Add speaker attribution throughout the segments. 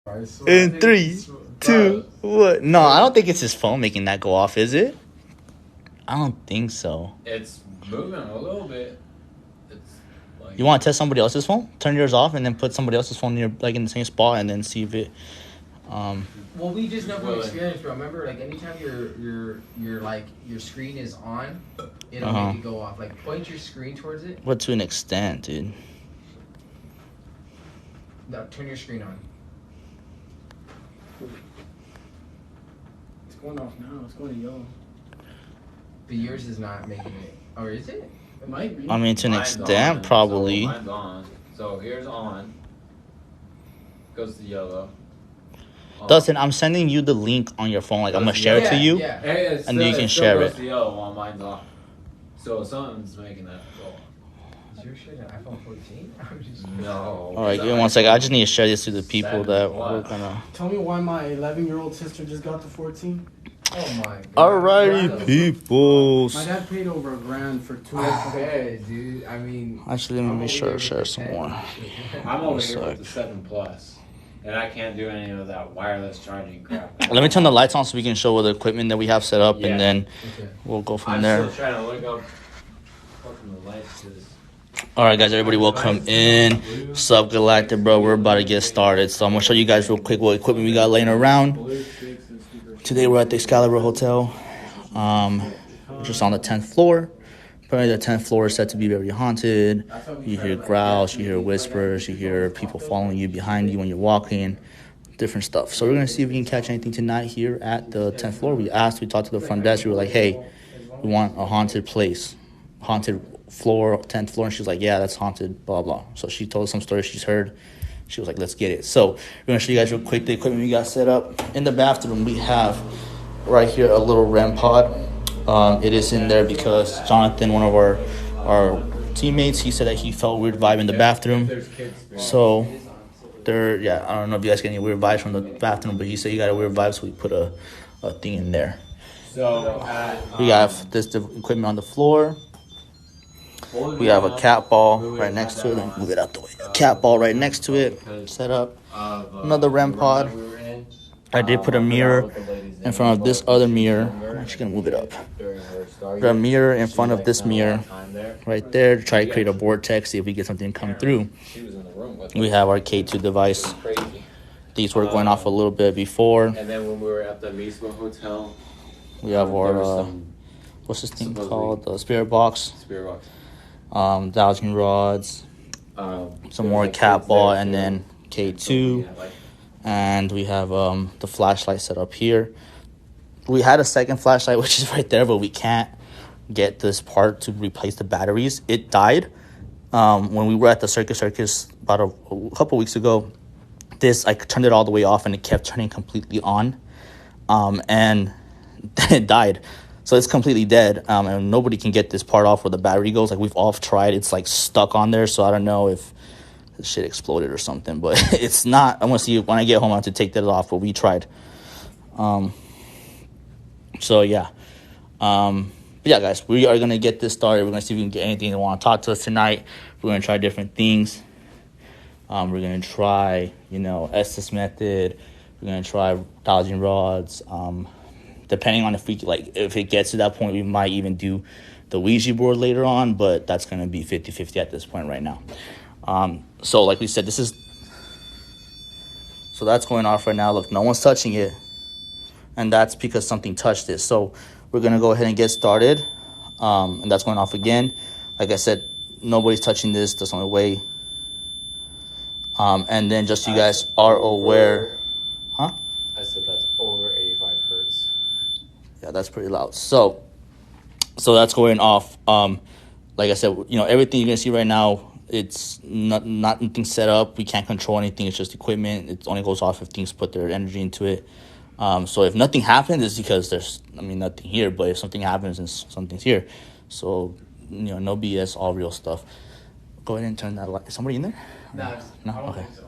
Speaker 1: In three, two, what? No, I don't think it's his phone making that go off, is it? I don't think so.
Speaker 2: It's moving a little bit. It's like
Speaker 1: You want to test somebody else's phone? Turn yours off and then put somebody else's phone near, like in the same spot, and then see if it.
Speaker 3: Well, we just know from experience, bro. Remember, like anytime your like your screen is on, it'll make it go off. Like point your screen towards it.
Speaker 1: But to an extent, dude.
Speaker 3: No, turn your screen on.
Speaker 4: It's going off now. It's going to yellow.
Speaker 3: But yours is not making it. Or is it?
Speaker 4: It might be.
Speaker 1: I mean, to an
Speaker 2: mine's
Speaker 1: extent,
Speaker 2: on,
Speaker 1: probably.
Speaker 2: So mine's on. So here's on. Goes to yellow.
Speaker 1: Dustin, I'm sending you the link on your phone. Like, I'm going to share it to you.
Speaker 3: Yeah.
Speaker 2: Hey,
Speaker 1: and then you can share it.
Speaker 2: To yellow while mine's on. So something's making that go off.
Speaker 3: Is your shit an iPhone 14? I'm just
Speaker 2: No.
Speaker 1: All right, give me 1 second. I just need to share this to the people that we're going to.
Speaker 4: Tell me why my 11-year-old sister just got the 14.
Speaker 3: Oh my god.
Speaker 1: Alrighty, people.
Speaker 4: My dad paid over $1,000 for 2.
Speaker 3: Okay, dude. I mean,
Speaker 1: Actually, let me make sure I share some more.
Speaker 2: I'm over here with the 7 Plus. And I can't do any of that wireless charging crap.
Speaker 1: Let me turn the lights on so we can show the equipment that we have set up, and then we'll go from there.
Speaker 2: I'm still trying to look up fucking the lights.
Speaker 1: All right, guys, everybody, welcome in. Sub Galactic, bro. We're about to get started. So I'm going to show you guys real quick what equipment we got laying around. Today, we're at the Excalibur Hotel. We're just on the 10th floor. Apparently, the 10th floor is said to be very haunted. You hear growls, you hear whispers, you hear people following you behind you when you're walking, different stuff. So we're going to see if we can catch anything tonight here at the 10th floor. We talked to the front desk. We were like, hey, we want a haunted place, haunted floor, 10th floor. And she was like, yeah, that's haunted, blah, blah. So she told us some stories she's heard. She was like, let's get it. So we're going to show you guys real quick the equipment we got set up. In the bathroom, we have right here a little REM pod. It is in there because Jonathan, one of our teammates, he said that he felt a weird vibe in the bathroom. So I don't know if you guys get any weird vibes from the bathroom, but he said he got a weird vibe, so we put a thing in there.
Speaker 2: So
Speaker 1: we have this equipment on the floor. We have a cat ball right next to it. Let me move it out the way. A cat ball right next to it. Set up. Another REM pod. I did put a mirror in front of this other mirror. I'm actually going to move it up. Put a mirror in front of this mirror right there to try to create a vortex, see if we get something to come through. We have our K2 device. These were going off a little bit before.
Speaker 2: And then when we were at the Excalibur Hotel,
Speaker 1: we have our, what's this thing called? The spirit box. Dowsing rods. Some more cat ball, and then K2. And we have the flashlight set up here. We had a second flashlight, which is right there, but we can't get this part to replace the batteries. It died when we were at the Circus about a couple weeks ago. I turned it all the way off, and it kept turning completely on. And it died. So it's completely dead, and nobody can get this part off where the battery goes. Like, we've all tried. It's, like, stuck on there, so I don't know if the shit exploded or something, but it's not. I want to see when I get home. I have to take that off, but we tried. So yeah, guys, we are gonna get this started. We're gonna see if we can get anything that want to talk to us tonight. We're gonna try different things. We're gonna try, Estes method. We're gonna try dodging rods. Depending on if it gets to that point, we might even do the Ouija board later on, but that's gonna be 50-50 at this point right now. So like we said, so that's going off right now. Look, no one's touching it, and that's because something touched it. So we're going to go ahead and get started, and that's going off again. Like I said, nobody's touching this. That's the only way. And then just so you guys are aware. Huh?
Speaker 2: I said that's over 85 hertz.
Speaker 1: Yeah, that's pretty loud. So that's going off. Like I said, everything you're going to see right now, it's not anything set up. We can't control anything. It's just equipment. It only goes off if things put their energy into it. So if nothing happens, it's because there's, nothing here. But if something happens, and something's here. So, no BS, all real stuff. Go ahead and turn that light. Is somebody in there?
Speaker 3: No,
Speaker 1: Okay. So.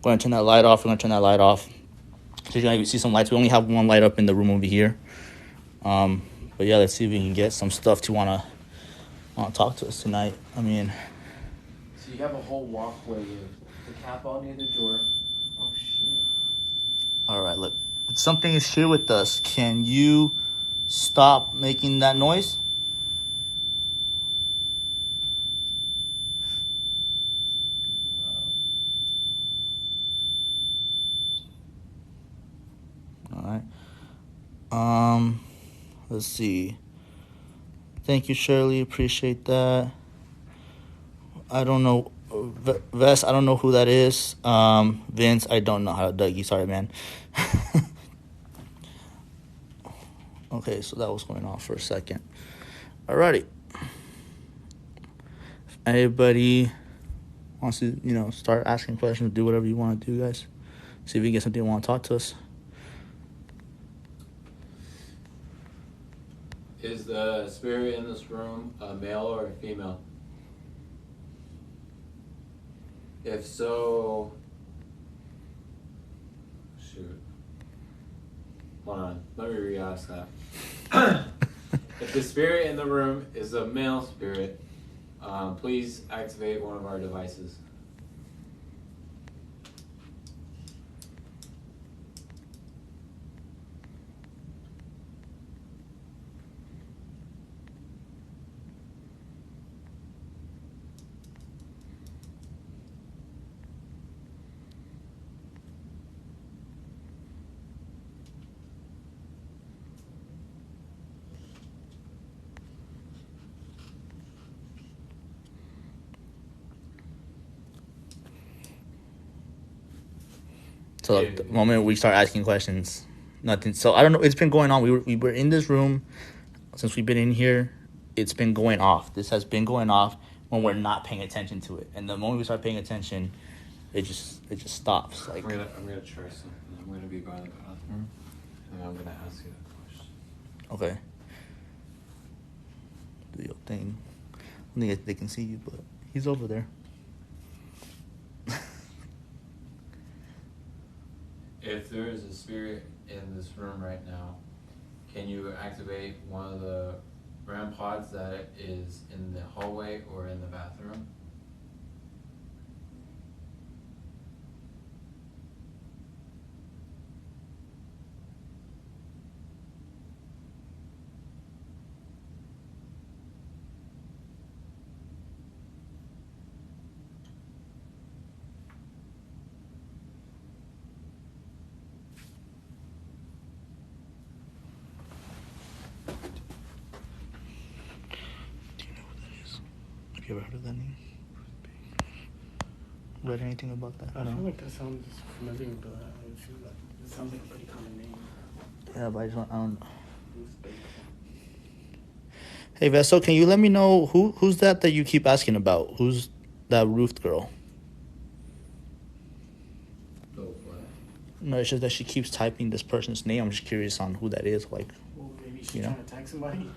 Speaker 1: Go ahead and turn that light off. We're going to turn that light off. So you're going to see some lights. We only have one light up in the room over here. But yeah, let's see if we can get some stuff to want to talk to us tonight.
Speaker 3: So you have a whole walkway with the cat ball near the door. Oh shit.
Speaker 1: something is here with us. Can you stop making that noise? All right. Let's see. Thank you, Shirley. Appreciate that. I don't know. Vest, I don't know who that is. Vince, I don't know how. Dougie, sorry, man. Okay, so that was going off for a second. Alrighty. If anybody wants to, start asking questions, do whatever you want to do, guys. See if you get something you want to talk to us.
Speaker 2: Is the spirit in this room a male or a female? If so, shoot. Hold on, let me re-ask that. If the spirit in the room is a male spirit, please activate one of our devices.
Speaker 1: So the moment we start asking questions, nothing. So I don't know. It's been going on. We were in this room since we've been in here. It's been going off. This has been going off when we're not paying attention to it. And the moment we start paying attention, it just stops. Like
Speaker 2: I'm gonna try something. I'm gonna be by the bathroom, and I'm gonna ask you a question.
Speaker 1: Okay. Do your thing. I don't think they can see you, but he's over there.
Speaker 2: If there is a spirit in this room right now, can you activate one of the RAM pods that is in the hallway or in the bathroom?
Speaker 1: Have you ever heard of that name? Read anything about that?
Speaker 4: I feel like that sounds familiar, but it sounds like a pretty common name.
Speaker 1: Yeah, but I don't know. Hey, Vesso, can you let me know who's that you keep asking about? Who's that roofed girl?
Speaker 2: Oh, what?
Speaker 1: No, it's just that she keeps typing this person's name. I'm just curious on who that is. Like,
Speaker 4: Well, maybe she's trying to tag somebody.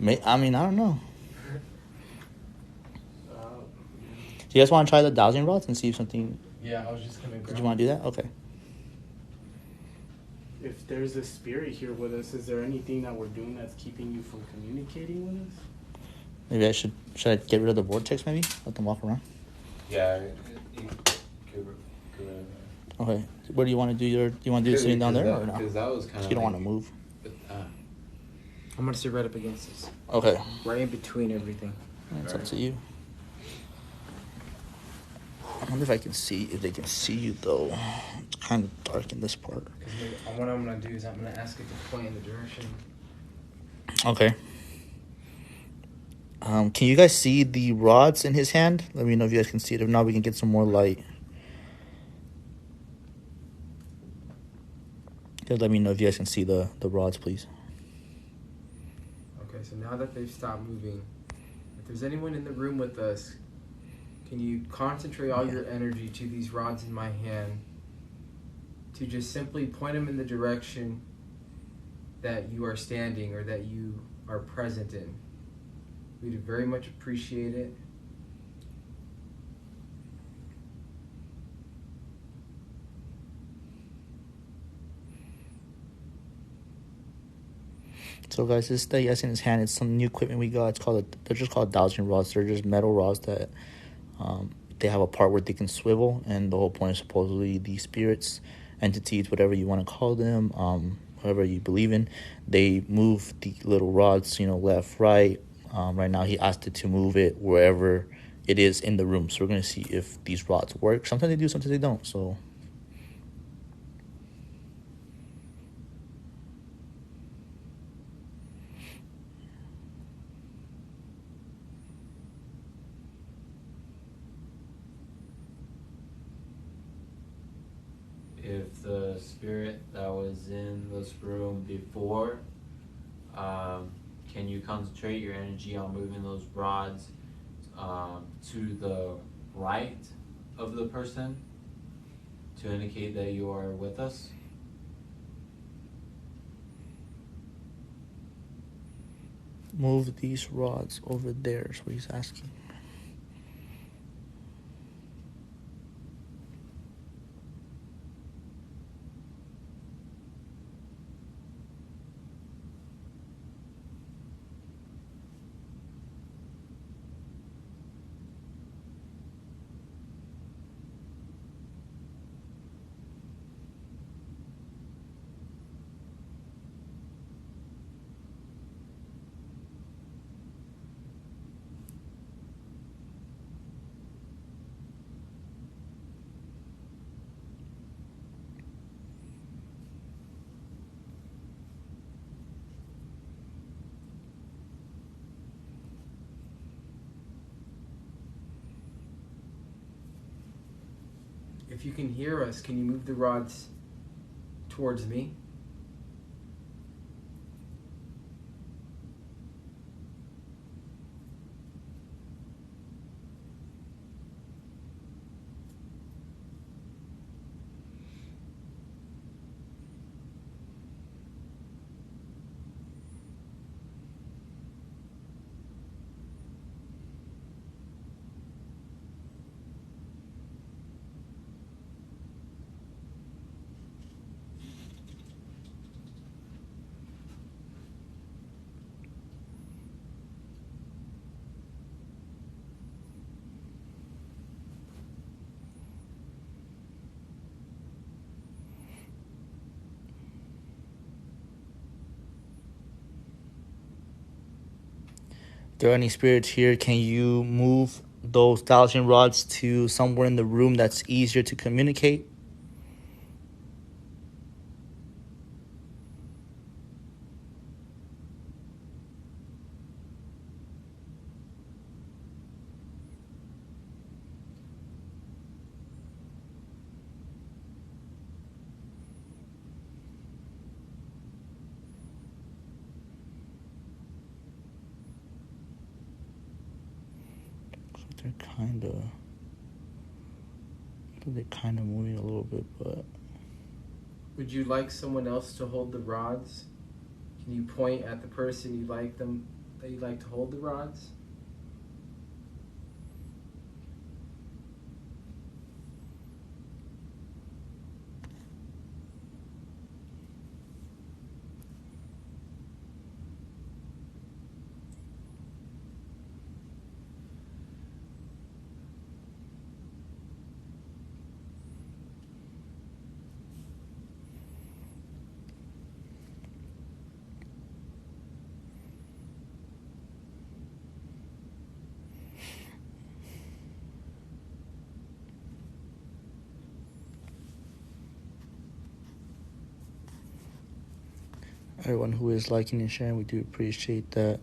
Speaker 1: I don't know. Do you guys want to try the dowsing rods and see if something...
Speaker 3: Yeah, I was just gonna grab.
Speaker 1: Did you want to do that? Okay.
Speaker 4: If there's a spirit here with us, is there anything that we're doing that's keeping you from communicating with us?
Speaker 1: Maybe I should I get rid of the vortex maybe? Let them walk around?
Speaker 2: Yeah.
Speaker 1: Okay. What do you want to do? Do you want to do it sitting down there or no?
Speaker 2: Because that was kind of.
Speaker 1: You don't want to move.
Speaker 3: I'm gonna sit right up against this.
Speaker 1: Okay.
Speaker 3: Right in between everything.
Speaker 1: It's up to you. I wonder if they can see you though. It's kind of dark in this part.
Speaker 3: What I'm gonna do is I'm gonna ask it to point in the direction.
Speaker 1: Okay. Can you guys see the rods in his hand? Let me know if you guys can see it. If not, we can get some more light. Just let me know if you guys can see the rods, please.
Speaker 3: Okay, so now that they've stopped moving, if there's anyone in the room with us, can you concentrate all your energy to these rods in my hand to just simply point them in the direction that you are standing or that you are present in? We'd very much appreciate it.
Speaker 1: So guys, this that he has in his hand is some new equipment we got. They're just called dowsing rods. They're just metal rods that they have a part where they can swivel, and the whole point is supposedly the spirits entities, whatever you want to call them, whatever you believe in. They move the little rods, left, right. Right now, he asked it to move it wherever it is in the room. So we're going to see if these rods work. Sometimes they do, sometimes they don't. So
Speaker 2: if the spirit that was in this room before, can you concentrate your energy on moving those rods to the right of the person to indicate that you are with us?
Speaker 1: move these rods over there is what he's asking.
Speaker 3: If you can hear us, can you move the rods towards me?
Speaker 1: If there are any spirits here, can you move those dowsing rods to somewhere in the room that's easier to communicate? They're kind of moving a little bit, but
Speaker 3: Would you like someone else to hold the rods? Can you point at the person you'd like to hold the rods?
Speaker 1: everyone who is liking and sharing, we do appreciate that.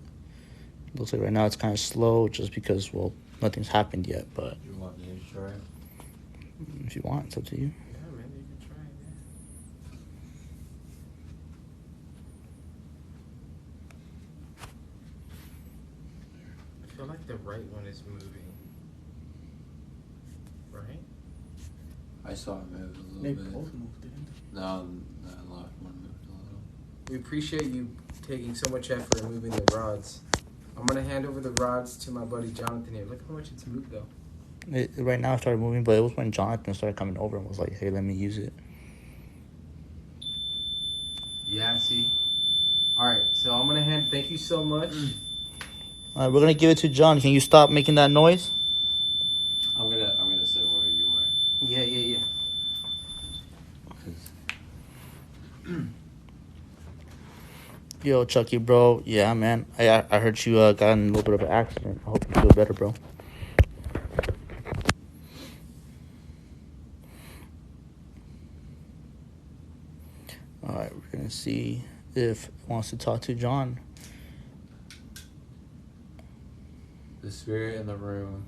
Speaker 1: Looks like right now it's kind of slow just because, well, nothing's happened yet, but
Speaker 2: You want me to try?
Speaker 1: if you want, it's up to you.
Speaker 3: Yeah, man, you can try it. I feel like the right one is moving. Right?
Speaker 2: I saw it move a little
Speaker 4: They
Speaker 2: bit.
Speaker 4: both moved, didn't they?
Speaker 2: No, that left one moved a little.
Speaker 3: We appreciate you taking so much effort in moving the rods. I'm gonna hand over the rods to my buddy Jonathan here. Look how much it's moved though.
Speaker 1: Right now it started moving, but it was when Jonathan started coming over and was like, hey, let me use it.
Speaker 3: Yeah, see? Alright, so I'm gonna thank you so much.
Speaker 1: All right, we're going to give it to John. Can you stop making that noise?
Speaker 2: I'm gonna sit where you were.
Speaker 3: Yeah.
Speaker 2: Cause
Speaker 1: Yo, Chucky, bro. Yeah, man. I heard you got in a little bit of an accident. I hope you feel better, bro. All right, we're gonna see if he wants to talk to John.
Speaker 2: The spirit in the room,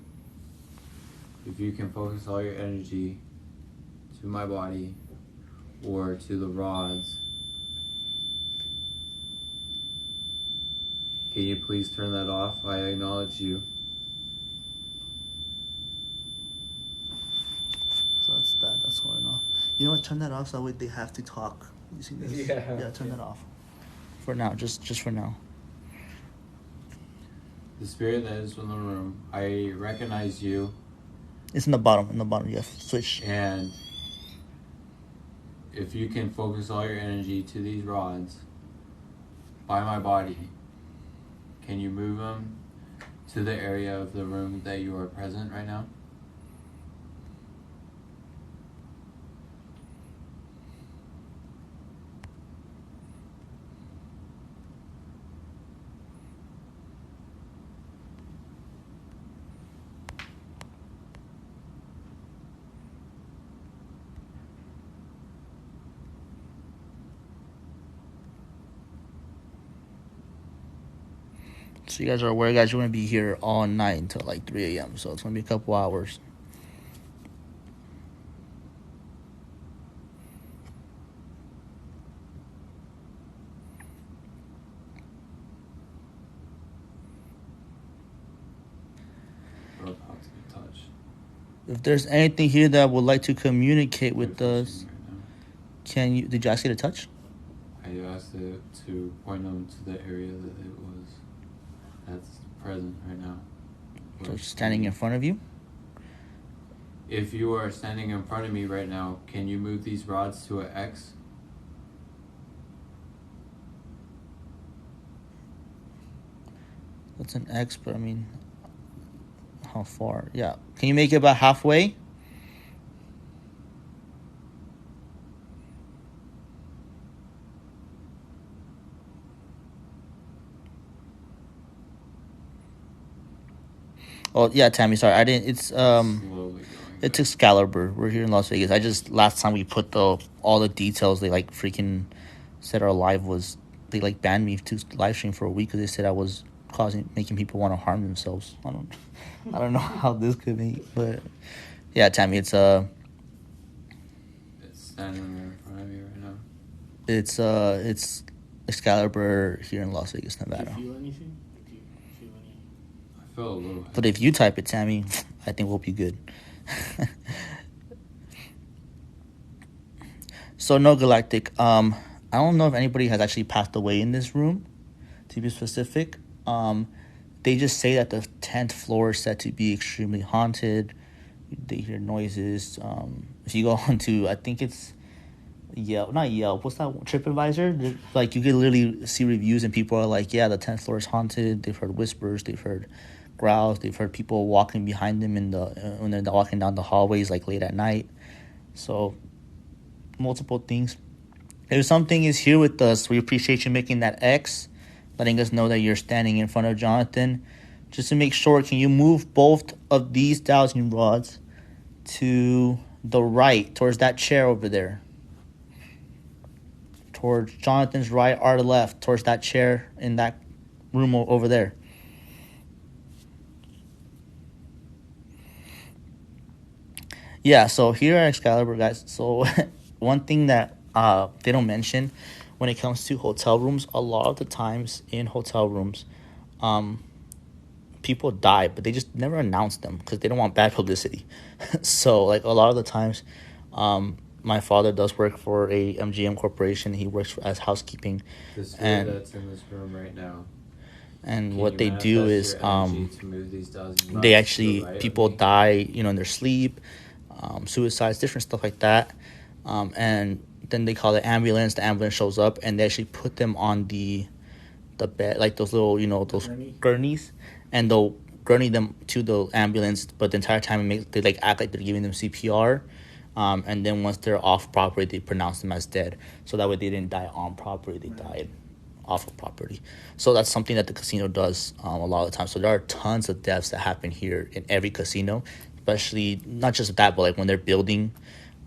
Speaker 2: if you can focus all your energy to my body or to the rods, can you please turn that off? I acknowledge you.
Speaker 1: So that's going off. You know what? Turn that off so that way they have to talk using this.
Speaker 3: Yeah.
Speaker 1: Turn that off. For now, just for now.
Speaker 2: The spirit that is in the room, I recognize you,
Speaker 1: It's in the bottom. You have switch.
Speaker 2: and if you can focus all your energy to these rods by my body, can you move them to the area of the room that you are present right now?
Speaker 1: So you guys are aware, guys, you're gonna be here all night until like 3 a.m. So it's gonna be a couple hours.
Speaker 2: We're about to be touched.
Speaker 1: If there's anything here that would like to communicate with
Speaker 2: We're
Speaker 1: us,
Speaker 2: touching right now.
Speaker 1: can you? Did you ask it to touch?
Speaker 2: I asked it to point them to the area that it was that's present right now.
Speaker 1: So it's standing in front of you.
Speaker 2: If you are standing in front of me right now, can you move these rods to an X?
Speaker 1: That's an X, but I mean, how far? Yeah. Can you make it about halfway? Oh yeah, Tammy. Sorry, I didn't. It's
Speaker 2: Slowly going
Speaker 1: It's
Speaker 2: back.
Speaker 1: Excalibur. We're here in Las Vegas. I just last time we put all the details. They like freaking said our live was. They like banned me to live stream for a week because they said I was making people want to harm themselves. I don't know how this could be, but yeah, Tammy. It's
Speaker 2: It's standing there in front of you right now.
Speaker 1: it's Excalibur here in Las Vegas,
Speaker 4: Do
Speaker 1: Nevada.
Speaker 4: you feel anything? Do you feel any?
Speaker 2: I feel a little.
Speaker 1: But if you type it, Tammy, I think we'll be good. So no Galactic. I don't know if anybody has actually passed away in this room, to be specific. They just say that the 10th floor is said to be extremely haunted. They hear noises. If you go on to, I think it's Yelp, not Yelp. What's that? TripAdvisor. Like you can literally see reviews and people are like, yeah, the 10th floor is haunted. They've heard whispers. They've heard growls. They've heard people walking behind them when they're walking down the hallways like late at night. So multiple things. If something is here with us, we appreciate you making that X, letting us know that you're standing in front of Jonathan. Just to make sure, can you move both of these dowsing rods to the right, towards that chair over there? Towards Jonathan's right or left, towards that chair in that room over there. Yeah, so here at Excalibur, guys, so one thing that they don't mention when it comes to hotel rooms, a lot of the times in hotel rooms, people die, but they just never announce them because they don't want bad publicity. So, like, a lot of the times, my father does work for a MGM corporation. He works as housekeeping.
Speaker 2: The spirit
Speaker 1: And-
Speaker 2: that's in this room right now.
Speaker 1: And
Speaker 2: Can
Speaker 1: what
Speaker 2: you
Speaker 1: they do
Speaker 2: manifest
Speaker 1: is
Speaker 2: your energy to move these dowsing rods
Speaker 1: they
Speaker 2: to
Speaker 1: actually,
Speaker 2: the right of
Speaker 1: people
Speaker 2: me?
Speaker 1: die, in their sleep, suicides, different stuff like that. And then they call the ambulance shows up, and they actually put them on the bed, like those little, those
Speaker 3: Gurney?
Speaker 1: gurneys, and they'll gurney them to the ambulance, but the entire time they like act like they're giving them CPR. And then once they're off property, they pronounce them as dead. So that way they didn't die on property, they died off of property. So that's something that the casino does a lot of the time. So there are tons of deaths that happen here in every casino, especially not just that, but like when they're building.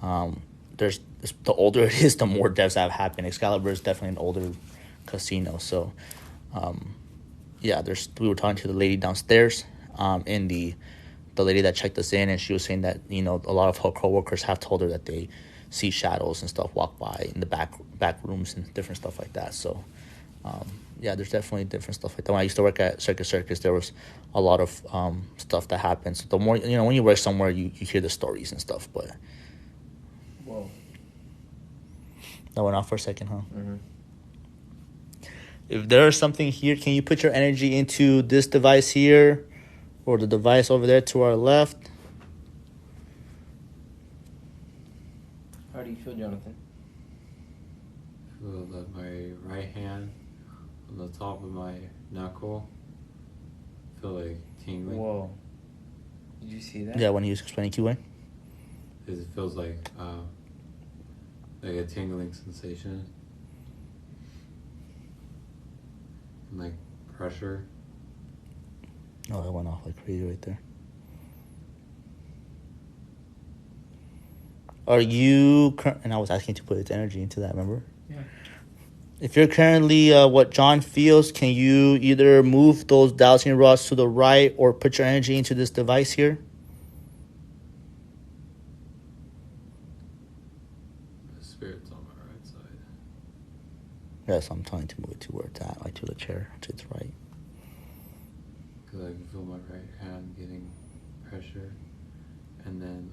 Speaker 1: There's the older it is, the more deaths that have happened. Excalibur is definitely an older casino. So, yeah, we were talking to the lady downstairs, and the lady that checked us in, and she was saying that a lot of her coworkers have told her that they see shadows and stuff walk by in the back rooms and different stuff like that. So, yeah, there's definitely different stuff like that. When I used to work at Circus, there was a lot of stuff that happens. The more when you work somewhere, you hear the stories and stuff, but.
Speaker 3: Whoa.
Speaker 1: That went off for a second, huh?
Speaker 3: Mm-hmm.
Speaker 1: If there is something here, can you put your energy into this device here or the device over there to our left?
Speaker 3: How do you feel, Jonathan?
Speaker 2: I feel that my right hand on the top of my knuckle feel like tingling.
Speaker 3: Whoa. Did you see that?
Speaker 1: Yeah, when he was explaining QA.
Speaker 2: It feels like a tingling sensation. And like pressure.
Speaker 1: Oh, that went off like crazy right there. Are you... And I was asking to put its energy into that, remember?
Speaker 3: Yeah.
Speaker 1: If you're currently what John feels, can you either move those dowsing rods to the right or put your energy into this device here?
Speaker 2: The spirit's on my right side.
Speaker 1: Yes, I'm trying to move it to where it's at, like to the chair, to its right.
Speaker 2: Because I can feel my right hand getting pressure. And then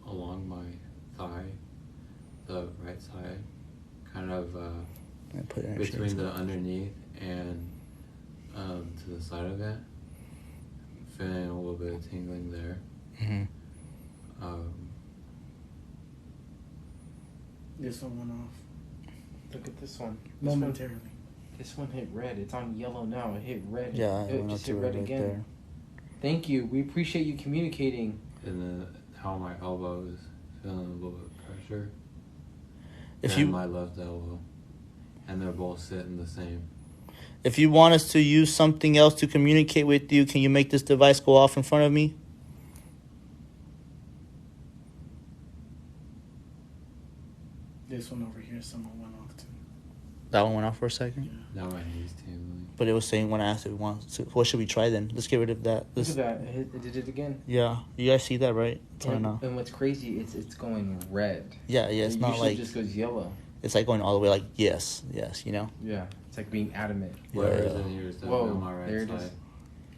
Speaker 2: along my thigh, the right side, kind of between the underneath and to the side of it, feeling a little bit of tingling there.
Speaker 1: Mm-hmm.
Speaker 4: This one went off.
Speaker 3: Look at this one.
Speaker 4: Momentarily.
Speaker 3: This one hit red. It's on yellow now. It hit red.
Speaker 1: Yeah,
Speaker 3: it
Speaker 1: went
Speaker 3: just
Speaker 1: up
Speaker 3: hit
Speaker 1: to
Speaker 3: red
Speaker 1: right
Speaker 3: again.
Speaker 1: there.
Speaker 3: Thank you. We appreciate you communicating.
Speaker 2: And then how my elbow is feeling a little bit of pressure.
Speaker 1: And
Speaker 2: my left elbow. And they're both sitting the same.
Speaker 1: If you want us to use something else to communicate with you, can you make this device go off in front of me?
Speaker 4: This one over here, someone went off too.
Speaker 1: That one went off for a second?
Speaker 4: Yeah.
Speaker 2: Now my knee's tingling.
Speaker 1: But it was saying when I asked if we want to, what should we try then? Let's get rid of that.
Speaker 3: Look at that. It did it again.
Speaker 1: Yeah. You guys see that, right? It's on now.
Speaker 3: And what's crazy, it's going red.
Speaker 1: Yeah, it's
Speaker 3: It
Speaker 1: not
Speaker 3: usually
Speaker 1: like...
Speaker 3: just goes yellow.
Speaker 1: It's like going all the way like, yes, you know?
Speaker 3: Yeah. It's like being adamant.
Speaker 2: Whatever's in here is definitely on my
Speaker 3: there
Speaker 2: right
Speaker 3: it is.
Speaker 2: side.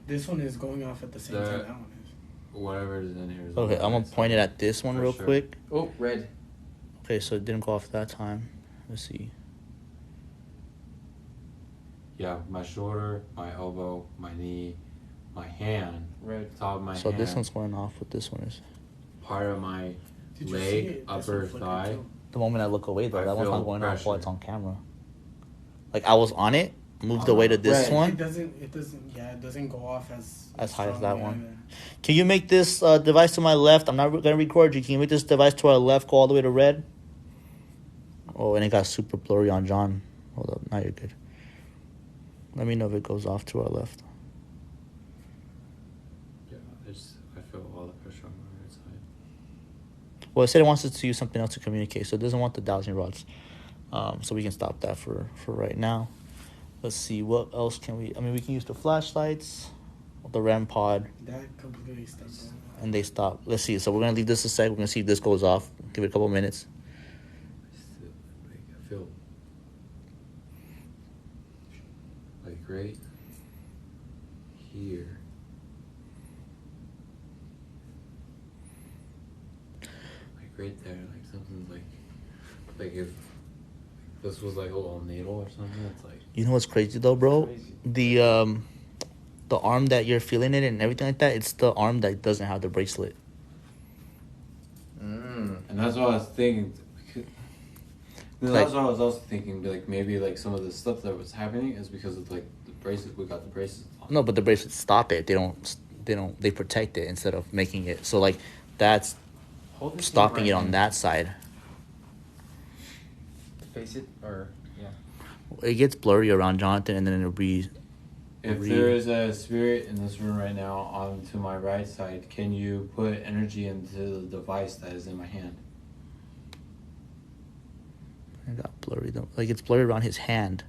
Speaker 4: This one is going off at the same time that one is.
Speaker 2: Whatever is in here is on
Speaker 1: Okay,
Speaker 2: my
Speaker 1: I'm going
Speaker 2: right
Speaker 1: to point it
Speaker 2: side.
Speaker 1: at this one
Speaker 2: For
Speaker 1: real
Speaker 2: sure.
Speaker 1: quick.
Speaker 3: Oh, red.
Speaker 1: Okay, so it didn't go off that time. Let's see.
Speaker 2: Yeah, my shoulder, my elbow, my knee, my hand,
Speaker 3: Red.
Speaker 2: top of my
Speaker 1: So
Speaker 2: hand,
Speaker 1: this one's going off, what this one is.
Speaker 2: part of my
Speaker 4: Did you see
Speaker 2: leg,
Speaker 4: it? This
Speaker 2: upper
Speaker 4: one flickered
Speaker 2: thigh.
Speaker 4: too.
Speaker 1: The moment I look away, though,
Speaker 2: I
Speaker 1: that one's
Speaker 2: feel
Speaker 1: not going off while
Speaker 2: pressure.
Speaker 1: it's on camera. Like, I was on it, moved away to this
Speaker 3: Right.
Speaker 1: one.
Speaker 4: It doesn't go off as
Speaker 1: high as
Speaker 4: strongly
Speaker 1: that one.
Speaker 4: either.
Speaker 1: Can you make this device to my left? I'm not going to record you. Can you make this device to our left go all the way to red? Oh, and it got super blurry on John. Hold up. Now you're good. Let me know if it goes off to our left.
Speaker 2: Yeah, I feel all the pressure on my right side.
Speaker 1: Well, it said it wants us to use something else to communicate, so it doesn't want the dowsing rods. So we can stop that for right now. Let's see, what else can we... I mean, we can use the flashlights, the REM pod,
Speaker 4: That completely stopped.
Speaker 1: and they stop. Let's see. So we're going to leave this a sec. We're going to see if this goes off. Give it a couple minutes.
Speaker 2: I feel like right here. Like right there, like something's like if this was like a little needle or something, it's like
Speaker 1: You know what's crazy, though, bro?
Speaker 3: Crazy.
Speaker 1: The arm that you're feeling it and everything like that, it's the arm that doesn't have the bracelet.
Speaker 3: Mm.
Speaker 2: and that's what I was thinking. That's what I was also thinking. Like maybe like some of the stuff that was happening is because of like the braces. We got the braces on.
Speaker 1: No, but the bracelets stop it. They protect it instead of making it. So, like, that's
Speaker 3: Hold this in
Speaker 1: stopping it
Speaker 3: your right
Speaker 1: on
Speaker 3: hand.
Speaker 1: that side.
Speaker 3: Face it, or yeah.
Speaker 1: It gets blurry around Jonathan, and then it'll be.
Speaker 2: If there is a spirit in this room right now on to my right side, can you put energy into the device that is in my hand?
Speaker 1: It got blurry though. Like it's blurry around his hand,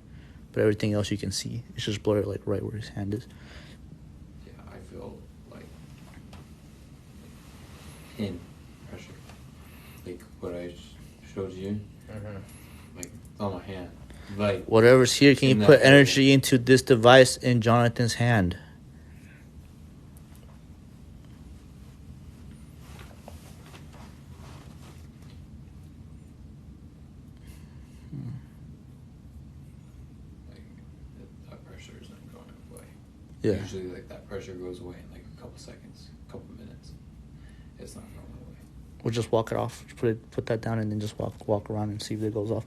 Speaker 1: but everything else you can see. It's just blurry like right where his hand is.
Speaker 2: Yeah, I feel like pin pressure, like what I showed you. Like it's on my hand. Like
Speaker 1: Whatever's here, can
Speaker 2: in
Speaker 1: you
Speaker 2: that
Speaker 1: put
Speaker 2: area.
Speaker 1: energy into this device in Jonathan's hand?
Speaker 2: Like that pressure isn't going away.
Speaker 1: Yeah.
Speaker 2: Usually, like that pressure goes away in like a couple seconds, a couple minutes. It's not going away.
Speaker 1: We'll just walk it off. Put that down, and then just walk around and see if it goes off.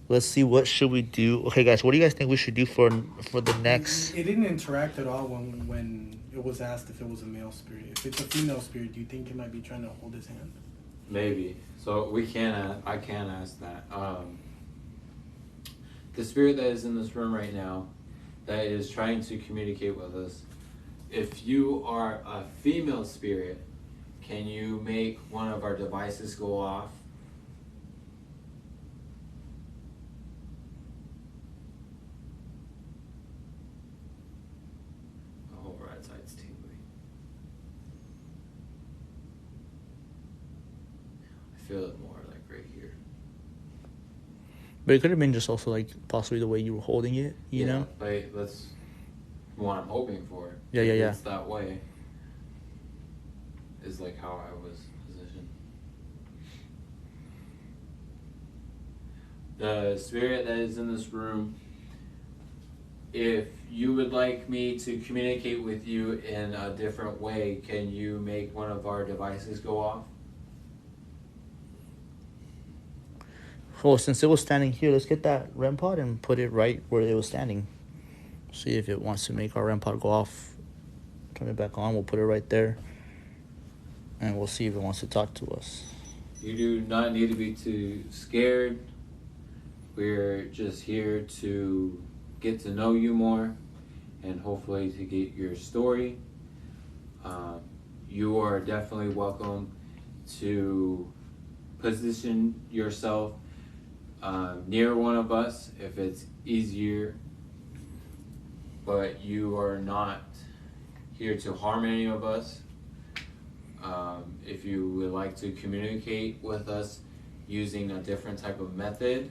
Speaker 1: Let's see, what should we do? Okay, guys, what do you guys think we should do for the next?
Speaker 4: It didn't interact at all when it was asked if it was a male spirit. If it's a female spirit, do you think it might be trying to hold his hand?
Speaker 2: Maybe. So I can ask that. The spirit that is in this room right now, that is trying to communicate with us, if you are a female spirit, can you make one of our devices go off? The whole right side's tingling. I feel it more like right here.
Speaker 1: But it could have been just also like possibly the way you were holding it, you know?
Speaker 2: Like that's what I'm hoping for.
Speaker 1: Yeah,
Speaker 2: If
Speaker 1: yeah.
Speaker 2: It's that way. Is like how I was positioned. The spirit that is in this room, if you would like me to communicate with you in a different way, can you make one of our devices go off?
Speaker 1: Well, since it was standing here, let's get that REM pod and put it right where it was standing. See if it wants to make our REM pod go off. Turn it back on. We'll put it right there. And we'll see if it wants to talk to us.
Speaker 2: You do not need to be too scared. We're just here to get to know you more and hopefully to get your story. You are definitely welcome to position yourself near one of us if it's easier, but you are not here to harm any of us. If you would like to communicate with us using a different type of method,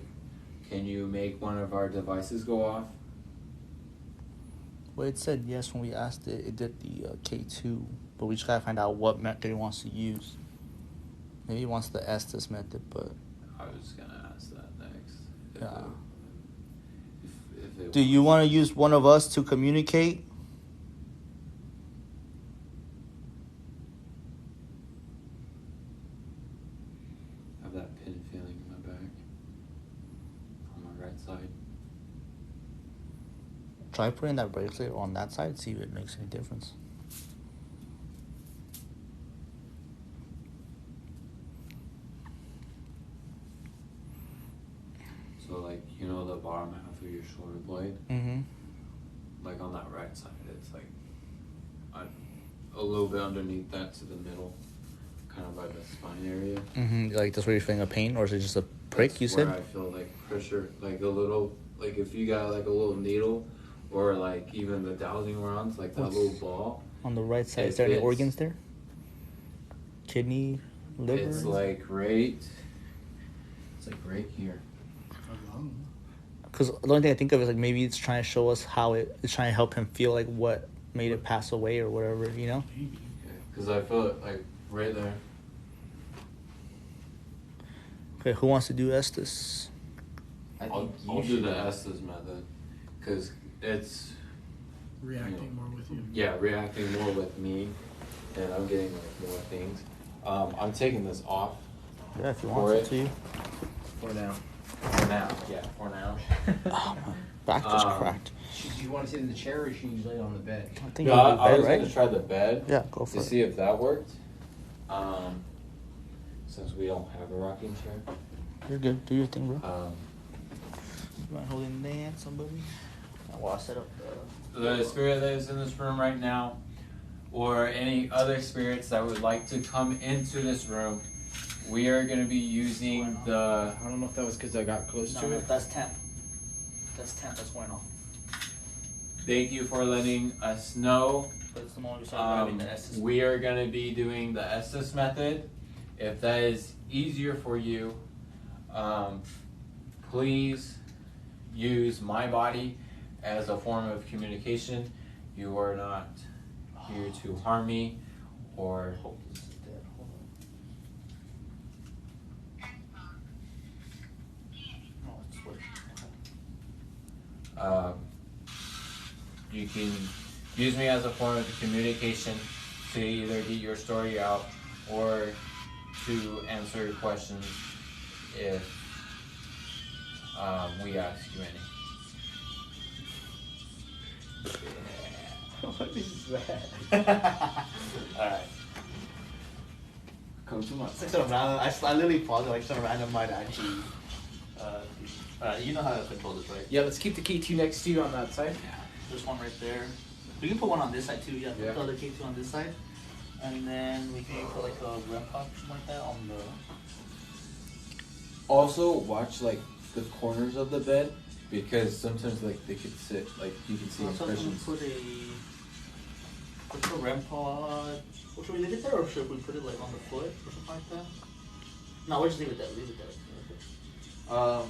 Speaker 2: can you make one of our devices go off?
Speaker 1: Well, it said yes when we asked it. It did the K2, but we just gotta find out what method it wants to use. Maybe it wants the Estes method, but
Speaker 2: I was gonna ask that next.
Speaker 1: Yeah.
Speaker 2: If it
Speaker 1: do you want to use one of us to communicate?
Speaker 2: I have that pin feeling in my back on my right side.
Speaker 1: Try putting that bracelet on that side, see if it makes any difference.
Speaker 2: So like, you know, the bottom half of your shoulder blade,
Speaker 1: Mm-hmm.
Speaker 2: like on that right side, it's like a little bit underneath that to the middle, kind of by the spine area.
Speaker 1: Mm-hmm. Like that's where you're feeling a pain, or is it just a prick?
Speaker 2: That's
Speaker 1: You said.
Speaker 2: where I feel like pressure, like a little, like if you got like a little needle, or like even the dowsing rounds, like that
Speaker 1: What's
Speaker 2: little ball.
Speaker 1: On the right side,
Speaker 2: It
Speaker 1: is there any
Speaker 2: fits.
Speaker 1: organs there? Kidney, liver?
Speaker 2: It's like right. It's like right here.
Speaker 1: Because the only thing I think of is like maybe it's trying to show us how it's trying to help him feel like what made it pass away or whatever, you know?
Speaker 2: Because I feel it like right there.
Speaker 1: Okay, who wants to do Estes?
Speaker 2: I'll do the Estes method, because it's
Speaker 4: Reacting more with you.
Speaker 2: reacting more with me, and I'm getting like more things. I'm taking this off
Speaker 1: Yeah, if you
Speaker 2: For
Speaker 1: want
Speaker 2: it.
Speaker 1: to.
Speaker 3: For now.
Speaker 2: for now. Yeah, for now.
Speaker 1: Oh, my back just
Speaker 2: Um,
Speaker 1: cracked.
Speaker 3: Do you want to sit in the chair or should you lay on the bed?
Speaker 1: I think
Speaker 2: No,
Speaker 1: it'll be
Speaker 2: I
Speaker 1: bad,
Speaker 2: was
Speaker 1: right?
Speaker 2: gonna try the bed.
Speaker 1: Yeah, go for
Speaker 2: to
Speaker 1: it.
Speaker 2: see if that worked. So since we don't have a rocking chair.
Speaker 1: You're good. Do your thing, bro.
Speaker 2: Um,
Speaker 1: Mind holding the hand, somebody? While I set up
Speaker 2: the spirit that is in this room right now, or any other spirits that would like to come into this room, we are going to be using the...
Speaker 3: I don't know if that was because I got close to it.
Speaker 1: That's temp. That's temp. That's going off.
Speaker 2: Thank you for letting us know.
Speaker 1: But it's the moment we start grabbing the S's.
Speaker 2: We are going to be doing the Estes method. If that is easier for you, please use my body as a form of communication. You are not here to harm me or...
Speaker 1: Hope this is dead. Hold on. Oh, it's switched.
Speaker 2: You can use me as a form of communication to either get your story out or to answer questions if we ask you any.
Speaker 1: What is that? Alright.
Speaker 2: Come to my...
Speaker 1: It's like some random. I literally paused it like some random might actually. Alright, you know how to control this, right?
Speaker 3: Yeah, let's keep the K2 next to you on that side.
Speaker 1: Yeah. There's one right there. We can put one on this side too. Yeah. Put
Speaker 3: Yeah.
Speaker 1: the other K2 on this side, and then we can put like a REM pod or something like that on the.
Speaker 2: Also, watch like the corners of the bed because sometimes like they could sit like you can see impressions.
Speaker 1: Put a REM pod. Or should we leave it there, or should we put it like on the foot or something like that? No, we'll just leave it there. Leave it there.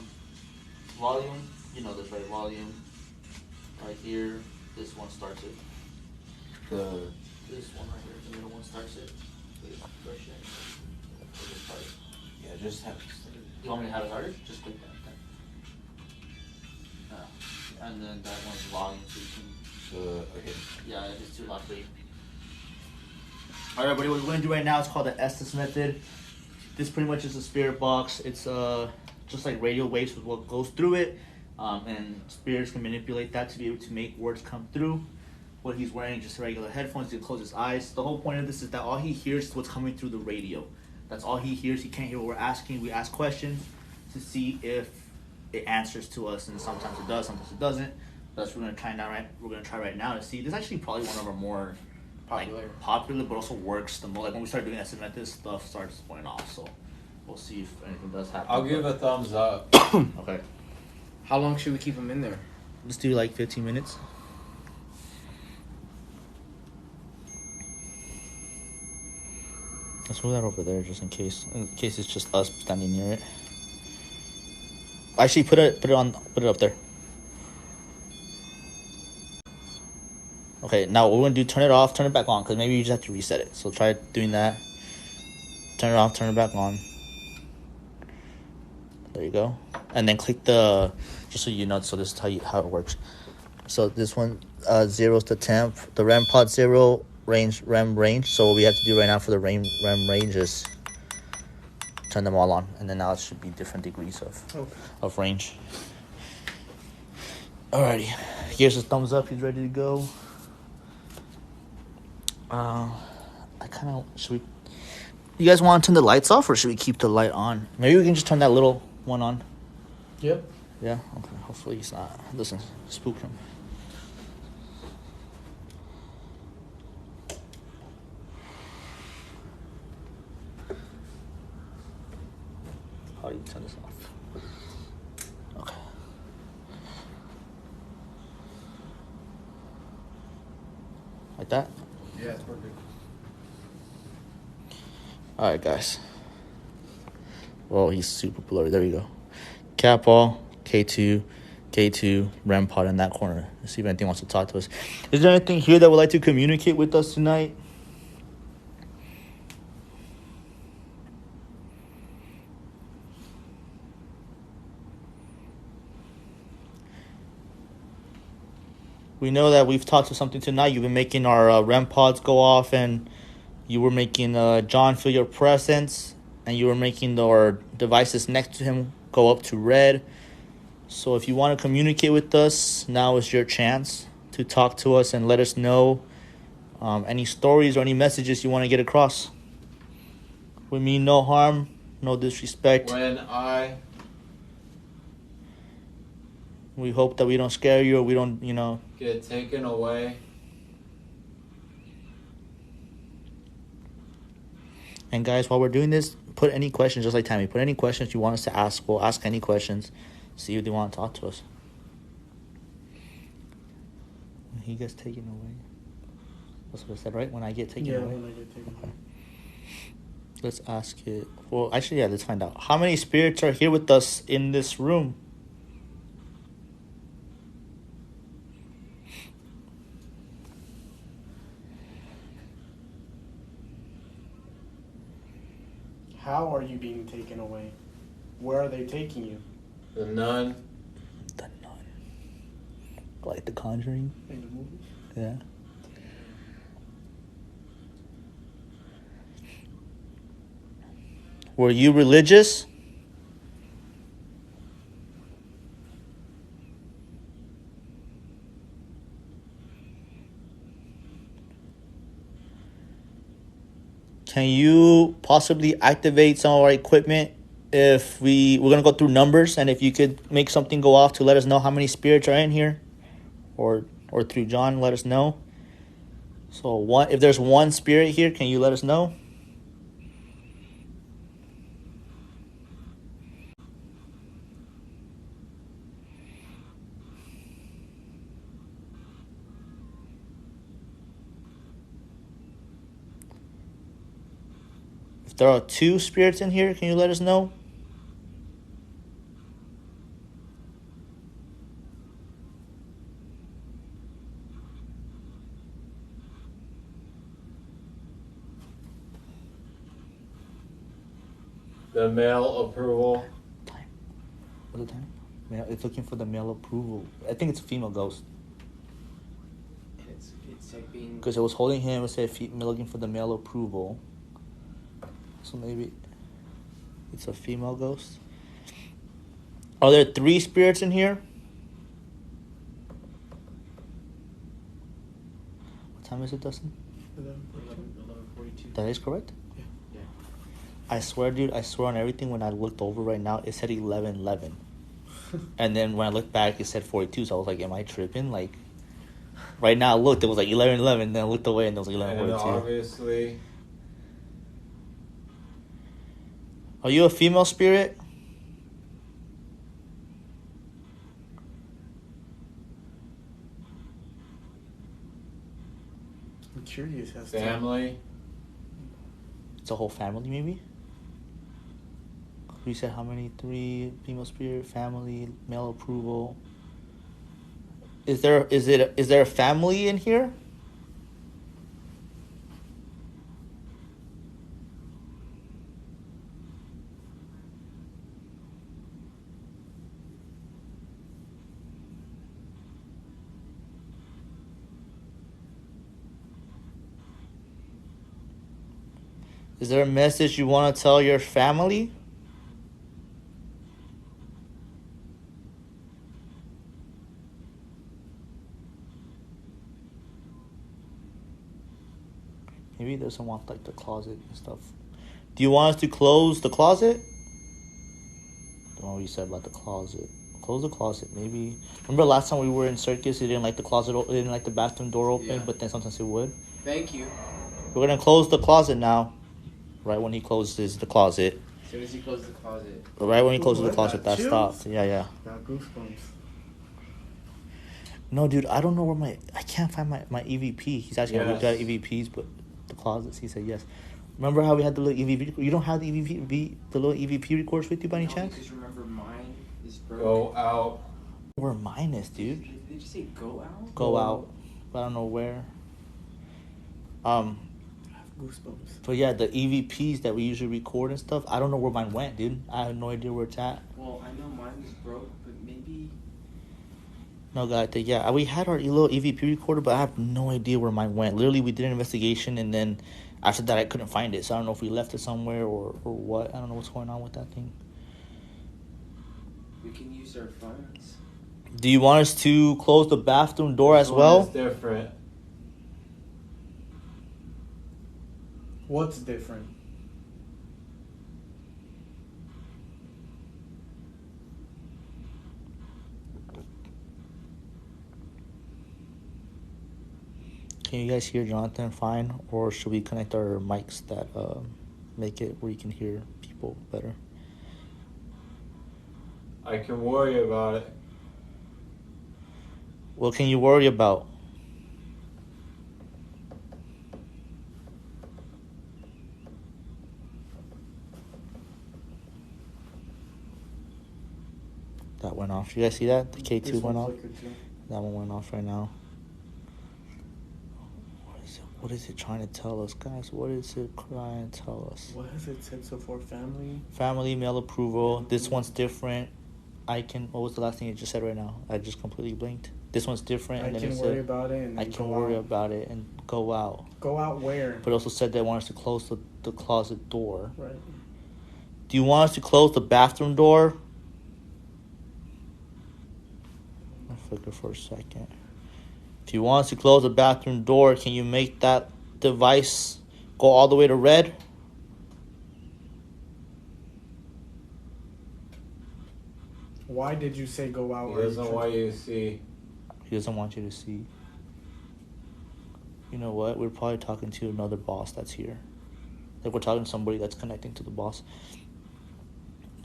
Speaker 1: Volume. You know this, right? Volume. Right here. This one starts it. This one right here, the middle one starts it. Fresh air. Just start it.
Speaker 2: Yeah, just have.
Speaker 1: You want me to have it started? Just click that. And then that one's volume, so you can.
Speaker 2: Okay.
Speaker 1: Yeah, it's too loud for you. Alright, everybody, what we're going to do right now is called the Estes method. This pretty much is a spirit box. It's just like radio waves with what goes through it. And spirits can manipulate that to be able to make words come through. What he's wearing, just regular headphones, he can close his eyes. The whole point of this is that all he hears is what's coming through the radio. That's all he hears. He can't hear what we're asking. We ask questions to see if it answers to us, and sometimes it does, sometimes it doesn't. But that's what we're gonna try now. We're gonna try right now to see. This is actually probably one of our more popular, but also works the most. Like when we start doing Estes method, stuff starts going off. So we'll see if anything does happen.
Speaker 2: I'll give a thumbs up.
Speaker 1: Okay.
Speaker 3: How long should we keep him in there?
Speaker 1: Let's do like 15 minutes. Let's move that over there just in case it's just us standing near it. Actually, put it up there. Okay, now what we're gonna do, turn it off, turn it back on, because maybe you just have to reset it. So try doing that. Turn it off, turn it back on. There you go. And then click the, just so you know, so this is how it works. So this one, 0 is the temp. The REM pod 0, REM range. So what we have to do right now for the REM range is turn them all on. And then now it should be different degrees of range. Alrighty. Here's a thumbs up. He's ready to go. Should we... You guys want to turn the lights off, or should we keep the light on? Maybe we can just turn that little one on.
Speaker 3: Yep.
Speaker 1: Yeah? Okay. Hopefully he's not. Listen, spook him. How do you turn this off? Okay. Like that?
Speaker 3: Yeah, it's perfect.
Speaker 1: Alright, guys. Well, he's super blurry. There you go. Cap all, K2, REM pod in that corner. Let's see if anything wants to talk to us. Is there anything here that would like to communicate with us tonight? We know that we've talked to something tonight. You've been making our REM pods go off, and you were making John feel your presence, and you were making our devices next to him go up to red. So if you want to communicate with us, now is your chance to talk to us and let us know any stories or any messages you want to get across. We mean no harm. No disrespect. We hope that we don't scare you or we don't,
Speaker 2: get taken away.
Speaker 1: And guys, while we're doing this, put any questions, just like Tammy. Put any questions you want us to ask. We'll ask any questions. See if they want to talk to us. When he gets taken away. That's what I said, right? When I get taken away?
Speaker 4: Yeah, when I get taken away.
Speaker 1: Let's ask it. Well, actually, yeah, let's find out. How many spirits are here with us in this room?
Speaker 4: How are you being taken away? Where are they taking you?
Speaker 2: The nun.
Speaker 1: The nun. Like The Conjuring?
Speaker 4: In the movies?
Speaker 1: Yeah. Were you religious? Can you possibly activate some of our equipment if we're going to go through numbers, and if you could make something go off to let us know how many spirits are in here, or through John, let us know. So if there's one spirit here, can you let us know? If there are two spirits in here, can you let us know?
Speaker 2: The male approval.
Speaker 1: Time. What's the time? It's looking for the male approval. I think it's a female ghost.
Speaker 3: It's like being...
Speaker 1: Because it was holding him, it said looking for the male approval. So maybe it's a female ghost. Are there 3 spirits in here? What time is it, Dustin?
Speaker 3: 11:42.
Speaker 1: That is correct?
Speaker 3: Yeah.
Speaker 1: I swear, dude, on everything, when I looked over right now, it said 11:11. And then when I looked back, it said 42, so I was like, am I tripping? Like, right now I looked, it was like 11:11, then I looked away and it was like 11:42.
Speaker 2: And obviously...
Speaker 1: Are you a female spirit?
Speaker 4: I'm curious as to...
Speaker 2: Family.
Speaker 1: It's a whole family, maybe? You said how many? 3 female spirit, family, male approval. Is there a family in here? Is there a message you want to tell your family? Maybe he doesn't want like the closet and stuff. Do you want us to close the closet? I don't know what you said about the closet. Close the closet, maybe. Remember last time we were in circus, he didn't like the closet, it didn't like the bathroom door open,
Speaker 3: Yeah.
Speaker 1: but then sometimes it would.
Speaker 3: Thank you.
Speaker 1: We're gonna close the closet now. Right when he closes the closet.
Speaker 3: As soon as he closes the closet.
Speaker 1: Right when he closes
Speaker 4: Ooh,
Speaker 1: the closet, that
Speaker 4: chills.
Speaker 1: stopped. Yeah.
Speaker 4: Got goosebumps.
Speaker 1: No, dude, I don't know where I can't find my EVP. He's asking if we got
Speaker 2: Yes.
Speaker 1: EVPs, but the closets, he said yes. Remember how we had the little EVP? You don't have the the little EVP recorders with you by any chance?
Speaker 3: Because remember, mine is broken.
Speaker 2: Go out.
Speaker 1: Where mine is, dude.
Speaker 3: Did you say go out?
Speaker 1: Go out, but I don't know where.
Speaker 4: Goosebumps.
Speaker 1: But yeah, the EVPs that we usually record and stuff, I don't know where mine went, dude. I have no idea where it's at.
Speaker 3: Well, I know mine was broke, but maybe...
Speaker 1: No, God, yeah, we had our little EVP recorder, but I have no idea where mine went. Literally, we did an investigation, and then after that, I couldn't find it. So I don't know if we left it somewhere or what. I don't know what's going on with that thing.
Speaker 3: We can use our phones.
Speaker 1: Do you want us to close the bathroom door as
Speaker 2: This one
Speaker 1: well?
Speaker 2: is different.
Speaker 4: What's different?
Speaker 1: Can you guys hear Jonathan fine, or should we connect our mics that make it where you can hear people better?
Speaker 2: I can worry about it.
Speaker 1: What can you worry about? That went off. You guys see that? The K2
Speaker 4: This
Speaker 1: went
Speaker 4: one's
Speaker 1: off.
Speaker 4: liquid too.
Speaker 1: That one went off right now. What is it trying to tell us, guys? What is it trying to tell us?
Speaker 4: What has it said so far? Family?
Speaker 1: Family, mail approval. This one's different. What was the last thing you just said right now? I just completely blinked. This one's different.
Speaker 4: I
Speaker 1: And then
Speaker 4: can
Speaker 1: it
Speaker 4: worry
Speaker 1: said,
Speaker 4: about it and
Speaker 1: I
Speaker 4: then
Speaker 1: can
Speaker 4: go
Speaker 1: worry
Speaker 4: out.
Speaker 1: about it and go out.
Speaker 4: Go out where?
Speaker 1: But it also said they want us to close the closet door.
Speaker 4: Right.
Speaker 1: Do you want us to close the bathroom door? I'll flicker for a second. If you want us to close the bathroom door, can you make that device go all the way to red?
Speaker 4: Why did you say go out?
Speaker 2: He doesn't want you to see.
Speaker 1: He doesn't want you to see. You know what? We're probably talking to another boss that's here. Like, we're talking to somebody that's connecting to the boss.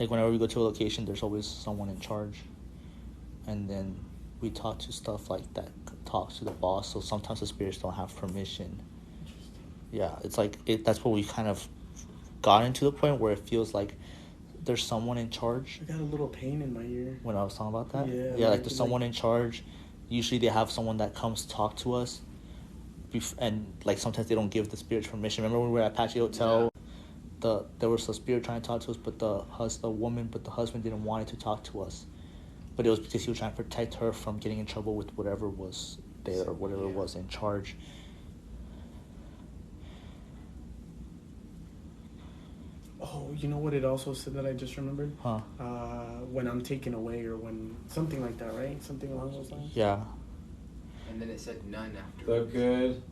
Speaker 1: Like, whenever we go to a location, there's always someone in charge. And then we talk to stuff like that, talks to the boss. So sometimes the spirits don't have permission. Yeah, it's like, that's what we kind of gotten to the point where it feels like there's someone in charge.
Speaker 4: I got a little pain in my ear.
Speaker 1: When I was talking about that?
Speaker 4: Yeah,
Speaker 1: like there's someone in charge. Usually they have someone that comes talk to us. And like sometimes they don't give the spirits permission. Remember when we were at Apache Hotel? Yeah. There was a spirit trying to talk to us, but the husband didn't want it to talk to us. But it was because he was trying to protect her from getting in trouble with whatever was there or whatever was in charge.
Speaker 4: Oh, you know what it also said that I just remembered?
Speaker 1: Huh?
Speaker 4: When I'm taken away or when something like that, right? Something along those lines.
Speaker 1: Yeah.
Speaker 3: And then it said none after.
Speaker 2: The good.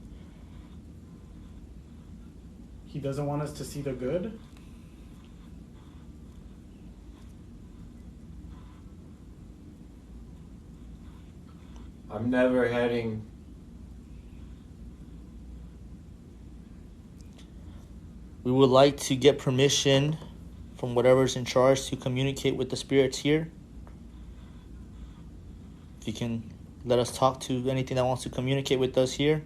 Speaker 4: He doesn't want us to see the good.
Speaker 2: I'm never heading.
Speaker 1: We would like to get permission from whatever's in charge to communicate with the spirits here. If you can let us talk to anything that wants to communicate with us here.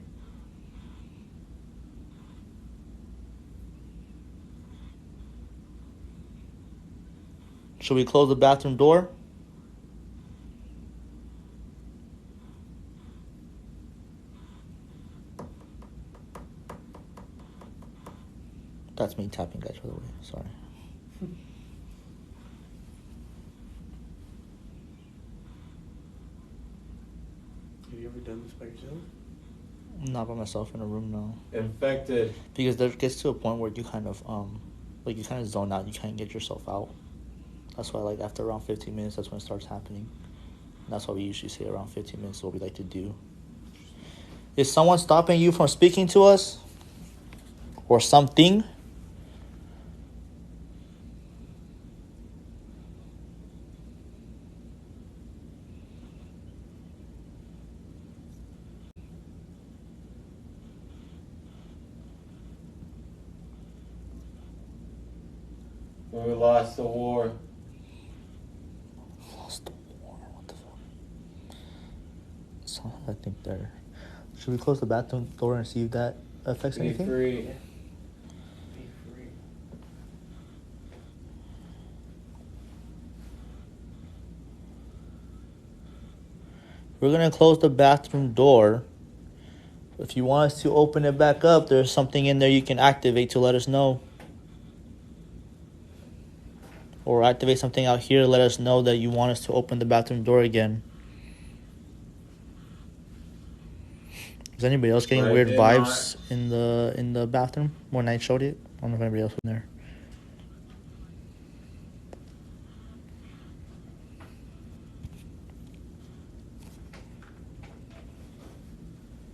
Speaker 1: Should we close the bathroom door? That's me tapping, guys, by the way. Sorry.
Speaker 4: Have you ever done this by yourself?
Speaker 1: Not by myself in a room, no.
Speaker 2: Infected.
Speaker 1: Because there gets to a point where you kind of you kind of zone out. You can't get yourself out. That's why, like, after around 15 minutes, that's when it starts happening. And that's why we usually say around 15 minutes is what we like to do. Is someone stopping you from speaking to us? Or something?
Speaker 2: We lost the war.
Speaker 1: Lost the war. What the fuck? So I think there. Should we close the bathroom door and see if that affects
Speaker 2: Be
Speaker 1: anything?
Speaker 2: free.
Speaker 4: Be free.
Speaker 1: We're gonna close the bathroom door. If you want us to open it back up, there's something in there you can activate to let us know. Or activate something out here to let us know that you want us to open the bathroom door again. Is anybody else getting weird vibes in the bathroom when I showed it? I don't know if anybody else was in there.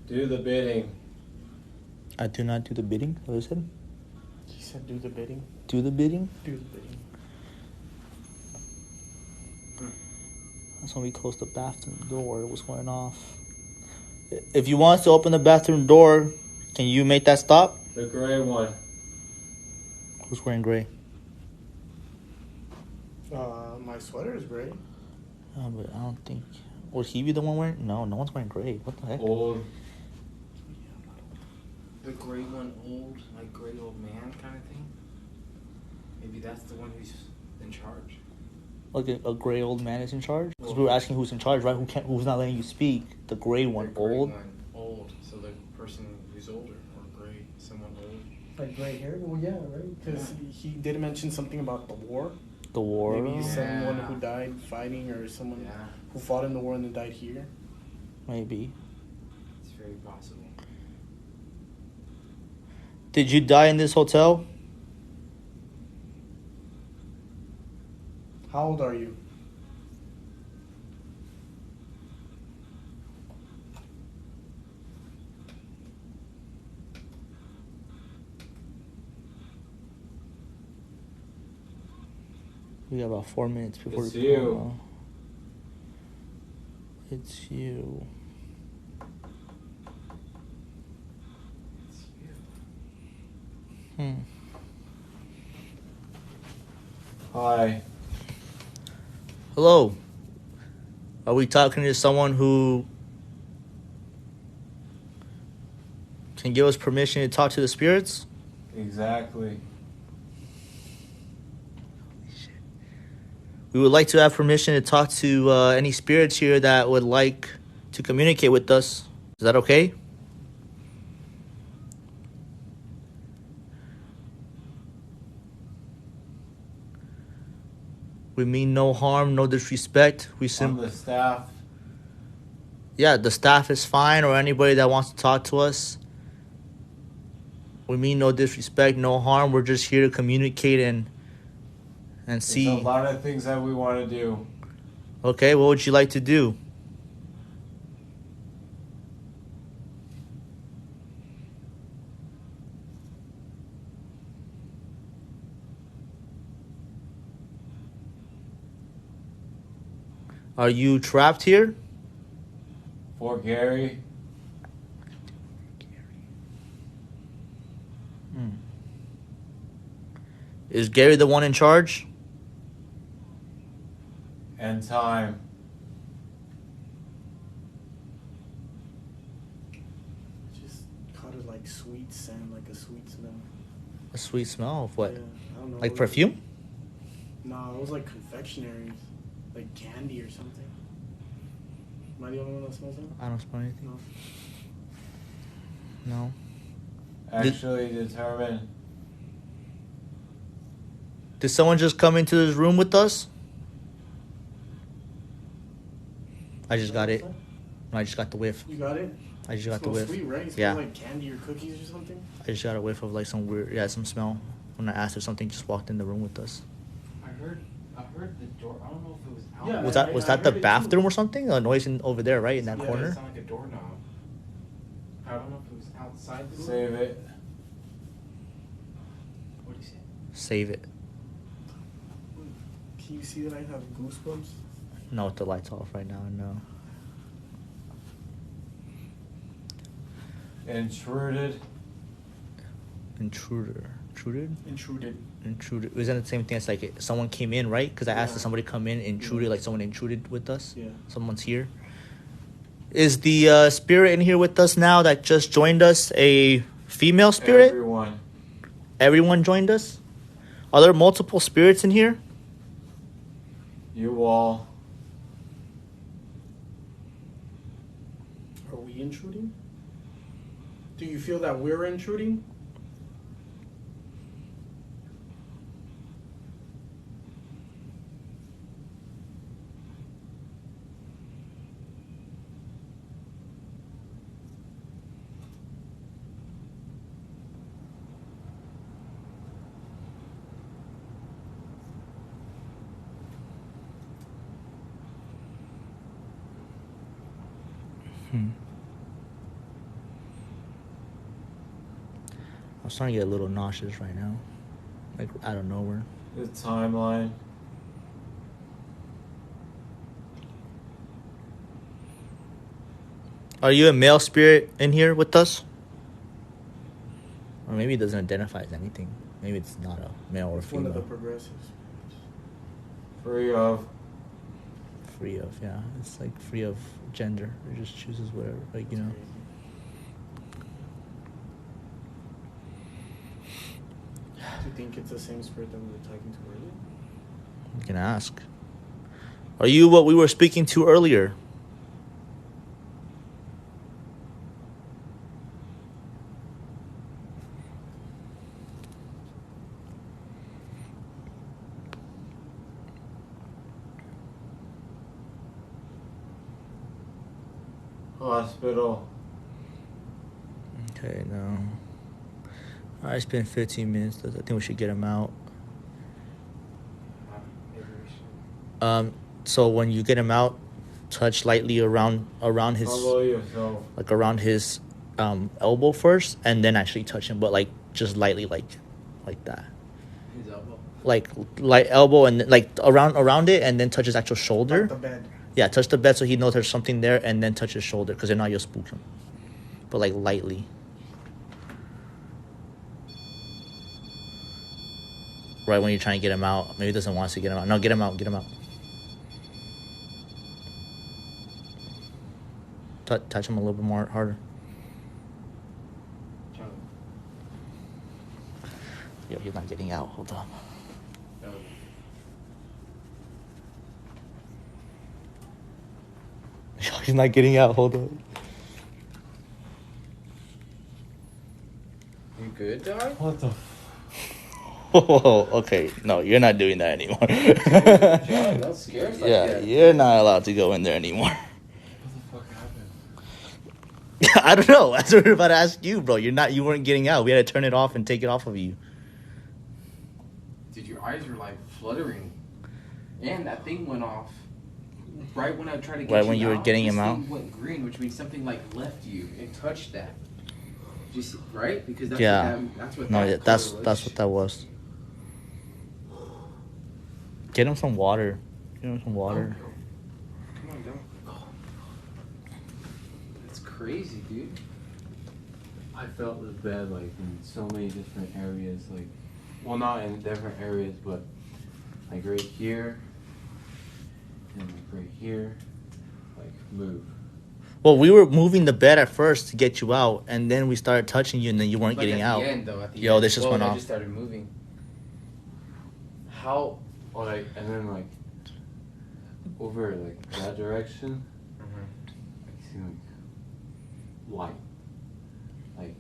Speaker 2: Do the bidding.
Speaker 1: I do not do the bidding. What is it?
Speaker 4: He said do the bidding.
Speaker 1: Do the bidding?
Speaker 4: Do the bidding.
Speaker 1: That's when we closed the bathroom door. It was going off. If you want us to open the bathroom door, can you make that stop?
Speaker 2: The gray one.
Speaker 1: Who's wearing gray?
Speaker 4: My sweater is gray.
Speaker 1: But I don't think. Would he be the one wearing? No, no one's wearing gray. What the heck?
Speaker 2: Old.
Speaker 3: The gray one, old, like gray old man kind of thing. Maybe that's the one who's in charge.
Speaker 1: Like a gray old man is in charge? Because we were asking who's in charge, right? Who's not letting you speak? The gray one,
Speaker 3: The gray
Speaker 1: old?
Speaker 3: one, old. So the person who's older or gray, someone old.
Speaker 4: Like gray hair? Well, yeah, right? Because he did mention something about the war.
Speaker 1: The war?
Speaker 4: Maybe someone
Speaker 3: Yeah.
Speaker 4: who died fighting or someone
Speaker 3: Yeah,
Speaker 4: who fought in the war and then died here.
Speaker 1: Maybe.
Speaker 3: it's very possible.
Speaker 1: Did you die in this hotel?
Speaker 4: How old are you?
Speaker 1: We got about 4 minutes before
Speaker 2: It's
Speaker 1: we
Speaker 2: you.
Speaker 1: go. It's you.
Speaker 3: It's you.
Speaker 2: Hi.
Speaker 1: Hello. Are we talking to someone who can give us permission to talk to the spirits?
Speaker 2: Exactly.
Speaker 1: We would like to have permission to talk to any spirits here that would like to communicate with us. Is that okay? We mean no harm, no disrespect. We
Speaker 2: On the staff.
Speaker 1: Yeah, the staff is fine, or anybody that wants to talk to us. We mean no disrespect, no harm. We're just here to communicate and see.
Speaker 2: There's a lot of things that we want to do.
Speaker 1: Okay, what would you like to do? Are you trapped here?
Speaker 2: For Gary.
Speaker 1: Is Gary the one in charge?
Speaker 2: And time.
Speaker 4: Just caught it like sweet scent, like a sweet smell.
Speaker 1: A sweet smell of what?
Speaker 4: Yeah, I don't know.
Speaker 1: Like perfume?
Speaker 4: No, it was like confectionery, like candy or something. Am I the only one that smells it?
Speaker 1: I don't smell anything.
Speaker 4: No.
Speaker 1: No.
Speaker 2: Actually determined.
Speaker 1: Did someone just come into this room with us? I just got it. I just got the whiff.
Speaker 4: You got it?
Speaker 1: I just got the
Speaker 4: Smells
Speaker 1: whiff.
Speaker 4: sweet, right? It smells
Speaker 1: Yeah.
Speaker 4: like candy or cookies or something.
Speaker 1: I just got a whiff of like some weird, some smell. When I asked if something just walked in the room with us.
Speaker 3: I heard the door. I don't know if it was out.
Speaker 4: Yeah,
Speaker 1: Was
Speaker 4: I
Speaker 1: that the
Speaker 4: heard it
Speaker 1: bathroom
Speaker 4: too.
Speaker 1: or something? A noise over there, right in that
Speaker 4: Yeah,
Speaker 1: corner.
Speaker 3: It sounded like a doorknob. I don't know if it was outside the room.
Speaker 2: Save it.
Speaker 3: What do you say?
Speaker 1: Save it.
Speaker 4: Can you see that I have goosebumps?
Speaker 1: No, with the lights off right now. No.
Speaker 2: Intruded.
Speaker 1: Intruded.
Speaker 4: Intruded.
Speaker 1: Isn't it the same thing as like someone came in, right? Because I asked if
Speaker 4: Yeah.
Speaker 1: somebody come in, intruded, like someone intruded with us.
Speaker 4: Yeah.
Speaker 1: Someone's here. Is the spirit in here with us now that just joined us a female spirit?
Speaker 2: Everyone.
Speaker 1: Everyone joined us? Are there multiple spirits in here?
Speaker 2: You all.
Speaker 4: Are we intruding? Do you feel that we're intruding?
Speaker 1: I'm starting to get a little nauseous right now. Like out of nowhere.
Speaker 2: The timeline.
Speaker 1: Are you a male spirit in here with us? Or maybe it doesn't identify as anything. Maybe it's not a male or
Speaker 4: It's one of the
Speaker 1: female.
Speaker 4: progressives.
Speaker 2: Free of.
Speaker 1: Free of, yeah. It's like free of gender. It just chooses whatever, like, you know.
Speaker 4: Do you think it's the same spirit that we were talking to earlier?
Speaker 1: You can ask. Are you what we were speaking to earlier?
Speaker 2: Hospital.
Speaker 1: Okay, no. Alright, it's been 15 minutes. I think we should get him out.
Speaker 3: Maybe we should.
Speaker 1: So when you get him out, touch lightly around his,
Speaker 2: How about yourself?
Speaker 1: like around his elbow first, and then actually touch him, but like just lightly, like that,
Speaker 3: His elbow.
Speaker 1: like elbow, and like around it, and then touch his actual shoulder.
Speaker 4: Like the bed.
Speaker 1: Yeah, touch the bed so he knows there's something there, and then touch his shoulder, because if not, you'll spook him. But like lightly. Right when you're trying to get him out. Maybe he doesn't want us to get him out. No, get him out. Get him out. Touch him a little bit more harder. Yo, he's not getting out. Hold on. Yo, he's not getting out. Hold on.
Speaker 3: You good, dog?
Speaker 2: What the?
Speaker 1: Oh, okay. No, you're not doing that anymore.
Speaker 3: John, don't scare us like
Speaker 1: Yeah,
Speaker 3: that.
Speaker 1: you're not allowed to go in there anymore.
Speaker 2: What the fuck happened?
Speaker 1: I don't know. That's what we're about to ask you, bro. You weren't getting out. We had to turn it off and take it off of you.
Speaker 3: Dude, your eyes were like fluttering. And that thing went off. Right when I tried to get
Speaker 1: Right
Speaker 3: you
Speaker 1: when you were
Speaker 3: out,
Speaker 1: getting
Speaker 3: this
Speaker 1: him out?
Speaker 3: thing went green, which means something like left you and touched that. Did you see, right? Because that's
Speaker 1: Yeah.
Speaker 3: that's what
Speaker 1: No,
Speaker 3: that
Speaker 1: yeah,
Speaker 3: color
Speaker 1: that's
Speaker 3: was.
Speaker 1: what that was. Get him some water. Get him some water.
Speaker 3: Come on, go. That's crazy, dude.
Speaker 2: I felt the bed like in so many different areas, like, well, not in different areas, but like right here and like right here, like move.
Speaker 1: Well, we were moving the bed at first to get you out, and then we started touching you, and then you weren't
Speaker 3: Like
Speaker 1: getting
Speaker 3: at
Speaker 1: out.
Speaker 3: The end, though, at the
Speaker 1: Yo,
Speaker 3: end.
Speaker 1: this just
Speaker 3: Whoa,
Speaker 1: went
Speaker 3: that
Speaker 1: off.
Speaker 3: just started moving. How?
Speaker 2: Or like, and then like over like that direction, I see like light, like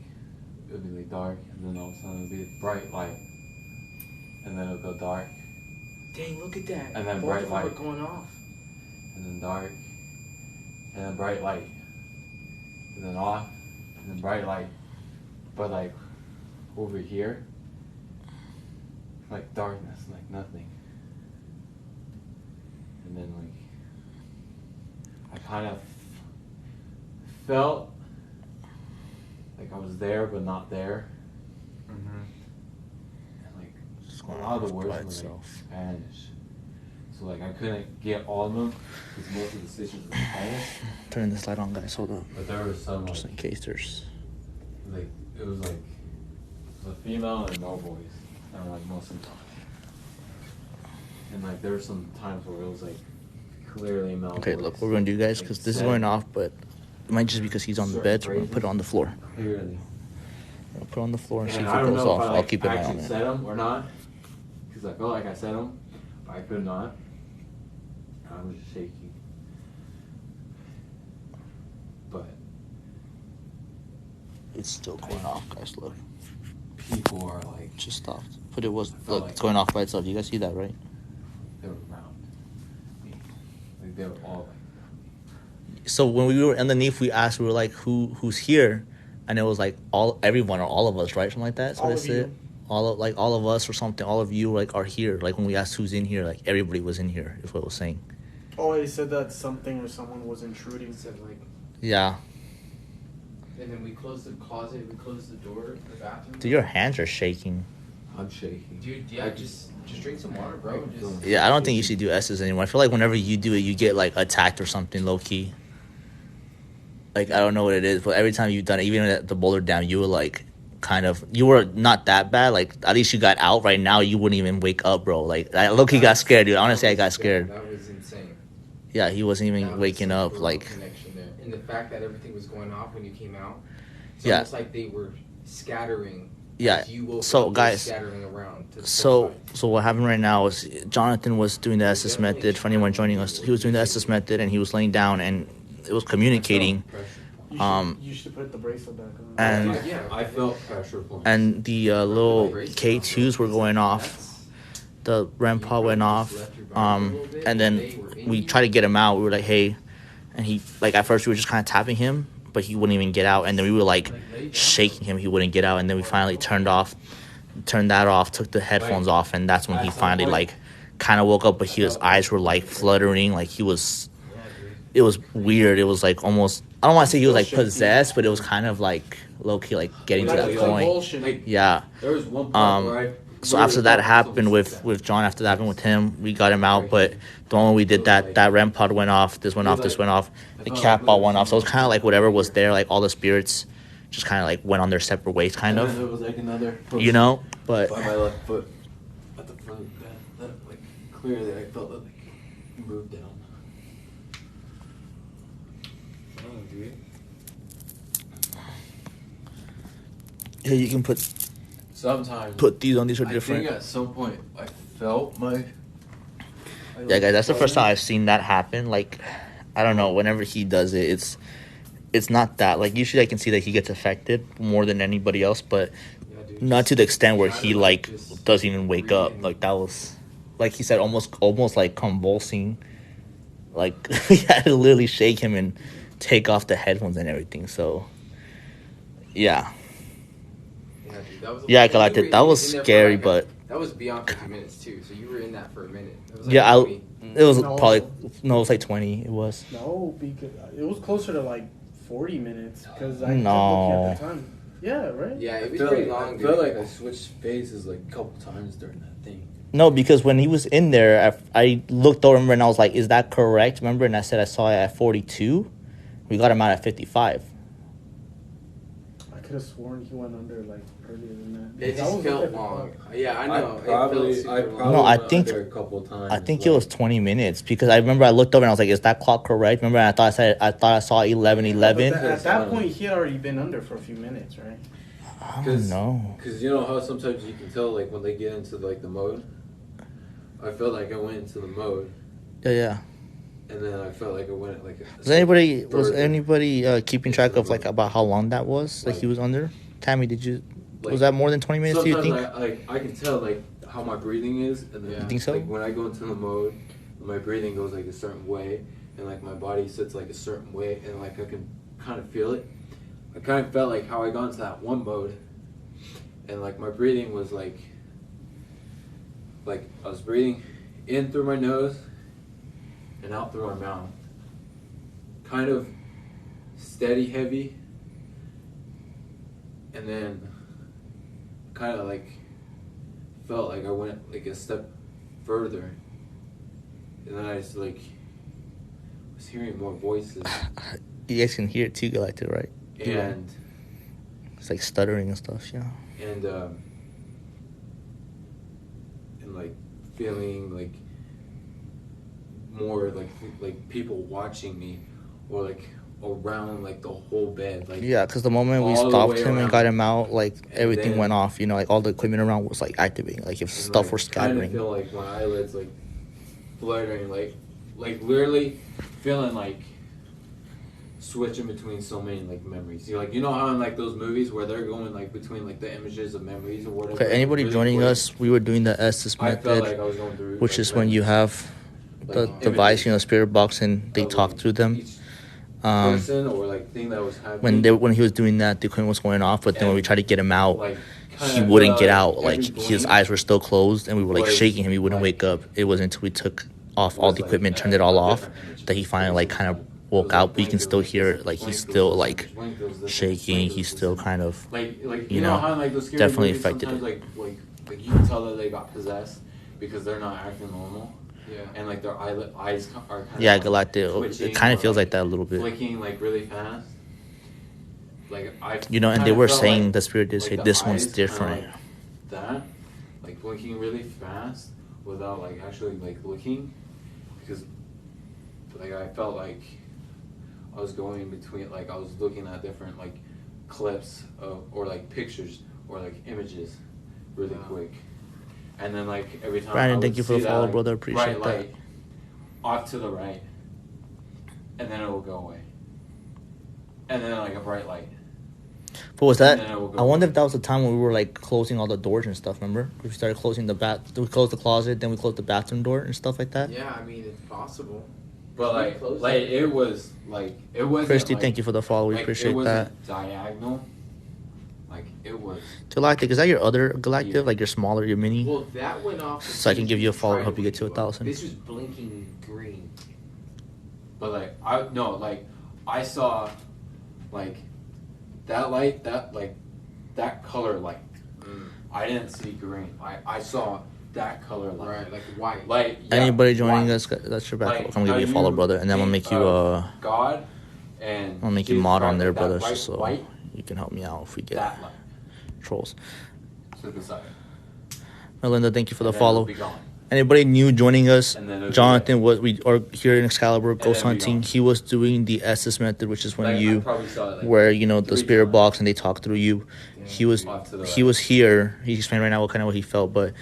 Speaker 2: it would be like dark, and then all of a sudden it would be bright light, and then it would go dark,
Speaker 3: Dang, look at that.
Speaker 2: And then
Speaker 3: Both
Speaker 2: bright
Speaker 3: of them are
Speaker 2: light.
Speaker 3: going off.
Speaker 2: and then dark, and then bright light, and then off, and then bright light, but like over here, like darkness, like nothing. And then like I kind of felt like I was there but not there, and like
Speaker 1: Just
Speaker 2: a
Speaker 1: going
Speaker 2: lot of
Speaker 1: off
Speaker 2: the
Speaker 1: by
Speaker 2: words were like
Speaker 1: itself.
Speaker 2: Spanish, so like I couldn't get all of them because most of the decisions were Spanish,
Speaker 1: Turn this light on, guys. Hold on.
Speaker 2: but there was some
Speaker 1: Just
Speaker 2: like,
Speaker 1: in case there's.
Speaker 2: like it was like a female and no voice, and like most of the time. And like there were some times where it was like clearly a male
Speaker 1: Okay,
Speaker 2: voice.
Speaker 1: look, what we're gonna do, guys,
Speaker 2: Like,
Speaker 1: because this is
Speaker 2: said
Speaker 1: going off, but it might just because he's on the
Speaker 2: certain
Speaker 1: bed, so we're gonna put it
Speaker 2: phrases
Speaker 1: on the floor.
Speaker 2: Clearly.
Speaker 1: I'll put it on the floor and see
Speaker 2: And
Speaker 1: if
Speaker 2: I
Speaker 1: it
Speaker 2: don't
Speaker 1: goes
Speaker 2: know
Speaker 1: off.
Speaker 2: if I
Speaker 1: I'll
Speaker 2: like,
Speaker 1: keep an eye on
Speaker 2: actually
Speaker 1: it.
Speaker 2: said them or not, because I felt like I said them, but I could not. I was just shaking. But
Speaker 1: It's still going off, guys. Look,
Speaker 2: people are like,
Speaker 1: it just stopped. But it was
Speaker 2: I felt
Speaker 1: look,
Speaker 2: like-
Speaker 1: it's going off by itself. You guys see that, right?
Speaker 2: they were around me. Like they were all like,
Speaker 1: So when we were underneath, we asked, we were like, who's here? And it was like everyone or all of us, right? Something like that. That's what
Speaker 4: All
Speaker 1: I
Speaker 4: of
Speaker 1: said.
Speaker 4: you.
Speaker 1: All of us or something. All of you like are here. Like when we asked who's in here, like everybody was in here. Is what it was saying.
Speaker 4: Oh, he said that something or someone was intruding.
Speaker 3: Said like,
Speaker 1: Yeah.
Speaker 3: and then we closed the closet, we closed the door, the bathroom.
Speaker 1: Dude, your hands are shaking.
Speaker 2: I'm shaking.
Speaker 3: Dude, yeah, just drink some water, bro. Just,
Speaker 1: Yeah, I don't think you should do S's anymore. I feel like whenever you do it, you get like attacked or something low key. Like, I don't know what it is, but every time you've done it, even at the boulder dam, you were like, kind of, you were not that bad. Like, at least you got out. Right now, you wouldn't even wake up, bro. Like, I look, he got scared, dude. Honestly, I got scared.
Speaker 3: That was insane.
Speaker 1: Yeah, he wasn't even
Speaker 3: That was
Speaker 1: waking
Speaker 3: some
Speaker 1: up.
Speaker 3: real
Speaker 1: Like,
Speaker 3: connection there. And the fact that everything was going off when you came out, it's
Speaker 1: Yeah.
Speaker 3: almost like they were scattering.
Speaker 1: Yeah.
Speaker 3: As you woke
Speaker 1: So,
Speaker 3: up,
Speaker 1: guys,
Speaker 3: scattering around to the
Speaker 1: so
Speaker 3: sides.
Speaker 1: so what happened right now is Jonathan was doing the Estes method. For anyone joining us, he was doing the Estes method, and he was laying down, and it was communicating.
Speaker 4: You should put the bracelet back on.
Speaker 1: And
Speaker 3: Yeah,
Speaker 2: I felt pressure points.
Speaker 1: and the little K2s were going off. The REM pod went off. And then we tried to get him out. We were like, hey, and he, like, at first we were just kind of tapping him, but he wouldn't even get out. And then we were like shaking him. He wouldn't get out. And then we finally turned that off, took the headphones off, and that's when he finally like kind of woke up. But his eyes were like fluttering, like it was weird. It was like almost, I don't want to say he was like possessed, but it was kind of like low key, like getting to that point. Yeah.
Speaker 2: There was one point where I
Speaker 1: So after that happened with John, after that happened with him, we got him out. But the moment we did that REM pod went off. This went off. This went off. The cat ball went off. So it was kind of like whatever was there, like all the spirits, just kind of like went on their separate ways, kind
Speaker 2: and
Speaker 1: of.
Speaker 2: then there was like another
Speaker 1: You know, but
Speaker 2: by my left foot at the front that like clearly I felt it like moved down.
Speaker 3: Dang, dude.
Speaker 1: yeah, you can put
Speaker 2: Sometimes
Speaker 1: these on. These are different.
Speaker 2: I think at some point I felt my.
Speaker 1: Yeah, guys, that's the first time I've seen that happen. Like, I don't know. Whenever he does it, it's not that. Like, usually I can see that he gets affected more than anybody else, but
Speaker 3: Yeah, dude.
Speaker 1: not to the extent where he like
Speaker 3: Just
Speaker 1: doesn't even wake up.
Speaker 3: breathing.
Speaker 1: Like, that was, like he said, almost like convulsing. Like, we had to literally shake him and take off the headphones and everything. So, yeah.
Speaker 3: Yeah, dude, that was
Speaker 1: Yeah, I
Speaker 3: you
Speaker 1: collected.
Speaker 3: were
Speaker 1: That was
Speaker 3: in there for
Speaker 1: scary,
Speaker 3: like
Speaker 1: but
Speaker 3: that was beyond 50 minutes too. So you were in that for a minute. It was
Speaker 1: yeah,
Speaker 3: maybe-
Speaker 1: it was
Speaker 4: No.
Speaker 1: probably, no, it was like 20. It was.
Speaker 4: No, because it was closer to like 40 minutes. Because I
Speaker 1: No.
Speaker 4: kept looking at the time. Yeah, right.
Speaker 3: Yeah, it
Speaker 2: I
Speaker 3: was
Speaker 2: feel
Speaker 3: pretty
Speaker 2: like,
Speaker 3: long.
Speaker 2: I
Speaker 3: dude.
Speaker 2: feel like I switched phases like a couple times during that thing.
Speaker 1: No, because when he was in there, I looked over him and I was like, is that correct? Remember? And I said I saw it at 42. We got him out at 55.
Speaker 4: I could have sworn he went under like earlier than that.
Speaker 3: It
Speaker 4: Because I
Speaker 3: just
Speaker 4: was
Speaker 3: felt
Speaker 4: looking at the
Speaker 3: long.
Speaker 4: clock.
Speaker 3: Yeah, I know.
Speaker 2: I probably
Speaker 3: it felt super long.
Speaker 1: No, I
Speaker 2: went
Speaker 1: think-
Speaker 2: under a couple times.
Speaker 1: I think it was 20 minutes because I remember I looked over and I was like, is that clock correct? Remember? And I thought I saw 11:11.
Speaker 4: But at that point, he had already been under for a few minutes, right?
Speaker 1: I don't know.
Speaker 2: Because you know how sometimes you can tell like when they get into like the mode. I felt like I went into the mode,
Speaker 1: Yeah.
Speaker 2: and then I felt like I went like.
Speaker 1: Was
Speaker 2: further.
Speaker 1: anybody keeping track of like about how long that was? Like he was under? Tammy, was that more than 20 minutes? Do you think?
Speaker 2: I can tell like how my breathing is, and then
Speaker 3: Yeah.
Speaker 1: You think so?
Speaker 2: like when I go into the mode, my breathing goes like a certain way, and like my body sits like a certain way, and like I can kind of feel it. I kind of felt like how I got into that one mode, and like my breathing was like I was breathing in through my nose and out through my mouth, kind of steady, heavy, and then kind of like felt like I went like a step further, and then I just like was hearing more voices,
Speaker 1: You guys can hear it too, Galactic, right?
Speaker 2: and
Speaker 1: It's like stuttering and stuff, yeah.
Speaker 2: and like feeling like more like people watching me, or like around like the whole bed, like
Speaker 1: Yeah, because the moment we
Speaker 2: all the
Speaker 1: stopped
Speaker 2: way
Speaker 1: him and
Speaker 2: around.
Speaker 1: got him out, like everything
Speaker 2: then-
Speaker 1: went off. You know, like all the equipment around was like activating. Like if
Speaker 2: and,
Speaker 1: stuff
Speaker 2: like,
Speaker 1: were
Speaker 2: kind of
Speaker 1: scattering.
Speaker 2: feel like my eyelids like fluttering, like literally feeling like switching between so many like memories. You know how in like those movies where they're going like between like the images of memories or whatever.
Speaker 1: Okay, anybody
Speaker 2: really
Speaker 1: joining
Speaker 2: quick.
Speaker 1: us, we were doing the Estes
Speaker 2: I felt
Speaker 1: method,
Speaker 2: like I was going through,
Speaker 1: which
Speaker 2: like,
Speaker 1: is when you have the
Speaker 2: like,
Speaker 1: device, you know,
Speaker 2: images
Speaker 1: spirit box, and they
Speaker 2: of,
Speaker 1: talk
Speaker 2: like,
Speaker 1: through them.
Speaker 2: each
Speaker 1: Um,
Speaker 2: person or like thing that was happening.
Speaker 1: when he was doing that, the equipment was going off. But then when we tried to get him out,
Speaker 2: like
Speaker 1: he
Speaker 2: kinda
Speaker 1: wouldn't
Speaker 2: felt
Speaker 1: get
Speaker 2: like
Speaker 1: out.
Speaker 2: every
Speaker 1: Like his
Speaker 2: blink
Speaker 1: eyes were still closed, and we were like
Speaker 2: was,
Speaker 1: shaking him. He wouldn't
Speaker 2: like-
Speaker 1: wake up. It wasn't until we took off all
Speaker 2: was,
Speaker 1: the
Speaker 2: like,
Speaker 1: equipment,
Speaker 2: a-
Speaker 1: turned it all
Speaker 2: a
Speaker 1: off,
Speaker 2: different image.
Speaker 1: that he finally like kind of
Speaker 2: It
Speaker 1: woke
Speaker 2: was
Speaker 1: out.
Speaker 2: like
Speaker 1: But you can
Speaker 2: blink,
Speaker 1: still
Speaker 2: it was
Speaker 1: hear
Speaker 2: this
Speaker 1: it. Like
Speaker 2: blink,
Speaker 1: he's
Speaker 2: it was
Speaker 1: still
Speaker 2: this
Speaker 1: like
Speaker 2: image, blink, it was this
Speaker 1: shaking.
Speaker 2: image,
Speaker 1: He's
Speaker 2: blink,
Speaker 1: still
Speaker 2: it was this
Speaker 1: kind of
Speaker 2: like
Speaker 1: you
Speaker 2: you know
Speaker 1: know,
Speaker 2: how in, like those scary
Speaker 1: definitely
Speaker 2: movies,
Speaker 1: affected
Speaker 2: sometimes,
Speaker 1: it.
Speaker 2: like you can tell that they got possessed because they're not acting normal,
Speaker 3: Yeah.
Speaker 2: and like their eyes are kind
Speaker 1: yeah,
Speaker 2: of
Speaker 1: Galactic.
Speaker 2: twitching
Speaker 1: It kind
Speaker 2: or,
Speaker 1: of feels like that a little bit.
Speaker 2: flicking like really fast. like I.
Speaker 1: You know, and they
Speaker 2: kinda
Speaker 1: were
Speaker 2: felt
Speaker 1: saying
Speaker 2: like,
Speaker 1: the spirit did say
Speaker 2: the
Speaker 1: this one's
Speaker 2: eyes kinda
Speaker 1: different.
Speaker 2: Like that, like blinking really fast without like actually like looking, because like I felt like I was going in between, like I was looking at different like clips of, or like pictures or like images really quick, and then like every time
Speaker 1: Brandon,
Speaker 2: I
Speaker 1: thank
Speaker 2: would
Speaker 1: you for the
Speaker 2: see
Speaker 1: follow,
Speaker 2: that, like,
Speaker 1: brother. Appreciate
Speaker 2: bright
Speaker 1: that.
Speaker 2: light off to the right, and then it will go away, and then like a bright light.
Speaker 1: But was
Speaker 2: And
Speaker 1: that?
Speaker 2: then it will go
Speaker 1: I wonder
Speaker 2: away.
Speaker 1: if that was the time when we were like closing all the doors and stuff. Remember, we started closing the we closed the closet, then we closed the bathroom door and stuff like that.
Speaker 3: Yeah, I mean it's possible.
Speaker 2: But
Speaker 3: We
Speaker 2: like
Speaker 3: closed
Speaker 2: it was like it wasn't.
Speaker 1: Christy,
Speaker 2: like,
Speaker 1: thank you for the follow. We
Speaker 2: like,
Speaker 1: appreciate
Speaker 2: it
Speaker 1: that.
Speaker 2: wasn't diagonal. Like it was.
Speaker 1: Galactic, is that your other Galactic?
Speaker 2: Yeah.
Speaker 1: Like your smaller, your mini?
Speaker 3: Well, that went off. as
Speaker 1: So I
Speaker 3: soon
Speaker 1: can
Speaker 3: as
Speaker 1: give
Speaker 3: we
Speaker 1: you a follow.
Speaker 3: tried
Speaker 1: Help you get to
Speaker 3: waking up.
Speaker 1: 1,000.
Speaker 3: This was blinking green.
Speaker 2: But like I saw like that light, that color light. I didn't see green. I saw that color light.
Speaker 3: Right, like white.
Speaker 2: Like yeah,
Speaker 1: Anybody joining
Speaker 2: white.
Speaker 1: us, that's your back.
Speaker 2: Like,
Speaker 1: I'm gonna give
Speaker 2: how
Speaker 1: you a follow,
Speaker 2: you
Speaker 1: brother, and then I'm gonna
Speaker 2: think
Speaker 1: make you
Speaker 2: of God, and
Speaker 1: I'm gonna make you
Speaker 2: Jesus
Speaker 1: mod on
Speaker 2: Christ,
Speaker 1: there,
Speaker 2: like that
Speaker 1: brother,
Speaker 2: bright
Speaker 1: so
Speaker 2: white,
Speaker 1: you can help me out if we get
Speaker 2: that light
Speaker 1: trolls.
Speaker 2: to the side.
Speaker 1: Melinda, thank you for the
Speaker 2: And then it'll
Speaker 1: follow.
Speaker 2: be gone.
Speaker 1: Anybody new joining us?
Speaker 2: And then it'll be
Speaker 1: Jonathan was here in Excalibur Ghost
Speaker 2: then we
Speaker 1: Hunting.
Speaker 2: gone.
Speaker 1: He was doing the SS method, which is when
Speaker 2: Like, I
Speaker 1: you
Speaker 2: probably saw it, like,
Speaker 1: where you know the
Speaker 2: 3
Speaker 1: spirit
Speaker 2: times.
Speaker 1: box and they talk through you. He was
Speaker 2: Off to the
Speaker 1: he
Speaker 2: right.
Speaker 1: was here. He explained right now what he felt, but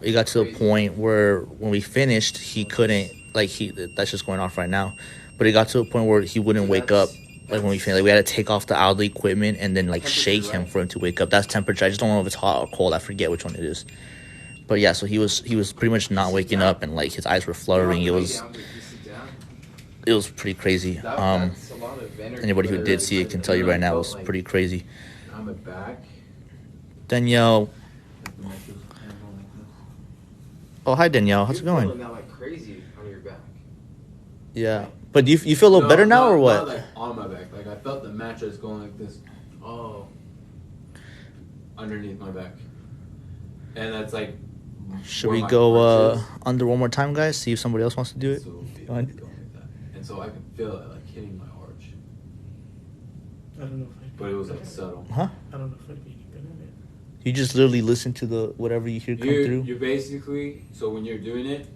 Speaker 1: it got to the point where when we finished, he couldn't that's just going off right now. But it got to a point where he wouldn't wake up. Like when we finished, like we had to take off all the equipment and then like shake him for him to wake up. That's temperature. I just don't know if it's hot or cold. I forget which one it is. But yeah, so he was pretty much not waking up and like his eyes were fluttering. It was pretty crazy. Anybody who did see it can tell you right now it was pretty crazy.
Speaker 2: On the back.
Speaker 1: Danielle. Oh, hi Danielle. How's it
Speaker 3: You're
Speaker 1: going?
Speaker 3: feeling that like crazy on your back.
Speaker 1: Yeah. But do you feel a little better now or what?
Speaker 2: Not like on my back. Like I felt the mattress going like this
Speaker 3: Oh.
Speaker 2: underneath my back, and that's like.
Speaker 1: Should
Speaker 2: where
Speaker 1: we
Speaker 2: my
Speaker 1: go
Speaker 2: arch is.
Speaker 1: under one more time, guys? See if somebody else wants to do it.
Speaker 2: So it'll be
Speaker 1: Go ahead.
Speaker 2: going like that. And so I could feel it like hitting my arch,
Speaker 4: I don't know if I'd be
Speaker 2: but it was
Speaker 4: good
Speaker 2: like
Speaker 4: at it.
Speaker 2: subtle.
Speaker 1: Huh?
Speaker 4: I don't know if I'd be any good at it.
Speaker 1: You just literally listen to the whatever you hear come through.
Speaker 2: You basically, so when you're doing it,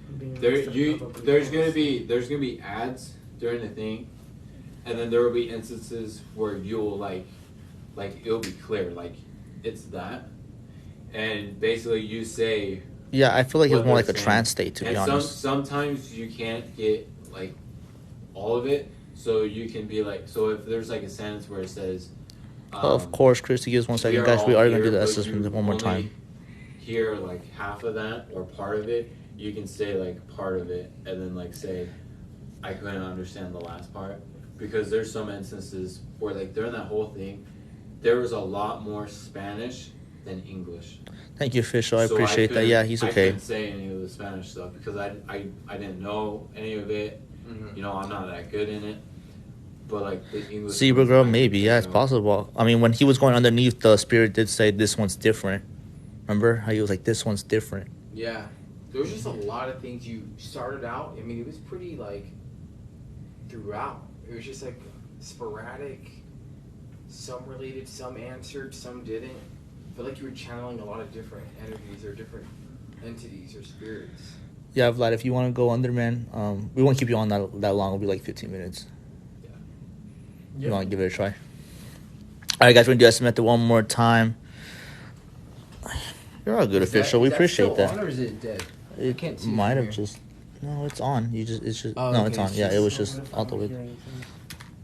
Speaker 4: I'm being
Speaker 2: there
Speaker 4: honest, I probably
Speaker 2: there's
Speaker 4: was.
Speaker 2: gonna be ads during the thing, and then there will be instances where you'll like it'll be clear like it's that, and basically you say.
Speaker 1: Yeah, I feel like it was
Speaker 2: what
Speaker 1: more
Speaker 2: they're
Speaker 1: like a
Speaker 2: saying.
Speaker 1: trance state, to be
Speaker 2: And
Speaker 1: honest.
Speaker 2: sometimes you can't get like all of it, so you can be like, so if there's like a sentence where it says,
Speaker 1: Of course, Christy gives 1 second. Guys, we are going to do the assessment one more time.
Speaker 2: Hear like half of that or part of it, you can say like part of it and then like say, I couldn't understand the last part, because there's some instances where like during that whole thing, there was a lot more Spanish than English.
Speaker 1: Thank you, Official. I
Speaker 2: So
Speaker 1: appreciate that.
Speaker 2: couldn't-
Speaker 1: Yeah, he's
Speaker 2: I
Speaker 1: okay.
Speaker 2: couldn't say any of the Spanish stuff because I didn't know any of it.
Speaker 3: Mm-hmm.
Speaker 2: You know, I'm not that good in it. But like the English.
Speaker 1: Zebra
Speaker 2: ones,
Speaker 1: Girl,
Speaker 2: I
Speaker 1: maybe.
Speaker 2: could
Speaker 1: Yeah, it's
Speaker 2: know.
Speaker 1: possible. I mean, when he was going underneath, the spirit did say this one's different. Remember how he was like, this one's different?
Speaker 3: Yeah. There was just a lot of things you started out. I mean, it was pretty like throughout. It was just like sporadic. Some related, some answered, some didn't. I feel like you were channeling a lot of different energies or different entities or spirits.
Speaker 1: Yeah, Vlad, if you want to go under, man, we won't keep you on that long. It'll be like 15 minutes. You want to give it a try? All right, guys, we're going to do estimate one more time. You're all good, Official. We appreciate that.
Speaker 3: On or is it dead?
Speaker 1: It
Speaker 3: can't see
Speaker 1: might
Speaker 3: from
Speaker 1: have
Speaker 3: here.
Speaker 1: just... No, it's on. It's just...
Speaker 3: Oh,
Speaker 1: no,
Speaker 3: okay,
Speaker 1: it's on.
Speaker 3: it's
Speaker 1: Yeah,
Speaker 3: just-
Speaker 1: it was
Speaker 4: So
Speaker 1: just
Speaker 4: what if I
Speaker 1: out the
Speaker 4: don't
Speaker 1: way.
Speaker 4: hear anything?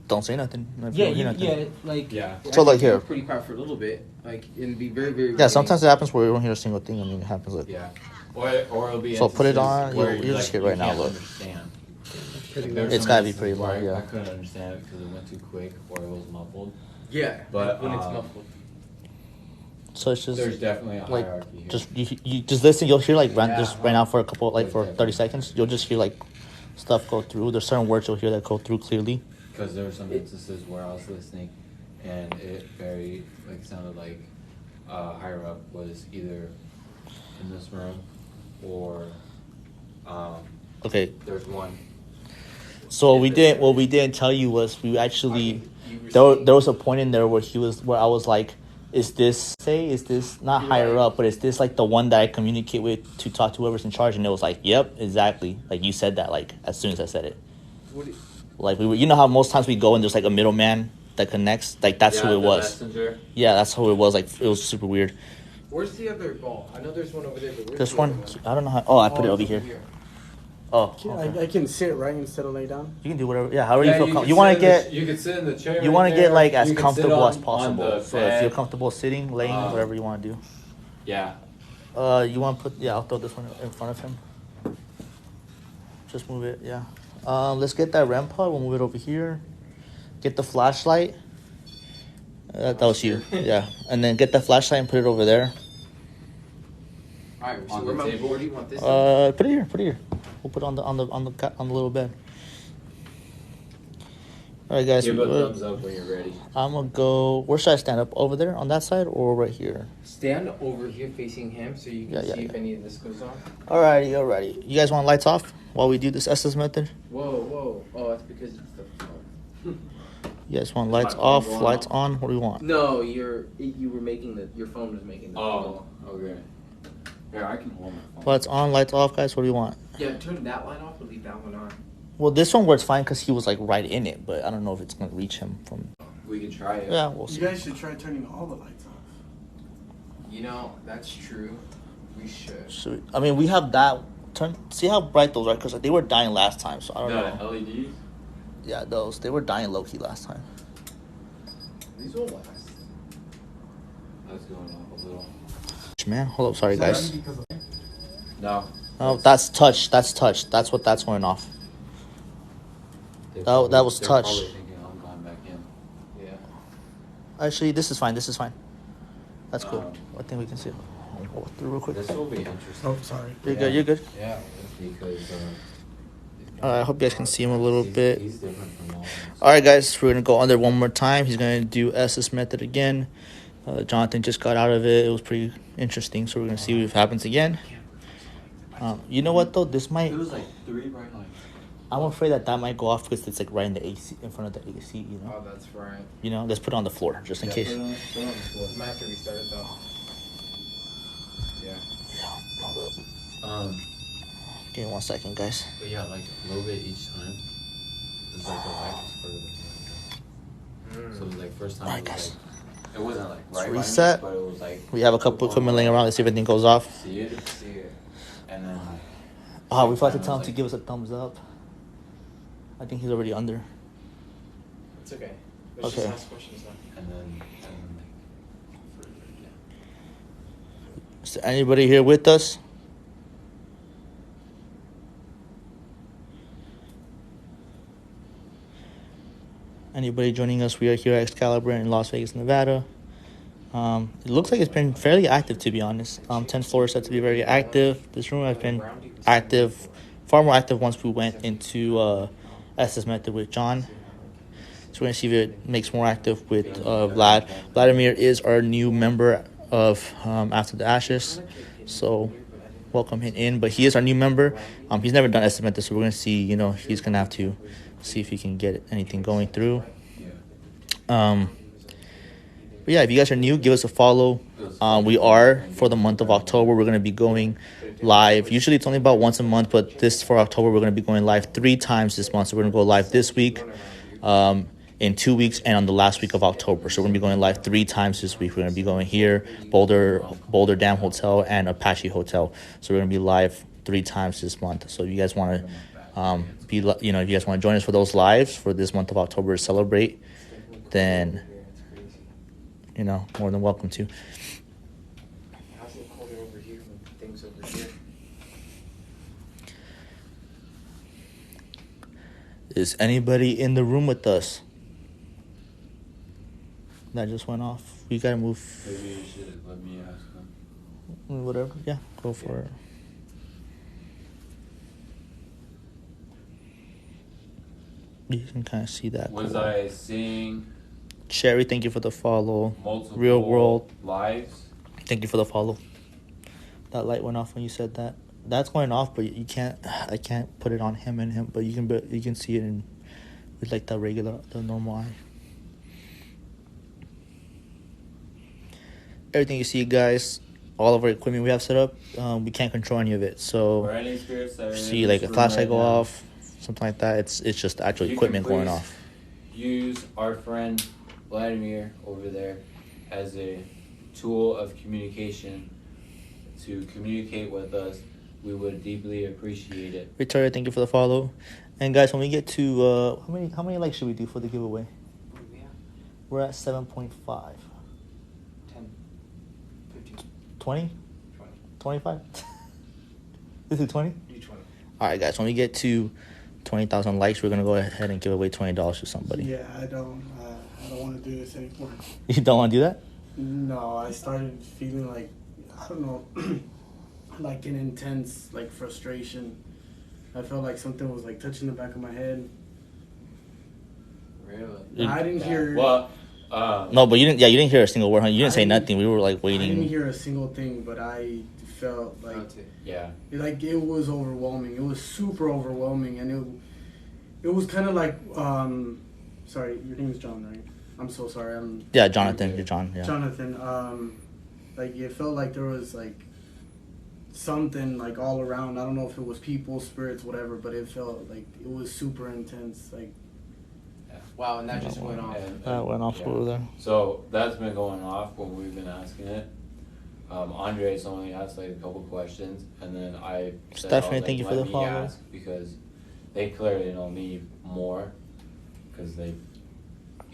Speaker 1: Don't say nothing. If you don't hear nothing.
Speaker 3: like
Speaker 2: Yeah.
Speaker 1: So, like, here.
Speaker 3: Pretty quiet for a little bit, like and be very, very.
Speaker 1: Yeah, sometimes it happens where you don't hear a single thing. I mean, it happens like...
Speaker 2: Yeah. Or it'll be.
Speaker 1: So put it on,
Speaker 2: instances where
Speaker 1: you'll just hear
Speaker 2: you
Speaker 1: right now,
Speaker 2: can't
Speaker 1: look.
Speaker 2: Understand.
Speaker 4: Pretty
Speaker 2: There's
Speaker 4: loud.
Speaker 1: It's
Speaker 2: some
Speaker 1: gotta be
Speaker 2: instances
Speaker 1: pretty loud,
Speaker 2: where
Speaker 1: yeah.
Speaker 2: I couldn't understand it because it went too quick or it was muffled.
Speaker 3: Yeah,
Speaker 2: But,
Speaker 3: when it's
Speaker 2: um,
Speaker 3: muffled.
Speaker 1: So it's just...
Speaker 2: There's definitely a
Speaker 1: like,
Speaker 2: hierarchy here.
Speaker 1: just you just listen. You'll hear like
Speaker 3: Yeah.
Speaker 1: just right now for a couple for 30 seconds. You'll just hear like stuff go through. There's certain words you'll hear that go through clearly.
Speaker 2: Because there were some instances where I was listening, and it very like sounded like higher up was either in this room or
Speaker 1: Okay.
Speaker 2: there's one.
Speaker 1: So what we didn't tell you was we actually there was a point in there where I was like, is this not higher up, but is this like the one that I communicate with to talk to whoever's in charge? And it was like, yep, exactly. Like you said that like as soon as I said it. Like we were, you know how most times we go and there's like a middleman that connects. Like that's who it was.
Speaker 2: Messenger.
Speaker 1: Yeah, that's who it was. Like it was super weird.
Speaker 3: Where's the other ball? I know there's one over there, but where's
Speaker 1: This
Speaker 3: the
Speaker 1: one,
Speaker 3: other one?
Speaker 1: I don't know how. Oh, I put it over here. Oh, okay.
Speaker 4: I can sit right instead of lay down.
Speaker 1: You can do whatever. Yeah, however you feel
Speaker 2: can
Speaker 1: comfortable. You want to
Speaker 2: sit in
Speaker 1: get.
Speaker 2: You can sit in the chair.
Speaker 1: You
Speaker 2: want to
Speaker 1: get like as
Speaker 2: You can sit
Speaker 1: comfortable
Speaker 2: on-
Speaker 1: as
Speaker 2: on
Speaker 1: possible.
Speaker 2: the
Speaker 1: So if you're
Speaker 2: bed.
Speaker 1: comfortable sitting, laying, whatever you want to do.
Speaker 2: Yeah.
Speaker 1: You want to put? Yeah, I'll throw this one in front of him. Just move it. Yeah. Let's get that REM pod. We'll move it over here. Get the flashlight. That was you. Yeah, and then get the flashlight and put it over there.
Speaker 3: Alright, so
Speaker 2: On
Speaker 3: where
Speaker 2: the
Speaker 3: my
Speaker 2: table?
Speaker 3: board do you want this?
Speaker 1: Put it here. Put it here. We'll put it on the little bed. All right, guys.
Speaker 2: Give a thumbs up when you're ready.
Speaker 1: I'm gonna go. Where should I stand up? Over there on that side or right here?
Speaker 3: Stand over here facing him so you can see if
Speaker 1: yeah.
Speaker 3: any of this goes on.
Speaker 1: Alrighty. You guys want lights off while we do this SS method?
Speaker 3: Whoa. Oh, that's because it's the phone.
Speaker 1: You guys want
Speaker 2: Is
Speaker 1: lights
Speaker 2: my phone
Speaker 1: off,
Speaker 2: going
Speaker 1: lights
Speaker 2: off?
Speaker 1: on? What do you want?
Speaker 3: No, your phone was making the
Speaker 2: Oh, okay. Here, I can hold my phone.
Speaker 1: Lights on, lights off, guys. What do you want?
Speaker 3: Yeah, turn that light off and leave that one on.
Speaker 1: Well, this one works fine because he was like right in it, but I don't know if it's gonna reach him from.
Speaker 2: We can try it.
Speaker 1: Yeah, we'll
Speaker 4: You
Speaker 1: see.
Speaker 4: guys should try turning all the lights off.
Speaker 3: You know, that's true. We should.
Speaker 1: I mean, we have that. See how bright those are because they were dying last time. So I don't know.
Speaker 2: The LEDs?
Speaker 1: Yeah, they were dying low key last time.
Speaker 3: These will last.
Speaker 2: That's going off a little.
Speaker 1: Man, hold up, sorry guys.
Speaker 2: No.
Speaker 1: Oh, that's touch. That's what that's going off. That was
Speaker 2: they're
Speaker 1: touch.
Speaker 2: probably thinking I'm going back in.
Speaker 3: Yeah.
Speaker 1: Actually, this is fine. That's cool.
Speaker 2: Um,
Speaker 1: I think we can see it. I'll go through real quick.
Speaker 2: This will be interesting.
Speaker 4: Oh, sorry.
Speaker 1: You're good.
Speaker 3: Yeah.
Speaker 2: Because
Speaker 1: I hope you guys can see him a little bit.
Speaker 2: He's different from all of us.
Speaker 1: All right, guys, we're gonna go under one more time. He's gonna do SS method again. Jonathan just got out of it. It was pretty interesting, so we're gonna see if it happens again. You know what though? This might.
Speaker 2: It was like 3 bright lights.
Speaker 1: I'm afraid that might go off because it's like right in the AC, in front of the AC. You know.
Speaker 3: Oh, that's right.
Speaker 1: You know. Let's put it on the floor just in case.
Speaker 2: Put it on the floor.
Speaker 3: Might have to restart it though. Yeah.
Speaker 1: Give me 1 second, guys.
Speaker 2: But yeah, like a little bit each time. It's like the light was further. So it was like first time
Speaker 1: Alright,
Speaker 2: it was
Speaker 1: guys.
Speaker 2: like it wasn't like right
Speaker 1: reset.
Speaker 2: by me, but it was like
Speaker 1: We have a couple equipment laying around. Let's see if anything goes off.
Speaker 2: see it, and then
Speaker 1: Oh, we forgot to
Speaker 2: same
Speaker 1: tell him
Speaker 2: time
Speaker 1: to
Speaker 2: it
Speaker 1: give us a thumbs up. I think he's already under.
Speaker 3: It's okay. Let's
Speaker 1: Okay.
Speaker 3: just ask questions now.
Speaker 2: like, and then like further, yeah.
Speaker 1: Is there anybody here with us? Anybody joining us? We are here at Excalibur in Las Vegas, Nevada. It looks like it's been fairly active, to be honest. 10th floor is said to be very active. This room has been active, far more active once we went into SS method with John. So we're going to see if it makes more active with Vlad. Vladimir is our new member of After the Ashes. So welcome him in. But he is our new member. He's never done SS method, so we're going to see, he's going to have to see if he can get anything going through. But yeah, if you guys are new, give us a follow. We are, for the month of October, we're going to be going live. Usually it's only about once a month, but this for October, we're going to be going live 3 times this month. So we're going to go live this week, in 2 weeks, and on the last week of October. So we're going to be going live 3 times this week. We're going to be going here, Boulder Dam Hotel, and Apache Hotel. So we're going to be live 3 times this month. So if you guys want to if you guys want to join us for those lives for this month of October to celebrate, then more than welcome to.
Speaker 3: How's it colder over here when things over here?
Speaker 1: Is anybody in the room with us? That just went off. We gotta move.
Speaker 2: Maybe you should let me ask them.
Speaker 1: Whatever. Yeah, go for it. You can kind of see that.
Speaker 2: Was
Speaker 1: cool.
Speaker 2: I seeing
Speaker 1: Sherry, thank you for the follow.
Speaker 2: multiple
Speaker 1: Real world,
Speaker 2: lives?
Speaker 1: thank you for the follow. That light went off when you said that. That's going off, but you can't. I can't put it on him and him, but you can see it with like the normal eye. everything you see, guys, all of our equipment we have set up, we can't control any of it. So
Speaker 2: Or any spirits that are
Speaker 1: see
Speaker 2: in
Speaker 1: like
Speaker 2: this
Speaker 1: a
Speaker 2: room
Speaker 1: flashlight
Speaker 2: right
Speaker 1: go
Speaker 2: now,
Speaker 1: off, something like that. It's just the actual
Speaker 2: you
Speaker 1: equipment
Speaker 2: can
Speaker 1: going
Speaker 2: please
Speaker 1: off.
Speaker 2: use our friend Vladimir over there as a tool of communication to communicate with us. We would deeply appreciate it.
Speaker 1: Victoria, thank you for the follow. And guys, when we get to how many likes should we do for the giveaway?
Speaker 3: Yeah.
Speaker 1: We're at 7.5.
Speaker 3: 10, 15,
Speaker 1: 20?
Speaker 3: 20.
Speaker 1: 25? This is 20?
Speaker 3: Do 20.
Speaker 1: Alright guys, when we get to 20,000 likes, we're gonna go ahead and give away $20 to somebody.
Speaker 4: Yeah, I don't want to do this anymore.
Speaker 1: You don't wanna do that?
Speaker 4: No, I started feeling like, I don't know, like an intense like frustration. I felt like something was like touching the back of my head.
Speaker 2: Really?
Speaker 4: I didn't hear.
Speaker 2: Well,
Speaker 1: No, but you didn't hear a single word, huh? You didn't say
Speaker 4: I didn't-
Speaker 1: nothing. We were like
Speaker 4: I didn't
Speaker 1: waiting.
Speaker 4: hear a single thing, but I felt like
Speaker 2: yeah.
Speaker 4: like it was overwhelming. It was super overwhelming, and it was kind of like sorry, your name is John, right? I'm so sorry.
Speaker 1: Yeah, Jonathan. You're John. Yeah.
Speaker 4: Jonathan. Like it felt like there was like something like all around. I don't know if it was people, spirits, whatever, but it felt like it was super intense. Like
Speaker 3: Wow, and that just went off.
Speaker 1: That went off over there.
Speaker 2: So that's been going off when we've been asking it. Andre's only asked like a couple questions, and then I said,
Speaker 1: Stephanie, thank you for
Speaker 2: let
Speaker 1: the
Speaker 2: me
Speaker 1: follow.
Speaker 2: ask, because they clearly know me more, because they.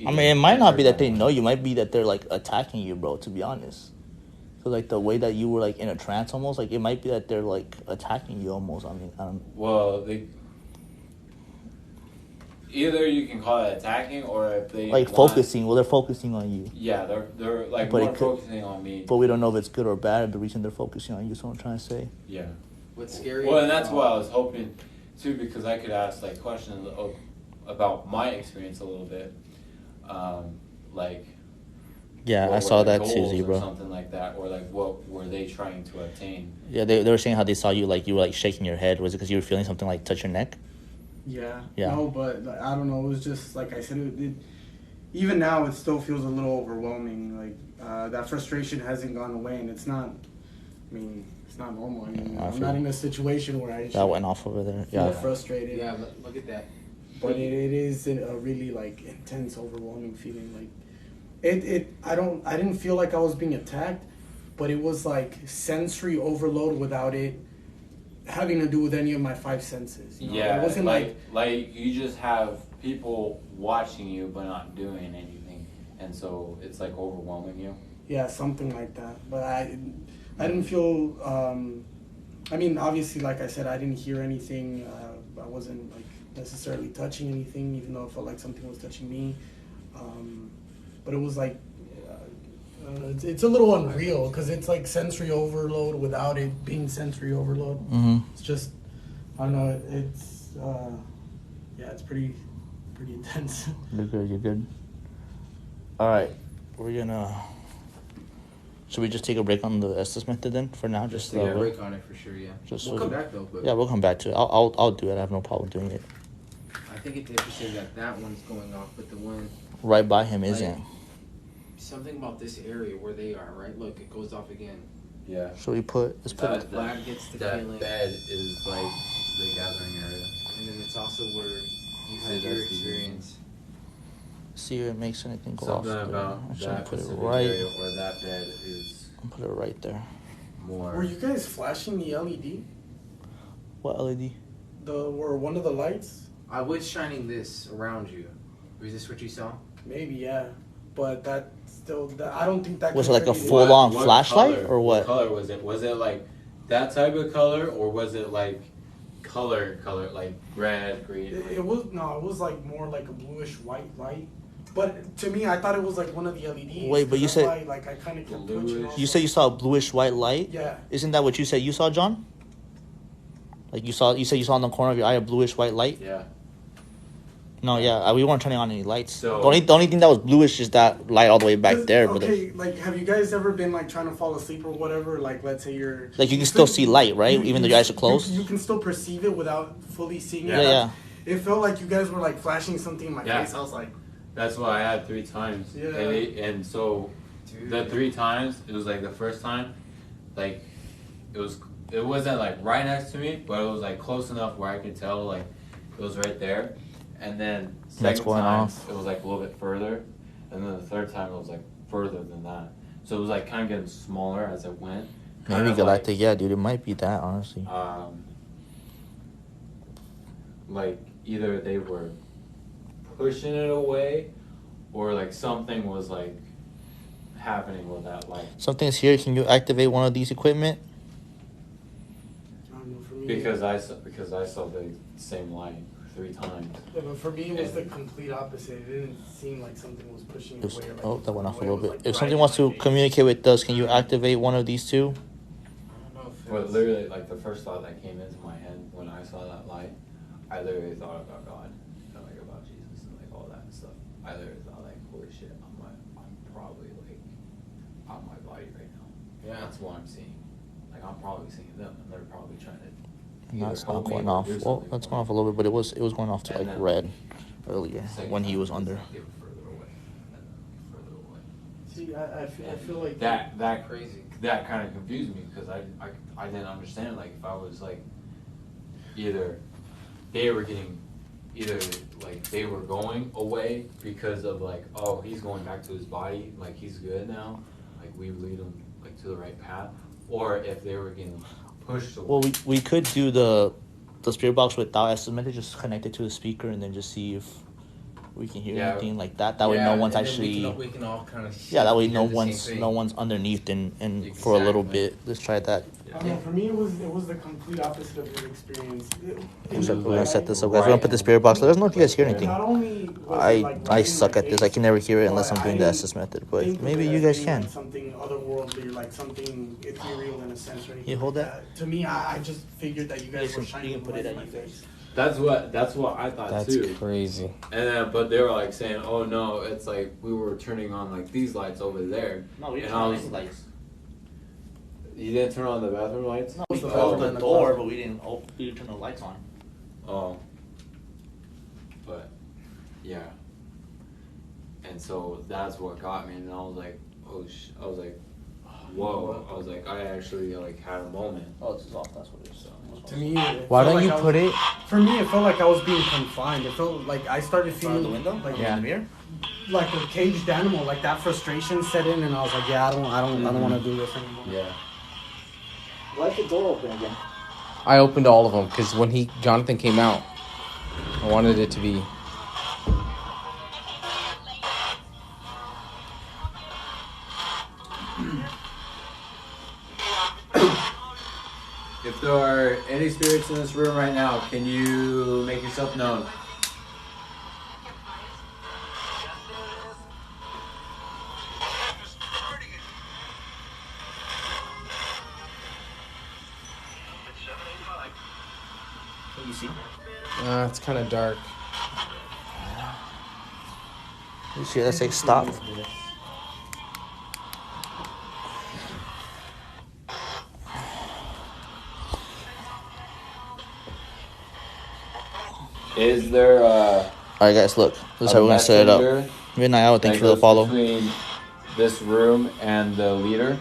Speaker 1: I mean, it might not be that they know you. It might be that they're like attacking you, bro. To be honest, so like the way that you were like in a trance, almost like it might be that they're like attacking you, almost. I mean, I don't.
Speaker 2: Well, they. Either you can call it attacking, or if they
Speaker 1: Like
Speaker 2: want-
Speaker 1: focusing. Well, they're focusing on you,
Speaker 2: Yeah, they're like
Speaker 1: But it
Speaker 2: more
Speaker 1: could-
Speaker 2: focusing on me.
Speaker 1: but we don't know if it's good or bad. The reason they're focusing on you is what I'm trying to say.
Speaker 2: Yeah.
Speaker 3: What's scary?
Speaker 2: Well, and that's why I was hoping too, because I could ask like questions about my experience a little bit, like.
Speaker 1: Yeah,
Speaker 2: what
Speaker 1: I
Speaker 2: were
Speaker 1: saw
Speaker 2: their
Speaker 1: that too,
Speaker 2: goals
Speaker 1: Z,
Speaker 2: or
Speaker 1: bro.
Speaker 2: something like that, or like what were they trying to attain?
Speaker 1: Yeah, they were saying how they saw you like you were like shaking your head. Was it because you were feeling something like touch your neck?
Speaker 4: yeah,
Speaker 1: Yeah.
Speaker 4: no, but like, I don't know. It was just like I said. Even now, it still feels a little overwhelming. Like that frustration hasn't gone away, and it's not. I mean, it's not normal. I mean,
Speaker 1: I
Speaker 4: I'm
Speaker 1: feel
Speaker 4: not
Speaker 1: you.
Speaker 4: in a situation where I
Speaker 1: That went off over there.
Speaker 4: feel
Speaker 1: Yeah.
Speaker 4: frustrated.
Speaker 3: Yeah, look at that.
Speaker 4: But it is a really like intense, overwhelming feeling. Like I didn't feel like I was being attacked, but it was like sensory overload without it having to do with any of my five senses. You know?
Speaker 2: Yeah,
Speaker 4: it wasn't
Speaker 2: like you just have people watching you but not doing anything, and so it's like overwhelming you.
Speaker 4: yeah, something like that. But I didn't feel. I mean, obviously, like I said, I didn't hear anything. I wasn't like necessarily touching anything, even though it felt like something was touching me. But it was like it's a little unreal because it's like sensory overload without it being sensory overload.
Speaker 1: Mm-hmm.
Speaker 4: It's just I don't know. It's yeah, it's pretty intense.
Speaker 1: You're good. You're good. All right, we're gonna. Should we just take a break on the Estes method then for now? Just
Speaker 3: Take a break on it for sure. Yeah.
Speaker 1: Just
Speaker 3: We'll
Speaker 1: so-
Speaker 3: come back though. But
Speaker 1: Yeah, we'll come back to it. I'll do it. I have no problem doing it.
Speaker 3: I think it's interesting that one's going off, but the one
Speaker 1: Right by him
Speaker 3: Like-
Speaker 1: isn't.
Speaker 3: something about this area where they are, right? Look, it goes off again.
Speaker 2: Yeah.
Speaker 1: So let's put
Speaker 3: The flag gets the
Speaker 2: that
Speaker 3: feeling,
Speaker 2: bed is like the gathering area.
Speaker 3: and then it's also where you
Speaker 2: See,
Speaker 3: had your
Speaker 2: that's the-
Speaker 3: experience.
Speaker 1: see if it makes anything go
Speaker 2: Something
Speaker 1: off.
Speaker 2: about
Speaker 1: I should
Speaker 2: that
Speaker 1: put it
Speaker 2: specific
Speaker 1: right.
Speaker 2: area where that bed is
Speaker 1: Put it right there.
Speaker 2: more.
Speaker 4: Were you guys flashing the LED?
Speaker 1: What LED?
Speaker 4: Or one of the lights?
Speaker 3: I was shining this around you. Was this what you saw?
Speaker 4: Maybe, yeah. But that still, I don't think that
Speaker 1: Was it like a
Speaker 4: contributed-
Speaker 1: full- full-on
Speaker 2: What
Speaker 1: flashlight,
Speaker 2: color?
Speaker 1: or what?
Speaker 2: What color was it? Was it like that type of color, or was it like color, like red, green?
Speaker 4: It was no, it was like more like a bluish white light. But to me, I thought it was like one of the LEDs.
Speaker 1: Wait, but you
Speaker 4: That's
Speaker 1: said-
Speaker 4: why, like I kind of kept twitching.
Speaker 2: Bluish.
Speaker 4: also.
Speaker 1: You said you saw a bluish white light.
Speaker 4: Yeah.
Speaker 1: Isn't that what you said you saw, John? Like you said you saw in the corner of your eye a bluish white light.
Speaker 2: Yeah.
Speaker 1: No, yeah, we weren't turning on any lights.
Speaker 2: So-
Speaker 1: the only thing that was bluish is that light all the way back there. But
Speaker 4: Okay, like have you guys ever been like trying to fall asleep or whatever? Like let's say you're
Speaker 1: Like, you can still see light, right? Even though your eyes are closed?
Speaker 4: You can still perceive it without fully seeing
Speaker 2: Yeah.
Speaker 4: it.
Speaker 1: Yeah,
Speaker 4: It felt like you guys were like flashing something in my
Speaker 2: Yeah.
Speaker 4: face. I was like,
Speaker 2: That's what I had 3 times.
Speaker 4: Yeah.
Speaker 2: And so
Speaker 3: Dude.
Speaker 2: the 3 times, it was like the first time, like it wasn't like right next to me, but it was like close enough where I could tell like it was right there. And then
Speaker 1: That's
Speaker 2: second
Speaker 1: going
Speaker 2: time
Speaker 1: off.
Speaker 2: it was like a little bit further, and then the third time it was like further than that. So it was like kind of getting smaller as it went. Kind
Speaker 1: Maybe
Speaker 2: of
Speaker 1: galactic. Yeah, dude, it might be that honestly.
Speaker 2: Like either they were pushing it away, or like something was like happening with that light.
Speaker 1: Something's here. Can you activate one of these equipment?
Speaker 4: I don't know, for me,
Speaker 2: Because I saw the same light 3 times.
Speaker 4: yeah, but for me, it was the complete opposite. It didn't seem like something was pushing
Speaker 1: There's-
Speaker 4: away. Like,
Speaker 1: oh, that went off a little
Speaker 4: it was,
Speaker 1: bit.
Speaker 4: like,
Speaker 1: If
Speaker 4: right
Speaker 1: something
Speaker 4: in
Speaker 1: wants
Speaker 4: my
Speaker 1: to
Speaker 4: face.
Speaker 1: communicate with us, can you activate one of these two?
Speaker 3: I don't know if it
Speaker 2: But
Speaker 3: was-
Speaker 2: literally, like the first thought that came into my head when I saw that light, I literally thought about God and like about Jesus and like all that stuff. I literally thought like, holy shit, I'm probably like on my body right now.
Speaker 3: Yeah.
Speaker 2: That's what I'm seeing. Like I'm probably seeing them, and they're probably trying to.
Speaker 1: No,
Speaker 2: either
Speaker 1: it's
Speaker 2: help
Speaker 1: not
Speaker 2: me
Speaker 1: going
Speaker 2: or
Speaker 1: off.
Speaker 2: do
Speaker 1: Well,
Speaker 2: something
Speaker 1: that's
Speaker 2: for
Speaker 1: going
Speaker 2: me.
Speaker 1: off a little bit, but it was going off to
Speaker 2: And
Speaker 1: like
Speaker 2: then-
Speaker 1: red earlier
Speaker 2: Second
Speaker 1: when he
Speaker 2: time
Speaker 1: was
Speaker 2: it
Speaker 1: under.
Speaker 2: like even further away, and then further away.
Speaker 4: See, I feel like
Speaker 2: That
Speaker 3: Crazy.
Speaker 2: that kind of confused me because I didn't understand, like if I was like either they were going away because of like, oh, he's going back to his body, like he's good now, like we lead him like to the right path, or if they were getting pushed away.
Speaker 1: Well, we could do the spirit box without estimate, just connect it to the speaker and then just see if we can hear
Speaker 2: Yeah.
Speaker 1: anything like that. That way,
Speaker 3: Yeah,
Speaker 1: no one's
Speaker 3: and then
Speaker 1: actually.
Speaker 3: we can all kind of.
Speaker 1: Yeah, that way no one's underneath and for a little
Speaker 3: Exactly.
Speaker 1: bit. Let's try that.
Speaker 4: I don't know. For me, it was the complete opposite of your experience.
Speaker 1: We're gonna set this up, guys. We're gonna put the spirit box. Let us know if you guys hear anything.
Speaker 4: Not only was it, like,
Speaker 1: I
Speaker 4: right in
Speaker 1: suck
Speaker 4: my
Speaker 1: at this. I
Speaker 4: face,
Speaker 1: can never hear it unless
Speaker 4: but
Speaker 1: I'm doing
Speaker 4: I
Speaker 1: the
Speaker 4: didn't
Speaker 1: SS method.
Speaker 4: think
Speaker 1: But
Speaker 4: of
Speaker 1: maybe
Speaker 4: it
Speaker 1: you
Speaker 4: as
Speaker 1: guys
Speaker 4: being,
Speaker 1: can.
Speaker 4: like, something otherworldly, like something ethereal in a sense, or anything.
Speaker 1: You hold
Speaker 4: like
Speaker 1: that?
Speaker 4: To me, I just figured that you guys
Speaker 1: You
Speaker 4: were
Speaker 1: can-
Speaker 4: shining
Speaker 1: you can put
Speaker 4: light
Speaker 1: it
Speaker 4: in
Speaker 1: at
Speaker 4: my
Speaker 1: you
Speaker 4: face.
Speaker 2: That's what I thought
Speaker 3: That's
Speaker 2: too.
Speaker 3: crazy.
Speaker 2: And then, but they were like saying, "Oh no, it's like we were turning on like these lights over there."
Speaker 1: No, we
Speaker 2: didn't turn on any
Speaker 1: lights.
Speaker 2: You didn't turn on the bathroom lights?
Speaker 1: No, we
Speaker 4: Oh.
Speaker 1: closed the
Speaker 4: in the
Speaker 1: door,
Speaker 4: closet.
Speaker 1: but we didn't turn the lights on.
Speaker 2: Oh. But yeah. And so that's what got me, and I was like, oh I was like, whoa. I was like, I actually like had a moment.
Speaker 1: Oh, it's off. That's what it is.
Speaker 4: To me, it
Speaker 3: Why
Speaker 4: felt
Speaker 3: don't
Speaker 4: like
Speaker 3: you
Speaker 4: I was-
Speaker 3: put it?
Speaker 4: For me, it felt like I was being confined. It felt like I started
Speaker 1: In front of
Speaker 4: feeling
Speaker 1: the window?
Speaker 4: like
Speaker 3: Yeah.
Speaker 1: In the mirror?
Speaker 4: like a caged animal. Like that frustration set in, and I was like, yeah, I don't want to do this anymore.
Speaker 2: Yeah.
Speaker 1: Let the door open again.
Speaker 3: I opened all of them because when Jonathan came out, I wanted it to be.
Speaker 2: If there are any spirits in this room right now, can you make yourself known?
Speaker 1: Can you see?
Speaker 3: It's kind of dark.
Speaker 1: You see, let's say stop.
Speaker 2: Is there
Speaker 1: Alright, guys, look. This is how we're gonna set it up. Midnight Hour, thank you for the follow.
Speaker 2: between this room and the leader?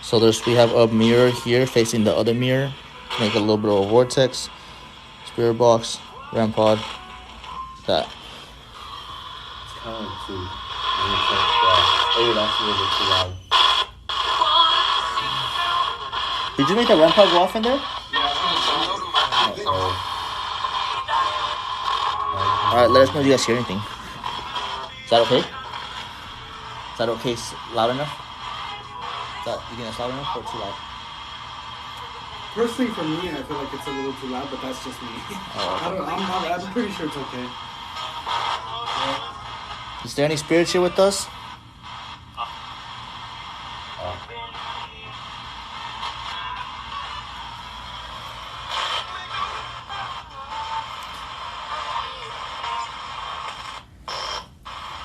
Speaker 1: So we have a mirror here facing the other mirror. Make a little bit of a vortex. Spirit box, RAM pod. That.
Speaker 2: It's kind of too. Oh, that's a little bit too loud.
Speaker 1: Did you make the RAM pod go off in there? Alright, let us know if you guys hear anything. Is that okay? Is that okay? Loud enough? You think that's loud enough or too loud?
Speaker 4: Personally, for me, I feel like it's a little too loud, but that's just me.
Speaker 1: Oh,
Speaker 4: I'm pretty sure it's okay.
Speaker 1: Is there any spirits here with us?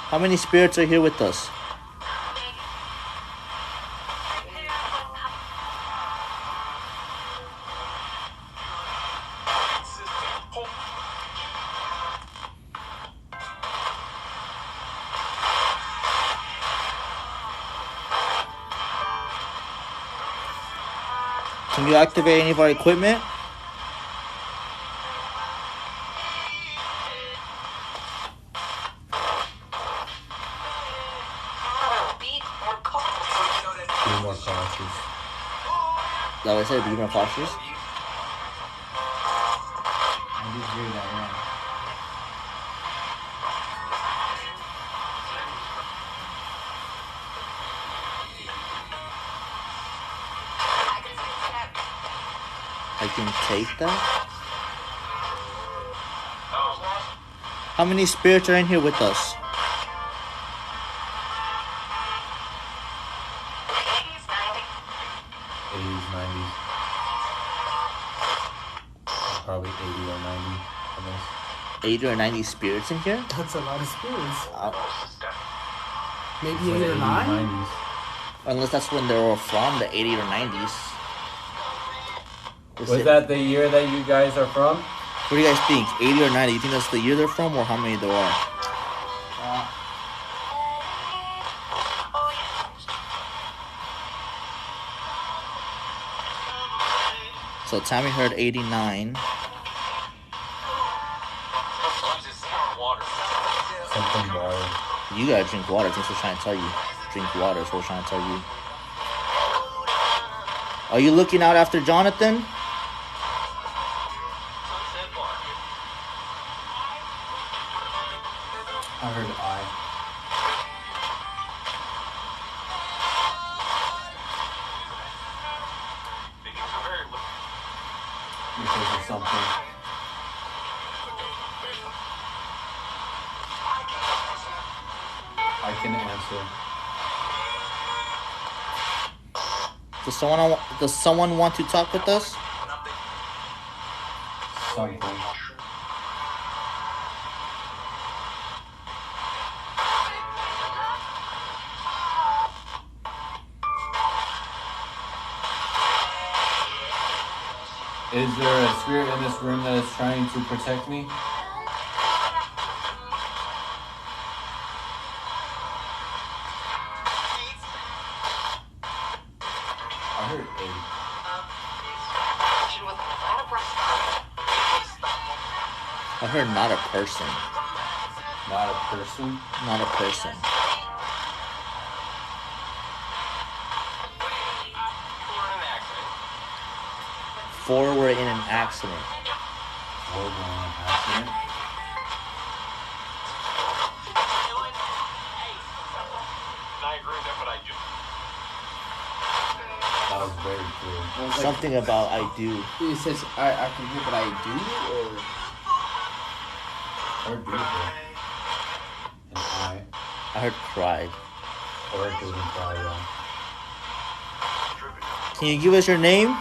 Speaker 1: How many spirits are here with us? Can you activate any of our equipment?
Speaker 2: Be more cautious.
Speaker 1: Like I said, be more cautious.
Speaker 3: I did hear that, yeah.
Speaker 1: I can take that. How many spirits are in here with us?
Speaker 2: Probably 80 or 90 of us.
Speaker 1: 80 or 90 spirits in here?
Speaker 4: That's a lot of spirits. Maybe
Speaker 2: So
Speaker 4: 8 or 9?
Speaker 2: 90s.
Speaker 1: Unless that's when they were from, the 80s or 90s.
Speaker 2: Was that the year that you guys are from?
Speaker 1: What do you guys think? 80 or 90? You think that's the year they're from or how many there are? So Tammy heard 89.
Speaker 2: Something water.
Speaker 1: You gotta drink water. That's what we're trying to tell you. Drink water. That's what we're trying to tell you. Are you looking out after Jonathan?
Speaker 2: I heard I. Because of something. I can answer.
Speaker 1: Does someone want to talk with us?
Speaker 2: Something. Is there a spirit in this room that is trying to protect me? I heard 8.
Speaker 1: I heard not a person.
Speaker 2: Not a person?
Speaker 1: Not a person. Four were in an accident.
Speaker 2: 4 were in an accident? That was very clear.
Speaker 3: It was like,
Speaker 1: Something about I do.
Speaker 3: it says, I can hear what I do, or...
Speaker 2: Or beautiful. And
Speaker 1: I heard cry.
Speaker 2: or it doesn't cry, yeah.
Speaker 1: Can you give us your name?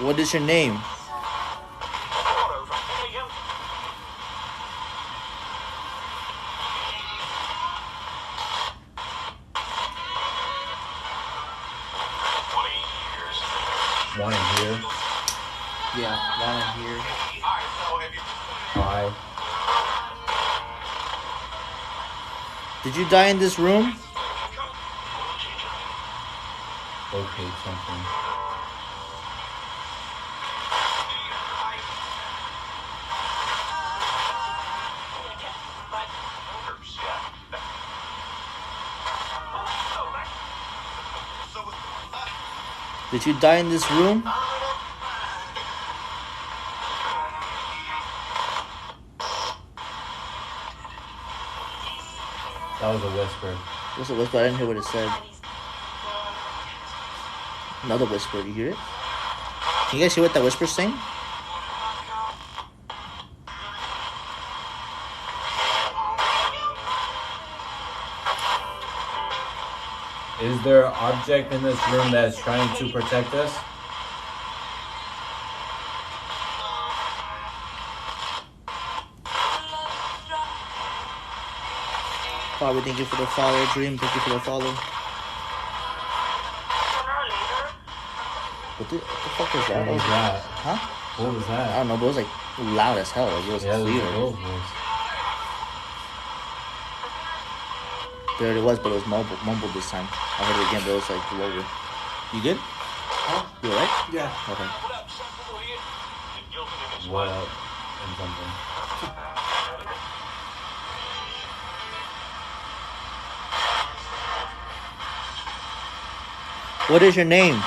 Speaker 1: What is your name?
Speaker 2: One in here.
Speaker 3: Yeah, one in here.
Speaker 2: Hi.
Speaker 1: Did you die in this room?
Speaker 2: Locate something.
Speaker 1: Did you die in this room?
Speaker 2: That was a whisper.
Speaker 1: What's a whisper? I didn't hear what it said. Another whisper. Do you hear it? Can you guys hear what that whisper's saying?
Speaker 2: Is there an object in this room that is trying to protect us?
Speaker 1: Father, thank you for the follow. Dream, thank you for the follow. What the fuck is that?
Speaker 2: What was that?
Speaker 1: Huh?
Speaker 2: What was
Speaker 1: I
Speaker 2: that?
Speaker 1: don't know, but it was like loud as hell. Like it was
Speaker 2: Yeah, it was
Speaker 1: clear.
Speaker 2: a girl's voice.
Speaker 1: There it was, but it was mumbled this time. I heard it again, but it was like lower. You good? You alright?
Speaker 4: Yeah.
Speaker 1: Okay.
Speaker 2: What up? And something.
Speaker 1: What is your name?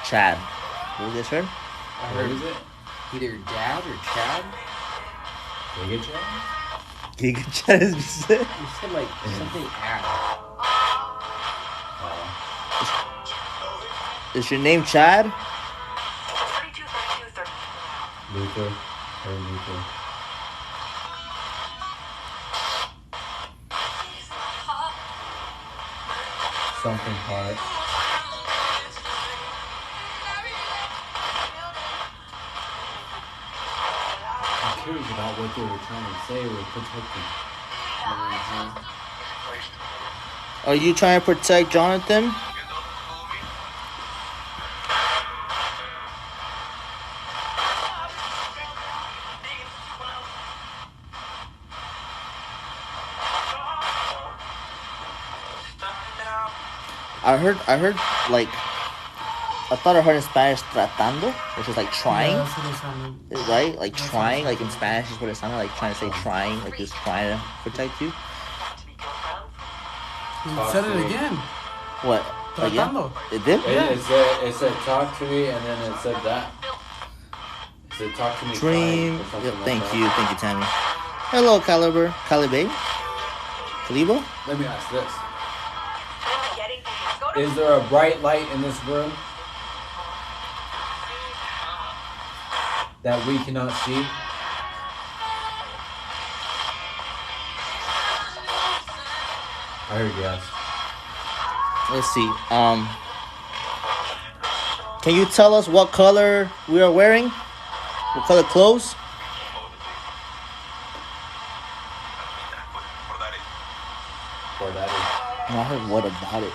Speaker 1: Chad. What was this,
Speaker 3: I
Speaker 2: What
Speaker 3: heard
Speaker 2: is it?
Speaker 3: either Dad or Chad.
Speaker 2: Giga Chad?
Speaker 1: Giga Chad is said.
Speaker 3: You said like something Ad.
Speaker 1: Is your name Chad?
Speaker 2: Luther. Or Luther. Something part. I'm curious about what they were trying to say with protecting.
Speaker 1: Are you trying to protect Jonathan? I heard, like, I thought I heard in Spanish tratando, which is like trying,
Speaker 4: Yeah, that's what it sounded.
Speaker 1: right? Like trying, like in Spanish is what it sounded like, trying to say trying, like just trying to protect you.
Speaker 4: You said it again.
Speaker 1: What? Again?
Speaker 4: Tratando.
Speaker 1: It did?
Speaker 2: It said talk to me, and then it said that. It said talk to me.
Speaker 1: Dream.
Speaker 2: or something
Speaker 1: Yep,
Speaker 2: like
Speaker 1: thank
Speaker 2: that.
Speaker 1: you, Tammy. Hello, Excalibur. Calibe? Calibo?
Speaker 2: Let me ask this. Is there a bright light in this room that we cannot see? I heard yes.
Speaker 1: Let's see. Can you tell us what color we are wearing? What color clothes?
Speaker 2: Or that is.
Speaker 1: No, I heard what about it.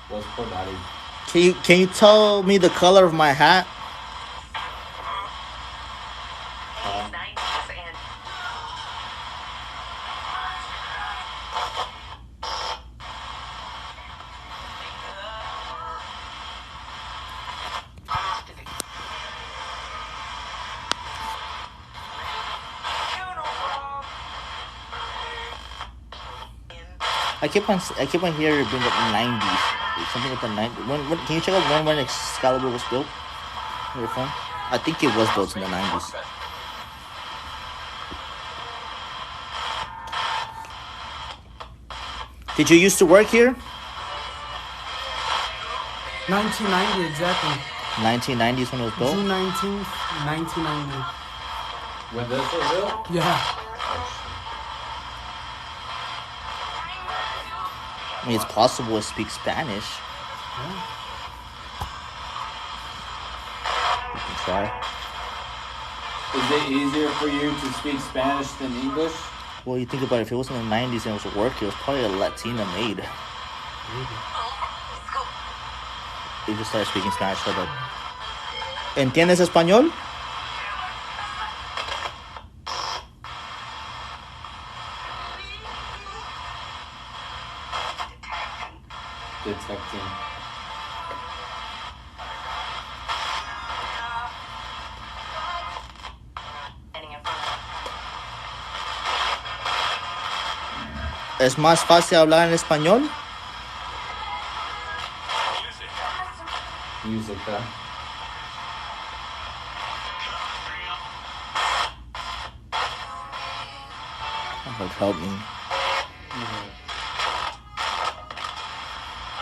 Speaker 2: What's for daddy?
Speaker 1: Can you tell me the color of my hat? I keep on hearing it bring up the 90s. Something with the 90s. When can you check out when Excalibur was built? On your phone? I think it was built in the 90s. Did you used to work here?
Speaker 4: 1990 exactly.
Speaker 1: 1990s when it was built?
Speaker 4: June 19th, 1990.
Speaker 2: When this was built?
Speaker 4: Yeah.
Speaker 1: I mean, it's possible to speak Spanish. We can try.
Speaker 2: Is it easier for you to speak Spanish than English?
Speaker 1: Well, you think about it, if it was in the 90s and it was a work, it was probably a Latina made. They just started speaking Spanish. Hold up. ¿Entiendes español?
Speaker 2: Detecting.
Speaker 1: ¿Es más fácil hablar en español?
Speaker 2: Musica.
Speaker 1: Like, help me.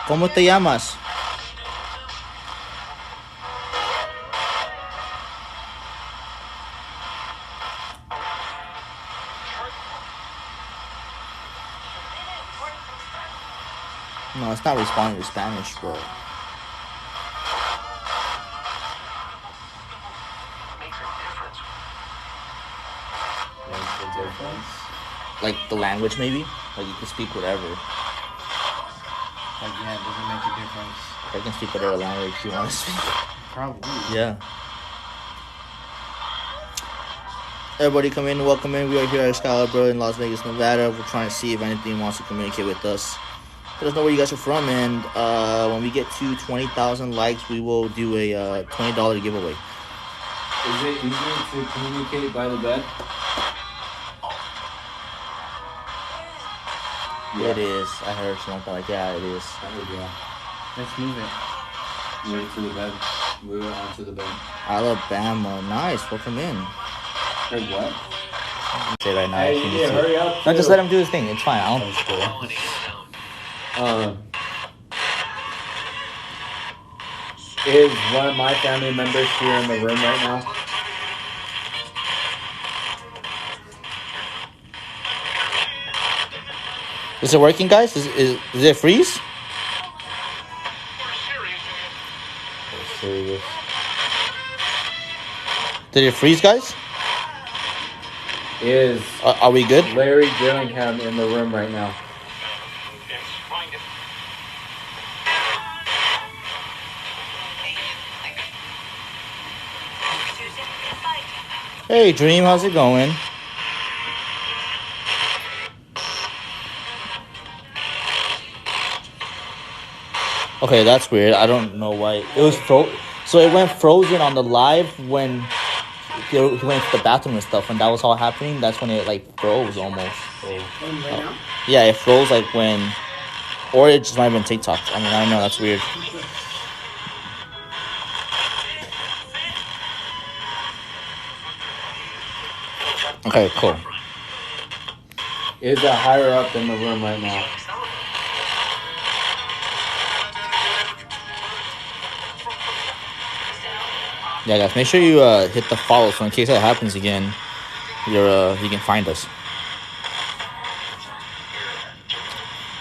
Speaker 1: ¿Cómo te llamas? No, it's not responding to Spanish, bro.
Speaker 2: Makes a difference.
Speaker 1: like the language maybe. Like you can speak whatever.
Speaker 3: Like, yeah, it doesn't make a difference.
Speaker 1: I can speak whatever language you want to speak.
Speaker 3: Probably.
Speaker 1: Yeah. Everybody come in, welcome in. We are here at Excalibur in Las Vegas, Nevada. We're trying to see if anything wants to communicate with us. Let us know where you guys are from, and when we get to 20,000 likes, we will do a $20 giveaway.
Speaker 2: Is it easier to communicate by the bed?
Speaker 1: Yeah. It is. I heard something like, yeah, it is.
Speaker 2: There we go.
Speaker 3: Let's move it.
Speaker 2: Move it to the bed. Move it onto the bed.
Speaker 1: Alabama. Nice. Welcome in.
Speaker 2: Heard what?
Speaker 1: Say right now.
Speaker 2: Hey,
Speaker 1: if you
Speaker 2: you
Speaker 1: need
Speaker 2: need to
Speaker 1: to.
Speaker 2: hurry up.
Speaker 1: No, just let him do his thing. It's fine. I don't.
Speaker 2: That's cool. Is one of my family members here in the room right now?
Speaker 1: Is it working, guys? Is it freeze?
Speaker 2: Serious.
Speaker 1: Did it freeze, guys?
Speaker 2: Is
Speaker 1: Are we good?
Speaker 2: Larry Gillingham in the room right now?
Speaker 1: Hey, Dream. How's it going? Okay, that's weird. I don't know why. It was so it went frozen on the live when he went to the bathroom and stuff, and that was all happening. That's when it like froze almost. Yeah, it froze like when, or it just might have been TikTok. I mean, I don't know. That's weird. Okay, cool.
Speaker 2: Is a higher up in the room right now?
Speaker 1: Yeah, guys, make sure you hit the follow so in case that happens again, you can find us.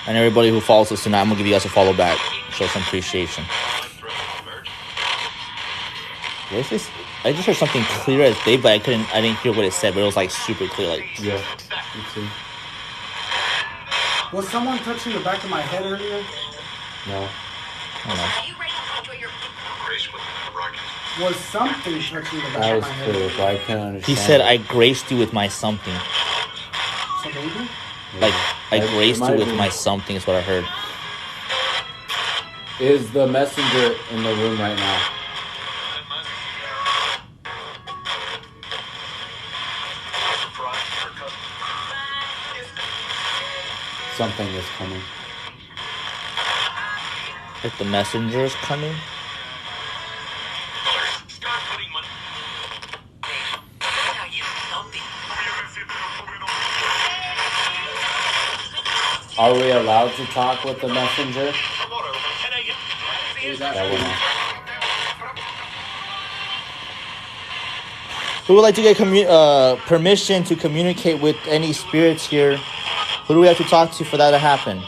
Speaker 1: And everybody who follows us tonight, I'm gonna give you guys a follow back, show some appreciation. What is this? I just heard something clear as day, but I didn't hear what it said, but it was like super clear, like
Speaker 2: Yeah. You see?
Speaker 4: Was someone touching the back of my head earlier?
Speaker 2: No.
Speaker 1: I don't know.
Speaker 4: Was something touching the
Speaker 2: That
Speaker 4: back of
Speaker 2: was
Speaker 4: my head?
Speaker 2: clear, but I can't understand.
Speaker 1: He said, "I graced you with my something."
Speaker 4: So maybe?
Speaker 1: Like I
Speaker 2: It
Speaker 1: graced
Speaker 2: might
Speaker 1: you with
Speaker 2: be.
Speaker 1: my something is what I heard.
Speaker 2: Is the messenger in the room right now? Something is coming.
Speaker 1: If the messenger is coming.
Speaker 2: Are we allowed to talk with the messenger? That would not.
Speaker 1: Who would like to get permission to communicate with any spirits here? Who do we have to talk to for that to happen?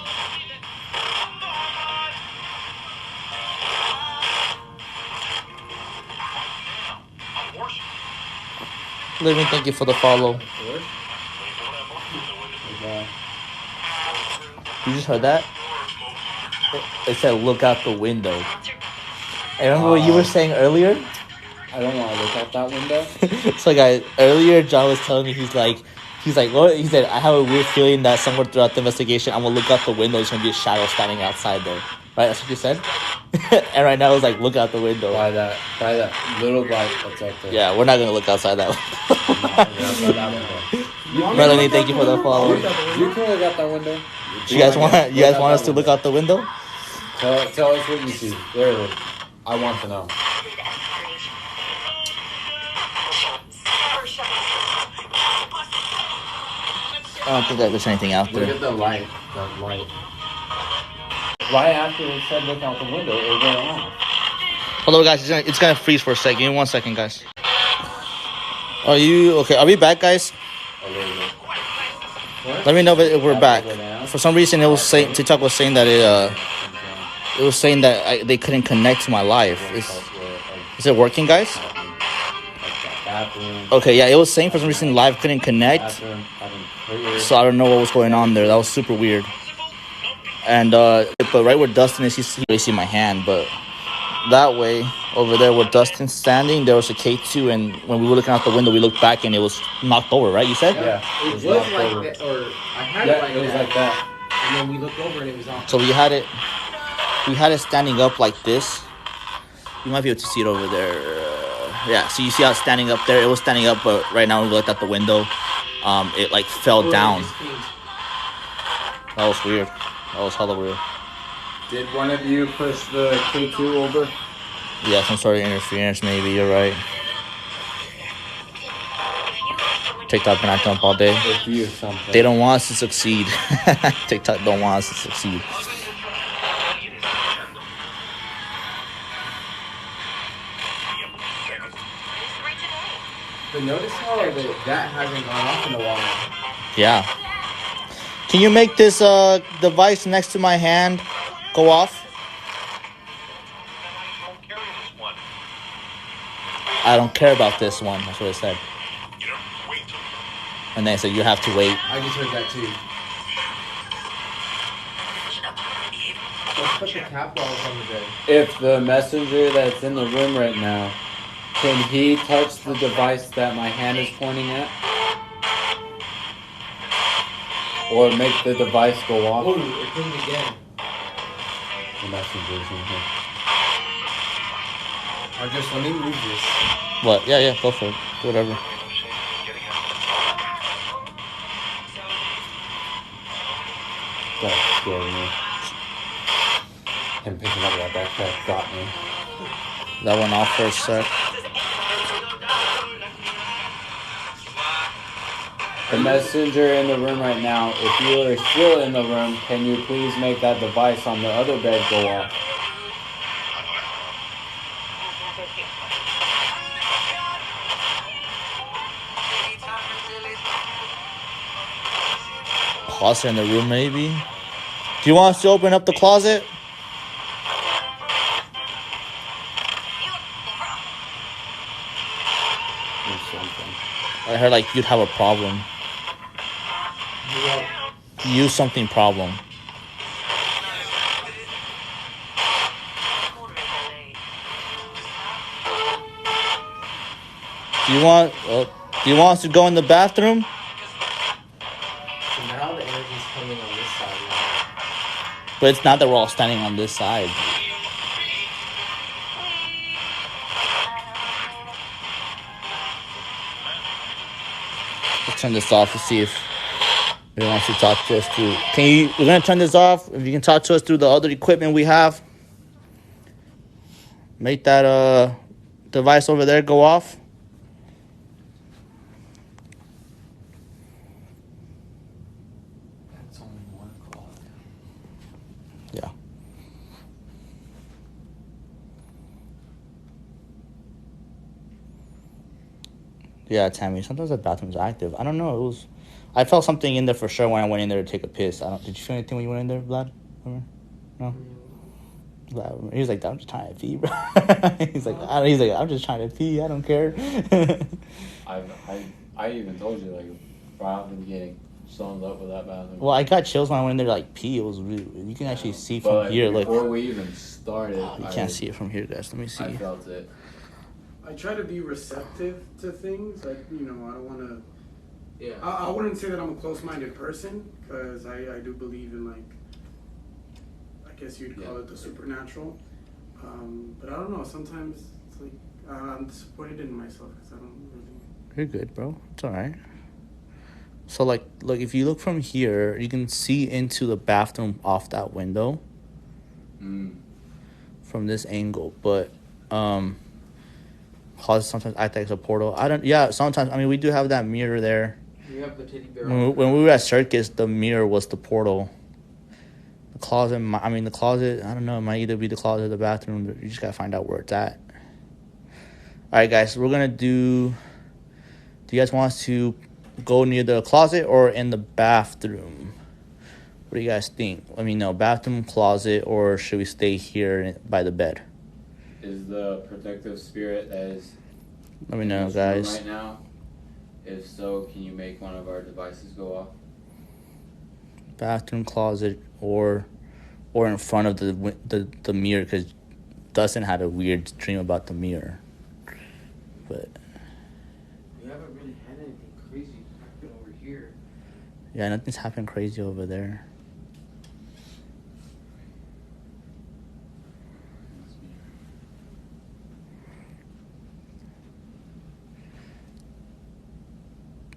Speaker 1: Living, thank you for the follow. You just heard that? It said, "Look out the window." I remember what you were saying earlier.
Speaker 2: I don't want to look out that window.
Speaker 1: So, guys, earlier John was telling me he's like, what? He said, "I have a weird feeling that somewhere throughout the investigation, I'm gonna look out the window. There's gonna be a shadow standing outside there." Right? That's what you said. And right now it's like, look out the window.
Speaker 2: By that little light that's out there.
Speaker 1: Yeah, we're not gonna look outside that window. Melanie, thank you for the follow.
Speaker 2: You can look out that window.
Speaker 1: You guys want us to look out the window?
Speaker 2: Tell us what you see. Literally, I want to know.
Speaker 1: I don't think that there's anything out
Speaker 2: Look
Speaker 1: there.
Speaker 2: at the light. That light. Right after it said look out the window, it went on.
Speaker 1: Hello, guys. It's gonna freeze for a second. Give me 1 second, guys. Are you okay? Are we back, guys? Let me know if we're back. For some reason, it was saying TikTok was saying that it was saying that they couldn't connect to my live. Is it working, guys?
Speaker 2: bathroom.
Speaker 1: Okay, yeah, it was saying for some reason live couldn't connect.
Speaker 2: Bathroom, having prayer.
Speaker 1: So I don't know what was going on there. That was super weird. And but right where Dustin is, you really see my hand. But that way, over there where Dustin's standing, there was a K2. And when we were looking out the window, we looked back and it was knocked over, right? You said?
Speaker 2: Yeah,
Speaker 3: It was
Speaker 2: knocked
Speaker 3: like
Speaker 2: over.
Speaker 3: that, or I had
Speaker 2: Yeah,
Speaker 3: it like
Speaker 2: it was
Speaker 3: that.
Speaker 2: like that.
Speaker 3: And then we looked over and it was on.
Speaker 1: So we had it standing up like this. You might be able to see it over there. Yeah, so you see how it's standing up there? It was standing up, but right now we looked at the window. It like fell down. That was weird. That was hella weird.
Speaker 2: Did one of you push the K2 over?
Speaker 1: Yeah, some sort of interference maybe. You're right. TikTok been acting up all day.
Speaker 2: If you something.
Speaker 1: They don't want us to succeed. TikTok don't want us to succeed.
Speaker 3: But notice how that hasn't gone off in a while.
Speaker 1: Yeah. Can you make this device next to my hand go off? I don't care about this one. That's what it said. And then it said you have to wait.
Speaker 3: I just heard that too. Let's put the cap balls on the bed.
Speaker 2: If the messenger that's in the room right now, can he touch the device that my hand is pointing at? Or make the device go off?
Speaker 3: Oh, it pinged again.
Speaker 2: The messenger's in here.
Speaker 3: Or just let me move this.
Speaker 1: What? Yeah, go for it. Whatever.
Speaker 2: That scared me. Him picking up that backpack got me.
Speaker 1: That went off for a sec.
Speaker 2: The messenger in the room right now, if you are still in the room, can you please make that device on the other bed go off?
Speaker 1: Closet in the room, maybe. Do you want us to open up the closet?
Speaker 2: Or something.
Speaker 1: I heard like you'd have a problem. You something problem. Do you want us to go in the bathroom?
Speaker 3: So now the energy's coming on this side now.
Speaker 1: But it's not that we're all standing on this side. Let's turn this off to see if he wants to talk to us through. We're gonna turn this off. If you can talk to us through the other equipment we have. Make that device over there go off.
Speaker 2: That's only 1 o'clock.
Speaker 1: Yeah. Yeah, Tammy. Sometimes the bathroom's active. I don't know. I felt something in there for sure when I went in there to take a piss. Did you feel anything when you went in there, Vlad? Remember? No. Vlad, he was like, "I'm just trying to pee, bro." he's like, "I'm just trying to pee. I don't care."
Speaker 2: I even told you, like, bro, I've been getting stoned up with that bathroom.
Speaker 1: Well, I got chills when I went in there to like pee. It was really. You can actually see from
Speaker 2: But
Speaker 1: here. Like,
Speaker 2: before we even started,
Speaker 1: you can't see it from here, guys. Let me see.
Speaker 2: I felt it.
Speaker 4: I try to be receptive to things. I don't want to.
Speaker 3: Yeah.
Speaker 4: I wouldn't say that I'm a close-minded person because I do believe in, like, I guess you'd call it the supernatural. But I don't know. Sometimes it's like I'm disappointed in myself because I don't really.
Speaker 1: You're good, bro. It's all right. So, like, look, if you look from here, you can see into the bathroom off that window from this angle. But closets sometimes act like it's a portal. Sometimes. I mean, we do have that mirror there.
Speaker 3: We have the teddy bear.
Speaker 1: When we were at Circus, the mirror was the portal. The closet, I don't know. It might either be the closet or the bathroom. You just got to find out where it's at. All right, guys. We're going to do you guys want us to go near the closet or in the bathroom? What do you guys think? Let me know. Bathroom, closet, or should we stay here by the bed?
Speaker 2: Is the protective spirit that is
Speaker 1: Let me know,
Speaker 2: this room
Speaker 1: guys.
Speaker 2: right now? If so, can you make one of our devices go off?
Speaker 1: Bathroom closet or in front of the mirror, because Dustin had a weird dream about the mirror. But
Speaker 3: We haven't really had anything crazy happen over here.
Speaker 1: yeah, nothing's happened crazy over there.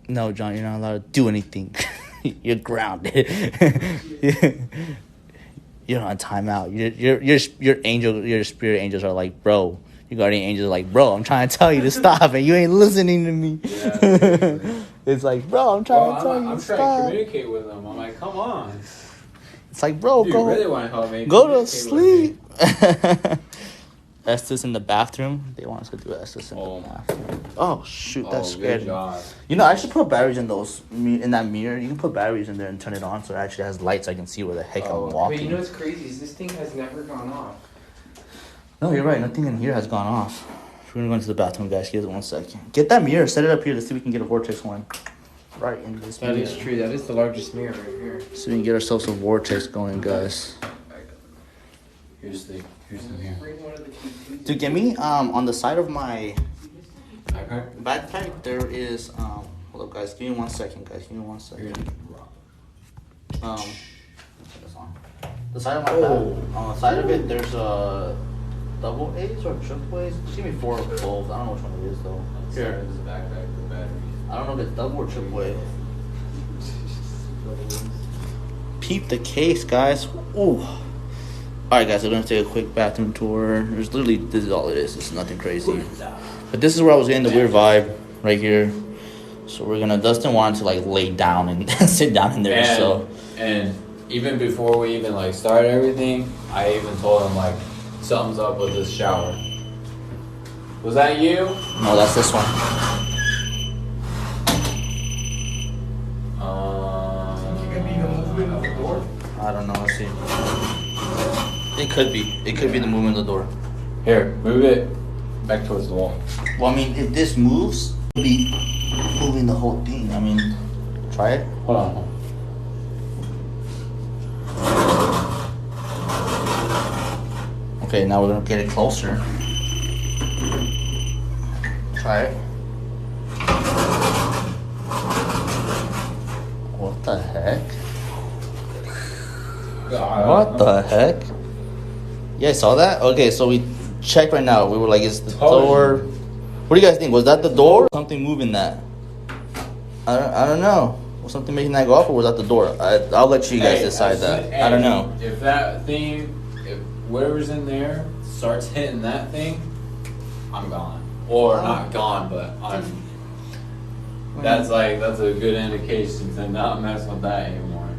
Speaker 1: No, John, you're not allowed to do anything. You're grounded. You're on timeout. Your spirit angels are like, bro. Your guardian angels are like, bro, I'm trying to tell you to stop, and you ain't listening to me.
Speaker 2: Yeah,
Speaker 1: it's like, bro, I'm trying to tell you
Speaker 2: I'm
Speaker 1: to
Speaker 2: trying
Speaker 1: stop.
Speaker 2: to communicate with them. I'm like, come on.
Speaker 1: It's like, bro,
Speaker 2: Dude,
Speaker 1: go,
Speaker 2: really want to help me.
Speaker 1: go to
Speaker 2: Communicate with me.
Speaker 1: sleep. Estes in the bathroom. They want us to do Estes in the bathroom. Oh shoot, that scared me.
Speaker 2: Job.
Speaker 1: You know, I should put batteries in in that mirror. You can put batteries in there and turn it on so it actually has lights. I can see where the heck I'm walking.
Speaker 3: But you know what's crazy is this thing has never gone off.
Speaker 1: No, you're right. Nothing in here has gone off. We're gonna go into the bathroom, guys. Give it 1 second. Get that mirror. Set it up here to see if we can get a vortex one. Right into this mirror.
Speaker 3: That is true. That is the largest mirror right here.
Speaker 1: So we can get ourselves a vortex going, guys.
Speaker 2: Here's the mirror.
Speaker 1: Dude, get me on the side of my
Speaker 2: Backpack?
Speaker 1: backpack. There is hold up, guys. Give me 1 second, guys. Give me 1 second. Put this on. The side of my back. On the side of it, there's a double A's or triple A's. Give me 4 of both. I don't know which one it is though. Here.
Speaker 2: This is the backpack with batteries.
Speaker 1: I don't know if it's double or triple A. Peep the case, guys. Ooh. Alright, guys, we're gonna take a quick bathroom tour. There's literally, this is all it is. It's nothing crazy. But this is where I was getting the weird vibe right here. So we're gonna, Dustin wanted to like lay down and sit down in there.
Speaker 2: And even before we even like started everything, I even told him like something's up with this shower. Was that you?
Speaker 1: No, that's this one.
Speaker 4: You could be the movement of the door.
Speaker 1: I don't know. Let's see. It could be. It could be the movement of the door.
Speaker 2: Here, move it back towards the wall.
Speaker 1: Well, I mean, if this moves, it'll be moving the whole thing. I mean, try it.
Speaker 2: Hold on.
Speaker 1: Okay, now we're gonna get it closer. Try it. What the heck? What the heck? You guys saw that? Okay, so we checked right now. We were like, is the door... What do you guys think? Was that the door or something moving that? I don't know. Was something making that go off or was that the door? I'll let you guys decide that. I don't know.
Speaker 2: If that thing, if whatever's in there starts hitting that thing, I'm gone. Or not gone, but I'm... That's a good indication to not mess with that anymore.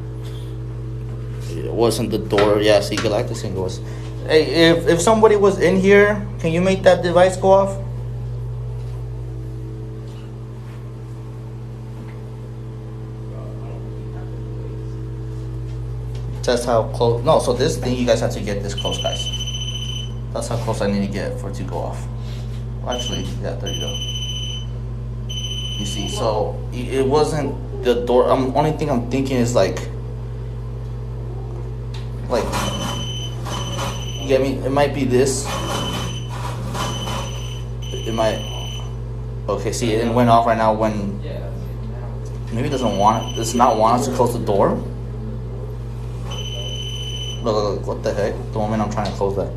Speaker 1: It wasn't the door. Yeah, see, Galactus thing was... Hey, if somebody was in here, can you make that device go off? That's how close... No, so this thing, you guys have to get this close, guys. That's how close I need to get for it to go off. Well, actually, yeah, there you go. You see, so it wasn't the door. Only thing I'm thinking is like, you get me? It might be this. It might. Okay, see, it went off right now when. Maybe it doesn't want. Does not want us to close the door. Look, what the heck? The moment I'm trying to close that.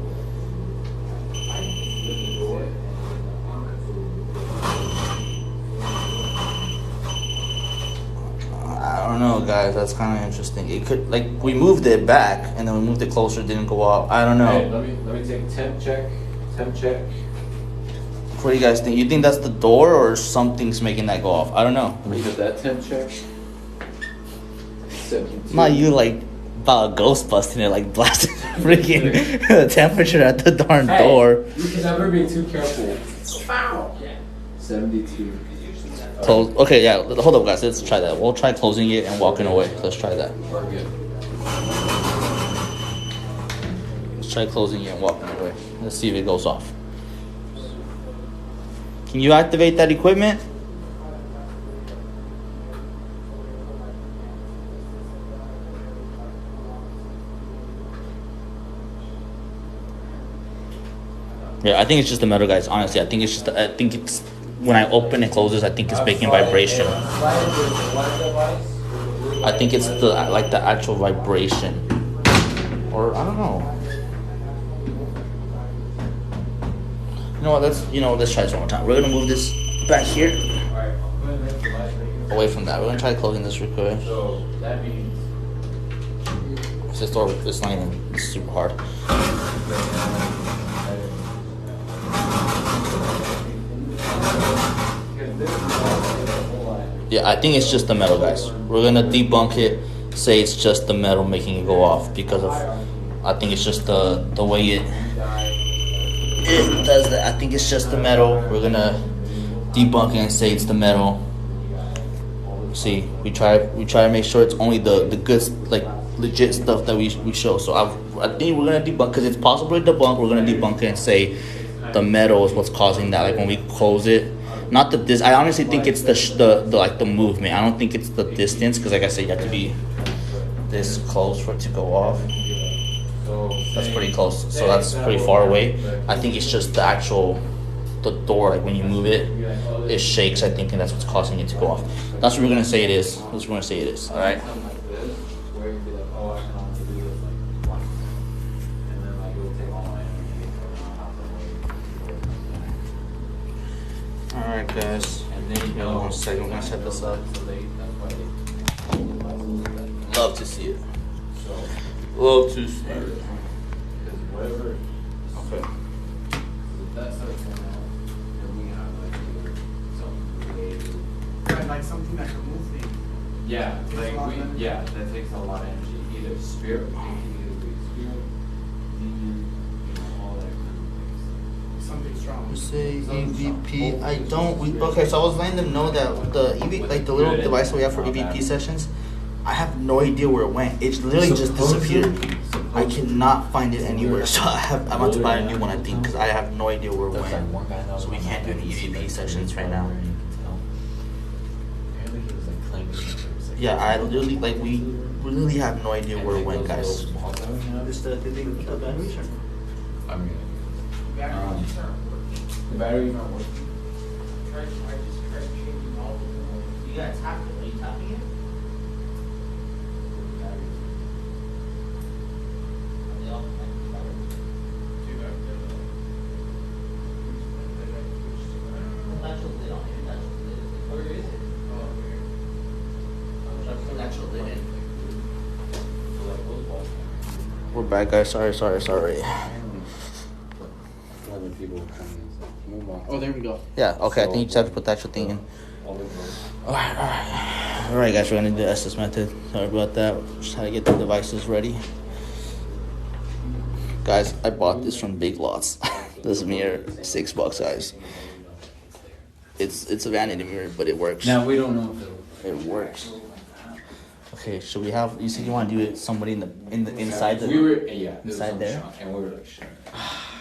Speaker 1: I don't know, guys. That's kind of interesting. It could, like, we moved it back and then we moved it closer. It didn't go up. I don't know.
Speaker 2: Hey, let me take temp check. Temp check.
Speaker 1: What do you guys think? You think that's the door or something's making that go off? I don't know.
Speaker 2: Let me get that temp check. 72.
Speaker 1: Not you like about a ghost busting it, like blasting freaking the temperature at the darn door.
Speaker 2: You can never be too careful. Wow. 72.
Speaker 1: Close. Okay, yeah. Hold up, guys. Let's try that. We'll try closing it and walking away. Let's try that.
Speaker 2: We're good.
Speaker 1: Let's try closing it and walking away. Let's see if it goes off. Can you activate that equipment? Yeah, I think it's just the metal, guys. Honestly, I think it's just. I think it's when I open and closes. I think it's making vibration. I think it's the actual vibration, or I don't know. Let's try this one more time. We're gonna move this back here, away from that. We're gonna try closing this real quick.
Speaker 2: So that means
Speaker 1: This door, it's not even super hard. Yeah, I think it's just the metal, guys. We're gonna debunk it, say it's just the metal making it go off because of. I think it's just the way it does that. I think it's just the metal. We're gonna debunk it and say it's the metal. See, we try to make sure it's only the good, like legit stuff that we show. So I think we're gonna debunk because it's possible to debunk. We're gonna debunk it and say the metal is what's causing that. Like when we close it. Not the this. I honestly think it's the movement. I don't think it's the distance because, like I said, you have to be this close for it to go off. That's pretty close. So that's pretty far away. I think it's just the door. Like when you move it, it shakes. I think, and that's what's causing it to go off. That's what we're gonna say it is. That's what we're gonna say it is. All right. Alright guys, and then one second, we're gonna set this up. Love to see it. Love to see it. Okay.
Speaker 4: Like something that can move things.
Speaker 2: Yeah, that takes a lot of energy. Either spirit, demon, all that kind of things.
Speaker 4: Something strong.
Speaker 1: We say EVP. I don't. Okay, so I was letting them know that the EV, like the little device we have for EVP sessions, I have no idea where it went. It literally just disappeared. I cannot find it anywhere. So I'm about to buy a new one, I think, because I have no idea where it went. So we can't do any EVP sessions right now. Yeah, I literally we really have no idea where it went, guys.
Speaker 2: The battery's not working.
Speaker 1: You guys tap it? Are you tapping it? We're back, guys. Sorry.
Speaker 3: Oh, there we go.
Speaker 1: Yeah, okay, I think you just have to put the actual thing in. Alright, guys, we're gonna do the SS method. Sorry about that. Just trying to get the devices ready. Guys, I bought this from Big Lots. This mirror, $6, guys. It's a vanity mirror, but it works.
Speaker 2: Now we don't know if
Speaker 1: it works. Okay, should we have? You said you want to do it somebody in the inside the. Inside there.
Speaker 2: And we were like, sure.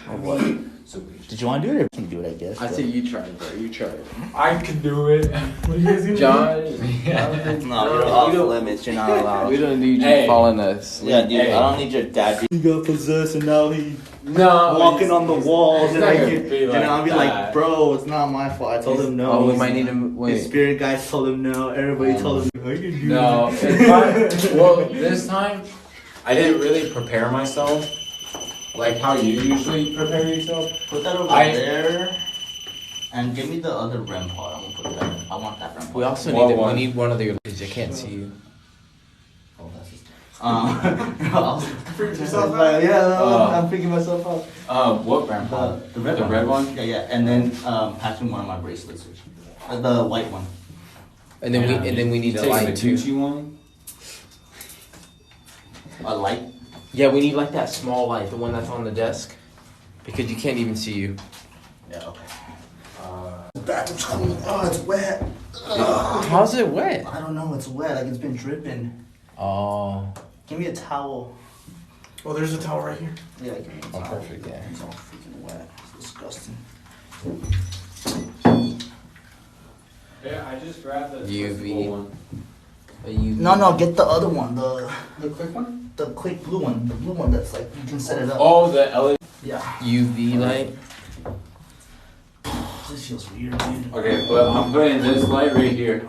Speaker 1: Or what? Did you want to do it or can you do it? I guess.
Speaker 3: I say you try it, bro. You try it.
Speaker 2: I can do it.
Speaker 4: What are you guys gonna
Speaker 3: John.
Speaker 1: No, you're off limits. You're not allowed.
Speaker 3: We don't need you following us.
Speaker 1: Yeah, dude. I don't need your dad. He got possessed and now he
Speaker 2: No,
Speaker 1: walking on the walls and I'll be
Speaker 2: that.
Speaker 1: like, bro, it's not my fault. I told him no.
Speaker 3: Oh, we might need him.
Speaker 1: The
Speaker 3: Wait.
Speaker 1: spirit guys told him no. Everybody told him I can do
Speaker 2: No, well, this time I didn't really prepare myself like how you usually prepare yourself.
Speaker 1: Put that over there, and give me the other REM pod. I'm gonna put that in. I want that REM pod.
Speaker 3: We also
Speaker 2: Well,
Speaker 3: need one of the because I can't see you.
Speaker 1: Oh, that's his.
Speaker 4: freak yourself out?
Speaker 1: I'm freaking myself out.
Speaker 2: What brand?
Speaker 1: The red one. Yeah, and then patching one of my bracelets, the white one.
Speaker 3: And then we need a light too.
Speaker 2: Gucci one.
Speaker 1: A light.
Speaker 3: Yeah, we need like that small light, the one that's on the desk, because you can't even see you.
Speaker 1: Yeah. Okay. Bathroom's clean. Oh, it's wet.
Speaker 3: How's it wet?
Speaker 1: I don't know. It's wet. Like it's been dripping.
Speaker 3: Oh.
Speaker 1: Give me a towel.
Speaker 4: Oh, there's a towel right here.
Speaker 1: Yeah, give me a towel.
Speaker 3: Perfect. Yeah.
Speaker 1: It's all freaking wet. It's disgusting.
Speaker 2: just grab the
Speaker 3: UV.
Speaker 2: one?
Speaker 1: No, get the other one. The
Speaker 4: quick one?
Speaker 1: the quick blue one. The blue one that's like you can set it up.
Speaker 2: Oh, the LED.
Speaker 1: Yeah.
Speaker 3: UV light.
Speaker 1: This feels weird, dude.
Speaker 2: Okay, but I'm putting this light right here.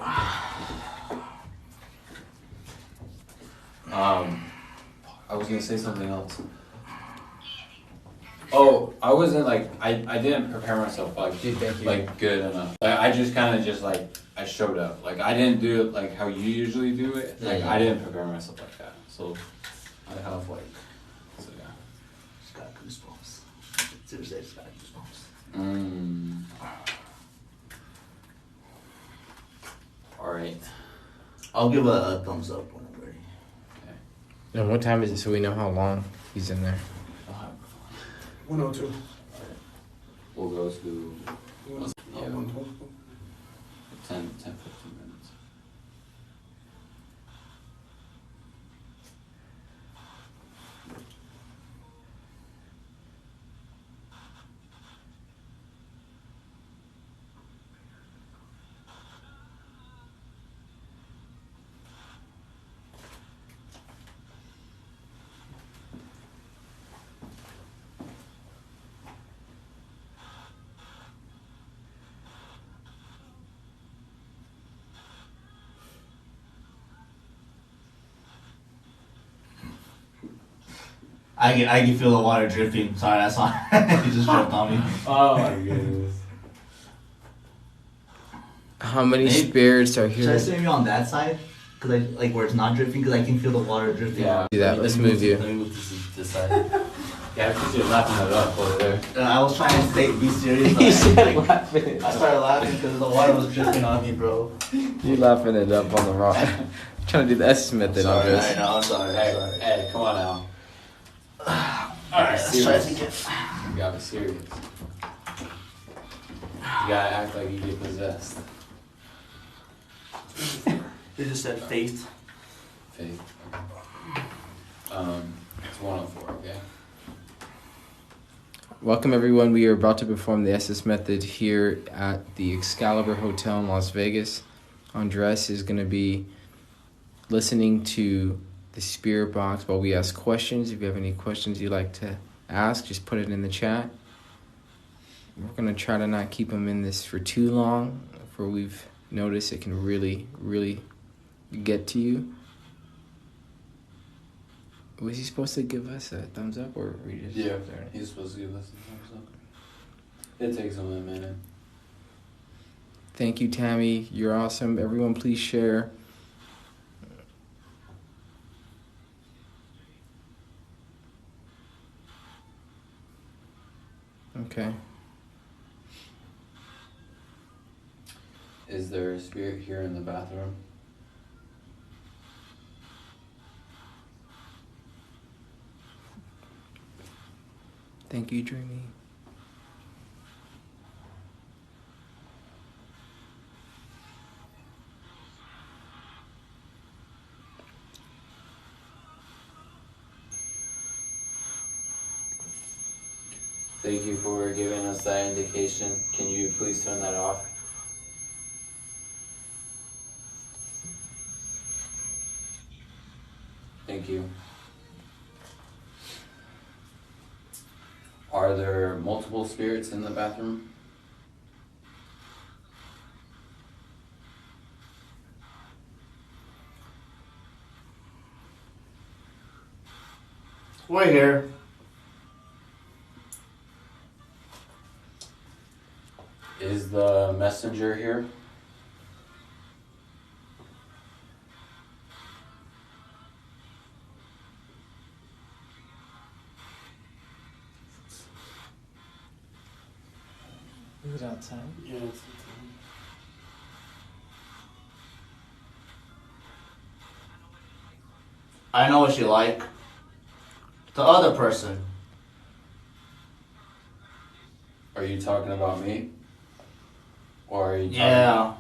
Speaker 2: I was gonna say something else. Oh, I wasn't like I didn't prepare myself like
Speaker 3: Dude, thank you.
Speaker 2: like good enough. Like, I just kind of just like I showed up. Like I didn't do it like how you usually do it. Like
Speaker 1: Yeah.
Speaker 2: I didn't prepare myself like that. So I have like so yeah.
Speaker 1: Just got goosebumps. Seriously, I just got goosebumps.
Speaker 2: All right.
Speaker 1: I'll give a thumbs up when I'm ready.
Speaker 3: And what time is it so we know how long he's in there?
Speaker 4: 102.
Speaker 2: We'll go to
Speaker 4: Yeah.
Speaker 2: 10, 15 minutes.
Speaker 1: I can feel the water dripping. Sorry, that's why it just dripped on me.
Speaker 2: Oh my goodness.
Speaker 3: How many
Speaker 1: Maybe-
Speaker 3: spirits are
Speaker 1: Should I
Speaker 3: here?
Speaker 1: sit maybe on that side? Cause I like where it's not dripping, cause I can feel the water dripping.
Speaker 2: Yeah.
Speaker 3: Do that. Let's move you.
Speaker 1: Let me move this side.
Speaker 2: Yeah, because you're laughing it up over there.
Speaker 1: I was trying to be serious.
Speaker 3: You
Speaker 1: But
Speaker 3: said laughing.
Speaker 1: I started laughing because the water was dripping on me, bro.
Speaker 3: You laughing it up on the rock. Trying to do the S method on
Speaker 1: Sorry,
Speaker 3: this.
Speaker 1: I know, I'm sorry.
Speaker 2: Hey,
Speaker 1: I'm sorry.
Speaker 2: hey, come on now.
Speaker 1: Alright, let's try this again.
Speaker 2: You gotta be serious. You gotta act like you get possessed.
Speaker 1: They just said faith.
Speaker 2: Faith. It's 104, okay?
Speaker 3: Welcome everyone. We are about to perform the SS method here at the Excalibur Hotel in Las Vegas. Andres is going to be listening to the spirit box while we ask questions. If you have any questions you'd like to ask, just put it in the chat. We're going to try to not keep them in this for too long, for we've noticed it can really, really get to you. Was he supposed to give us a thumbs up or we just...
Speaker 2: Yeah, he's supposed to give us a thumbs up. It takes him a minute.
Speaker 3: Thank you, Tammy. You're awesome. Everyone, please share. Okay.
Speaker 2: Is there a spirit here in the bathroom?
Speaker 3: Thank you, Dreamy.
Speaker 2: Thank you for giving us that indication. Can you please turn that off? Thank you. Are there multiple spirits in the bathroom?
Speaker 1: We're here.
Speaker 2: Is the messenger here?
Speaker 3: Is it outside?
Speaker 4: Yeah, it's
Speaker 1: I know what you like. The other person.
Speaker 2: Are you talking about me? Or are you talking
Speaker 1: Yeah.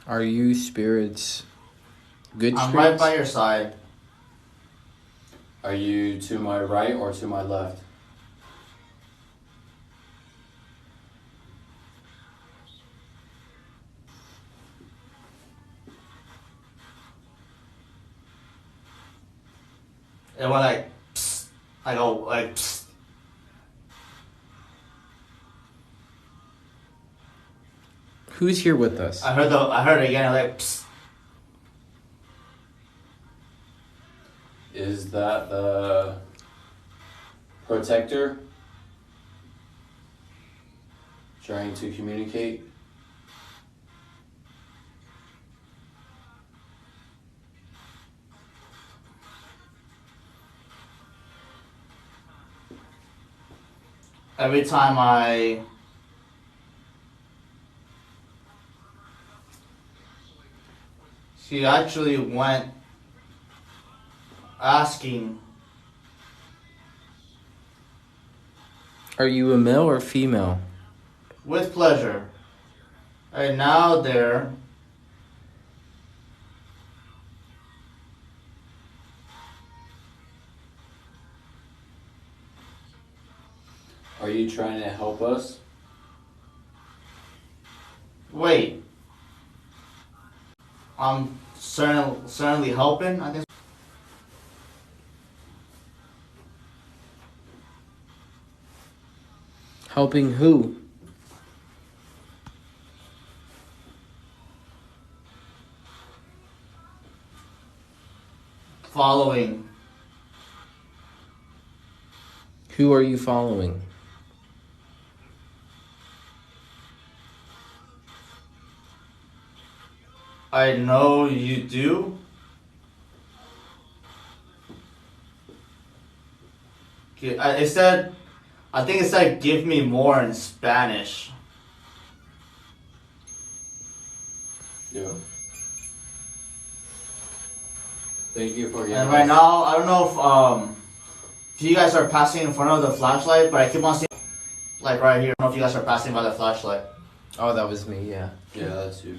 Speaker 3: Are you spirits good
Speaker 1: I'm
Speaker 3: spirits?
Speaker 1: right by your side.
Speaker 2: Are you to my right or to my left?
Speaker 1: It went like, psst. I go like, psst.
Speaker 3: Who's here with us?
Speaker 1: I heard it again, like, psst.
Speaker 2: Is that the protector trying to communicate?
Speaker 1: Every time she actually went asking,
Speaker 3: Are you a male or female?
Speaker 1: with pleasure. And now there,
Speaker 2: Are you trying to help us?
Speaker 1: wait, I'm certainly helping, I think.
Speaker 3: Helping who?
Speaker 1: Following.
Speaker 3: Who are you following?
Speaker 1: I know you do. I think it said give me more in Spanish.
Speaker 2: Yeah. Thank you for giving
Speaker 1: And right
Speaker 2: us-
Speaker 1: now, I don't know if you guys are passing in front of the flashlight, but I keep on seeing, like right here. I don't know if you guys are passing by the flashlight.
Speaker 3: Oh, that was me, yeah.
Speaker 2: Yeah, that's you.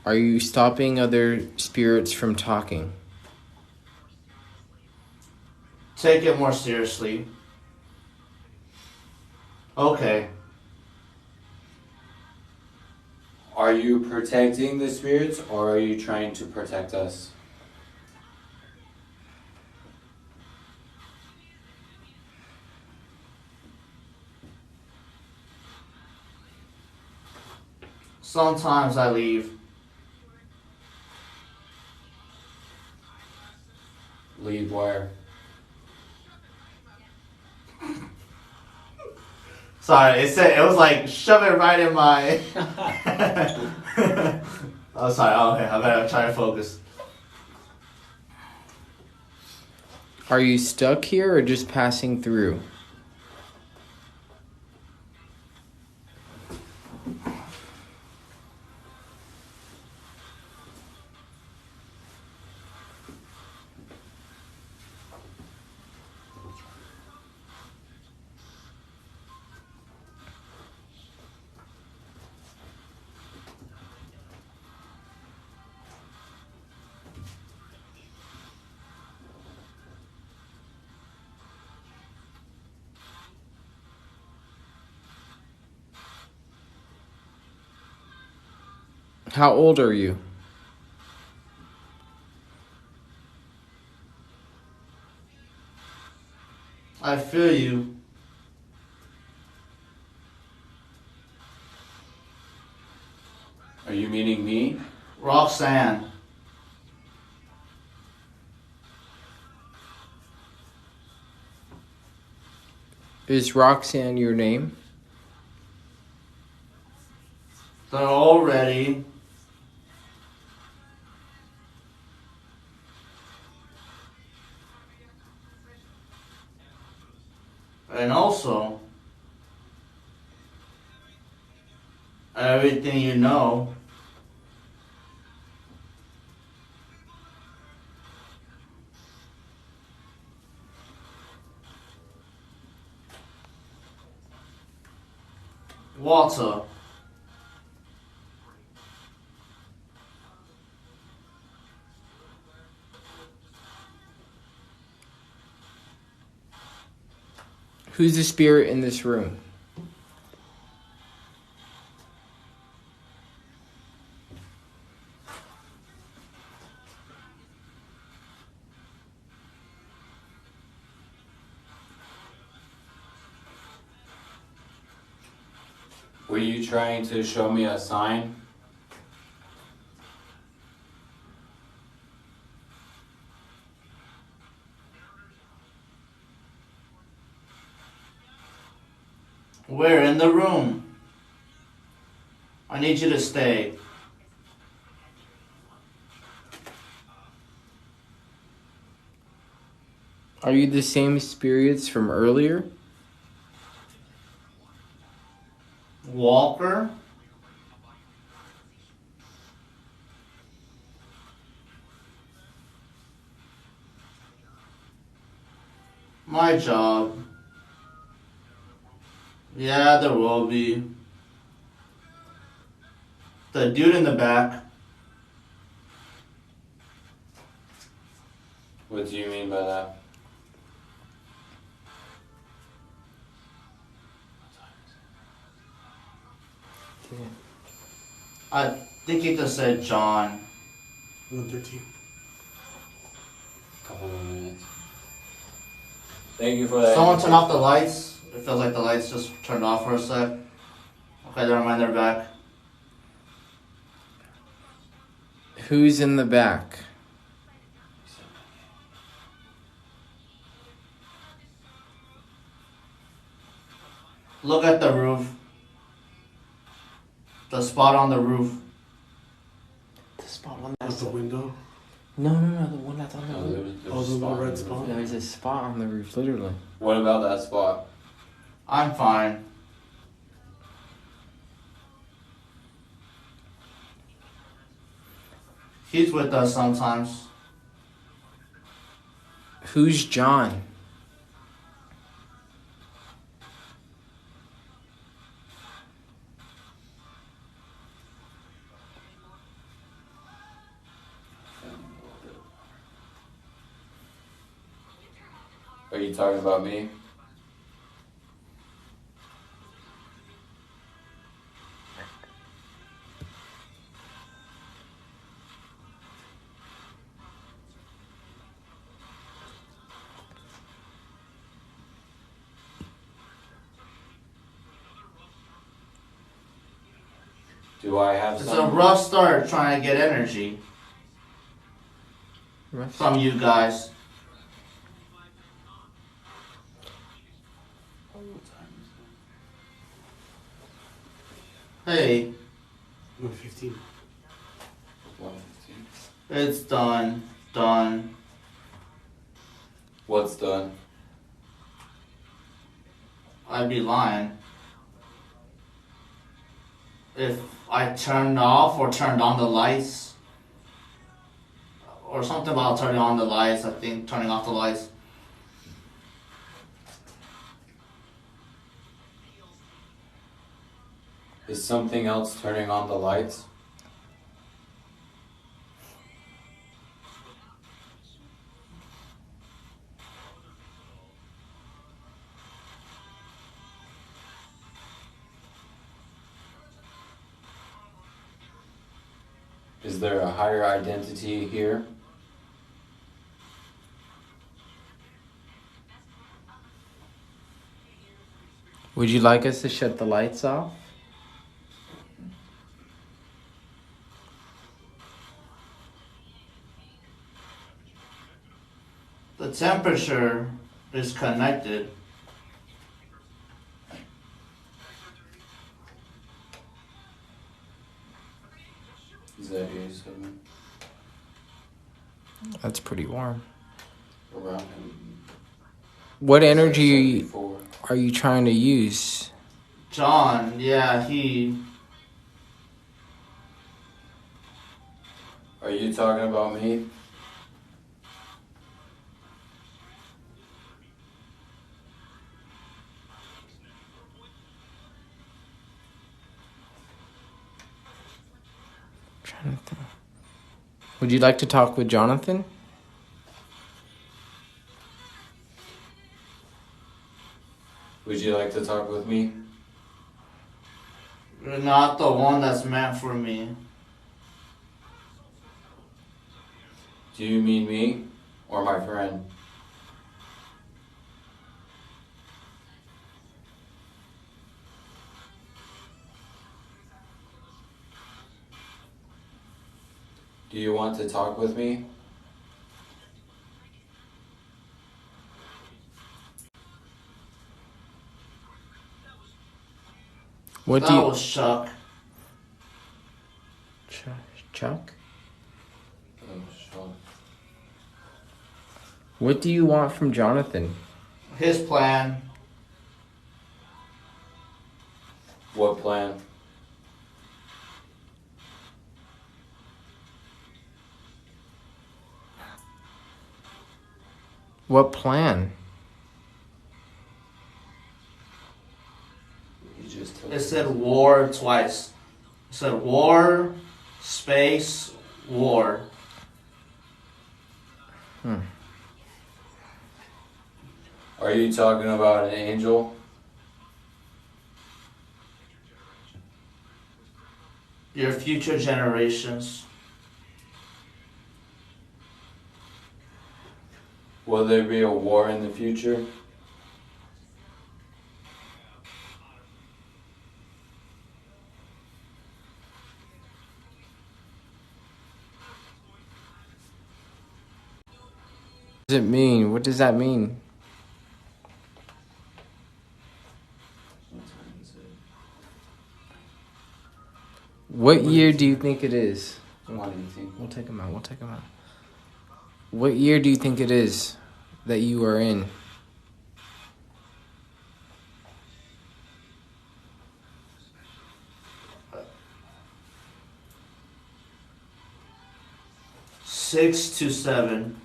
Speaker 3: Are you stopping other spirits from talking?
Speaker 1: Take it more seriously. Okay.
Speaker 2: Are you protecting the spirits or are you trying to protect us?
Speaker 1: Sometimes I leave.
Speaker 2: Leave where?
Speaker 1: Sorry, it was like shove it right in my. Oh, sorry. Okay, I better try to focus.
Speaker 3: Are you stuck here or just passing through? How old are you?
Speaker 1: I feel you.
Speaker 2: Are you meaning me?
Speaker 1: Roxanne.
Speaker 3: Is Roxanne your name?
Speaker 1: They're all ready. And also, everything you know. Water.
Speaker 3: Who's the spirit in this room?
Speaker 2: Were you trying to show me a sign?
Speaker 1: We're in the room. I need you to stay.
Speaker 3: Are you the same spirits from earlier?
Speaker 1: Walker? My job. Yeah, there will be. The dude in the back.
Speaker 2: What do you mean by that?
Speaker 1: I think he just said John.
Speaker 4: 113.
Speaker 2: Couple more minutes. Thank you for that.
Speaker 1: Someone turn off the lights. It feels like the lights just turned off for a sec. Okay, never mind, they're back.
Speaker 3: Who's in the back?
Speaker 1: Look at the roof. The spot on the roof.
Speaker 3: The spot on
Speaker 4: At the window.
Speaker 3: No, the one that's on the roof.
Speaker 4: Oh, the little red spot.
Speaker 3: There's a spot on the roof, literally.
Speaker 2: What about that spot?
Speaker 1: I'm fine. He's with us sometimes.
Speaker 3: Who's John?
Speaker 2: Are you talking about me? Do I have
Speaker 1: It's a
Speaker 2: some?
Speaker 1: rough start trying to get energy from you guys. Hey,
Speaker 4: 115.
Speaker 2: 1:15.
Speaker 1: it's done. Done.
Speaker 2: What's done?
Speaker 1: I'd be lying if I turned off or turned on the lights. Or something about turning on the lights. I think turning off the lights.
Speaker 2: Is something else turning on the lights? Is there a higher identity here?
Speaker 3: Would you like us to shut the lights off?
Speaker 1: The temperature is connected.
Speaker 2: Is that 87?
Speaker 3: That's pretty warm.
Speaker 2: Around him.
Speaker 3: What energy
Speaker 2: 74.
Speaker 3: are you trying to use?
Speaker 1: John, yeah, he.
Speaker 2: Are you talking about me?
Speaker 3: Jonathan. Would you like to talk with Jonathan?
Speaker 2: Would you like to talk with me?
Speaker 1: You're not the one that's meant for me.
Speaker 2: Do you mean me or my friend? Do you want to talk with me?
Speaker 3: What do
Speaker 1: That
Speaker 3: you...
Speaker 1: was Chuck.
Speaker 3: Chuck?
Speaker 2: Oh, Sean.
Speaker 3: What do you want from Jonathan?
Speaker 1: His plan.
Speaker 2: What plan?
Speaker 3: What plan?
Speaker 2: You just told
Speaker 1: It
Speaker 2: me.
Speaker 1: said war twice. It said war, space, war.
Speaker 2: Are you talking about an angel?
Speaker 1: Your future generations.
Speaker 2: Will there be a war in the future?
Speaker 3: What does it mean? What does that mean? What year do you think it is?
Speaker 2: What do you think?
Speaker 3: We'll take him out. We'll take him out. What year do you think it is that you are in?
Speaker 1: Six to 7.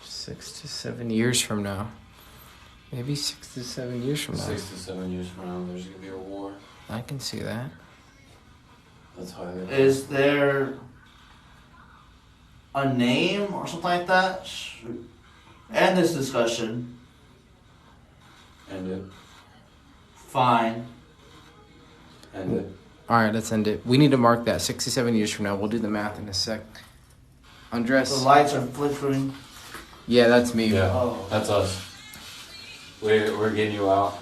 Speaker 3: 6 to 7 years from now. Maybe 6 to 7 years from now.
Speaker 2: 6 to 7 years from now, there's gonna be a war.
Speaker 3: I can see that.
Speaker 2: That's how I
Speaker 1: Is there a name or something like that? End this discussion.
Speaker 2: End it.
Speaker 1: Fine.
Speaker 2: End it.
Speaker 3: Alright, let's end it. We need to mark that 6 to 7 years from now. We'll do the math in a sec.
Speaker 1: The
Speaker 3: Undress.
Speaker 1: lights are flickering.
Speaker 3: Yeah, that's me.
Speaker 2: Yeah,
Speaker 1: Oh.
Speaker 2: that's us. We're getting you out.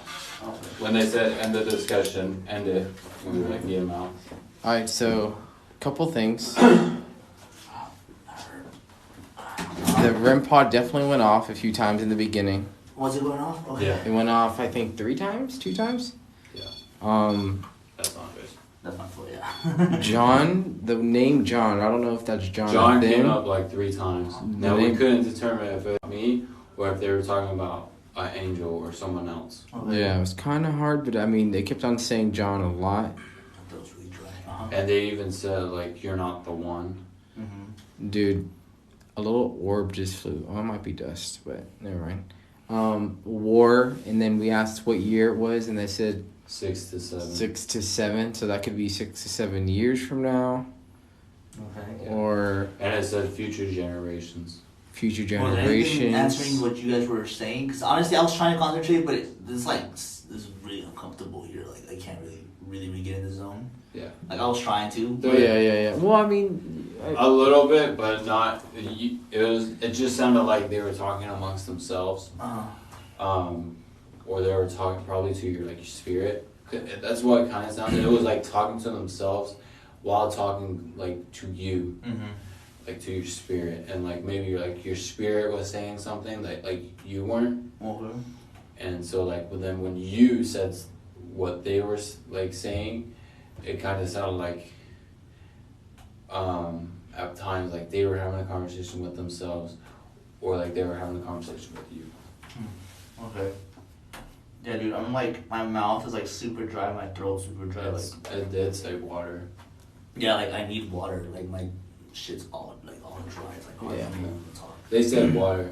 Speaker 2: When they said end the discussion, end it. We were like, get him out.
Speaker 3: Alright, so, couple things. The REM pod definitely went off a few times in the beginning.
Speaker 1: Was it going off? Okay.
Speaker 2: Yeah.
Speaker 3: It went off, I think, 3 times? 2 times?
Speaker 2: Yeah.
Speaker 1: That's not good. That's not cool, yeah.
Speaker 3: John, the name John, I don't know if that's John.
Speaker 2: John
Speaker 3: then.
Speaker 2: came up like 3 times. Now we
Speaker 3: name-
Speaker 2: couldn't determine if it was me or if they were talking about an angel or someone else.
Speaker 1: Okay.
Speaker 3: Yeah, it was kind of hard, but I mean, they kept on saying John a lot.
Speaker 1: That was really dry. Uh-huh.
Speaker 2: And they even said like, you're not the one.
Speaker 1: Mm-hmm.
Speaker 3: Dude, a little orb just flew. Oh, it might be dust, but never mind. War, and then we asked what year it was, and they said
Speaker 2: 6 to 7.
Speaker 3: 6 to 7, so that could be 6 to 7 years from now,
Speaker 1: Okay.
Speaker 2: Yeah.
Speaker 3: or
Speaker 2: And it said future generations.
Speaker 3: future
Speaker 1: Was anything answering
Speaker 3: generations.
Speaker 1: what you guys were saying? Because honestly, I was trying to concentrate, but it's like this is really uncomfortable here. Like I can't really get in the zone.
Speaker 2: Yeah.
Speaker 1: Like I was trying to.
Speaker 3: Oh, yeah. Well, I mean,
Speaker 2: A little bit, but not. It just sounded like they were talking amongst themselves, or they were talking probably to your spirit. That's what it kind of sounded. It was like talking to themselves while talking like to you, like to your spirit, and like maybe like your spirit was saying something that like you weren't,
Speaker 1: Okay.
Speaker 2: and so like but then when you said what they were like saying, it kind of sounded like at times like they were having a conversation with themselves or like they were having a conversation with you.
Speaker 1: Okay. Yeah, dude. I'm like my mouth is like super dry. My throat's super dry.
Speaker 2: It's like water.
Speaker 1: Yeah, like I need water. Like my shit's all dry. It's like hard for me to talk.
Speaker 2: They said water.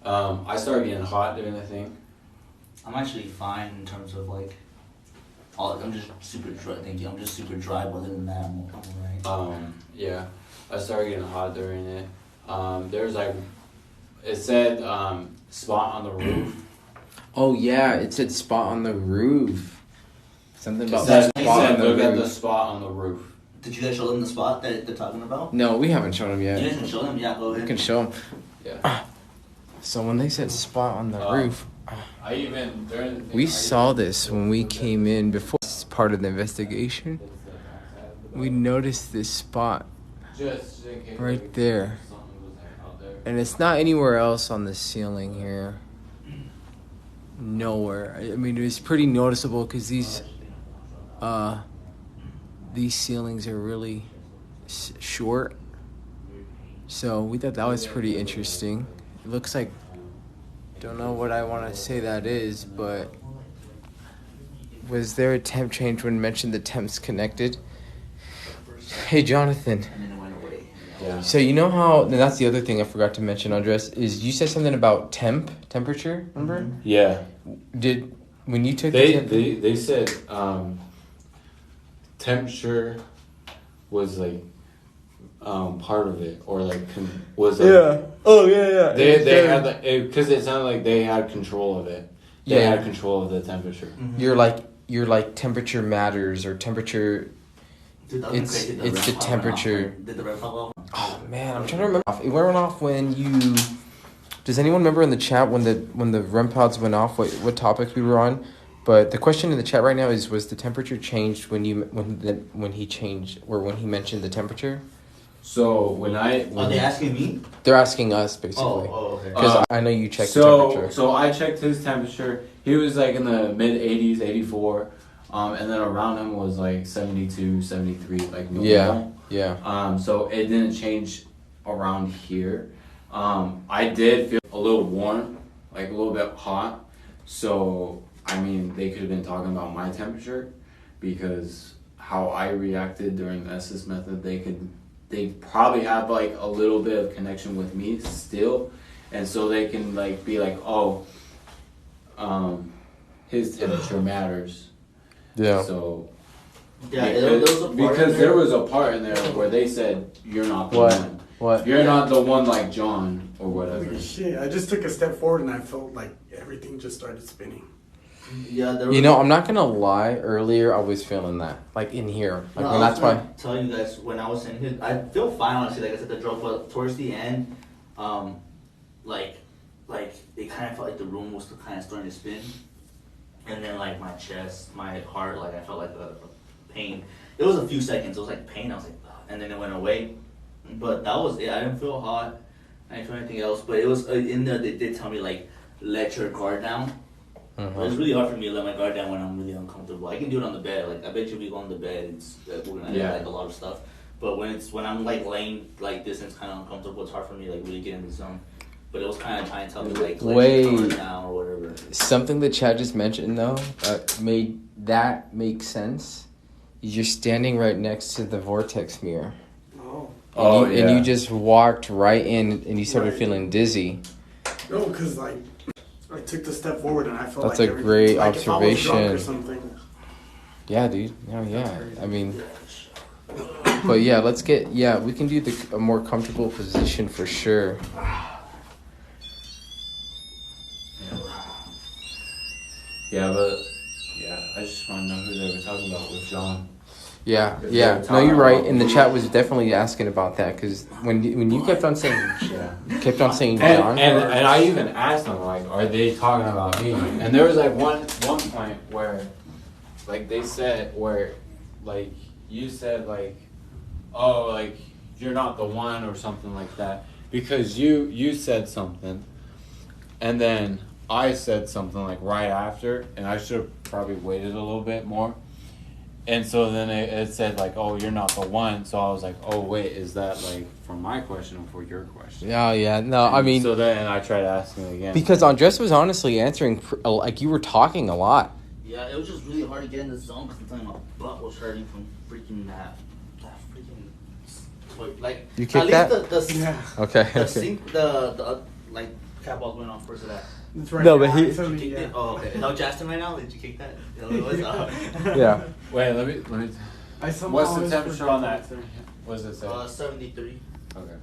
Speaker 2: I started getting hot during the thing.
Speaker 1: I'm actually fine in terms of like. I'm just super dry. Thank you. I'm just super dry, but other than that, I'm alright.
Speaker 2: Yeah, I started getting hot during it. There's like, it said spot on the roof.
Speaker 3: oh yeah, it said spot on the roof. Something
Speaker 2: It
Speaker 3: about
Speaker 2: said,
Speaker 3: spot on the
Speaker 2: look at the
Speaker 3: roof.
Speaker 2: spot on the roof.
Speaker 1: Did you guys show them the spot that they're talking about?
Speaker 3: No, we haven't shown them
Speaker 1: You
Speaker 3: yet.
Speaker 1: guys can show them. Yeah, go
Speaker 3: We
Speaker 1: ahead.
Speaker 3: can show them.
Speaker 2: Yeah.
Speaker 3: So when they said spot on the roof,
Speaker 2: I even during the thing,
Speaker 3: we saw this when we came in before. This is part of the investigation. We noticed this spot
Speaker 2: Just in case.
Speaker 3: Right there.
Speaker 2: Something was out there.
Speaker 3: And it's not anywhere else on the ceiling here. Nowhere. I mean, it's pretty noticeable because these ceilings are really short. So we thought that was pretty interesting. It looks like, don't know what I want to say that is, but was there a temp change when mentioned the temps connected? Hey, Jonathan.
Speaker 2: Yeah.
Speaker 3: So you know how, and that's the other thing I forgot to mention, Andres, is you said something about temperature, remember?
Speaker 2: Yeah.
Speaker 3: When you took
Speaker 2: They said temperature was like part of it, or like was like,
Speaker 3: yeah. Oh yeah.
Speaker 2: They had like, because it sounded like they had control of it. They had control of the temperature.
Speaker 3: Mm-hmm. You're like temperature matters, or temperature. It's the temperature.
Speaker 1: Did the red pop off?
Speaker 3: Oh man, I'm trying to remember. It went off when you. Does anyone remember in the chat when the REM pods went off? What topic we were on? But the question in the chat right now is: was the temperature changed when he changed, or when he mentioned the temperature?
Speaker 2: So when
Speaker 1: Are they asking me?
Speaker 3: They're asking us basically.
Speaker 1: Oh, okay.
Speaker 3: Because I know you checked the temperature.
Speaker 2: So I checked his temperature. He was like in the mid 80s, 84. And then around him was like 72, 73, like normal.
Speaker 3: Yeah.
Speaker 2: So it didn't change around here. I did feel a little warm, like a little bit hot. So, I mean, they could have been talking about my temperature, because how I reacted during the SS method, they probably have like a little bit of connection with me still. And so they can like be like, oh, his temperature matters.
Speaker 3: Yeah.
Speaker 2: So,
Speaker 1: Yeah, there was a part
Speaker 2: because there was a part in there where they said you're not the one.
Speaker 3: What?
Speaker 2: You're not the one like John or whatever.
Speaker 4: Holy shit! I just took a step forward and I felt like everything just started spinning.
Speaker 1: Yeah, there was
Speaker 3: You know, I'm not gonna lie. Earlier, I was feeling that, like in here, like
Speaker 1: No,
Speaker 3: when that's why.
Speaker 1: Tell you guys when I was in here, I feel fine honestly. Like I said, the drug, but towards the end, like it kind of felt like the room was kind of starting to spin, and then like my chest, my heart, like I felt like a pain. It was a few seconds. It was like pain. I was like, ugh, and then it went away. But that was it. I didn't feel hot. I didn't feel anything else. But it was in there. They did tell me like, let your guard down. It was really hard for me to let my guard down when I'm really uncomfortable. I can do it on the bed. Like I bet you, if we go on the bed, we're gonna have like a lot of stuff. But when I'm like laying like this and it's kind of uncomfortable, it's hard for me to like really get in the zone. But it was kind of trying to tell me like let your guard down or whatever.
Speaker 3: Something that Chad just mentioned though, made that make sense. You're standing right next to the vortex mirror.
Speaker 4: Oh.
Speaker 3: And you just walked right in and you started feeling dizzy.
Speaker 4: No, because like I took the step forward and I felt
Speaker 3: That's
Speaker 4: like
Speaker 3: a great
Speaker 4: like
Speaker 3: observation.
Speaker 4: If I was drunk or something.
Speaker 3: Yeah, dude. Oh, yeah. I mean, but yeah, we can do a more comfortable position for sure.
Speaker 2: Yeah, but I just want to know who they were talking about with John.
Speaker 3: Yeah. No, you're right. And the chat was definitely asking about that because when you kept on saying, John,
Speaker 2: and I even asked them like, are they talking about me? And there was like one point where, like they said where, like you said like, oh like you're not the one or something like that because you said something, and then I said something like right after, and I should have probably waited a little bit more. And so then it said like, oh, you're not the one. So I was like, oh, wait, is that like for my question or for your question?
Speaker 3: Yeah. No, I mean.
Speaker 2: So then I tried asking again.
Speaker 3: Because Andres was honestly answering, like you were talking a lot.
Speaker 1: Yeah, it was just really hard to get in the zone because sometimes my butt was hurting from freaking that freaking toy. Like,
Speaker 3: you kicked that? Okay.
Speaker 1: The sink, the like cap was going on first of that.
Speaker 4: That's right.
Speaker 3: No, but he.
Speaker 1: Did you kick it? Oh, okay. No, Justin right now? Did you kick that?
Speaker 3: Yeah.
Speaker 2: Wait, let me. What's the temperature on that? What does it say?
Speaker 1: 73.
Speaker 2: Okay.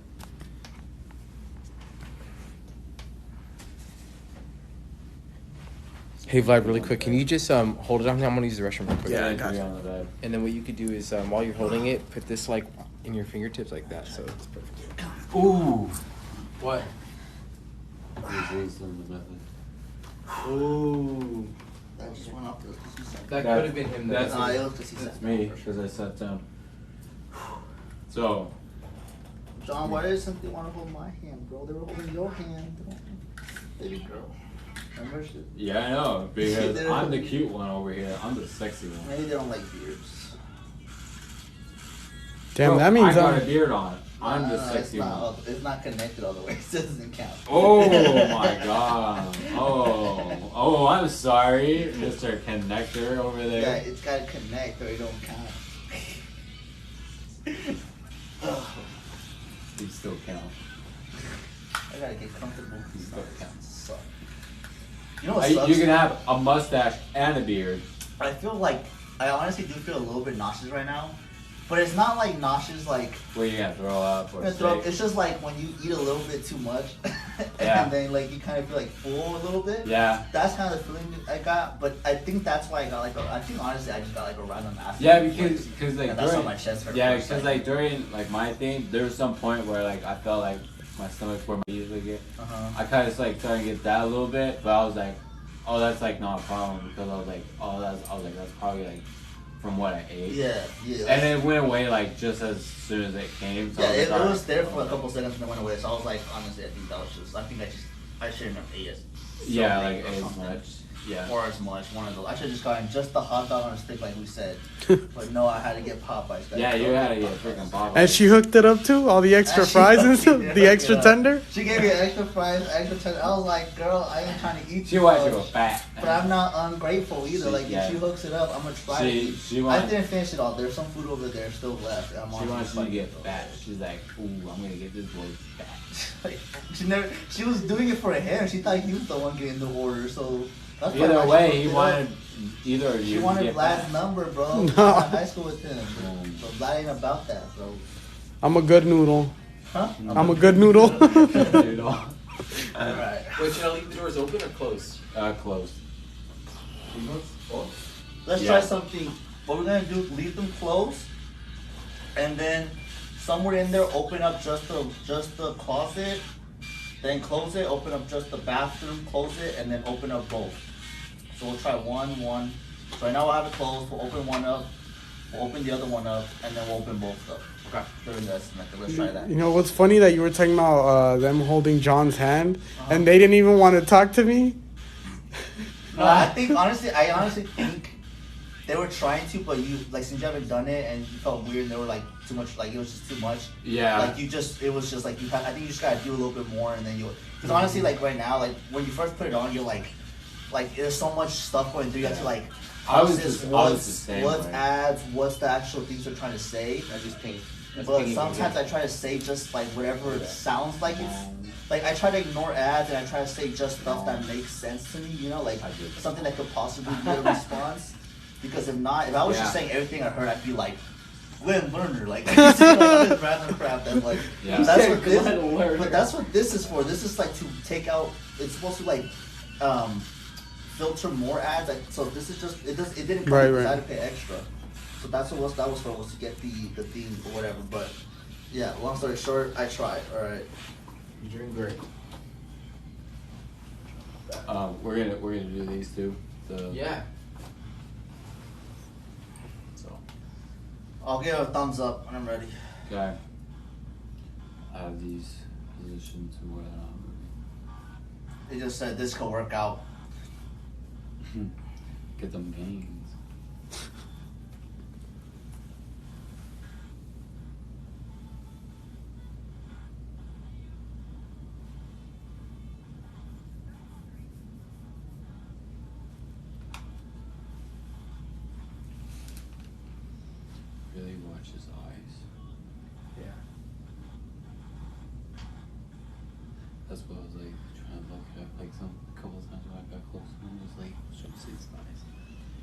Speaker 3: Hey Vlad, really quick, can you just hold it on? I'm gonna use the restroom real quick.
Speaker 4: Yeah, I got you.
Speaker 2: On the bed.
Speaker 3: And then what you could do is while you're holding it, put this like in your fingertips like that, so it's perfect.
Speaker 2: Ooh.
Speaker 3: What?
Speaker 1: Ooh. That just went off the
Speaker 3: That could have been him.
Speaker 2: That's
Speaker 1: it was the C-section.
Speaker 2: me because I sat down. So,
Speaker 1: John, why did something want to hold my hand, bro? They were holding your hand, baby girl. Remember shit?
Speaker 2: Yeah, I know. Because I'm the cute one over here. I'm the sexy one.
Speaker 1: Maybe they don't like beards.
Speaker 4: Damn,
Speaker 2: Bro,
Speaker 4: that means
Speaker 2: I got a beard on. I'm
Speaker 1: No,
Speaker 2: the
Speaker 1: no,
Speaker 2: sexy one.
Speaker 1: it's not connected all the way. It doesn't count.
Speaker 2: Oh my god. Oh, I'm sorry, Mr. Connector over
Speaker 1: Yeah,
Speaker 2: there.
Speaker 1: it's gotta connect or it don't count.
Speaker 2: You still count.
Speaker 1: I gotta get comfortable.
Speaker 2: You still count.
Speaker 1: Suck. You know what
Speaker 2: You
Speaker 1: sucks?
Speaker 2: can have a mustache and a beard.
Speaker 1: I feel like I honestly do feel a little bit nauseous right now, but it's not like nauseous like
Speaker 2: Where you gonna throw up or
Speaker 1: it's
Speaker 2: sick.
Speaker 1: just like when you eat a little bit too much,
Speaker 2: Yeah.
Speaker 1: and then like you kind of feel like full a little bit.
Speaker 2: Yeah.
Speaker 1: That's kind of the feeling I got, but I think that's why I got I think honestly I just got like a random acid.
Speaker 2: Yeah, because like
Speaker 1: and that's
Speaker 2: during,
Speaker 1: how my chest hurt.
Speaker 2: yeah,
Speaker 1: for a
Speaker 2: because
Speaker 1: second.
Speaker 2: like during like my thing, there was some point where like I felt like my stomach where my usually get. I kind of like started to get that a little bit, but I was like, oh, that's like not a problem because I was like, that's probably like from what I ate.
Speaker 1: Yeah.
Speaker 2: And it went away like just as soon as it came. So
Speaker 1: Yeah,
Speaker 2: I
Speaker 1: it
Speaker 2: like,
Speaker 1: was there for a couple seconds and then went away. So I was like, honestly, I think that was just. I shouldn't have ate it.
Speaker 2: yeah,
Speaker 1: So
Speaker 2: like
Speaker 1: late or
Speaker 2: as
Speaker 1: something.
Speaker 2: much. Yeah.
Speaker 1: Or as much, one of those. I should have just gotten just the hot dog on a stick like we said. But no, I had to get Popeyes.
Speaker 2: Yeah, you had to get freaking Popeyes.
Speaker 4: And she hooked it up too? All the extra
Speaker 1: And she
Speaker 4: fries and
Speaker 1: fucking
Speaker 4: stuff? The extra
Speaker 1: hooked it up.
Speaker 4: tender?
Speaker 1: She gave me extra fries, extra tender. I was like, girl, I ain't trying to eat
Speaker 2: She
Speaker 1: too
Speaker 2: wants you
Speaker 1: much,
Speaker 2: to go fat.
Speaker 1: but I'm not ungrateful either. Like,
Speaker 2: Yeah.
Speaker 1: if she hooks it up, I'm going to try
Speaker 2: She-
Speaker 1: it.
Speaker 2: she
Speaker 1: I
Speaker 2: wants-
Speaker 1: didn't finish it all. There's some food over there still left. And I'm
Speaker 2: She
Speaker 1: honestly
Speaker 2: wants you to
Speaker 1: fucking
Speaker 2: get
Speaker 1: it.
Speaker 2: fat. She's like, ooh, I'm gonna get this boy fat.
Speaker 1: Like, she was doing it for him. She thought he was the one getting the order, so that's
Speaker 2: Either
Speaker 1: why
Speaker 2: way,
Speaker 1: she
Speaker 2: he
Speaker 1: hooked it
Speaker 2: wanted
Speaker 1: up.
Speaker 2: either of you.
Speaker 1: She
Speaker 2: to
Speaker 1: wanted
Speaker 2: get
Speaker 1: Vlad's
Speaker 2: fat.
Speaker 1: number, bro.
Speaker 4: No.
Speaker 1: She was in high school with him. So Vlad ain't about that, bro.
Speaker 4: I'm a good noodle.
Speaker 1: Huh?
Speaker 4: I'm a good noodle.
Speaker 2: Dude, all-
Speaker 1: Alright.
Speaker 5: Wait, should I leave the doors open or closed?
Speaker 2: close.
Speaker 1: Let's
Speaker 2: Yeah.
Speaker 1: try something. What we're gonna do, leave them closed, and then somewhere in there, open up just the closet, then close it, open up just the bathroom, close it, and then open up both. So we'll try one. So right now we'll have it closed, we'll open one up, we'll open the other one up, and then we'll open both up.
Speaker 2: Okay.
Speaker 1: During this method, let's try that.
Speaker 4: You know what's funny that you were talking about them holding John's hand and they didn't even want to talk to me?
Speaker 1: No, I honestly think they were trying to, but you, like, since you haven't done it and you felt weird and they were like too much, like it was just too much.
Speaker 2: Yeah.
Speaker 1: Like it was just like I think you just gotta do a little bit more and then because honestly, like right now, like when you first put it on, you're like there's so much stuff going through. You have to like,
Speaker 2: I was
Speaker 1: process
Speaker 2: the same
Speaker 1: what's
Speaker 2: way.
Speaker 1: ads, what's the actual things they're trying to say.
Speaker 5: I just paint.
Speaker 1: But sometimes I try to say just like whatever it sounds like it's. Like I try to ignore ads and I try to say just stuff that makes sense to me, you know, like something that could possibly be a response. Because if I was just saying everything I heard, I'd be like, Glenn Lerner, like all this random crap that like
Speaker 2: Yeah.
Speaker 1: that's what this.
Speaker 5: Glenn Lerner.
Speaker 1: But that's what this is for. This is like to take out. It's supposed to like filter more ads. Like, so this is just it didn't come
Speaker 4: Right,
Speaker 1: because I
Speaker 4: right.
Speaker 1: had to pay extra. So that's what that was for, was to get the theme or whatever. But yeah, long story short, I tried. All right.
Speaker 5: You're doing great.
Speaker 2: We're gonna do these two.
Speaker 3: Yeah.
Speaker 2: So
Speaker 1: I'll give a thumbs up when I'm ready.
Speaker 2: okay. I have these positioned to where
Speaker 1: They just said this could work out.
Speaker 2: get them gains. Really watch his eyes.
Speaker 3: Yeah.
Speaker 2: That's what I was like trying to look at, like a couple of times when I got close to him, I was like trying to see his eyes,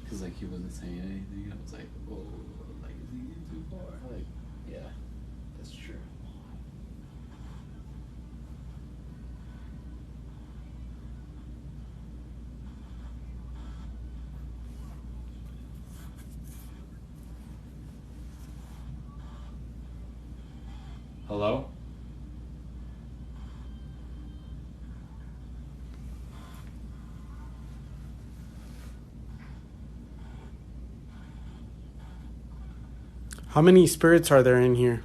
Speaker 2: cause like he wasn't saying anything. I was like, oh, like is he getting too far? Like,
Speaker 3: Yeah. That's true.
Speaker 2: hello.
Speaker 4: How many spirits are there in here?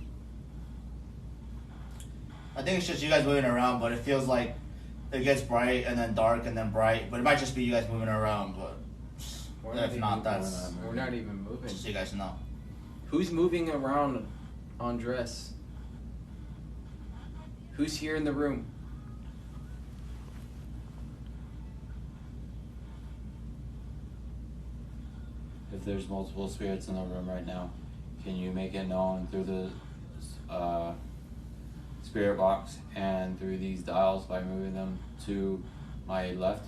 Speaker 1: I think it's just you guys moving around, but it feels like it gets bright and then dark and then bright. But it might just be you guys moving around. But if not, that's
Speaker 3: We're not even moving.
Speaker 1: just so you guys know.
Speaker 3: Who's moving around on dress? Who's here in the room?
Speaker 2: If there's multiple spirits in the room right now, can you make it known through the spirit box and through these dials by moving them to my left?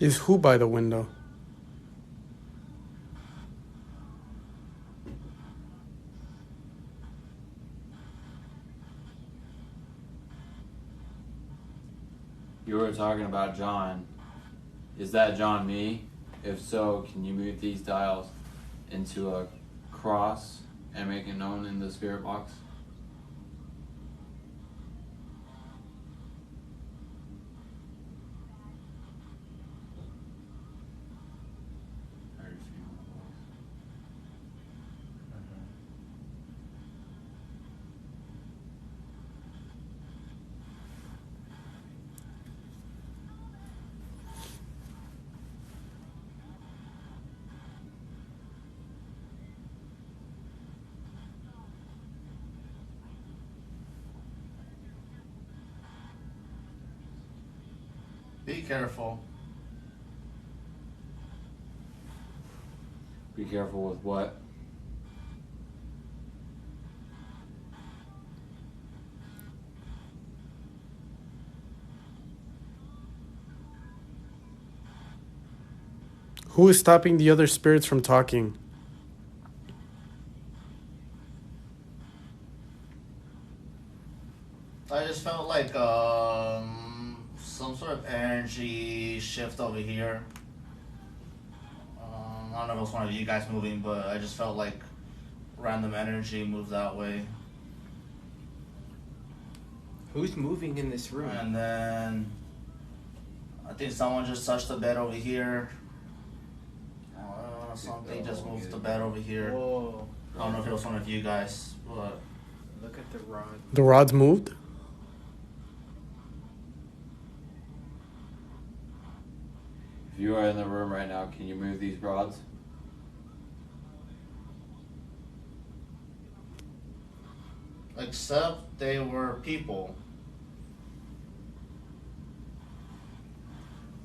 Speaker 4: Is who by the window?
Speaker 2: You were talking about John. Is that John me? If so, can you move these dials into a cross and make it known in the spirit box?
Speaker 1: Be careful.
Speaker 2: Be careful with what?
Speaker 4: Who is stopping the other spirits from talking?
Speaker 1: I just felt like some sort of energy shift over here. I don't know if it was one of you guys moving, but I just felt like random energy moved that way.
Speaker 3: Who's moving in this room?
Speaker 1: And then I think someone just touched the bed over here. Something just moved the bed over here.
Speaker 3: Whoa.
Speaker 1: I don't know if it was one of you guys, but
Speaker 3: Look at the rod.
Speaker 4: The rods moved?
Speaker 2: If you are in the room right now, can you move these rods?
Speaker 1: except they were people.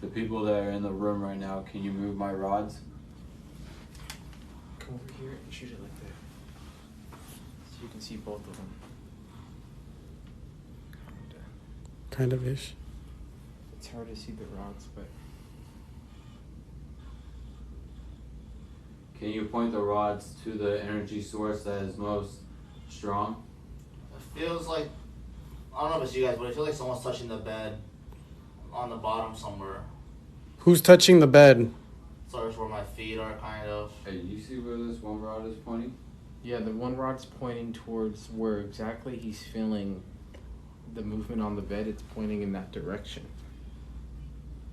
Speaker 2: The people that are in the room right now, can you move my rods?
Speaker 3: Come over here and shoot it like that. So you can see both of them.
Speaker 4: Kind of ish.
Speaker 3: It's hard to see the rods, but
Speaker 2: Can you point the rods to the energy source that is most strong?
Speaker 1: It feels like, I don't know if it's you guys, but it feels like someone's touching the bed on the bottom somewhere.
Speaker 4: Who's touching the bed?
Speaker 1: So it's where my feet are, kind of.
Speaker 2: Hey, you see where this one rod is pointing?
Speaker 3: yeah, the one rod's pointing towards where exactly he's feeling the movement on the bed. It's pointing in that direction.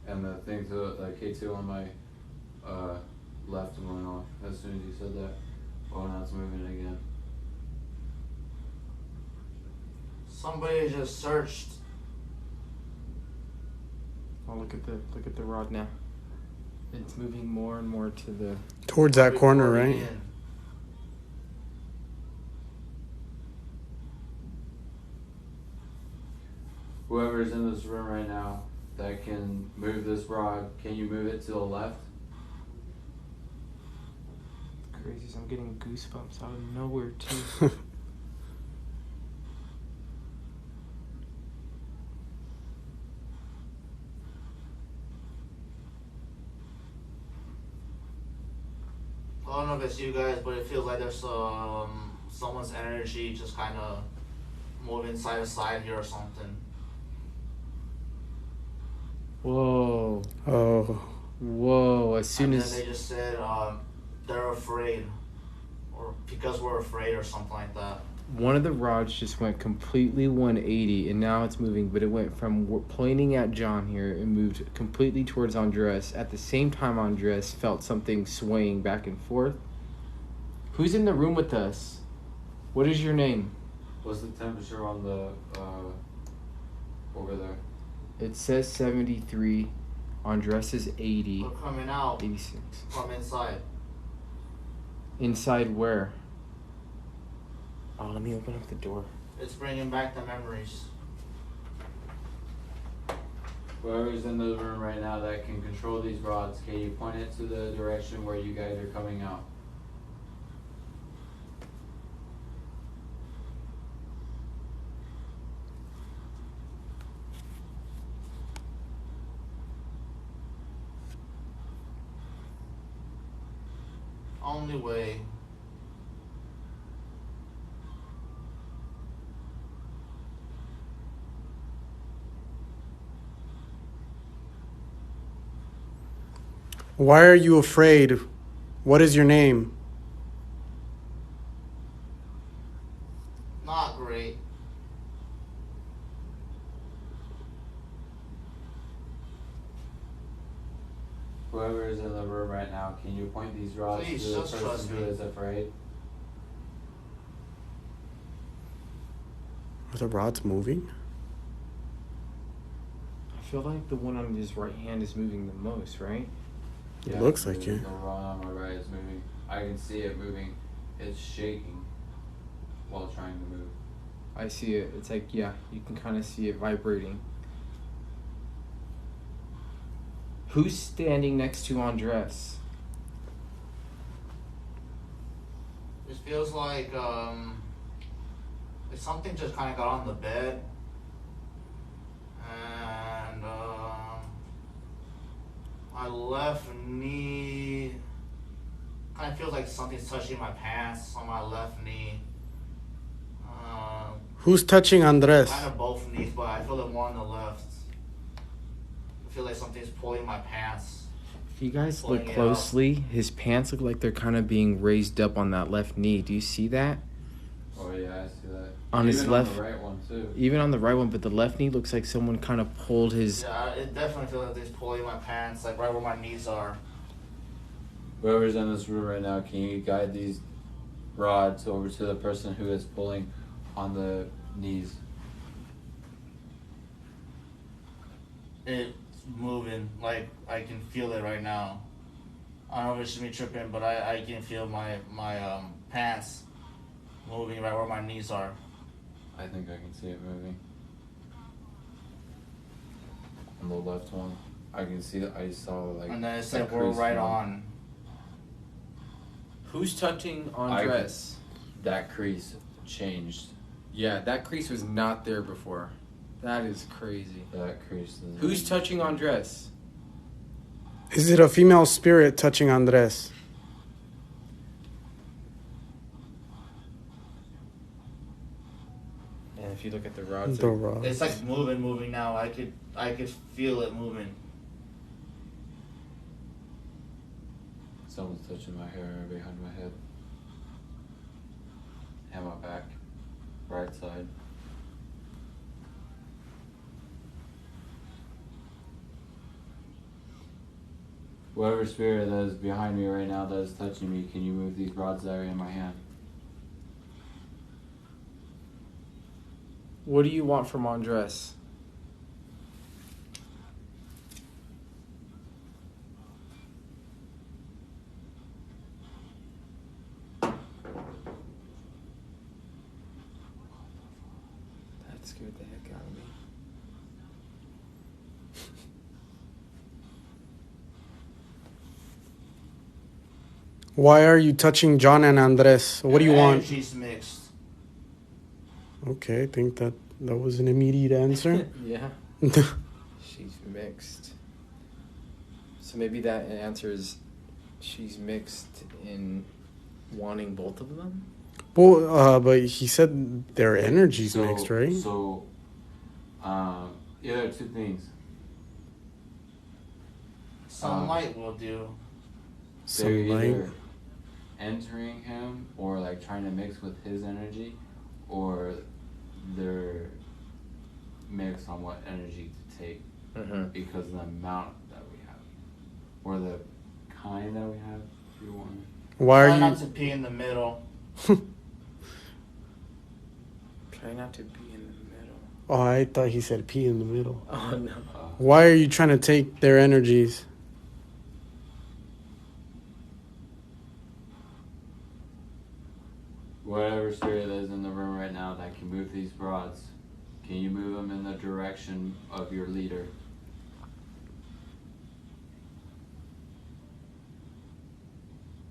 Speaker 2: And the thing to the K2 on my left went off as soon as you said that. Oh, now it's moving again.
Speaker 1: Somebody just searched.
Speaker 3: Oh, look at the rod now. It's moving more and more to the.
Speaker 4: Towards that corner,
Speaker 1: before we
Speaker 4: right?
Speaker 1: begin.
Speaker 2: Whoever's in this room right now that can move this rod, can you move it to the left?
Speaker 3: Crazy, I'm getting goosebumps out of nowhere too.
Speaker 1: I don't know if it's you guys, but it feels like there's someone's energy just kind of moving side to side here or something.
Speaker 3: Whoa.
Speaker 4: Oh.
Speaker 3: Whoa! As soon
Speaker 1: and
Speaker 3: as
Speaker 1: then they just said they're afraid, or because we're afraid, or something like that.
Speaker 3: one of the rods just went completely 180, and now it's moving, but it went from pointing at John here and moved completely towards Andres. At the same time, Andres felt something swaying back and forth. Who's in the room with us? What is your name?
Speaker 2: What's the temperature on the over there?
Speaker 3: It says 73. Andres is 80.
Speaker 1: We're coming out
Speaker 3: 86.
Speaker 1: from inside.
Speaker 3: Inside where? Oh, let me open up the door.
Speaker 1: It's bringing back the memories.
Speaker 2: Whoever's in the room right now that can control these rods, can you point it to the direction where you guys are coming out?
Speaker 1: Only way.
Speaker 4: Why are you afraid? What is your name?
Speaker 1: Not great.
Speaker 2: Whoever is in the room right now, can you point these rods
Speaker 1: Please,
Speaker 2: to the
Speaker 1: just trust
Speaker 2: person who
Speaker 1: me.
Speaker 2: is afraid?
Speaker 4: Are the rods moving?
Speaker 3: I feel like the one on his right hand is moving the most, right?
Speaker 4: It looks like
Speaker 2: the
Speaker 4: it.
Speaker 2: The rod on my right is moving. I can see it moving. It's shaking while trying to move.
Speaker 3: I see it. It's like, yeah, you can kind of see it vibrating. Who's standing next to Andres?
Speaker 1: It feels like something just kind of got on the bed, and my left knee kind of feels like something's touching my pants on my left knee.
Speaker 4: Who's touching Andres?
Speaker 1: Kind of both knees, but I feel it more on the left. I feel like something's pulling my pants.
Speaker 3: If you guys
Speaker 1: Pulling
Speaker 3: look
Speaker 1: it
Speaker 3: closely, his pants look like they're kind of being raised up on that left knee. Do you see that?
Speaker 2: Oh yeah, I see that.
Speaker 3: On his
Speaker 2: Even
Speaker 3: left-
Speaker 2: on the right one too.
Speaker 3: Even on the right one, but the left knee looks like someone kind of pulled his...
Speaker 1: Yeah, it definitely feels like it's pulling my pants, like right where my knees are.
Speaker 2: Whoever's in this room right now, can you guide these rods over to the person who is pulling on the knees?
Speaker 1: It's moving, like I can feel it right now. I don't know if it's just me tripping, but I can feel my pants moving right where my knees are.
Speaker 2: I think I can see it moving. On the left one, I can see that. I saw like.
Speaker 1: And then it
Speaker 2: a
Speaker 1: said we're
Speaker 2: crease
Speaker 1: right
Speaker 2: one.
Speaker 1: on.
Speaker 3: Who's touching Andres?
Speaker 2: That crease changed.
Speaker 3: Yeah, that crease was not there before. That is crazy.
Speaker 2: That crease. Is
Speaker 3: Who's touching Andres?
Speaker 4: Is it a female spirit touching Andres?
Speaker 3: And if you look at the rods,
Speaker 4: The rod.
Speaker 1: It's like moving now. I could feel it moving.
Speaker 2: Someone's touching my hair behind my head. And my back. Right side. Whatever spirit that is behind me right now that is touching me, can you move these rods that are in my hand?
Speaker 3: what do you want from Andres? That scared the heck out of me.
Speaker 4: Why are you touching John and Andres? What do you want?
Speaker 1: She's mixed.
Speaker 4: Okay, I think that was an immediate answer.
Speaker 3: Yeah. She's mixed. So maybe that answer is she's mixed in wanting both of them?
Speaker 4: Well, but he said their energy's mixed, right?
Speaker 2: So, yeah, there are two things.
Speaker 1: Sunlight will do.
Speaker 2: They're
Speaker 6: Sunlight.
Speaker 2: either entering him or like trying to mix with his energy, or they're mixed on what energy to take because of the amount that we have, or the kind that we have. If you want.
Speaker 6: Why
Speaker 1: Try
Speaker 6: are you?
Speaker 1: not to pee in the middle.
Speaker 3: Try not to be in the middle.
Speaker 6: Oh, I thought he said pee in the middle.
Speaker 3: Oh no.
Speaker 6: Why are you trying to take their energies?
Speaker 2: Whatever spirit is in the room right now that can move these rods, can you move them in the direction of your leader?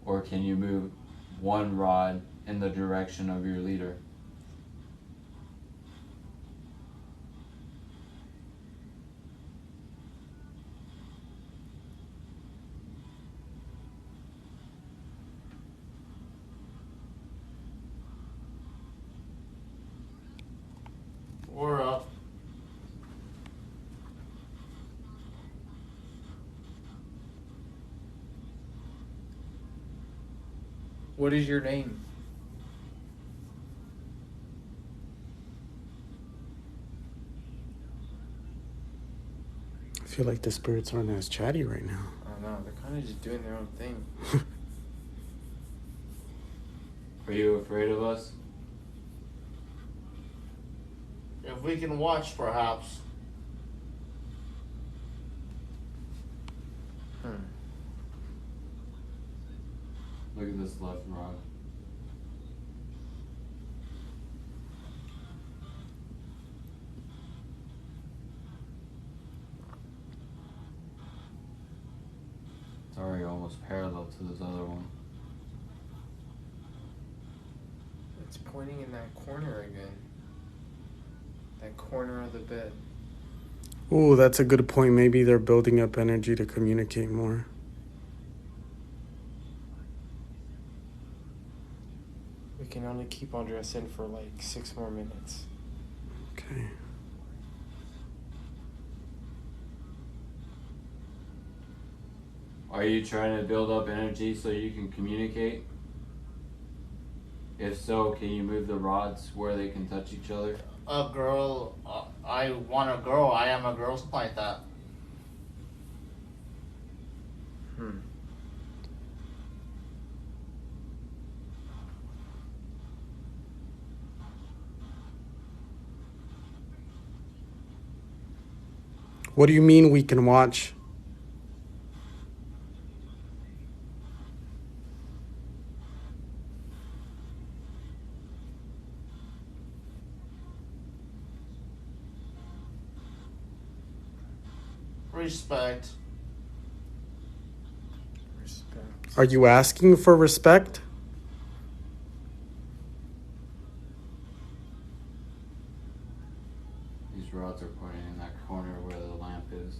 Speaker 2: Or can you move one rod in the direction of your leader?
Speaker 1: We're up.
Speaker 3: What is your name?
Speaker 6: I feel like the spirits aren't as chatty right now.
Speaker 3: I don't know. They're kind of just doing their own thing.
Speaker 2: Are you afraid of us?
Speaker 1: If we can watch, perhaps.
Speaker 2: Look at this left rod. It's already almost parallel to this other one.
Speaker 3: It's pointing in that corner again. That corner of the bed.
Speaker 6: Oh, that's a good point. Maybe they're building up energy to communicate more.
Speaker 3: We can only keep Andres in for like 6 more minutes.
Speaker 6: Okay.
Speaker 2: Are you trying to build up energy so you can communicate? If so, can you move the rods where they can touch each other?
Speaker 1: A girl, I want a girl. I am a girl, something like that.
Speaker 6: What do you mean we can watch?
Speaker 1: Respect.
Speaker 3: Respect.
Speaker 6: Are you asking for respect?
Speaker 2: These rods are pointing in that corner where the lamp is.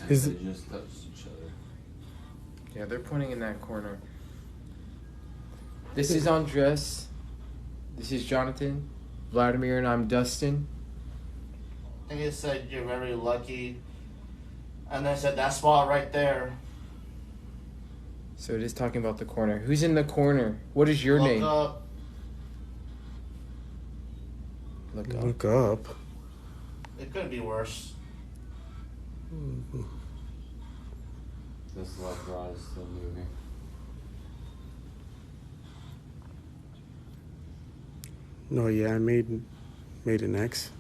Speaker 2: And
Speaker 6: Is
Speaker 2: they
Speaker 6: it-
Speaker 2: just touched each other.
Speaker 3: Yeah, they're pointing in that corner. This is Andres. This is Jonathan, Vladimir, and I'm Dustin.
Speaker 1: I think it said you're very lucky. And then it said that spot right there.
Speaker 3: So it is talking about the corner. Who's in the corner? What is your
Speaker 1: Look
Speaker 3: name?
Speaker 1: up.
Speaker 3: Look up.
Speaker 6: Look up.
Speaker 1: It could be worse.
Speaker 2: This left rod is still moving.
Speaker 6: No, yeah, I made an X.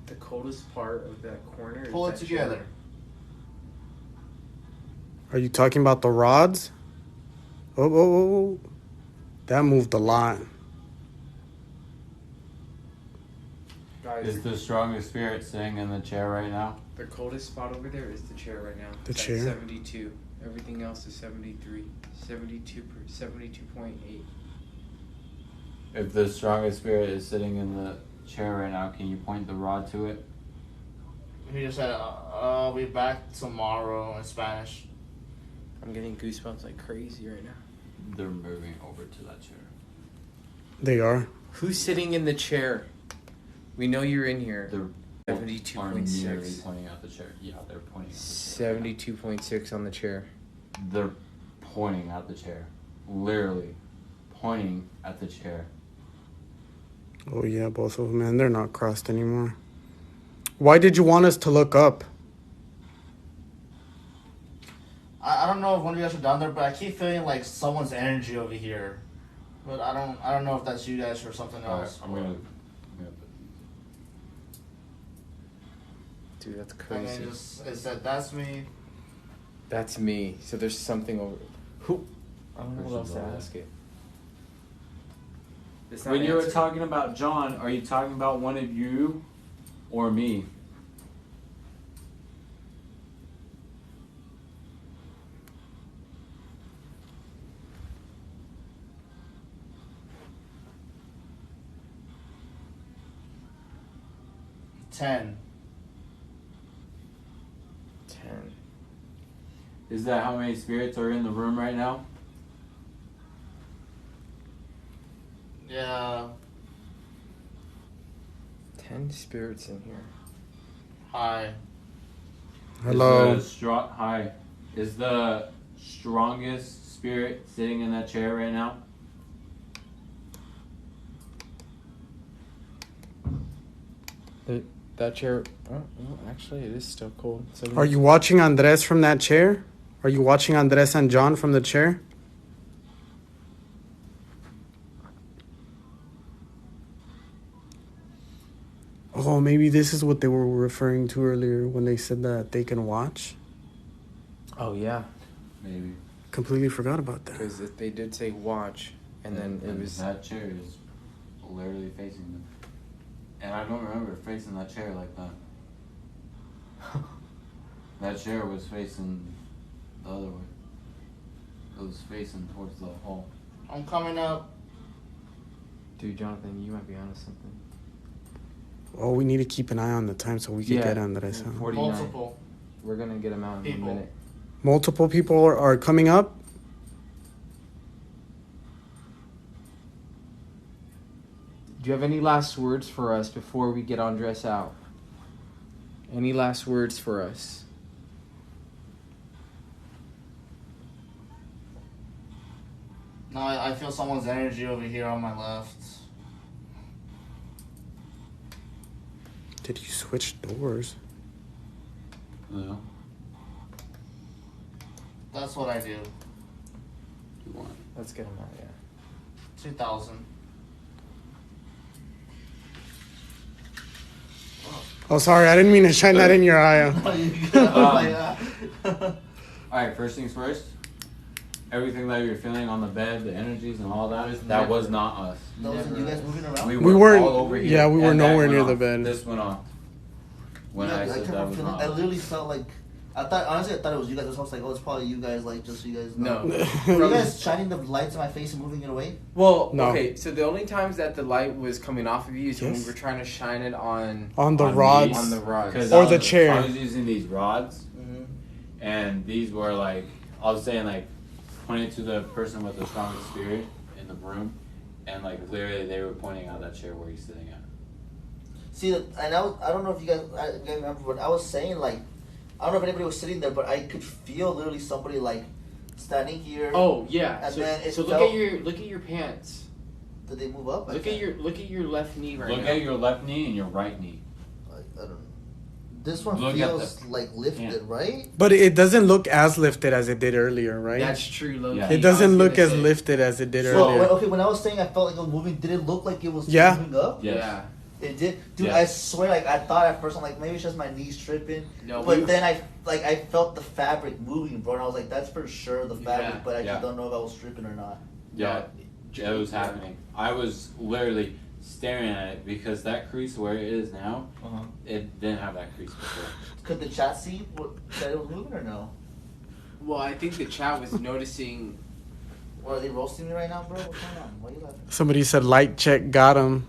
Speaker 3: The coldest part of that corner is
Speaker 1: Pull it
Speaker 3: that
Speaker 1: together.
Speaker 3: chair.
Speaker 6: Are you talking about the rods? Oh. That moved a lot.
Speaker 3: Guys,
Speaker 2: Is the strongest spirit sitting in the chair right now?
Speaker 3: the coldest spot over there is the chair right now.
Speaker 6: The
Speaker 3: It's at
Speaker 6: chair?
Speaker 3: 72. Everything else is 73. 72.8.
Speaker 2: If the strongest spirit is sitting in the chair right now, can you point the rod to it?
Speaker 1: He just said, I'll be back tomorrow in Spanish.
Speaker 3: I'm getting goosebumps like crazy right now.
Speaker 2: They're moving over to that chair.
Speaker 6: They are.
Speaker 3: Who's sitting in the chair? We know you're in here.
Speaker 2: They're
Speaker 3: 72.6.
Speaker 2: pointing out the chair. Yeah, they're pointing out the chair.
Speaker 3: 72.6 on the chair.
Speaker 2: They're pointing at the chair. Literally pointing at the chair.
Speaker 6: Oh, yeah, both of them, man. They're not crossed anymore. Why did you want us to look up?
Speaker 1: I don't know if one of you guys are down there, but I keep feeling like someone's energy over here. But I don't know if that's you guys or something else.
Speaker 2: I'm gonna
Speaker 3: Dude, that's
Speaker 1: And
Speaker 3: crazy.
Speaker 1: it said that's me.
Speaker 3: That's me. So there's something over. Who? I don't know what else to
Speaker 2: Person's
Speaker 3: ask it. It's not
Speaker 2: When you were
Speaker 3: answered.
Speaker 2: talking about John, are you talking about one of you or me?
Speaker 1: Ten.
Speaker 3: 10.
Speaker 2: Is that how many spirits are in the room right now?
Speaker 1: Yeah.
Speaker 3: 10 spirits in here.
Speaker 1: Hi.
Speaker 6: Hello.
Speaker 2: Is the strongest spirit sitting in that chair right now?
Speaker 3: That chair. Oh, actually, it is still cold.
Speaker 6: Are you watching Andres from that chair? Are you watching Andres and John from the chair? Oh, maybe this is what they were referring to earlier when they said that they can watch.
Speaker 3: Oh, yeah.
Speaker 2: Maybe.
Speaker 6: Completely forgot about that.
Speaker 3: Because they did say watch, and then it was.
Speaker 2: That chair is literally facing them. And I don't remember facing that chair like that. That chair was facing the other way. It was facing towards the hall.
Speaker 1: I'm coming up.
Speaker 3: Dude, Jonathan, you might be onto something.
Speaker 6: Oh, we need to keep an eye on the time so we can get Andres out.
Speaker 3: 49.
Speaker 1: Multiple.
Speaker 3: We're going to get him out in
Speaker 1: People.
Speaker 3: a minute.
Speaker 6: Multiple people are coming up.
Speaker 3: Do you have any last words for us before we get Andres out? Any last words for us?
Speaker 1: No, I feel someone's energy over here on my left.
Speaker 6: Did you switch doors?
Speaker 2: No.
Speaker 1: That's what I do.
Speaker 2: You want?
Speaker 3: Let's get him out, yeah.
Speaker 1: 2000.
Speaker 6: Oh, sorry. I didn't mean to shine that in your eye.
Speaker 2: Alright, first things first. Everything that you're feeling on the bed, the energies and all that, that
Speaker 1: Never.
Speaker 2: was not us.
Speaker 1: Those are you guys moving around?
Speaker 6: We weren't-
Speaker 2: all over here,
Speaker 6: yeah, we were
Speaker 2: and that
Speaker 6: nowhere
Speaker 2: went
Speaker 6: near
Speaker 2: off.
Speaker 6: the bed.
Speaker 2: This went off. When I said that was not
Speaker 1: I
Speaker 2: us.
Speaker 1: literally felt like I thought it was you guys. I was like, oh, it's probably you guys. Like, just so you guys know.
Speaker 3: No.
Speaker 1: Were you guys shining the lights in my face and moving it away?
Speaker 3: Well,
Speaker 6: No.
Speaker 3: okay, so the only times that the light was coming off of you is when we
Speaker 6: Yes.
Speaker 3: were trying to shine it on
Speaker 6: On the
Speaker 2: On me.
Speaker 6: rods.
Speaker 3: on the rods.
Speaker 2: 'Cause
Speaker 6: Or
Speaker 2: I
Speaker 6: the
Speaker 2: was-
Speaker 6: chair.
Speaker 2: I was using these rods,
Speaker 1: Mm-hmm.
Speaker 2: and these were like, I was saying like, pointed to the person with the strongest spirit in the room, and like literally they were pointing out that chair where he's sitting at.
Speaker 1: See, and I don't know if you guys remember, but I was saying like, I don't know if anybody was sitting there, but I could feel literally somebody like standing here.
Speaker 3: Oh yeah.
Speaker 1: And
Speaker 3: So,
Speaker 1: then it
Speaker 3: so look
Speaker 1: felt-
Speaker 3: at your pants.
Speaker 1: Did they move up?
Speaker 3: Look at your left knee right
Speaker 2: Look
Speaker 3: now.
Speaker 2: at your left knee and your right knee.
Speaker 1: I don't know. This one
Speaker 2: Look at
Speaker 1: feels
Speaker 2: the-
Speaker 1: like lifted,
Speaker 2: yeah.
Speaker 1: right?
Speaker 6: But it doesn't look as lifted as it did earlier, right?
Speaker 3: That's true, Loki.
Speaker 2: Yeah.
Speaker 6: It doesn't look as lifted as it did
Speaker 1: So
Speaker 6: earlier.
Speaker 1: when I was saying I felt like it was moving, did it look like it was
Speaker 6: Yeah.
Speaker 1: moving up?
Speaker 2: Yes.
Speaker 3: Yeah.
Speaker 1: It did, dude.
Speaker 2: Yeah.
Speaker 1: I swear, like I thought at first, I'm like maybe it's just my knees tripping.
Speaker 3: No,
Speaker 1: but
Speaker 3: we-
Speaker 1: then I felt the fabric moving, bro, and I was like, that's for sure the fabric.
Speaker 3: Yeah.
Speaker 1: But I
Speaker 2: Yeah.
Speaker 1: just don't know if I was tripping or not.
Speaker 2: Yeah, it was happening. I was literally staring at it because that crease where it is now, it didn't have that crease before.
Speaker 1: Could the chat see that it was moving or no?
Speaker 3: Well, I think the chat was noticing.
Speaker 1: Or are they roasting me right now, bro? What's going on? Why are you laughing?
Speaker 6: Somebody said light check got him.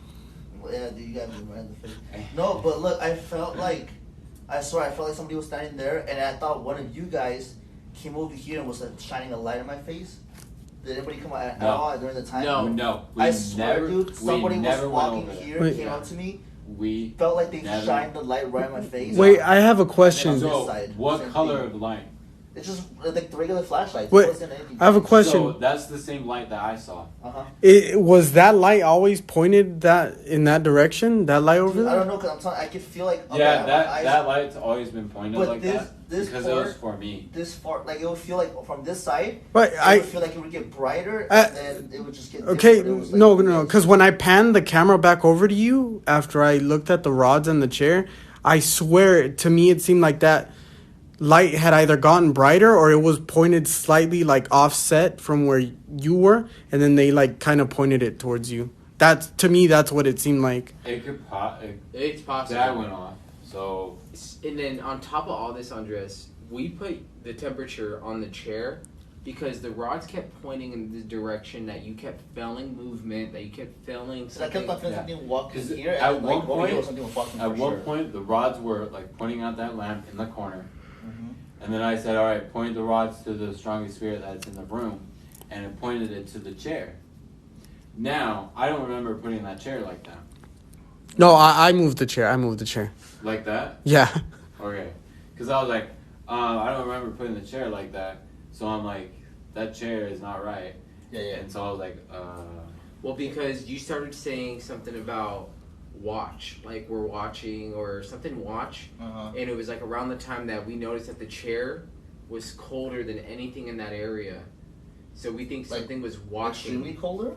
Speaker 1: Well, yeah, dude, you got me right in the face. No, but look, I felt like somebody was standing there, and I thought one of you guys came over here and was like shining a light in my face? Did anybody come out at
Speaker 2: No.
Speaker 1: all during the time?
Speaker 2: No.
Speaker 1: I swear, dude, somebody was walking
Speaker 2: went over
Speaker 1: here,
Speaker 6: Wait.
Speaker 1: came up to me,
Speaker 2: We
Speaker 1: felt like they
Speaker 2: never-
Speaker 1: shined the light right in my face.
Speaker 6: Wait, I have a
Speaker 1: And
Speaker 6: question.
Speaker 1: then on
Speaker 2: So,
Speaker 1: this side,
Speaker 2: what
Speaker 1: same
Speaker 2: color
Speaker 1: thing.
Speaker 2: of light?
Speaker 1: It's just like the regular flashlights.
Speaker 6: Wait,
Speaker 1: It wasn't anything.
Speaker 6: I have a
Speaker 2: So
Speaker 6: question.
Speaker 2: that's the same light that I saw.
Speaker 6: Was that light always pointed that in that direction? That light over
Speaker 1: Dude, I don't
Speaker 6: there?
Speaker 1: know, cause I'm telling, I could feel like
Speaker 2: Yeah,
Speaker 1: my
Speaker 2: that
Speaker 1: eyes,
Speaker 2: that light's always been pointed
Speaker 1: But
Speaker 2: like
Speaker 1: this-
Speaker 2: that
Speaker 1: this
Speaker 2: because it was
Speaker 1: part-
Speaker 2: for me.
Speaker 1: this far, like it would feel like from this side,
Speaker 6: But
Speaker 1: it
Speaker 6: I
Speaker 1: would feel like it would get brighter,
Speaker 6: I-
Speaker 1: and then it would just get.
Speaker 6: okay,
Speaker 1: different. It was like-
Speaker 6: no, because when I panned the camera back over to you after I looked at the rods and the chair, I swear to me it seemed like that light had either gotten brighter or it was pointed slightly like offset from where you were, and then they like kind of pointed it towards you. That's to me, that's what it seemed like.
Speaker 2: It could
Speaker 3: It's possible.
Speaker 2: that went off. So
Speaker 3: And then on top of all this, Andres, we put the temperature on the chair because the rods kept pointing in the direction that you kept feeling movement, that you kept feeling
Speaker 1: So I
Speaker 3: something.
Speaker 1: kept on feeling
Speaker 2: Yeah.
Speaker 1: something walking
Speaker 2: 'Cause
Speaker 1: here,
Speaker 2: at
Speaker 1: and
Speaker 2: one
Speaker 1: like over here
Speaker 2: point-
Speaker 1: something was walking
Speaker 2: at
Speaker 1: for
Speaker 2: one
Speaker 1: sure.
Speaker 2: point the rods were like pointing out that lamp in the corner.
Speaker 1: Mhm.
Speaker 2: And then I said, all right, point the rods to the strongest spirit that's in the room. And it pointed it to the chair. Now, I don't remember putting that chair like that.
Speaker 6: No, I moved the chair. I moved the chair.
Speaker 2: Like that?
Speaker 6: Yeah.
Speaker 2: Okay. Because I was like, I don't remember putting the chair like that. So I'm like, that chair is not right.
Speaker 1: Yeah, yeah.
Speaker 2: And so I was like,
Speaker 3: Well, because you started saying something about watch, like we're watching or something watch,
Speaker 1: Uh-huh.
Speaker 3: and it was like around the time that we noticed that the chair was colder than anything in that area. So we think
Speaker 1: Like,
Speaker 3: something was watching.
Speaker 1: Extremely colder.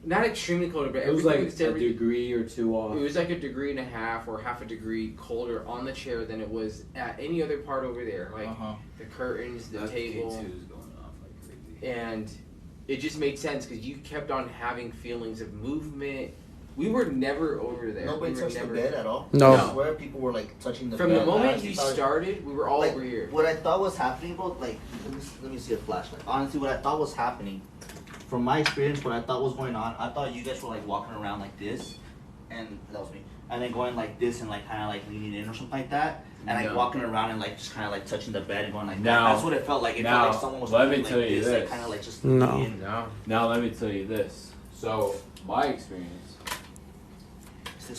Speaker 3: Not extremely colder, but
Speaker 2: it was
Speaker 3: everything
Speaker 2: like
Speaker 3: was
Speaker 2: a
Speaker 3: every-
Speaker 2: degree or two off.
Speaker 3: It was like 1.5 degrees or half a degree colder on the chair than it was at any other part over there. Like
Speaker 1: Uh-huh.
Speaker 3: the curtains, the
Speaker 2: That
Speaker 3: table,
Speaker 2: K2 is going off like crazy.
Speaker 3: and it just made sense because you kept on having feelings of movement. We were never over there.
Speaker 1: Nobody
Speaker 3: we were
Speaker 1: touched
Speaker 3: never
Speaker 1: the bed at all.
Speaker 6: No.
Speaker 1: I swear people were like touching the
Speaker 3: From
Speaker 1: bed.
Speaker 3: the
Speaker 1: I
Speaker 3: moment
Speaker 1: honestly
Speaker 3: you
Speaker 1: thought-
Speaker 3: started, we were all
Speaker 1: like,
Speaker 3: over here.
Speaker 1: What I thought was happening, bro, like, let me see a flashlight. Honestly, what I thought was happening, from my experience, what I thought was going on, I thought you guys were like walking around like this, and that was me, and then going like this and like kind of like leaning in or something like that, and like
Speaker 3: No.
Speaker 1: walking around and like just kind of like touching the bed and going like
Speaker 2: Now-
Speaker 1: that. That's what it felt like. It
Speaker 2: now,
Speaker 1: felt like someone was
Speaker 2: let me
Speaker 1: doing,
Speaker 2: tell
Speaker 1: like
Speaker 2: you
Speaker 1: this,
Speaker 2: this.
Speaker 1: like kind of like just
Speaker 6: No.
Speaker 1: leaning.
Speaker 3: No.
Speaker 2: Now let me tell you this. So my experience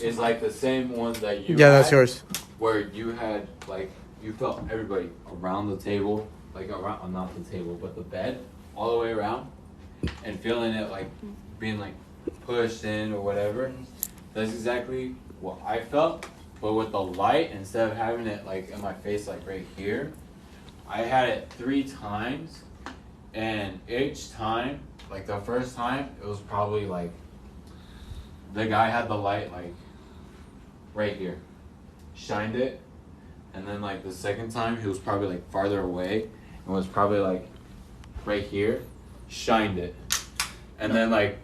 Speaker 2: is like the same one that you
Speaker 6: Yeah, that's
Speaker 2: had,
Speaker 6: yours.
Speaker 2: where you had like you felt everybody around the table, like around not the table but the bed, all the way around, and feeling it like being like pushed in or whatever. That's exactly what I felt, but with the light, instead of having it like in my face like right here, I had it 3 times, and each time, like the first time, it was probably like the guy had the light like right here, shined it, and then like the second time he was probably like farther away and was probably like right here, shined it, and then like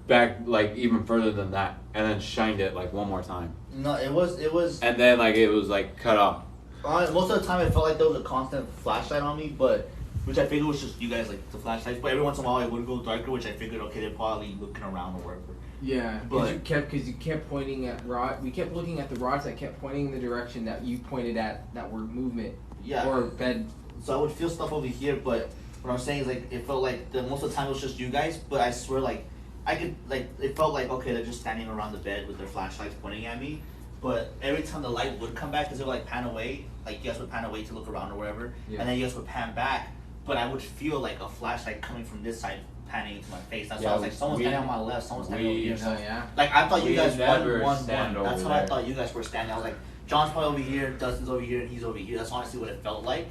Speaker 2: back like even further than that, and then shined it like one more time,
Speaker 1: No, it was.
Speaker 2: and then like it was like cut off.
Speaker 1: Most of the time, it felt like there was a constant flashlight on me, but which I figured was just you guys like the flashlights. But every once in a while, it would go darker, which I figured okay, they're probably looking around or whatever.
Speaker 3: Yeah,
Speaker 1: But-
Speaker 3: because you kept pointing at rod. We kept looking at the rods that kept pointing in the direction that you pointed at that were movement
Speaker 1: Yeah.
Speaker 3: or bed.
Speaker 1: So I would feel stuff over here, but what I'm saying is like it felt like most of the time it was just you guys. But I swear, like I could like it felt like okay, they're just standing around the bed with their flashlights pointing at me. But every time the light would come back, because it would like pan away, like you guys would pan away to look around or whatever,
Speaker 3: Yeah.
Speaker 1: and then you guys would pan back. But I would feel like a flashlight coming from this side, panning into my face. That's why I was like, someone's standing on my left, someone's standing over here. So,
Speaker 3: yeah.
Speaker 1: like I thought you
Speaker 2: We
Speaker 1: guys
Speaker 2: never
Speaker 1: one.
Speaker 2: stand
Speaker 1: That's
Speaker 2: over
Speaker 1: how I
Speaker 2: there.
Speaker 1: thought you guys were standing. I was like, John's probably over here, Dustin's over here, and he's over here. That's honestly what it felt like.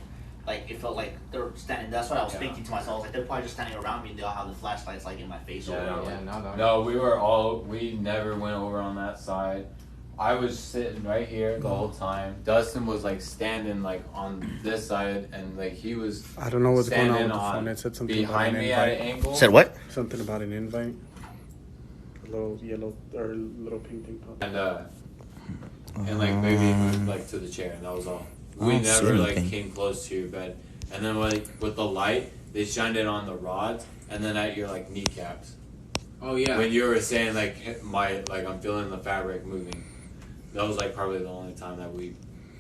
Speaker 1: Like it felt like they're standing. That's what I was
Speaker 2: Yeah.
Speaker 1: thinking to myself. I was like, they're probably just standing around me, and they all have the flashlights like in my face or
Speaker 2: Yeah.
Speaker 1: whatever.
Speaker 2: No, we never went over on that side. I was sitting right here the whole time. Dustin was like standing like on this side, and like he was
Speaker 6: I don't know what's going on
Speaker 2: standing
Speaker 6: with the phone. It said something about
Speaker 2: behind
Speaker 6: an
Speaker 2: me at an
Speaker 6: invite.
Speaker 2: angle.
Speaker 1: Said what?
Speaker 6: Something about an invite. A little yellow or little pink thing.
Speaker 2: And like maybe moved like to the chair, and that was all.
Speaker 1: I
Speaker 2: We
Speaker 1: don't see
Speaker 2: never like
Speaker 1: anything.
Speaker 2: came close to your bed. And then like with the light, they shined it on the rods, and then at your like kneecaps.
Speaker 3: Oh yeah.
Speaker 2: When you were saying like I'm feeling the fabric moving, that was like probably the only time that we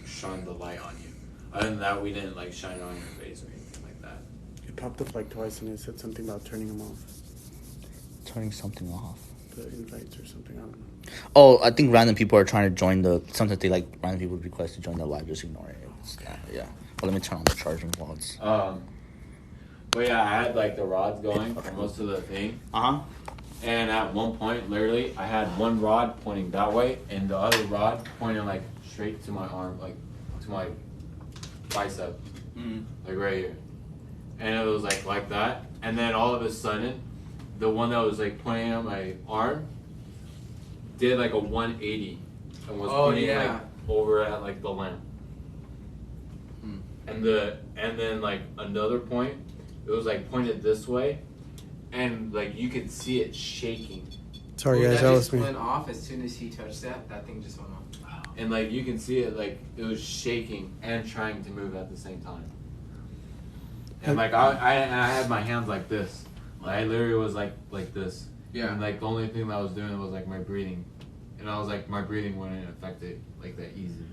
Speaker 2: shined the light on you. Other than that, we didn't like shine it on your face or anything.
Speaker 6: popped up like twice and it said something about turning them off.
Speaker 1: Turning something off.
Speaker 6: The invites or something. I don't know.
Speaker 1: Oh, I think random people are trying to join the. Sometimes they like random people request to join the live. Just ignore it. Yeah. Well, let me turn on the charging rods.
Speaker 2: But yeah, I had like the rods going for most of the thing. And at one point, literally, I had one rod pointing that way and the other rod pointing like straight to my arm, like to my bicep, like right here. And it was like that. And then all of a sudden, the one that was like pointing at my arm did like a 180 and was pointing like over at like the lamp. And then like another point, it was like pointed this way, and like you could see it shaking.
Speaker 6: Sorry guys, that was me.
Speaker 3: Went off as soon as he touched that thing just went off.
Speaker 2: And like you can see it, like it was shaking and trying to move at the same time. And like I had my hands like this. I literally was like this.
Speaker 3: Yeah.
Speaker 2: And like the only thing that I was doing was like my breathing, and I was like my breathing wouldn't affect it like that easy.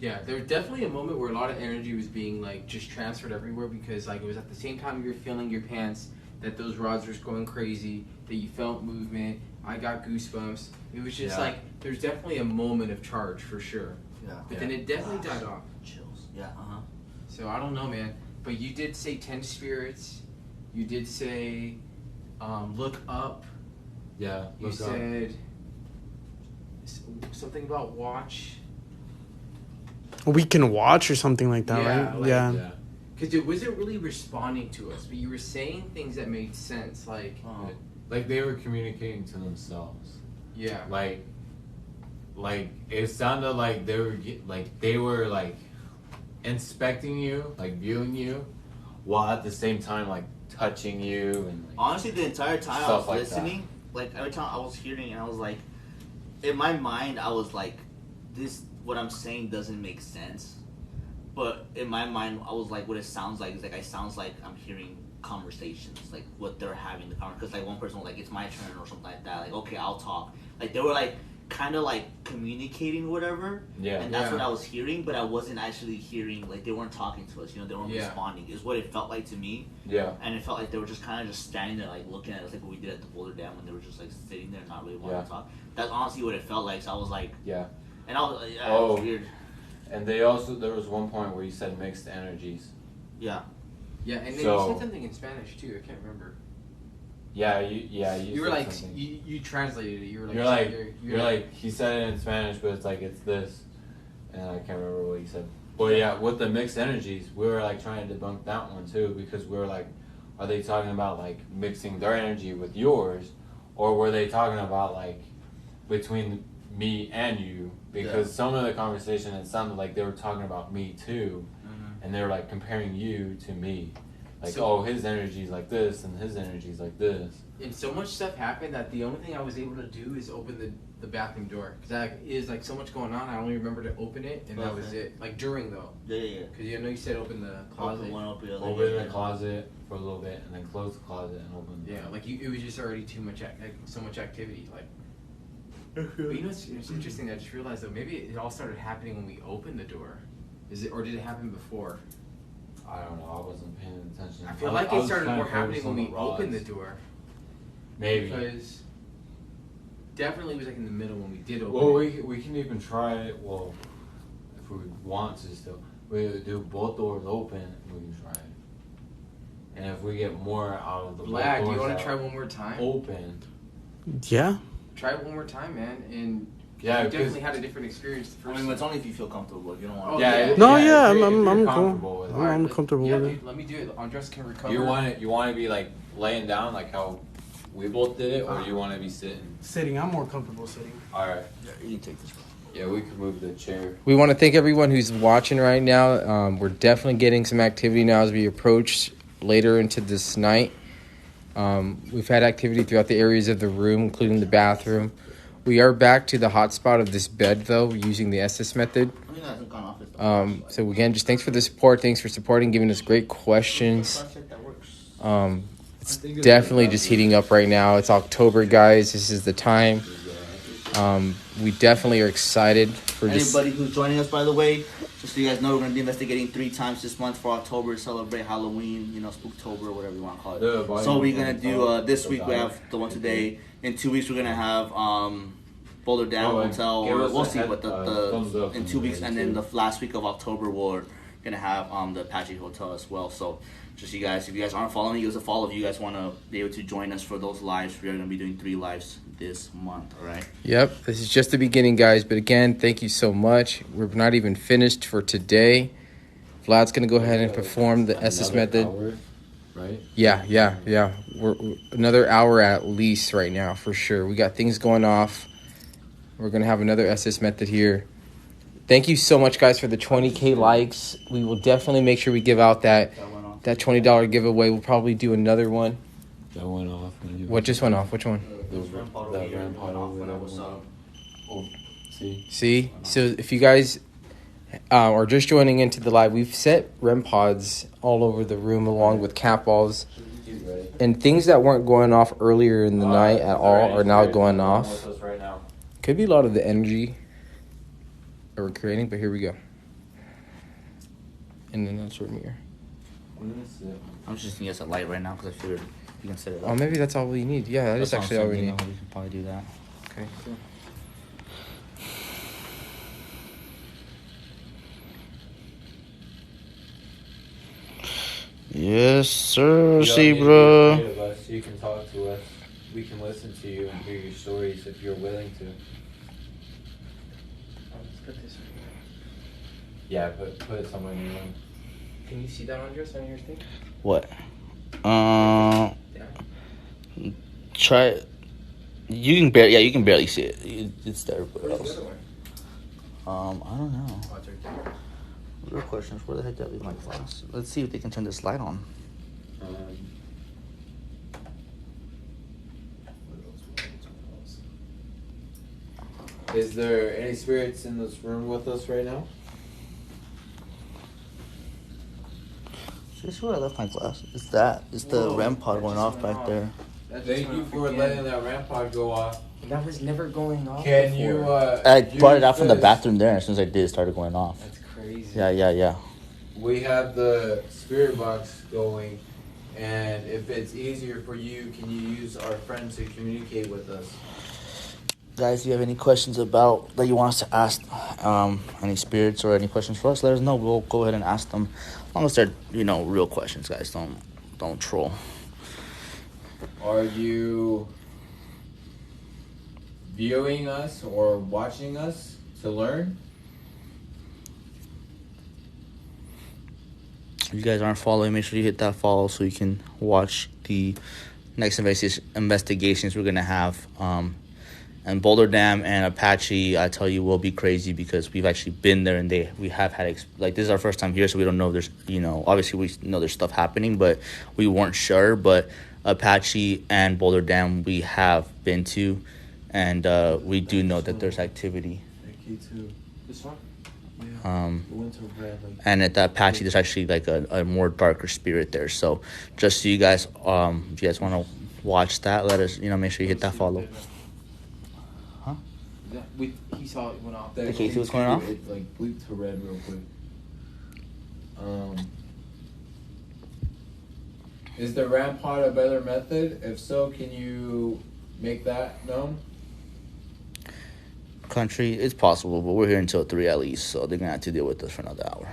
Speaker 3: Yeah, there was definitely a moment where a lot of energy was being like just transferred everywhere because like it was at the same time you were feeling your pants that those rods were going crazy, that you felt movement. I got goosebumps. It was just like there's definitely a moment of charge for sure.
Speaker 1: Yeah.
Speaker 3: But then it definitely died off.
Speaker 1: Chills. Yeah.
Speaker 3: So I don't know, man. But you did say 10 spirits. You did say look up.
Speaker 2: Yeah.
Speaker 3: You said something about watch.
Speaker 6: We can watch or something like that,
Speaker 3: Yeah,
Speaker 6: right?
Speaker 3: like-
Speaker 6: Yeah.
Speaker 3: Because it wasn't really responding to us, but you were saying things that made sense.
Speaker 2: Like they were communicating to themselves.
Speaker 3: Yeah.
Speaker 2: Like it sounded like they were like inspecting you, like viewing you, while at the same time like touching you and like,
Speaker 1: Honestly, the entire time I
Speaker 2: stuff
Speaker 1: was
Speaker 2: like
Speaker 1: listening, like every time I was hearing, and I was like, in my mind, I was like, this what I'm saying doesn't make sense. But in my mind, I was like, what it sounds like is like, it sounds like I'm hearing conversations, like what they're having the conversation. Because like one person was like, it's my turn or something like that. Like, okay, I'll talk. Like they were like kind of like communicating or whatever.
Speaker 2: Yeah.
Speaker 1: And that's what I was hearing, but I wasn't actually hearing, like they weren't talking to us, you know, they weren't responding, is what it felt like to me.
Speaker 2: Yeah.
Speaker 1: And it felt like they were just kind of just standing there, like looking at us, like what we did at the Boulder Dam when they were just like sitting there, not really wanting to talk. That's honestly what it felt like. So I was like, and I was, it was weird.
Speaker 2: And there was one point where you said mixed energies.
Speaker 1: Yeah.
Speaker 3: Yeah, and then you said something in Spanish too. I can't remember.
Speaker 2: You
Speaker 3: were like
Speaker 2: something.
Speaker 3: you translated it. You were
Speaker 2: You're like he said it in Spanish, but it's like it's this, and I can't remember what he said. But yeah, with the mixed energies, we were like trying to debunk that one too, because we were like, are they talking about like mixing their energy with yours, or were they talking about like between me and you? Because some of the conversation, it sounded like they were talking about me too, and they were like comparing you to me. Like, his energy's like this, and his energy's like this.
Speaker 3: And so much stuff happened that the only thing I was able to do is open the bathroom door. Because is like so much going on, I only remember to open it, and that was it. Like during though.
Speaker 1: Yeah.
Speaker 3: Because you know you said open the closet.
Speaker 2: Open the closet for a little bit, and then close the closet and open the
Speaker 3: like it was just already too much, so much activity. Like, but you know it's interesting. I just realized though, maybe it all started happening when we opened the door. Or did it happen before?
Speaker 2: I don't know. I wasn't paying attention.
Speaker 3: I feel like it started more happening when we opened the door.
Speaker 2: Maybe.
Speaker 3: Because definitely was like in the middle when we did open
Speaker 2: it. We can even try it. Well, if we want to still. We do both doors open, we can try it. And if we get more out of the
Speaker 3: Black, do you want to try one more time?
Speaker 2: Open.
Speaker 6: Yeah.
Speaker 3: Try it one more time, man. And
Speaker 2: yeah,
Speaker 3: you definitely had a different experience.
Speaker 1: I mean, it's only if you feel comfortable. If you don't want.
Speaker 6: I'm cool. I'm comfortable with it.
Speaker 3: Let me do it. Andres can recover.
Speaker 2: You want to be like laying down, like how we both did it, or you want to be sitting?
Speaker 6: Sitting. I'm more comfortable sitting.
Speaker 2: All right.
Speaker 1: Yeah, you can take this.
Speaker 2: Yeah, we can move the chair.
Speaker 3: We want to thank everyone who's watching right now. We're definitely getting some activity now as we approach later into this night. We've had activity throughout the areas of the room, including the bathroom. We are back to the hotspot of this bed, though, using the SS method. So again, just thanks for the support. Thanks for supporting, giving us great questions. It's definitely just heating up right now. It's October, guys. This is the time. We definitely are excited for
Speaker 1: anybody who's joining us, by the way. Just so you guys know, we're gonna be investigating 3 times this month for October to celebrate Halloween, you know, Spooktober, whatever you want to call it. So we're gonna do this week. We have the one today. In 2 weeks, we're gonna have Boulder Dam Hotel, or we'll see. But the in 2 weeks, and then the last week of October, we're gonna have the Apache Hotel as well. So just you guys, if you guys aren't following, give us a follow. If you guys want to be able to join us for those lives, we're gonna be doing 3 lives this month. All right.
Speaker 3: Yep, this is just the beginning, guys. But again, thank you so much. We're not even finished for today. Vlad's gonna go ahead and perform the SS method.
Speaker 2: Hour, right?
Speaker 3: Yeah. We're another hour at least right now, for sure. We got things going off. We're gonna have another SS method here. Thank you so much, guys, for the 20K likes. We will definitely make sure we give out that $20 giveaway. We'll probably do another one.
Speaker 2: That went off.
Speaker 3: What just went off? Which one? See? So if you guys are just joining into the live, we've set REM pods all over the room along with cat balls. And things that weren't going off earlier in the night at all are now going off. Could be a lot of the energy that we're creating, but here we go. And then that's right here.
Speaker 1: I'm just gonna get a light right now because I figured you can set it up.
Speaker 3: Oh, maybe that's all we need. Yeah, that is actually all we need.
Speaker 1: We can probably do that.
Speaker 3: Okay.
Speaker 1: Yes, sir. See,
Speaker 2: You
Speaker 1: bro.
Speaker 2: don't need to be afraid of us. You can talk to us. We can listen to you and hear your stories if you're willing to.
Speaker 3: Let's put this right here.
Speaker 2: Yeah, put it somewhere in your room.
Speaker 3: Can you see that, Andres, on your thing?
Speaker 1: What?
Speaker 3: Yeah.
Speaker 1: Try. You can barely. Yeah, you can barely see it. It's there. But
Speaker 3: Where's
Speaker 1: else?
Speaker 3: the other one?
Speaker 1: I don't know.
Speaker 3: Oh, it's right there.
Speaker 1: Real question is, where the heck did I leave my glass? Let's see if they can turn this light on.
Speaker 2: Is there any spirits in this room with us right now?
Speaker 1: This where I left my glass. It's that. It's the REM pod going off back there.
Speaker 2: Thank you for letting that rampart go off.
Speaker 3: That was never going off.
Speaker 2: Can
Speaker 3: before.
Speaker 2: you?
Speaker 1: I brought it out from the
Speaker 2: use
Speaker 1: bathroom there, and as soon as I did, it started going off.
Speaker 3: That's crazy.
Speaker 1: Yeah.
Speaker 2: We have the spirit box going, and if it's easier for you, can you use our friend to communicate with us?
Speaker 1: Guys, do you have any questions about that you want us to ask? Any spirits or any questions for us? Let us know. We'll go ahead and ask them. As long as they're, real questions, guys. Don't troll.
Speaker 2: Are you viewing us or watching us to learn?
Speaker 1: If you guys aren't following, make sure you hit that follow so you can watch the next investigations we're gonna have. And Boulder Dam and Apache, I tell you, will be crazy because we've actually been there and we have had this is our first time here, so we don't know if there's obviously we know there's stuff happening, but we weren't sure. But Apache and Boulder Dam we have been to, and we do know that there's activity.
Speaker 3: This one?
Speaker 1: And at the Apache, there's actually like a more darker spirit there. So just so you guys, if you guys want to watch that, let us, make sure you hit that follow. Huh?
Speaker 3: He saw it went off.
Speaker 1: Okay, see what's going on?
Speaker 2: It like bleeped to red real quick. Is the ramp pod a better method? If so, can you make that known?
Speaker 1: Country, it's possible, but we're here until 3 at least, so they're gonna have to deal with us for another hour.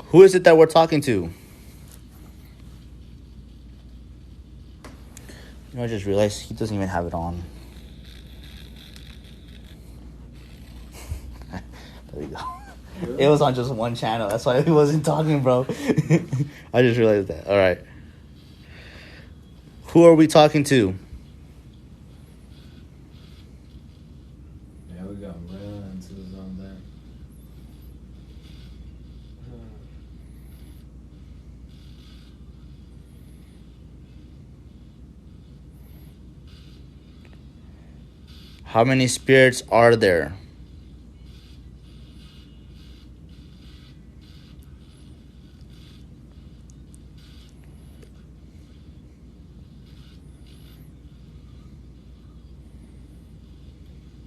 Speaker 1: Who is it that we're talking to? I just realized he doesn't even have it on. There we go. It was on just one channel. That's why he wasn't talking, bro. I just realized that. All right. Who are we talking to?
Speaker 2: Yeah, we got right into the zone there.
Speaker 1: How many spirits are there?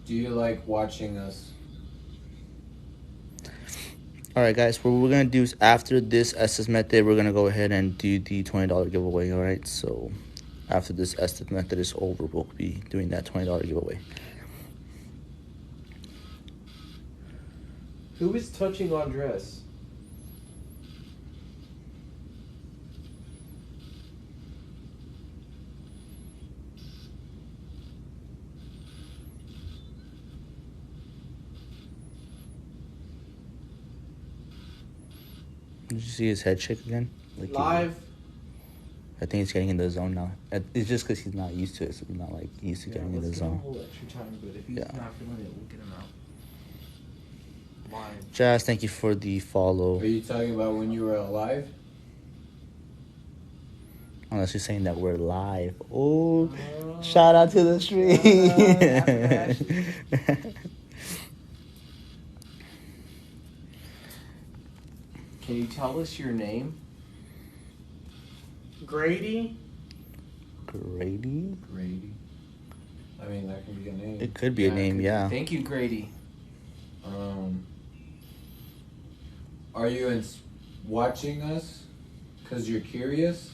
Speaker 2: Do you like watching us?
Speaker 1: All right, guys. What we're gonna do is after this Estes method, we're gonna go ahead and do the $20 giveaway. All right. So after this Estes method is over, we'll be doing that $20 giveaway.
Speaker 3: Who is touching Andres?
Speaker 1: Did you see his head shake again? Like
Speaker 4: Live.
Speaker 1: I think he's getting in the zone now. It's just because he's not used to it, so he's not like used to getting in the zone.
Speaker 3: Let's give him a whole extra time, but if he's not feeling it, we'll get him out. Live.
Speaker 1: Jazz, thank you for the follow.
Speaker 2: Are you talking about when you were alive?
Speaker 1: Unless you're saying that we're live. Oh, shout out to the stream.
Speaker 3: Can you tell us your name?
Speaker 4: Grady.
Speaker 1: Grady?
Speaker 2: Grady. I mean, that can be a name.
Speaker 1: It could be a name, yeah.
Speaker 3: Thank you, Grady.
Speaker 2: Are you watching us because you're curious?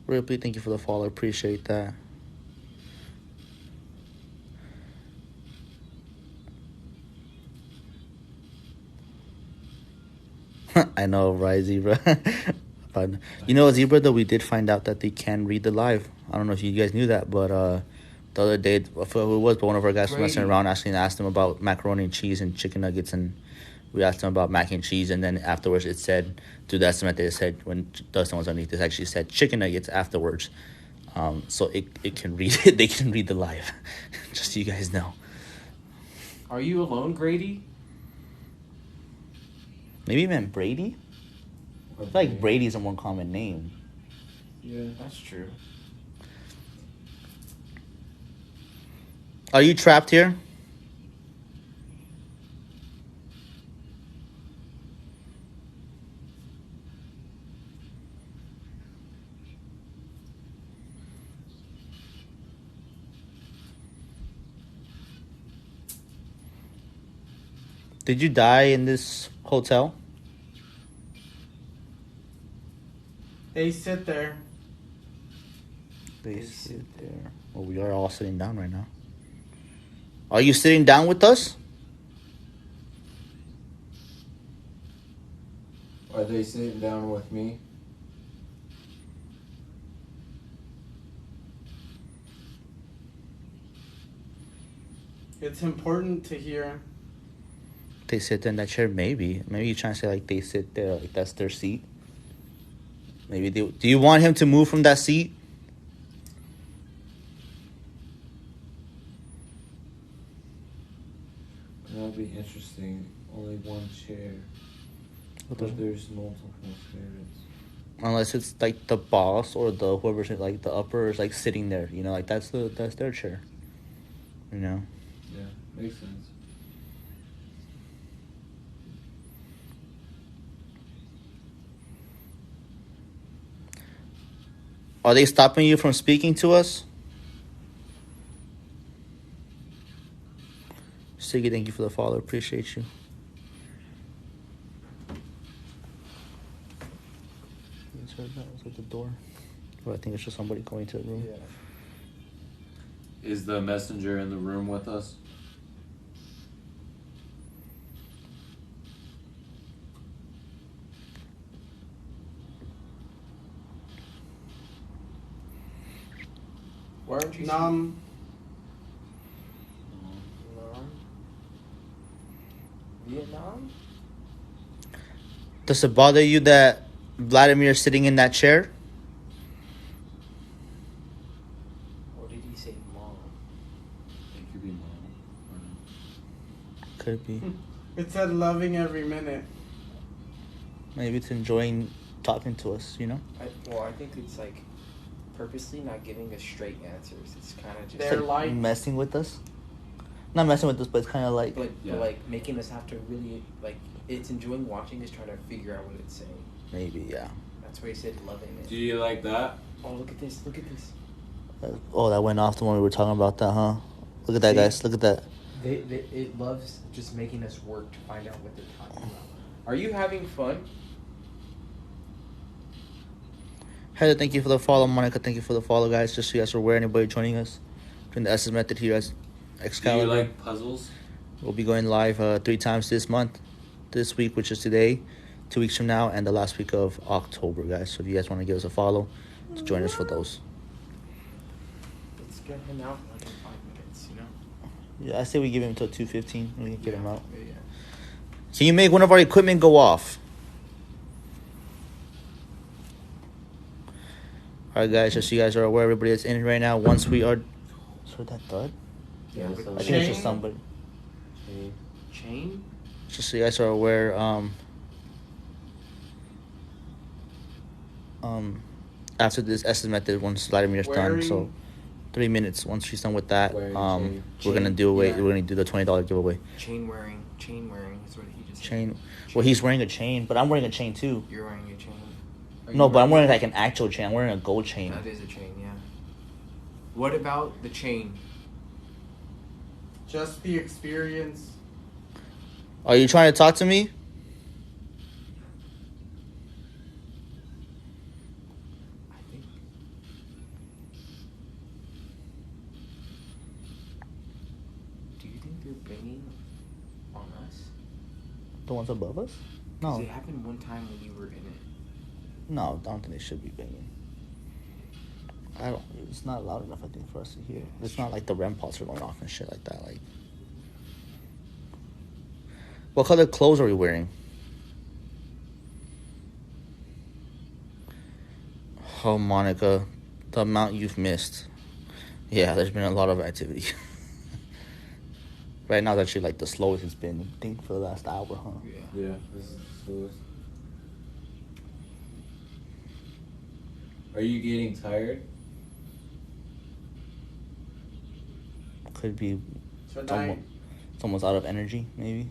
Speaker 1: Ripley, thank you for the follow. Appreciate that. I know, right, Zebra? But you know, Zebra, though, we did find out that they can read the live. I don't know if you guys knew that, but the other day, I forgot who it was, but one of our guys was messing around asked him about macaroni and cheese and chicken nuggets, and we asked him about mac and cheese, and then afterwards it said, through the estimate, they said, when Dustin was underneath, it actually said chicken nuggets afterwards. So it can read it. They can read the live. Just so you guys know.
Speaker 3: Are you alone, Grady?
Speaker 1: Maybe you meant Brady? I feel like Brady's a more common name.
Speaker 3: Yeah, that's true.
Speaker 1: Are you trapped here? Did you die in this hotel?
Speaker 4: They sit there.
Speaker 1: They sit there. Well, we are all sitting down right now. Are you sitting down with us?
Speaker 2: Are they sitting down with me?
Speaker 4: It's important to hear.
Speaker 1: They sit there in that chair, maybe. Maybe you're trying to say like they sit there, like that's their seat. Maybe they. Do you want him to move from that seat?
Speaker 2: That'll be interesting. Only one chair. But there's multiple spirits.
Speaker 1: Unless it's like the boss or the whoever's like the upper is like sitting there, you know, like that's their chair. You know.
Speaker 2: Yeah, makes sense.
Speaker 1: Are they stopping you from speaking to us? Siggy, thank you for the follow. Appreciate you. That was at the door. Or I think it's just somebody going to the room.
Speaker 3: Yeah.
Speaker 2: Is the messenger in the room with us?
Speaker 3: Why aren't you
Speaker 4: Nam.
Speaker 3: Vietnam?
Speaker 1: Does it bother you that Vladimir is sitting in that chair?
Speaker 3: Or did he say mom?
Speaker 2: It could be mom.
Speaker 1: Could be.
Speaker 4: It said loving every minute.
Speaker 1: Maybe it's enjoying talking to us, you know?
Speaker 3: I think it's like purposely not giving us straight answers. It's kind of just
Speaker 4: They're like
Speaker 1: messing with us. Not messing with us, but it's kind of like
Speaker 3: but like making us have to really like it's enjoying watching us trying to figure out what it's saying.
Speaker 1: maybe, yeah.
Speaker 3: That's why he said loving it.
Speaker 2: Do you like that?
Speaker 3: Oh, look at this! Look at this!
Speaker 1: Oh, that went off the one we were talking about that, huh? Look at that,
Speaker 3: See?
Speaker 1: guys. Look at that.
Speaker 3: It loves just making us work to find out what they're talking about. Are you having fun?
Speaker 1: Heather, thank you for the follow. Monica, thank you for the follow, guys. Just so you guys are aware, anybody joining us during the SS Method here at
Speaker 2: Do you
Speaker 1: Excalibur.
Speaker 2: like puzzles?
Speaker 1: We'll be going live 3 times this month. This week, which is today, 2 weeks from now, and the last week of October, guys. So if you guys want to give us a follow, to join us for those.
Speaker 3: Let's get him out in like in 5 minutes, you know?
Speaker 1: Yeah, I say we give him until 2:15. We can get him out.
Speaker 3: Yeah.
Speaker 1: Can you make one of our equipment go off? Alright, guys, just so you guys are aware, everybody that's in right now, once we are... So that thud?
Speaker 3: Yeah, but
Speaker 1: I think it's just somebody.
Speaker 3: Chain?
Speaker 1: Just so you guys are aware, after this SS Method, once Vladimir's done, so 3 minutes. Once she's done with that,
Speaker 2: Wearing
Speaker 1: we're gonna do away.
Speaker 3: Yeah.
Speaker 1: We're gonna do the $20 giveaway.
Speaker 3: Chain wearing is what he just said.
Speaker 1: Chain. Well, he's wearing a chain, but I'm wearing a chain too.
Speaker 3: You're wearing a chain. Are you
Speaker 1: No, but I'm wearing like an actual chain. I'm wearing a gold chain.
Speaker 3: That is a chain, yeah. What about the chain?
Speaker 6: Just the experience.
Speaker 1: Are you trying to talk to me?
Speaker 3: I think. Do you think they're banging on us?
Speaker 1: The ones above us?
Speaker 3: 'Cause
Speaker 1: No,
Speaker 3: it happened one time when you were in it.
Speaker 1: no, I don't think they should be banging. I don't. It's not loud enough, I think, for us to hear. It's not like the REM pods are going off and shit like that. Like, what color clothes are we wearing? Oh, Monica, the amount you've missed. Yeah, there's been a lot of activity. Right now, it's actually like the slowest it's been, I think, for the last hour, huh?
Speaker 2: Yeah, this is the slowest. Are you getting tired?
Speaker 1: Could be
Speaker 6: Tonight.
Speaker 1: it's almost out of energy, maybe.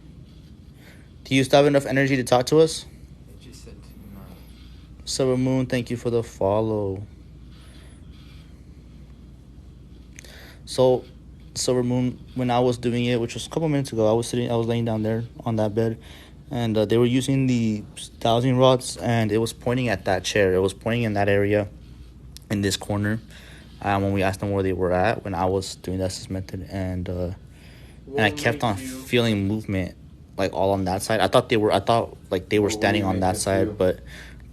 Speaker 1: Do you still have enough energy to talk to us?
Speaker 3: It just said tonight.
Speaker 1: Silver Moon, thank you for the follow. So, Silver Moon, when I was doing it, which was a couple minutes ago, I was laying down there on that bed, and they were using the dowsing rods, and it was pointing at that chair. It was pointing in that area, in this corner. When we asked them where they were at, when I was doing the SS Method, and I kept on feeling movement, like all on that side. I thought they were standing on that side, but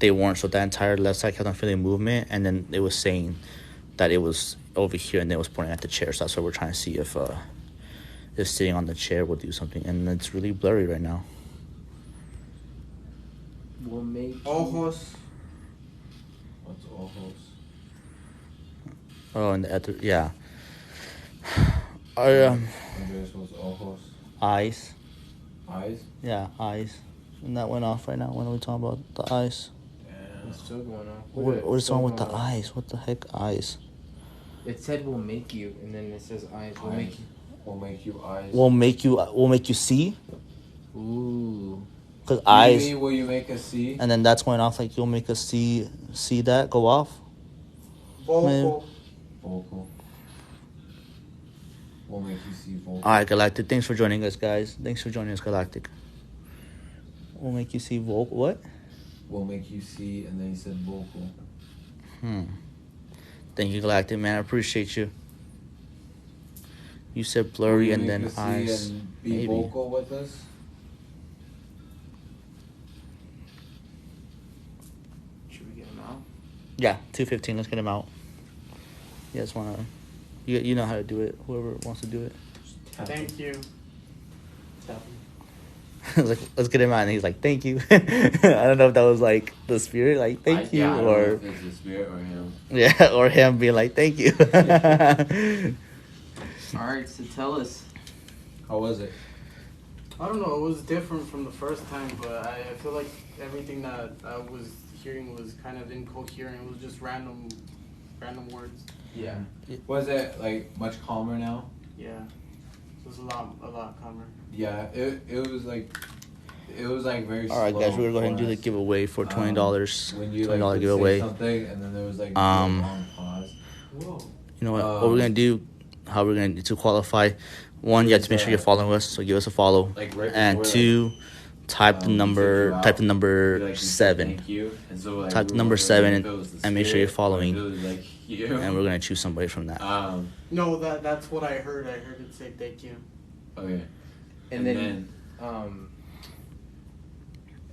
Speaker 1: they weren't. So that entire left side kept on feeling movement, and then it was saying that it was over here, and then it was pointing at the chair. So that's why we're trying to see if sitting on the chair will do something, and it's really blurry right now.
Speaker 3: We'll make
Speaker 6: Ojos.
Speaker 2: What's ojos?
Speaker 1: Oh, and the other, yeah.
Speaker 2: Andres, what's ojos?
Speaker 1: Eyes.
Speaker 2: Eyes?
Speaker 1: Yeah, eyes. And that went off right now. When are we talking about the eyes?
Speaker 3: It's still going on.
Speaker 1: What is wrong with the eyes? What the heck, eyes?
Speaker 3: It said we'll make you, and then it says eyes. We'll make you.
Speaker 2: We'll make you eyes.
Speaker 1: We'll make you see.
Speaker 3: Ooh.
Speaker 1: Cause
Speaker 2: What do
Speaker 1: eyes,
Speaker 2: you mean, will you make us see?
Speaker 1: and then that's going off. Like you'll make us see that go off.
Speaker 6: Vocal.
Speaker 2: Vocal. We'll make you see vocal.
Speaker 1: All right, Galactic. Thanks for joining us, guys. Thanks for joining us, Galactic. We'll make you see vocal. What?
Speaker 2: We'll make you see, and then he said vocal.
Speaker 1: Thank you, Galactic, man. I appreciate you. You said blurry
Speaker 2: Will you
Speaker 1: and
Speaker 2: make
Speaker 1: then
Speaker 2: us see
Speaker 1: eyes.
Speaker 2: and be
Speaker 1: Maybe.
Speaker 2: vocal with us?
Speaker 3: Should we get him out?
Speaker 1: Yeah, 2:15. Let's get him out. You guys wanna? You know how to do it. Whoever wants to do it.
Speaker 6: Thank you.
Speaker 1: I was like, let's get him out, and he's like, thank you. I don't know if that was like the spirit, like thank you,
Speaker 2: Yeah, I don't know
Speaker 1: or
Speaker 2: if it's the spirit or him.
Speaker 1: yeah, or him being like thank you.
Speaker 3: All right, so tell us.
Speaker 2: How was it?
Speaker 6: I don't know. It was different from the first time, but I feel like everything that I was hearing was kind of incoherent. It was just random words.
Speaker 3: Yeah.
Speaker 2: Was it like much calmer now?
Speaker 6: Yeah, it was a lot calmer.
Speaker 2: Yeah, it was like very.
Speaker 1: All right, guys, we're gonna go ahead and do the giveaway for $20.
Speaker 2: When you
Speaker 1: $20
Speaker 2: like would
Speaker 1: giveaway.
Speaker 2: say something, and then there was like a
Speaker 1: Um,
Speaker 2: long pause.
Speaker 6: Whoa.
Speaker 1: You know what? What we're gonna do? How we're gonna to qualify? one, you have to make sure you're following us, so give us a follow.
Speaker 2: Like right
Speaker 1: And
Speaker 2: before,
Speaker 1: two, type the
Speaker 2: we
Speaker 1: number
Speaker 2: took you out,
Speaker 1: type the
Speaker 2: we,
Speaker 1: number
Speaker 2: like, we said
Speaker 1: 7.
Speaker 2: thank you. And so, like,
Speaker 1: Type
Speaker 2: we
Speaker 1: the
Speaker 2: were
Speaker 1: number
Speaker 2: wondering
Speaker 1: 7
Speaker 2: if it was the
Speaker 1: and make sure you're
Speaker 2: spirit or
Speaker 1: following.
Speaker 2: if it was, like, you.
Speaker 1: And we're gonna choose somebody from that.
Speaker 4: No, that's what I heard. I heard it say thank you.
Speaker 2: Okay.
Speaker 3: And then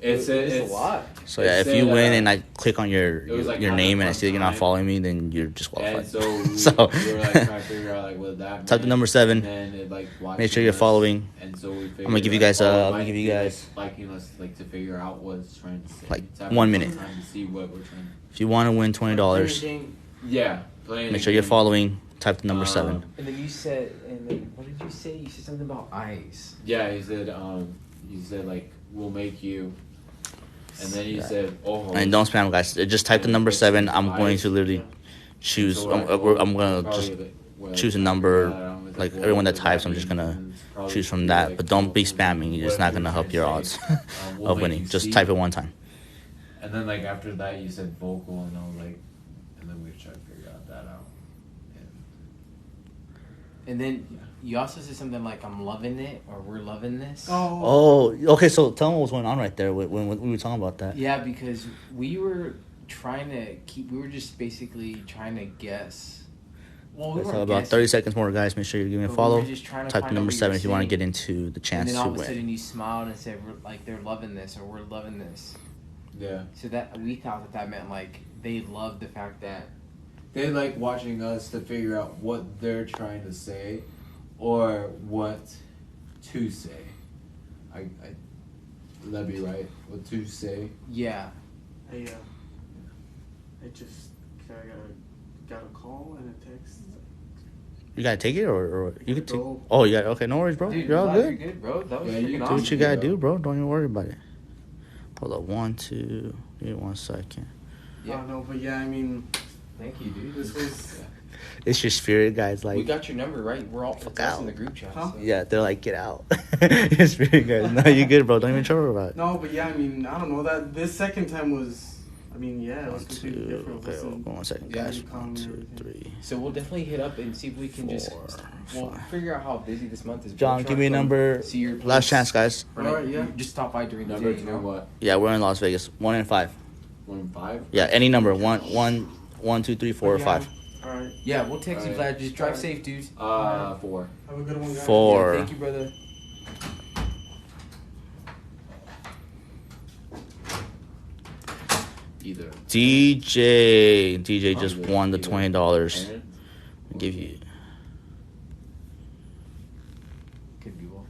Speaker 2: It's
Speaker 3: a lot.
Speaker 1: So
Speaker 2: it
Speaker 1: yeah, if
Speaker 2: said,
Speaker 1: you win and I click on your
Speaker 2: it was, like,
Speaker 1: your
Speaker 2: kind of
Speaker 1: name and I
Speaker 2: fun
Speaker 1: see that you're not
Speaker 2: time.
Speaker 1: following me, then you're
Speaker 2: And
Speaker 1: disqualified.
Speaker 2: so we,
Speaker 1: So-
Speaker 2: we were like trying to figure out like what that
Speaker 1: Type the
Speaker 2: meant.
Speaker 1: number 7.
Speaker 2: And then it, like,
Speaker 1: Make sure you're
Speaker 2: us.
Speaker 1: following.
Speaker 2: And so we figured,
Speaker 1: I'm gonna give you
Speaker 2: like,
Speaker 1: guys,
Speaker 2: oh, it
Speaker 1: I'm gonna
Speaker 2: might
Speaker 1: give you
Speaker 2: be, like,
Speaker 1: guys
Speaker 2: liking us, like, to figure out what it's trying to say.
Speaker 1: like
Speaker 2: It's having
Speaker 1: 1
Speaker 2: a
Speaker 1: minute.
Speaker 2: time to see what we're trying to.
Speaker 1: If you want to win $20,
Speaker 2: Yeah. Playing
Speaker 1: make
Speaker 2: a
Speaker 1: sure you're
Speaker 2: game.
Speaker 1: following. Type the number 7.
Speaker 3: And then you said, and then what did you say? You said something about eyes.
Speaker 2: Yeah, he said like we'll make you. And then he
Speaker 1: Yeah.
Speaker 2: said, "Oh."
Speaker 1: And don't spam, guys. Just type the number 7. I'm going to literally choose. I'm gonna just choose a number. Like everyone that types, I'm just gonna choose from that. But don't be spamming. It's not gonna help your odds of winning. Just type it one time.
Speaker 2: And then like after that, you said vocal, and I was like, and then we tried to figure out that out.
Speaker 3: And then you also said something like, I'm loving it, or we're loving this.
Speaker 1: Oh, okay. So tell me what was going on right there when we were talking about that.
Speaker 3: Yeah, because we were just basically trying to guess. Well, we
Speaker 1: So
Speaker 3: weren't
Speaker 1: about
Speaker 3: guessing,
Speaker 1: 30 seconds more, guys. Make sure you give me a
Speaker 3: but we
Speaker 1: follow.
Speaker 3: were just trying to
Speaker 1: Type the
Speaker 3: find out
Speaker 1: number
Speaker 3: what
Speaker 1: 7
Speaker 3: you're
Speaker 1: if you want to
Speaker 3: saying.
Speaker 1: get into the
Speaker 3: And
Speaker 1: chance
Speaker 3: then
Speaker 1: to
Speaker 3: all of a
Speaker 1: win.
Speaker 3: sudden you smiled and said, like, they're loving this, or we're loving this.
Speaker 2: Yeah.
Speaker 3: So that we thought that meant, like, they loved the fact that.
Speaker 2: They like watching us to figure out what they're trying to say, or what to say. I would that be right? What to say?
Speaker 3: Yeah.
Speaker 4: I just got a call and a text.
Speaker 1: You gotta take it, or you can take.
Speaker 4: Go.
Speaker 1: Oh, yeah. Okay, no worries, bro.
Speaker 3: Dude,
Speaker 1: You're all
Speaker 3: glad
Speaker 1: good.
Speaker 3: You're good, bro. That was
Speaker 2: Yeah,
Speaker 3: freaking
Speaker 2: you do
Speaker 1: Do
Speaker 3: awesome.
Speaker 1: what you gotta do, bro. Don't even worry about it. Hold up, 1, 2. Give me 1 second.
Speaker 3: Yeah.
Speaker 4: Oh, no, but yeah, I mean,
Speaker 3: Thank you, dude.
Speaker 4: this was.
Speaker 1: It's your spirit, guys.
Speaker 3: We
Speaker 1: Like,
Speaker 3: got your number, right? We're all
Speaker 1: Fuck
Speaker 3: it's us
Speaker 1: out.
Speaker 3: in the group chat.
Speaker 4: Huh?
Speaker 3: So.
Speaker 1: yeah, they're like, get out. Your spirit, guys. No, you good, bro. Don't even trouble about it.
Speaker 4: No, but yeah, I mean, I don't know. That this second time was. I mean, yeah, it
Speaker 1: 1,
Speaker 4: was completely
Speaker 1: 2.
Speaker 4: different.
Speaker 1: Okay,
Speaker 4: Listen,
Speaker 1: hold on 1 second,
Speaker 3: Yeah,
Speaker 1: guys.
Speaker 4: you call
Speaker 1: 1,
Speaker 4: me
Speaker 1: 2,
Speaker 4: everything.
Speaker 1: 3.
Speaker 3: So we'll definitely hit up and see if we can just.
Speaker 1: 4,
Speaker 3: We'll
Speaker 1: 5.
Speaker 3: figure out how busy this month is.
Speaker 1: John,
Speaker 3: We'll try
Speaker 1: give me a
Speaker 3: to
Speaker 1: number.
Speaker 3: see your place.
Speaker 1: Last chance, guys.
Speaker 3: Or like,
Speaker 4: Alright, yeah.
Speaker 3: Just stop by during the
Speaker 2: Number
Speaker 3: day. You
Speaker 2: two,
Speaker 3: know?
Speaker 2: what?
Speaker 1: Yeah, we're in Las Vegas. 1 and 5.
Speaker 2: 1 and 5.
Speaker 1: Yeah, any number. 1, 2, 3, 4, or 5.
Speaker 4: All right.
Speaker 3: Yeah, we'll text you,
Speaker 2: Alright.
Speaker 3: Vlad. Just drive
Speaker 4: Alright.
Speaker 3: safe, dude.
Speaker 2: 4.
Speaker 4: Have a good one, guys.
Speaker 1: 4.
Speaker 3: Yeah, thank you, brother.
Speaker 2: Either.
Speaker 1: DJ just won the $20.
Speaker 2: Aaron?
Speaker 1: Give you.
Speaker 3: Could be both.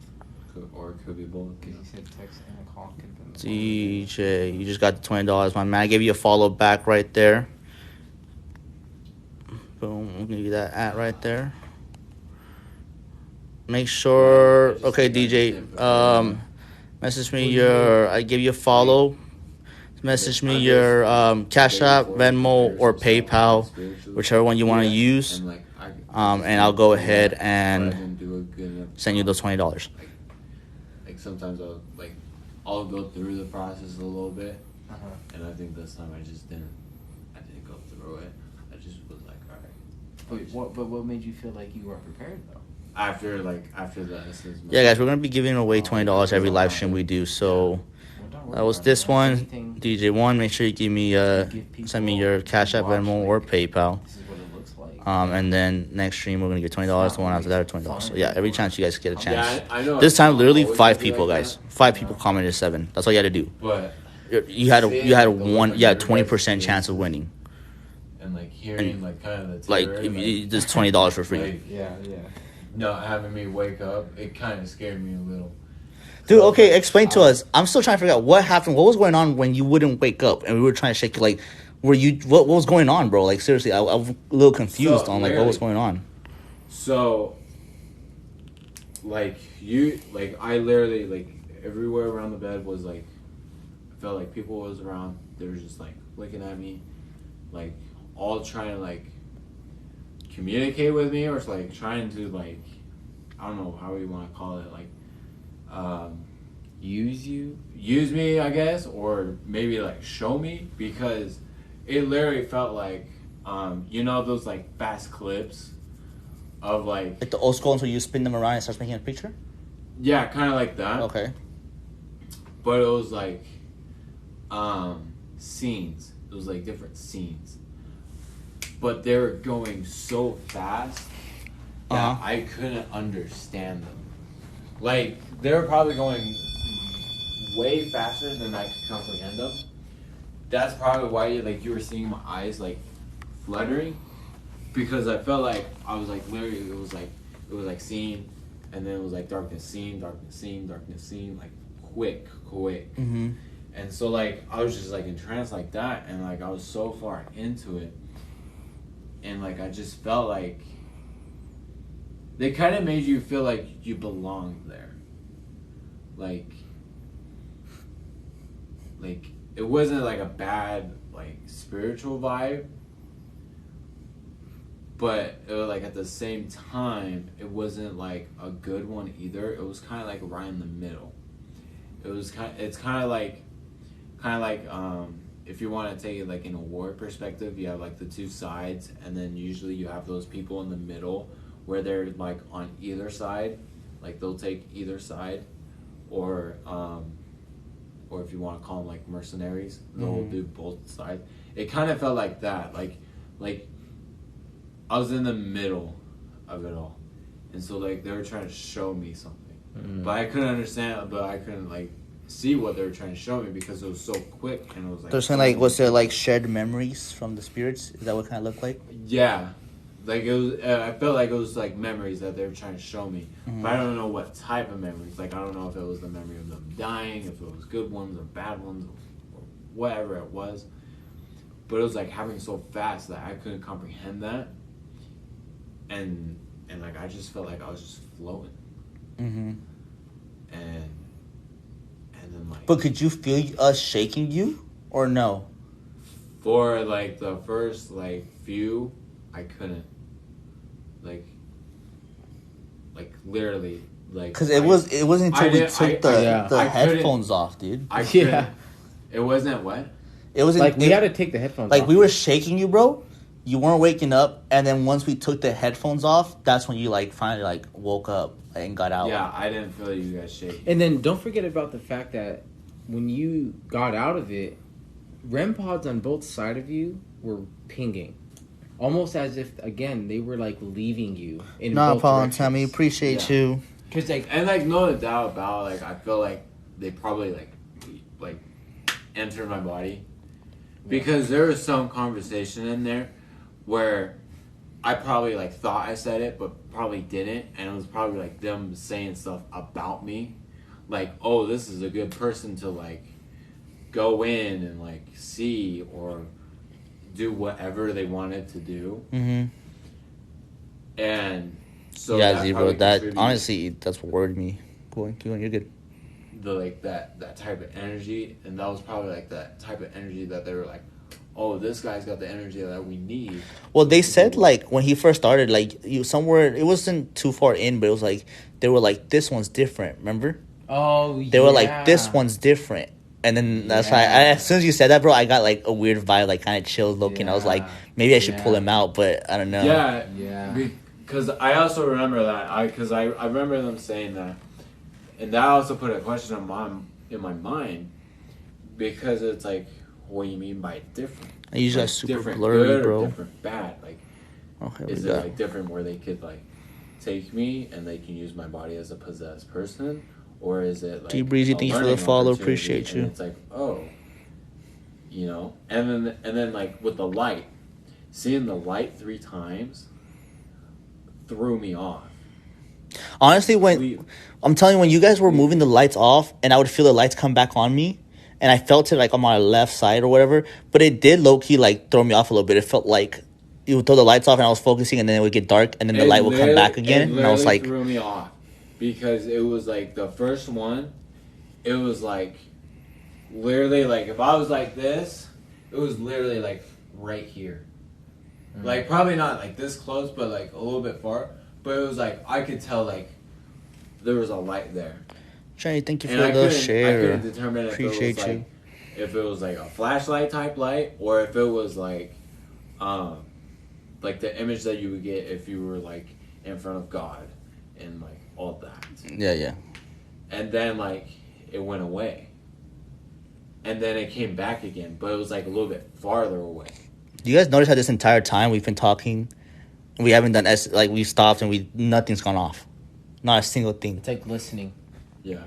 Speaker 2: Or it could be both.
Speaker 3: Because he said text and a call. Could have been
Speaker 1: DJ, you just got the $20, my man. I gave you a follow back right there. Boom, we'll give you that at right there. Make sure, okay, DJ. Message me your. I give you a follow. Message me your Cash App, Venmo, or PayPal, whichever one you want to use. And I'll go ahead and send you those $20.
Speaker 2: Like sometimes I'll go through the process a little bit,
Speaker 3: Uh-huh.
Speaker 2: and I think this time I didn't go through it. I just was like, all right.
Speaker 3: Wait, what made you feel like you weren't prepared though?
Speaker 2: After the assessment.
Speaker 1: Yeah, guys, we're gonna be giving away $20 every live stream we do. So that was this one, DJ1. Make sure you give me send me your Cash App, Venmo, or PayPal.
Speaker 3: This is what it looks like.
Speaker 1: And then next stream we're gonna get $20. The one after that, $20. So yeah, every chance you guys get a chance.
Speaker 2: Yeah, I know.
Speaker 1: This time, literally
Speaker 2: Always
Speaker 1: 5
Speaker 2: be like
Speaker 1: people,
Speaker 2: that.
Speaker 1: guys. 5 people commented 7. That's all you had to do.
Speaker 2: But
Speaker 1: You had 20% chance of winning.
Speaker 2: and like hearing like kind of the
Speaker 1: Like
Speaker 2: terror,
Speaker 1: if you, just $20 for free.
Speaker 2: like,
Speaker 3: Yeah.
Speaker 2: not having me wake up, it kind of scared me a little.
Speaker 1: Dude, okay, explain to us. I'm still trying to figure out what happened. What was going on when you wouldn't wake up and we were trying to shake you? Like, what was going on, bro? Like, seriously, I'm a little confused
Speaker 2: So,
Speaker 1: on like what was going on.
Speaker 2: So, I literally like everywhere around the bed was like, I felt like people was around. They were just like looking at me, like all trying to like communicate with me, or it's like trying to like, I don't know how you want to call it, like, use me, I guess, or maybe like show me, because it literally felt like, those like fast clips of like
Speaker 1: Like the old school until you spin them around and it starts making a picture?
Speaker 2: yeah, kind of like that.
Speaker 1: Okay.
Speaker 2: But it was like scenes. It was like different scenes. But they were going so fast that I couldn't understand them. Like they were probably going way faster than I could comprehend them. That's probably why you were seeing my eyes like fluttering, because I felt like I was like literally it was like scene, and then it was like darkness scene, darkness scene, darkness scene, like quick.
Speaker 1: Mm-hmm.
Speaker 2: And so like I was just like entranced like that, and like I was so far into it, and like I just felt like they kind of made you feel like you belonged there, like it wasn't like a bad like spiritual vibe, but it was like at the same time it wasn't like a good one either. It was kind of like right in the middle. It's kind of like if you want to take it like in a war perspective, you have like the two sides, and then usually you have those people in the middle where they're like on either side, like they'll take either side, or if you want to call them like mercenaries, they'll do both sides. It kind of felt like that, like I was in the middle of it all, and so like they were trying to show me something, but I couldn't understand, but I couldn't like see what they were trying to show me because it was so quick, and it was like
Speaker 1: They're saying like, was there like shared memories from the spirits? Is that what it kind of looked like?
Speaker 2: yeah. Like it was, I felt like it was like memories that they were trying to show me, but I don't know what type of memories. Like I don't know if it was the memory of them dying, if it was good ones or bad ones, or whatever it was. But it was like happening so fast that I couldn't comprehend that, and like I just felt like I was just floating,
Speaker 1: Mm-hmm.
Speaker 2: and then like.
Speaker 1: But could you feel us shaking you or no?
Speaker 2: For like the first like few, I couldn't. Like literally, like
Speaker 1: Because it wasn't until we took the
Speaker 2: I
Speaker 1: headphones off, dude.
Speaker 2: I couldn't.
Speaker 3: Yeah.
Speaker 2: It wasn't what?
Speaker 1: It wasn't
Speaker 3: Like we had to take the headphones
Speaker 1: like
Speaker 3: off.
Speaker 1: we were shaking you, bro. You weren't waking up, and then once we took the headphones off, that's when you like finally like woke up and got out.
Speaker 2: Yeah, I didn't feel you guys shaking.
Speaker 3: And then don't forget about the fact that when you got out of it, REM pods on both sides of you were pinging. Almost as if, again, they were like leaving you in
Speaker 1: No
Speaker 3: both
Speaker 1: problem,
Speaker 3: directions.
Speaker 1: Tammy. Appreciate
Speaker 2: Yeah.
Speaker 1: you.
Speaker 3: Cause like,
Speaker 2: And like no doubt about it, like I feel like they probably like entered my body, because there was some conversation in there where I probably like thought I said it but probably didn't, and it was probably like them saying stuff about me, like, oh, this is a good person to like go in and like see or do whatever they wanted to do.
Speaker 1: Mm-hmm.
Speaker 2: And so
Speaker 1: Yeah,
Speaker 2: that
Speaker 1: Zebro.
Speaker 2: probably
Speaker 1: That
Speaker 2: contributed
Speaker 1: honestly, that's what worried me. Go on, you're good.
Speaker 2: the like that type of energy, and that was probably like that type of energy that they were like, oh, this guy's got the energy that we need.
Speaker 1: Well, they said like when he first started, like you somewhere it wasn't too far in, but it was like they were like, this one's different. Remember?
Speaker 3: oh,
Speaker 1: They were like, this one's different. And then that's why as soon as you said that, bro, I got like a weird vibe, like kind of chilled looking. I was like, maybe I should pull him out, but I don't know.
Speaker 2: Yeah. Because I also remember that. Because I remember them saying that. And that also put a question in my mind. Because it's like, what do you mean by different?
Speaker 1: I usually
Speaker 2: Like,
Speaker 1: super
Speaker 2: different
Speaker 1: blurry,
Speaker 2: good
Speaker 1: bro.
Speaker 2: Or different bad? Like,
Speaker 1: Okay,
Speaker 2: is it like different where they could like take me and they can use my body as a possessed person? Or is it like
Speaker 1: T-Breezy,
Speaker 2: a
Speaker 1: thanks for the
Speaker 2: learning
Speaker 1: follow.
Speaker 2: opportunity,
Speaker 1: Appreciate you.
Speaker 2: and it's like, oh, you know, and then like with the light, seeing the light 3 times threw me off.
Speaker 1: Honestly, I'm telling you, when you guys were moving the lights off, and I would feel the lights come back on me, and I felt it like on my left side or whatever, but it did low key like throw me off a little bit. It felt like you would throw the lights off, and I was focusing, and then it would get dark, and then the light would come back again, and I was like,
Speaker 2: threw me off because it was like the first one. It was like literally like if I was like this, it was literally like right here. Like probably not like this close, but like a little bit far. But it was like I could tell like there was a light there.
Speaker 1: Johnny, thank you for
Speaker 2: And I
Speaker 1: the
Speaker 2: couldn't
Speaker 1: share.
Speaker 2: determine if
Speaker 1: Appreciate
Speaker 2: it was
Speaker 1: you.
Speaker 2: like if it was like a flashlight type light or if it was like the image that you would get if you were like in front of God and like all that.
Speaker 1: Yeah.
Speaker 2: And then like it went away. And then it came back again, but it was like a little bit farther away.
Speaker 1: Do you guys notice how this entire time we've been talking, we haven't done like we stopped and nothing's gone off, not a single thing.
Speaker 3: It's like listening.
Speaker 2: Yeah.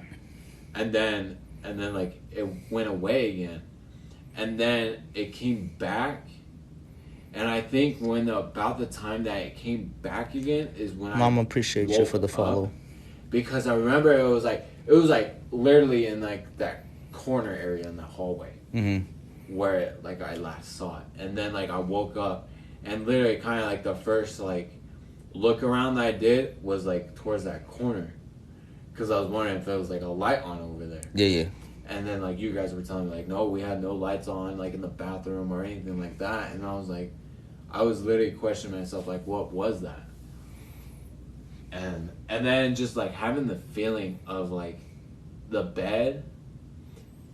Speaker 2: And then like it went away again. And then it came back. And I think about the time that it came back again is when
Speaker 1: Mom, appreciate you for the follow.
Speaker 2: Because I remember it was like literally in like that corner area in the hallway where like I last saw it. And then like I woke up and literally kind of like the first like look around that I did was like towards that corner. Because I was wondering if there was like a light on over there.
Speaker 1: Yeah.
Speaker 2: And then like you guys were telling me like, no, we had no lights on like in the bathroom or anything like that. And I was like, I was literally questioning myself like, what was that? And then just like having the feeling of like the bed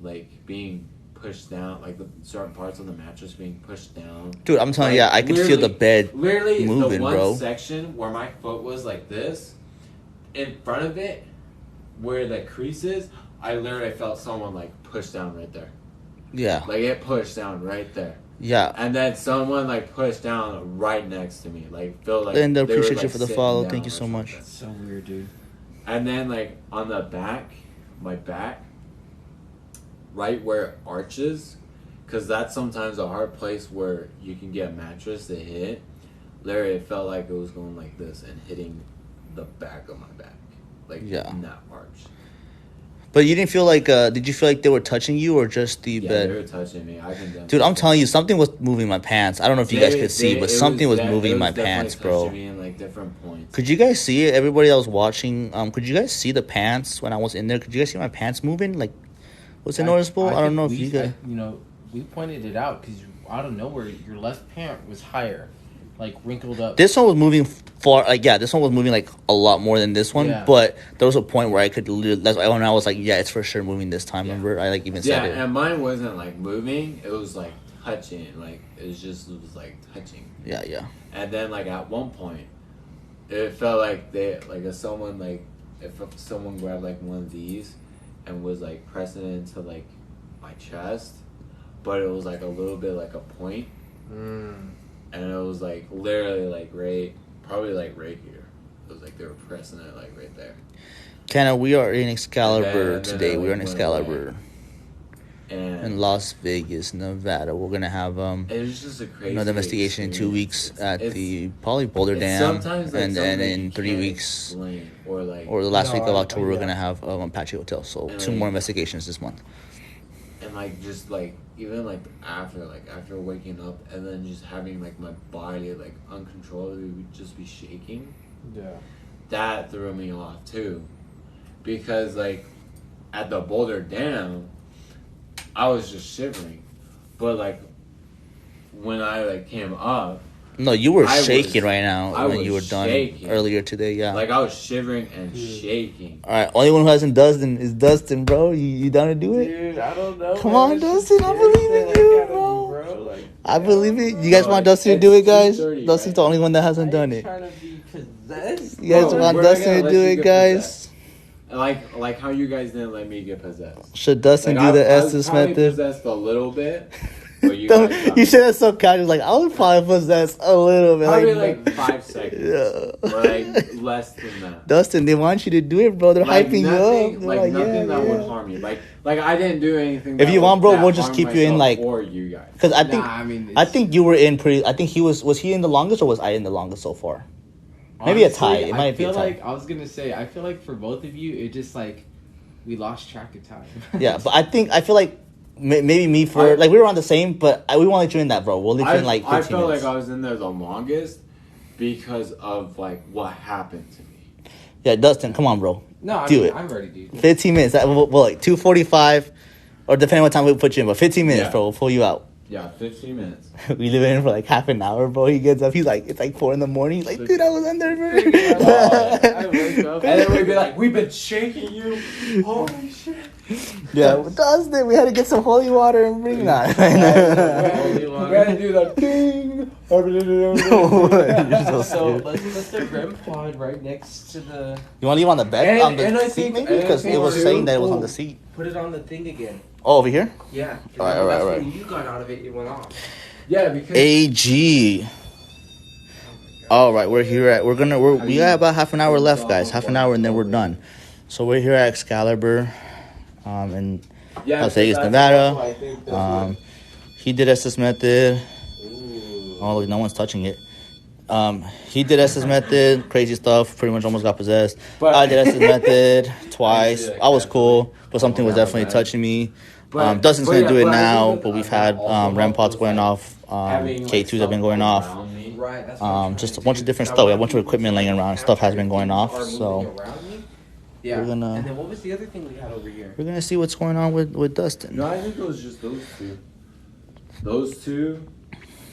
Speaker 2: like being pushed down, like the certain parts of the mattress being pushed down.
Speaker 1: Dude, I'm telling you, I could feel the bed
Speaker 2: literally
Speaker 1: moving,
Speaker 2: the one
Speaker 1: bro.
Speaker 2: section where my foot was like this, in front of it, where the crease is, I literally felt someone like push down right there.
Speaker 1: Yeah.
Speaker 2: Like it pushed down right there.
Speaker 1: Yeah.
Speaker 2: And then someone like pushed down right next to me. Like felt like
Speaker 1: Linda,
Speaker 2: they were,
Speaker 1: appreciate
Speaker 2: like,
Speaker 1: you for the
Speaker 2: sitting
Speaker 1: follow.
Speaker 2: down
Speaker 1: Thank you
Speaker 2: or
Speaker 1: so much.
Speaker 2: something.
Speaker 3: That's so weird, dude.
Speaker 2: And then like on the back, my back, right where it arches, because that's sometimes a hard place where you can get a mattress to hit. Literally, it felt like it was going like this and hitting the back of my back, like in that arch.
Speaker 1: But you didn't feel like, did you feel like they were touching you or just the bed?
Speaker 2: They were touching me. I can
Speaker 1: Dude, I'm telling you, something was moving my pants. I don't know if you guys could see, but something was moving my pants, bro.
Speaker 2: Me in, like, different points.
Speaker 1: Could you guys see it? Everybody that was watching, could you guys see the pants when I was in there? Could you guys see my pants moving? Like, was it noticeable? I don't know if you guys...
Speaker 3: we pointed it out because out of nowhere, your left pant was higher, like wrinkled up.
Speaker 1: This one was moving far, like, this one was moving, like, a lot more than this one, but there was a point where I could, that's when I was like, it's for sure moving this time, remember? I, like, even said it.
Speaker 2: Yeah, and mine wasn't, like, moving, it was, like, touching, like, it was, like, touching.
Speaker 1: Yeah.
Speaker 2: And then, like, at one point, it felt like if someone grabbed, like, one of these and was, like, pressing it into, like, my chest, but it was, like, a little bit, like, a point. And it was, like, literally, like, probably, like, right here. It was, like, they were pressing it, like, right there.
Speaker 1: Kenna, we are in Excalibur
Speaker 2: and then
Speaker 1: today.
Speaker 2: it,
Speaker 1: We are in
Speaker 2: went
Speaker 1: Excalibur.
Speaker 2: And
Speaker 1: In Las Vegas, Nevada. We're going to have
Speaker 2: it was just a crazy
Speaker 1: another investigation in 2 weeks at the probably Boulder Dam. And then in 3 weeks,
Speaker 2: or
Speaker 1: the last week of October, we're going to have Apache Hotel. So
Speaker 2: and
Speaker 1: 2 more investigations this month.
Speaker 2: And, like, just, like, even, like, after waking up and then just having, like, my body, like, uncontrollably would just be shaking.
Speaker 3: Yeah.
Speaker 2: That threw me off, too. Because, like, at the Boulder Dam, I was just shivering. But, like, when I, like, came up...
Speaker 1: No, you were shaking right now when you were done
Speaker 2: shaking.
Speaker 1: earlier today,
Speaker 2: Like, I was shivering and shaking.
Speaker 1: All right, only one who hasn't Dustin is Dustin, bro. You down to do it?
Speaker 3: Dude, I don't know.
Speaker 1: Come on, Dustin. I believe in you, bro. I believe it. You guys want Dustin to do it, guys? Dustin's the only one that hasn't done it.
Speaker 3: Trying to be possessed.
Speaker 1: You guys want Dustin to do it, guys?
Speaker 2: Like how you guys didn't let me get possessed.
Speaker 1: Should Dustin do the Estes
Speaker 2: method? I was
Speaker 1: method?
Speaker 2: possessed a little bit. But you guys
Speaker 1: You said that so casual. Like, I would probably possess a little bit.
Speaker 2: Probably like 5 seconds.
Speaker 1: Yeah.
Speaker 2: Or like less than that.
Speaker 1: Dustin, they want you to do it, bro. They're hyping you up. They're
Speaker 2: Like nothing that would harm you. Like I didn't do anything.
Speaker 1: If you want, bro, we'll just keep you in like.
Speaker 2: Or you guys.
Speaker 1: Because I think you were in pretty. I think he was he in the longest or was I in the longest so far? Maybe a tie. It might be a tie.
Speaker 3: I was gonna say. I feel like for both of you, it just like we lost track of time.
Speaker 1: Yeah, but I feel like. Maybe me for like we were on the same, but we won't let you in that, bro. We'll let you in like 15
Speaker 2: I felt
Speaker 1: minutes.
Speaker 2: like I was in there the longest because of like what happened to me.
Speaker 1: Yeah, Dustin, come on, bro.
Speaker 3: No, I'm ready, dude.
Speaker 1: 15 minutes. Well, like 2:45, or depending on what time we put you in, but 15 minutes, bro. We'll pull you out.
Speaker 2: Yeah, 15 minutes.
Speaker 1: We live in for like half an hour, bro. He gets up. He's like, it's like 4 a.m. He's like, dude, I was under, bro.
Speaker 2: I wake up and then we'd be like, we've been shaking you. Holy shit.
Speaker 1: Yeah, Dustin, we had to get some holy water and bring that.
Speaker 3: Holy
Speaker 2: We
Speaker 3: water.
Speaker 2: had to do that thing.
Speaker 1: You're so
Speaker 3: So
Speaker 1: stupid.
Speaker 3: let's put the REM pod right next to the.
Speaker 1: You want to leave on the bed?
Speaker 3: And-
Speaker 1: On the
Speaker 3: and I
Speaker 1: seat,
Speaker 3: think-
Speaker 1: maybe?
Speaker 3: and I
Speaker 1: Because
Speaker 3: think
Speaker 1: it was
Speaker 3: too-
Speaker 1: saying that it was on
Speaker 3: oh.
Speaker 1: the seat.
Speaker 3: Put it on the thing again.
Speaker 1: Oh, over here?
Speaker 3: Yeah.
Speaker 1: Alright,
Speaker 3: That's
Speaker 1: alright.
Speaker 3: when you got out of it. It went off.
Speaker 2: Yeah, because
Speaker 1: AG. All right, we got about half an hour left, guys. Half an hour, and then we're done. So we're here at Excalibur, in Las Vegas, Nevada. He did SS method. Oh, no one's touching it. He did SS method, crazy stuff. Pretty much almost got possessed.
Speaker 2: But-
Speaker 1: I did SS method twice. I was cool, but something was definitely touching me. Dustin's gonna do it now, but we've had REM pods going off. K2s have been going off.
Speaker 3: Right. That's
Speaker 1: Just a bunch of different stuff. We have a bunch of equipment laying around. Stuff has been going off. So
Speaker 3: Yeah.
Speaker 1: we're gonna-
Speaker 3: And then what was the other thing we had over here?
Speaker 1: we're gonna see what's going on with Dustin.
Speaker 2: No, I think it was just those two. Those two,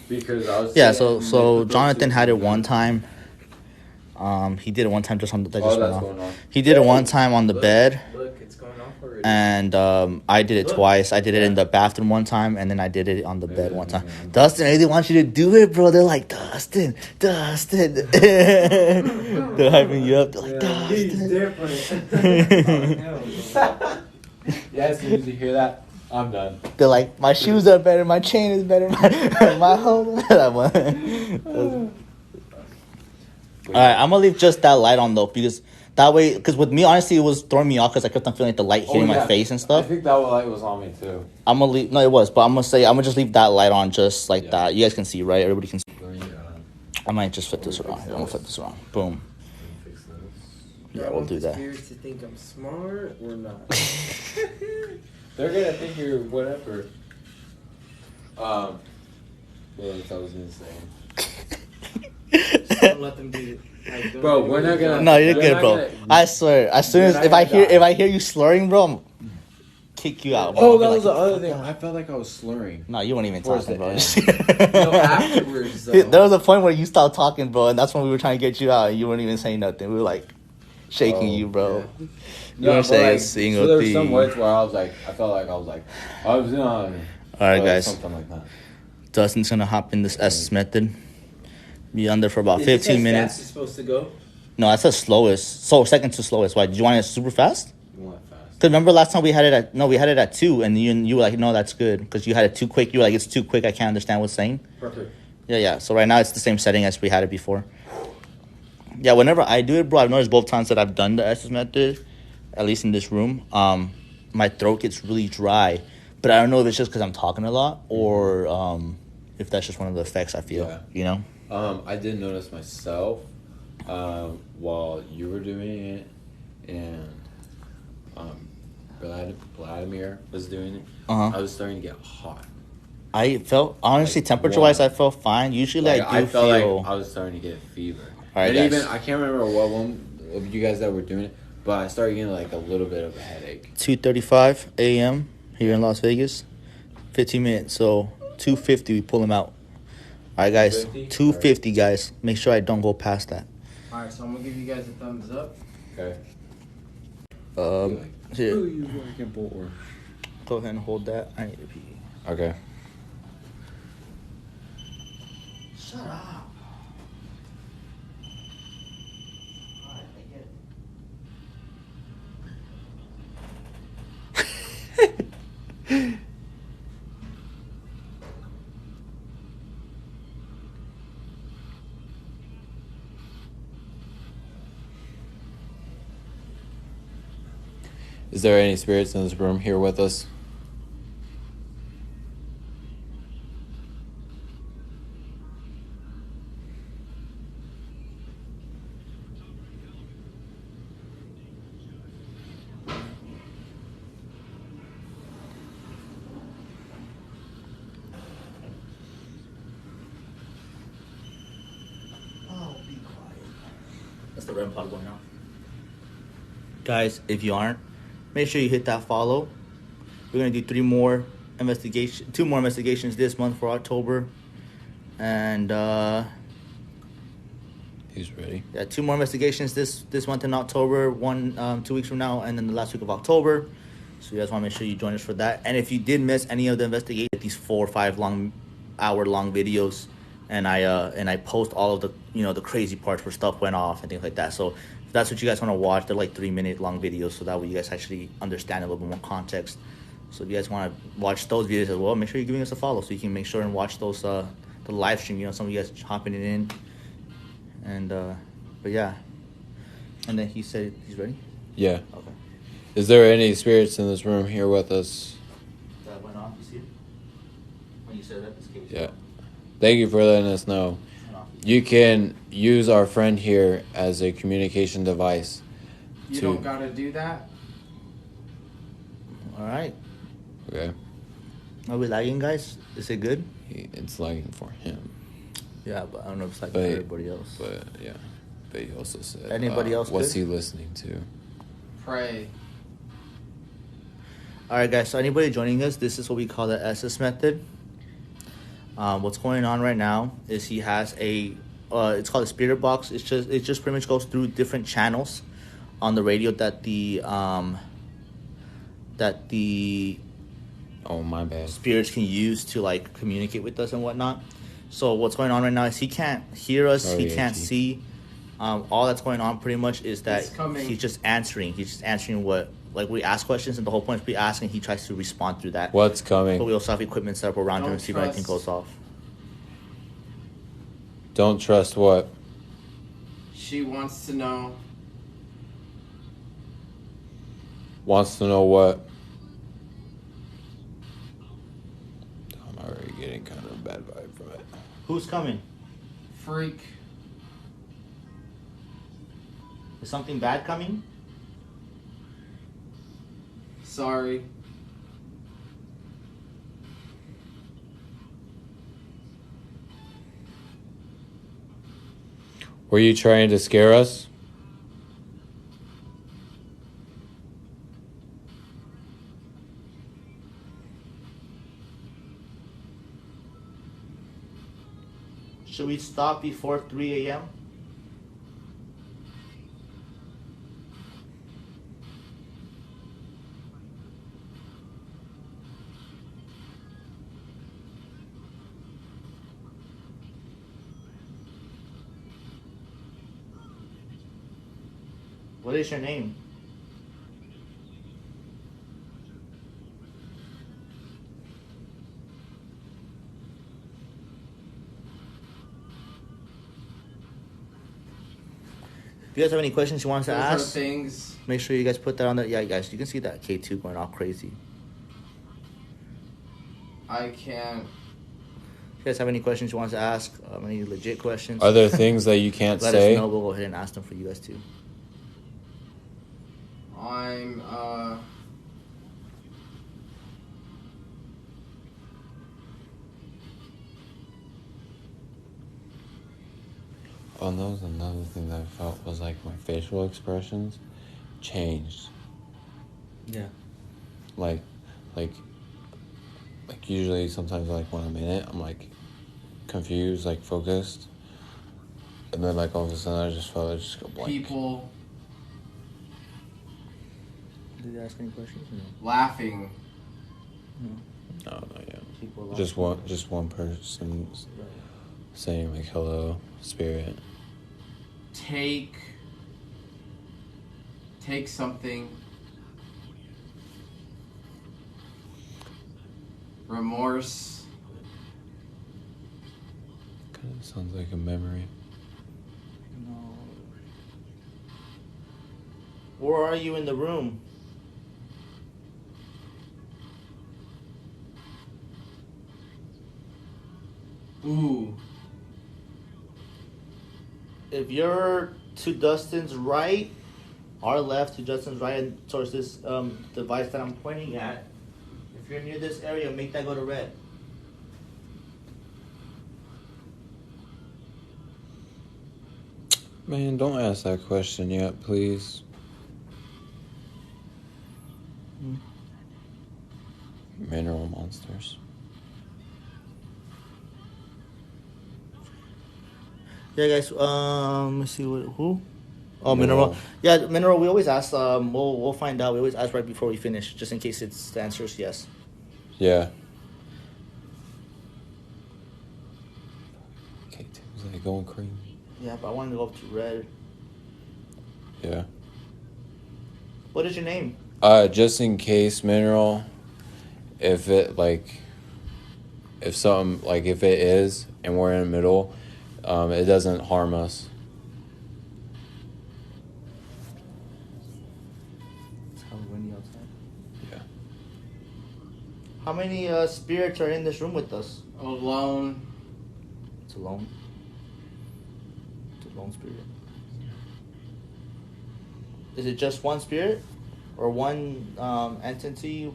Speaker 2: because I was.
Speaker 1: Yeah.
Speaker 2: saying,
Speaker 1: So
Speaker 2: like,
Speaker 1: Jonathan
Speaker 2: those
Speaker 1: had
Speaker 2: two
Speaker 1: it one time. He did it one time just on the that
Speaker 2: Oh,
Speaker 1: just went
Speaker 2: that's
Speaker 1: off.
Speaker 2: going on.
Speaker 1: He did it one time on the bed,
Speaker 3: Look, it's going off already.
Speaker 1: and I did it twice. I did it in the bathroom one time, and then I did it on the bed one time. Dustin, they want you to do it, bro. They're like, Dustin. They're hyping you up. They're like,
Speaker 2: He's
Speaker 1: Dustin.
Speaker 2: different. Yeah, as soon as you hear that, I'm done.
Speaker 1: They're like, my shoes are better, my chain is better, my whole. Alright, I'm gonna leave just that light on though, because that way, because with me, honestly, it was throwing me off because I kept on feeling like the light hitting my face and
Speaker 2: I
Speaker 1: stuff.
Speaker 2: think that light was on me too.
Speaker 1: I'm gonna leave, no, it was, but I'm gonna just leave that light on just like that. You guys can see, right? Everybody can see. I might just flip this around. I'm gonna flip this around. Boom. Yeah, we'll do that.
Speaker 3: Spirits to think I'm smart or not?
Speaker 2: They're gonna think you're whatever. What else I was gonna say?
Speaker 3: Don't let them do it. Like, don't
Speaker 2: Bro,
Speaker 3: do
Speaker 2: we're
Speaker 3: it.
Speaker 2: not gonna-
Speaker 1: No, you're
Speaker 2: We're
Speaker 1: good,
Speaker 2: not
Speaker 1: bro.
Speaker 2: gonna-
Speaker 1: I swear. As soon
Speaker 2: We're
Speaker 1: as
Speaker 2: not
Speaker 1: if I
Speaker 2: gonna
Speaker 1: hear you slurring, bro, I'm kick you out. Bro.
Speaker 2: Oh,
Speaker 1: I'll be
Speaker 2: that
Speaker 1: like,
Speaker 2: was the other thing. I felt like I was slurring.
Speaker 1: No, you weren't even
Speaker 2: Towards
Speaker 1: talking,
Speaker 2: the
Speaker 1: bro.
Speaker 2: end.
Speaker 3: No, afterwards, though.
Speaker 1: There was a point where you stopped talking, bro, and that's when we were trying to get you out, and you weren't even saying nothing. We were like shaking you, bro.
Speaker 3: yeah.
Speaker 1: You weren't
Speaker 2: but,
Speaker 1: saying
Speaker 2: like,
Speaker 1: a single
Speaker 2: so there were
Speaker 1: thing.
Speaker 2: some words where I was like, I felt like I was on.
Speaker 1: All right, guys.
Speaker 2: Something like that.
Speaker 1: Dustin's gonna hop in this SS method. Be under for about
Speaker 3: Is this
Speaker 1: 15
Speaker 3: as
Speaker 1: minutes.
Speaker 3: fast as it's supposed to go?
Speaker 1: No, that's the slowest. So second to slowest. Why? Did you want it super fast?
Speaker 2: You want fast.
Speaker 1: Because remember last time we had it at 2, and you were like, no, that's good. Because you had it too quick. You were like, it's too quick. I can't understand what's saying.
Speaker 3: Perfect.
Speaker 1: Yeah. So right now it's the same setting as we had it before. Yeah, whenever I do it, bro, I've noticed both times that I've done the SS method, at least in this room, my throat gets really dry. But I don't know if it's just because I'm talking a lot or if that's just one of the effects I feel.
Speaker 2: Yeah.
Speaker 1: You know?
Speaker 2: I did notice myself while you were doing it, and Vladimir was doing it.
Speaker 1: Uh-huh.
Speaker 2: I was starting to get hot.
Speaker 1: I felt honestly,
Speaker 2: Like,
Speaker 1: temperature-wise,
Speaker 2: warm.
Speaker 1: I felt fine. Usually,
Speaker 2: Like,
Speaker 1: I do
Speaker 2: felt
Speaker 1: feel.
Speaker 2: like I was starting to get a fever.
Speaker 1: All right,
Speaker 2: and
Speaker 1: guys.
Speaker 2: even I can't remember what one of you guys that were doing it, but I started getting like a little bit of a headache.
Speaker 1: 2:35 a.m. here in Las Vegas. 15 minutes, so 2:50 we pull him out. All right, guys.
Speaker 2: 2:50?
Speaker 1: 2:50, guys. Make sure I don't go past that.
Speaker 3: Alright, so I'm gonna give you guys a thumbs up.
Speaker 2: Okay.
Speaker 1: Here,
Speaker 2: you working for?
Speaker 1: go ahead and hold that. I need to pee.
Speaker 2: Okay.
Speaker 1: Shut up.
Speaker 2: Is there any spirits in this room here with us?
Speaker 1: Oh, be quiet. That's the REM pod going out. Guys, if you aren't, make sure you hit that follow. We're gonna do two more investigations this month for October, and
Speaker 2: He's ready.
Speaker 1: yeah, 2 more investigations this month in October. One 2 weeks from now, and then the last week of October. So you guys want to make sure you join us for that. And if you did miss any of the investigation, these 4 or 5 hour long videos, and I post all of the the crazy parts where stuff went off and things like that. So if that's what you guys want to watch, they're like 3-minute long videos, so that way you guys actually understand a little bit more context. So if you guys want to watch those videos as well, make sure you're giving us a follow so you can make sure and watch those the live stream. Some of you guys hopping it in, and but yeah. And then he said he's ready.
Speaker 2: Yeah.
Speaker 1: Okay.
Speaker 2: Is there any spirits in this room here with us?
Speaker 1: That went off. You see it? When you said that, this case.
Speaker 2: Yeah. Thank you for letting us know. You can use our friend here as a communication device.
Speaker 3: You don't gotta do that.
Speaker 1: All right.
Speaker 2: Okay.
Speaker 1: Are we lagging, guys? Is it good?
Speaker 2: It's lagging for him.
Speaker 1: Yeah, but I don't know if it's lagging for everybody else.
Speaker 2: But yeah. But he also said.
Speaker 1: Anybody else?
Speaker 2: What's
Speaker 1: good?
Speaker 2: he listening to?
Speaker 3: Pray.
Speaker 1: All right, guys. So anybody joining us, this is what we call the SS method. What's going on right now is he has a. It's called a spirit box. It just pretty much goes through different channels on the radio that the.
Speaker 2: Oh, my bad.
Speaker 1: Spirits can use to like communicate with us and whatnot. So what's going on right now is he can't hear us. He can't see. All that's going on pretty much is that he's just answering. He's just answering what, like, we ask questions, and the whole point is we ask, and he tries to respond through that.
Speaker 2: What's coming?
Speaker 1: But we also have equipment set up around him to see if anything goes off.
Speaker 2: Don't trust what?
Speaker 3: She wants to know.
Speaker 2: Wants to know what? I'm already getting kind of a bad vibe from it.
Speaker 1: Who's coming?
Speaker 3: Freak.
Speaker 1: Is something bad coming?
Speaker 3: Sorry.
Speaker 2: Were you trying to scare us?
Speaker 1: Should we stop before 3 a.m.? What is your name? If you guys have any questions you want us to ask,
Speaker 3: Things.
Speaker 1: make sure you guys put that on the. Yeah, guys, you can see that K2 going all crazy.
Speaker 3: I can't.
Speaker 1: If you guys have any questions you want us to ask, any legit questions,
Speaker 2: Are there things that you can't
Speaker 1: let
Speaker 2: say?
Speaker 1: us know. We'll go ahead and ask them for you guys too.
Speaker 3: I'm
Speaker 2: Oh, and that was another thing that I felt was like my facial expressions changed.
Speaker 1: Yeah.
Speaker 2: Like usually sometimes like when I'm in it, I'm like confused, like focused. And then like all of a sudden I just felt I just go blank.
Speaker 3: people
Speaker 1: Did you ask any questions? Or no?
Speaker 3: laughing.
Speaker 2: No, not yet.
Speaker 1: People
Speaker 2: Just one person saying like hello, spirit.
Speaker 3: Take something. Remorse.
Speaker 2: Kind of sounds like a memory.
Speaker 1: No. Where are you in the room?
Speaker 3: Ooh.
Speaker 1: If you're to Dustin's right, or left to Dustin's right, and towards this device that I'm pointing at, if you're near this area, make that go to red.
Speaker 2: Man, don't ask that question yet, please. Mineral monsters.
Speaker 1: Yeah, guys. Let's see who. Oh, mineral. Yeah, mineral. We always ask. We'll find out. We always ask right before we finish, just in case the answer is yes.
Speaker 7: Yeah. Okay, Tim's like going cream.
Speaker 1: Yeah, but I wanted to go up to red.
Speaker 7: Yeah.
Speaker 1: What is your name?
Speaker 7: Just in case, mineral. If it if something if it is and we're in the middle, it doesn't harm us.
Speaker 1: It's hella windy outside.
Speaker 7: Yeah.
Speaker 1: How many spirits are in this room with us?
Speaker 3: Alone.
Speaker 1: It's alone. It's a lone spirit. Is it just one spirit, or one entity?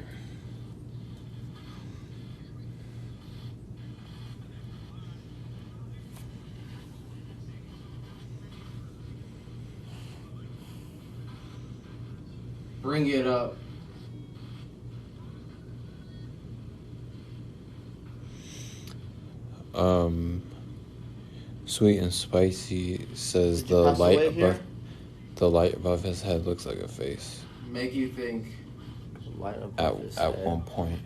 Speaker 3: Bring it up.
Speaker 7: Sweet and spicy says
Speaker 1: Did you pass away here?
Speaker 7: The light above his head looks like a face.
Speaker 3: Make you think.
Speaker 1: Light above his
Speaker 7: At
Speaker 1: head.
Speaker 7: one point.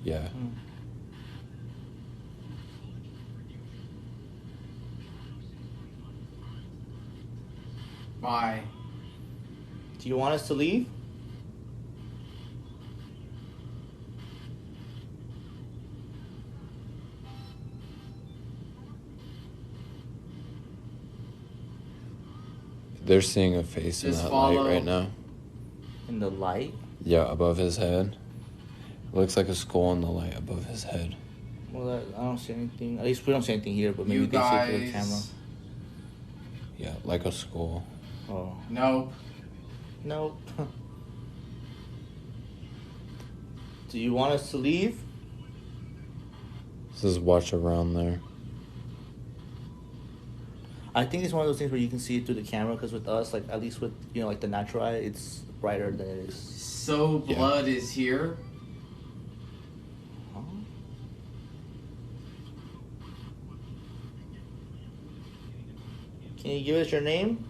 Speaker 7: Yeah.
Speaker 3: Why?
Speaker 1: Do you want us to leave?
Speaker 7: They're seeing a face in
Speaker 3: Just
Speaker 7: that
Speaker 3: follow.
Speaker 7: light right now.
Speaker 1: In the light?
Speaker 7: Yeah, above his head. It looks like a skull in the light above his head.
Speaker 1: Well, I don't see anything. At least we don't see anything here, but maybe
Speaker 3: You
Speaker 1: we can see it through the
Speaker 3: guys.
Speaker 1: camera.
Speaker 7: Yeah, like a skull.
Speaker 1: Oh.
Speaker 3: Nope.
Speaker 1: Nope. Do you want us to leave?
Speaker 7: This is watch around there.
Speaker 1: I think it's one of those things where you can see it through the camera, because with us, like, at least with, the natural eye, it's brighter than it is.
Speaker 3: So
Speaker 7: Yeah.
Speaker 3: blood is here.
Speaker 1: Huh? Can you give us your name?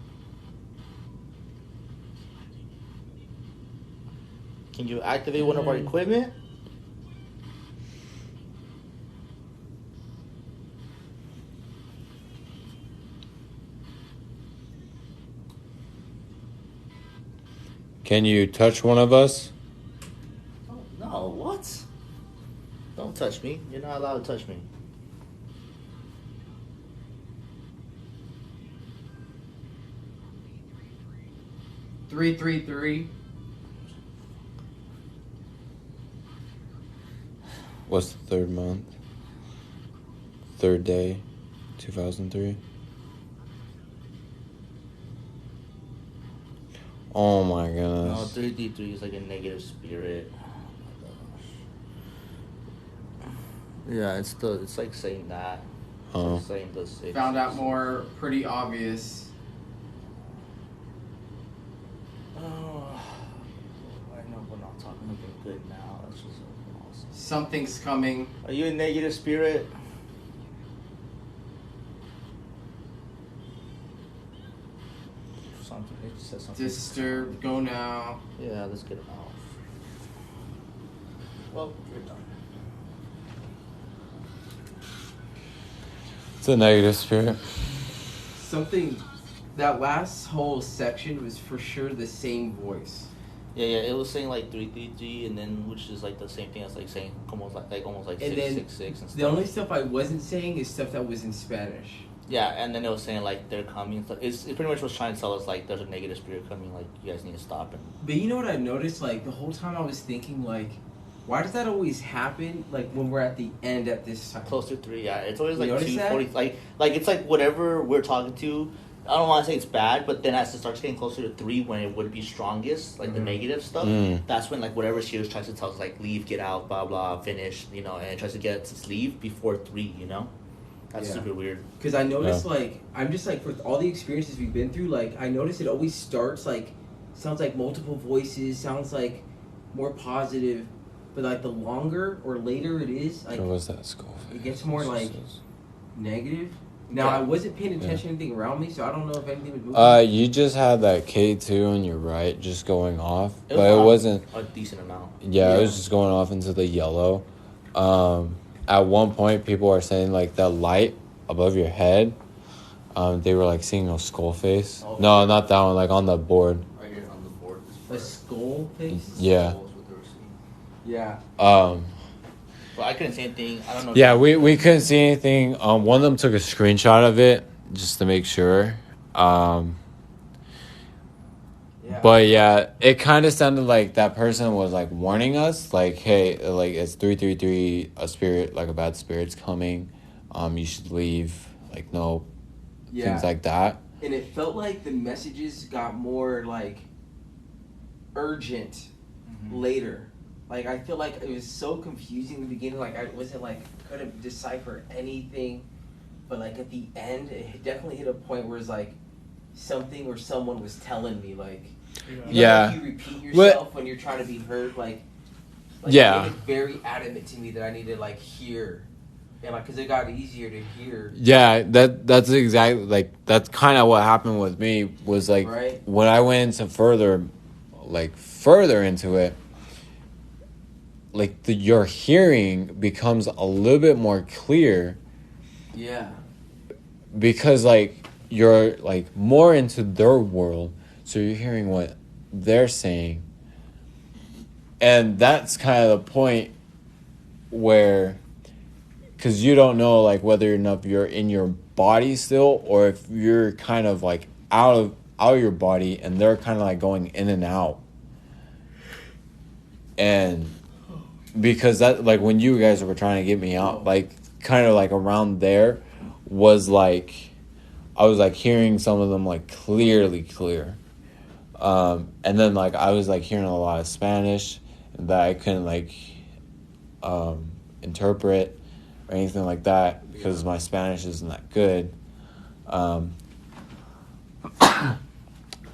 Speaker 1: Can you activate one of our equipment?
Speaker 7: Can you touch one of us?
Speaker 1: Oh, no, what? Don't touch me. You're not allowed to touch me.
Speaker 3: Three, 3.
Speaker 7: What's the third month? Third day, 2003. Oh my
Speaker 1: No,
Speaker 7: goodness.
Speaker 1: 3D3 is like a negative spirit. Yeah, it's like saying that. It's
Speaker 7: Oh.
Speaker 1: like saying this.
Speaker 3: Found out more. Pretty obvious.
Speaker 1: Oh, I know we're not talking anything good now. That's just awesome.
Speaker 3: Something's coming.
Speaker 1: Are you a negative spirit? Something. It just says something.
Speaker 3: Disturb. Go now.
Speaker 1: Yeah, let's get him off. Well, you're done.
Speaker 7: It's a negative spirit.
Speaker 3: Something. That last whole section was for sure the same voice.
Speaker 1: Yeah, it was saying like 333, and then which is like the same thing as like saying almost like
Speaker 3: And then
Speaker 1: 666 and stuff.
Speaker 3: The only stuff I wasn't saying is stuff that was in Spanish.
Speaker 1: Yeah, and then it was saying like they're coming and stuff. It pretty much was trying to tell us like there's a negative spirit coming, like you guys need to stop and
Speaker 3: But you know what I noticed? Like the whole time I was thinking like, why does that always happen? Like when we're at the end at this time.
Speaker 1: close to 3. Yeah, it's always like
Speaker 3: You notice that?
Speaker 1: 240. Like it's like whatever we're talking to. I don't want to say it's bad, but then as it starts getting closer to 3, when it would be strongest, like the negative stuff, that's when like whatever Sears tries to tell us, like leave, get out, blah blah, finish, and it tries to get us to leave before 3. That's
Speaker 3: Yeah.
Speaker 1: super weird.
Speaker 3: Because I noticed like I'm just like with all the experiences we've been through, like I noticed it always starts like sounds like multiple voices, sounds like more positive, but like the longer or later it is, like
Speaker 7: What was that skull?
Speaker 3: it gets more like negative. Now,
Speaker 1: Yeah.
Speaker 3: I wasn't paying attention to anything around me, so I don't know if anything was moving.
Speaker 7: You just had that K2 on your right just going off,
Speaker 1: It was
Speaker 7: but it
Speaker 1: off
Speaker 7: wasn't.
Speaker 1: a decent amount.
Speaker 7: Yeah, it was
Speaker 3: Yeah.
Speaker 7: just going off into the yellow. At one point, people are saying like the light above your head. They were like seeing a skull face.
Speaker 1: Oh,
Speaker 7: No,
Speaker 1: yeah.
Speaker 7: not that one. Like on the board.
Speaker 1: Right here on the board.
Speaker 3: A skull face?
Speaker 7: Yeah.
Speaker 1: Skull is what they were seeing.
Speaker 3: Yeah.
Speaker 1: But I couldn't see anything. I don't know.
Speaker 7: Yeah, we couldn't see anything. One of them took a screenshot of it just to make sure.
Speaker 3: Yeah.
Speaker 7: But yeah, it kind of sounded like that person was like warning us, like, hey, like it's 333, a spirit, like a bad spirit's coming. You should leave. Like no,
Speaker 3: Yeah.
Speaker 7: things like that.
Speaker 3: And it felt like the messages got more like urgent later. Like I feel like it was so confusing in the beginning. Like I wasn't like couldn't decipher anything, but like at the end, it definitely hit a point where it's like something or someone was telling me like, you know,
Speaker 7: Yeah.
Speaker 3: like you repeat yourself when you're trying to be heard. Like
Speaker 7: Yeah.
Speaker 3: it was very adamant to me that I need to like hear, and like because it got easier to hear.
Speaker 7: Yeah, that's exactly like that's kind of what happened with me. Was like
Speaker 3: Right.
Speaker 7: when I went into further into it. Like your hearing becomes a little bit more clear
Speaker 3: Yeah.
Speaker 7: because like you're like more into their world, so you're hearing what they're saying, and that's kind of the point where, because you don't know like whether or not you're in your body still or if you're kind of like out of your body and they're kind of like going in and out, and because that like when you guys were trying to get me out, like kind of like around there was like I was like hearing some of them like clear, and then like I was like hearing a lot of Spanish that I couldn't like interpret or anything like that because my Spanish isn't that good.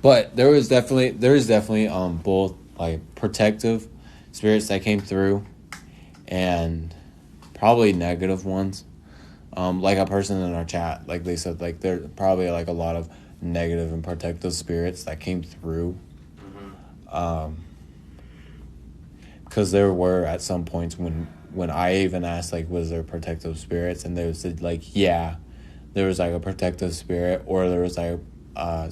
Speaker 7: But there was definitely both like protective spirits that came through and probably negative ones. Like a person in our chat, like they said, like there probably like a lot of negative and protective spirits that came through. Because there were at some points when I even asked like was there protective spirits, and they said like yeah, there was like a protective spirit or there was like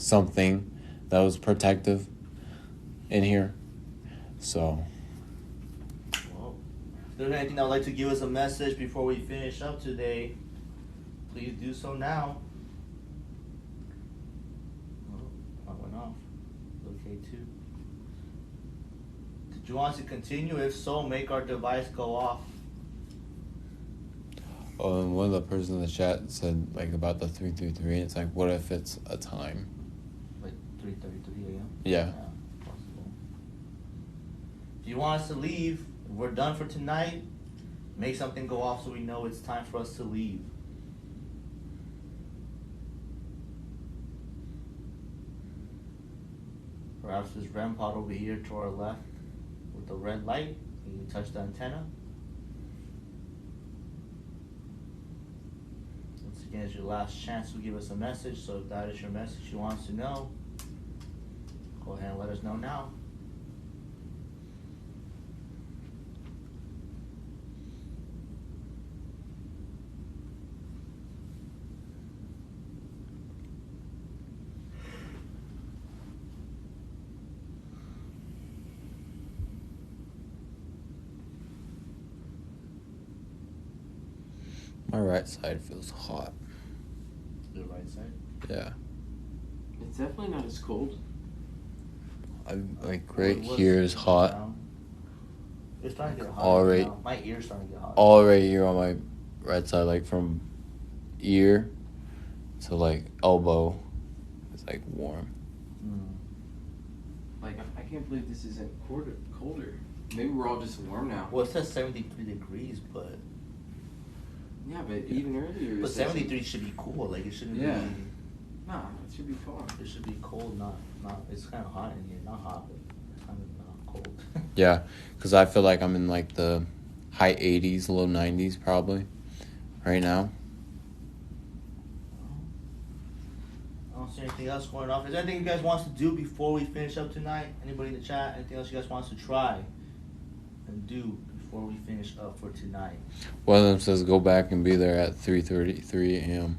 Speaker 7: something that was protective in here. So
Speaker 1: Well, if there's anything that would like to give us a message before we finish up today, please do so now. Oh, that went off. Okay, too. Did you want us to continue? If so, make our device go off.
Speaker 7: oh, and one of the persons in the chat said like about the 333. It's like what if it's a time?
Speaker 1: Like 3:33 a.m.
Speaker 7: Yeah.
Speaker 1: Possible. If you want us to leave, if we're done for tonight, make something go off so we know it's time for us to leave. Perhaps this REM pod over here to our left with the red light. You can touch the antenna. Once again, it's your last chance to give us a message. So if that is your message you want us to know, go ahead and let us know now.
Speaker 7: My right side feels hot.
Speaker 1: The right side.
Speaker 7: Yeah.
Speaker 3: It's definitely not as cold.
Speaker 7: I'm like
Speaker 1: Well,
Speaker 7: right
Speaker 1: it was
Speaker 7: here is hot.
Speaker 1: down. It's starting to get hot.
Speaker 7: All
Speaker 1: right
Speaker 7: right.
Speaker 1: now. My ear's starting to get hot.
Speaker 7: All right here on my right side, like from ear to like elbow, it's like warm.
Speaker 3: Like I can't believe this isn't colder. Maybe we're all just warm now.
Speaker 1: Well, it says 73 degrees, but
Speaker 3: Yeah, but even earlier.
Speaker 1: but
Speaker 3: it said
Speaker 1: 73 should be cool. Like it shouldn't
Speaker 3: Yeah.
Speaker 1: be.
Speaker 3: Nah, it should be fine.
Speaker 1: It should be cold, not. It's kind of hot in here. Not hot, but kind of not cold.
Speaker 7: Yeah, because I feel like I'm in like the high 80s, low 90s probably right now.
Speaker 1: don't see anything else going off. Is there anything you guys wants to do before we finish up tonight? Anybody in the chat? Anything else you guys wants to try and do before we finish up for tonight?
Speaker 7: One of them says go back and be there at 3:33 a.m.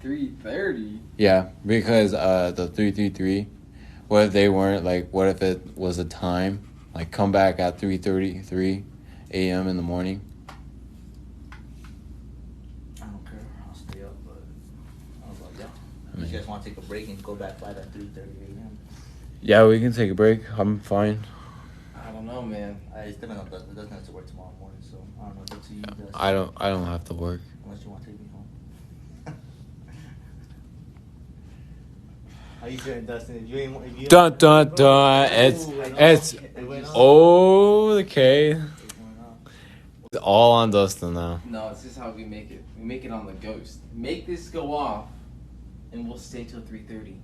Speaker 3: 3:30.
Speaker 7: Yeah, because the 333. What if they weren't like? What if it was a time? Like come back at 3:33 a.m. in the morning.
Speaker 1: I don't care. I'll stay up, but I don't know about y'all. You guys want to take a break and go back flight at 3:30 a.m.?
Speaker 7: Yeah, we can take a break. I'm fine.
Speaker 3: I don't know, man.
Speaker 1: It doesn't have to work tomorrow morning, so I don't know. It's up to you guys.
Speaker 7: I don't have to work.
Speaker 1: Unless you want to take me home. How you feeling, Dustin? If you ain't,
Speaker 7: Dun dun dun. It's okay. It's all on Dustin now.
Speaker 3: No, this is how we make it. We make it on the ghost. Make this go off, and we'll stay till 3:30.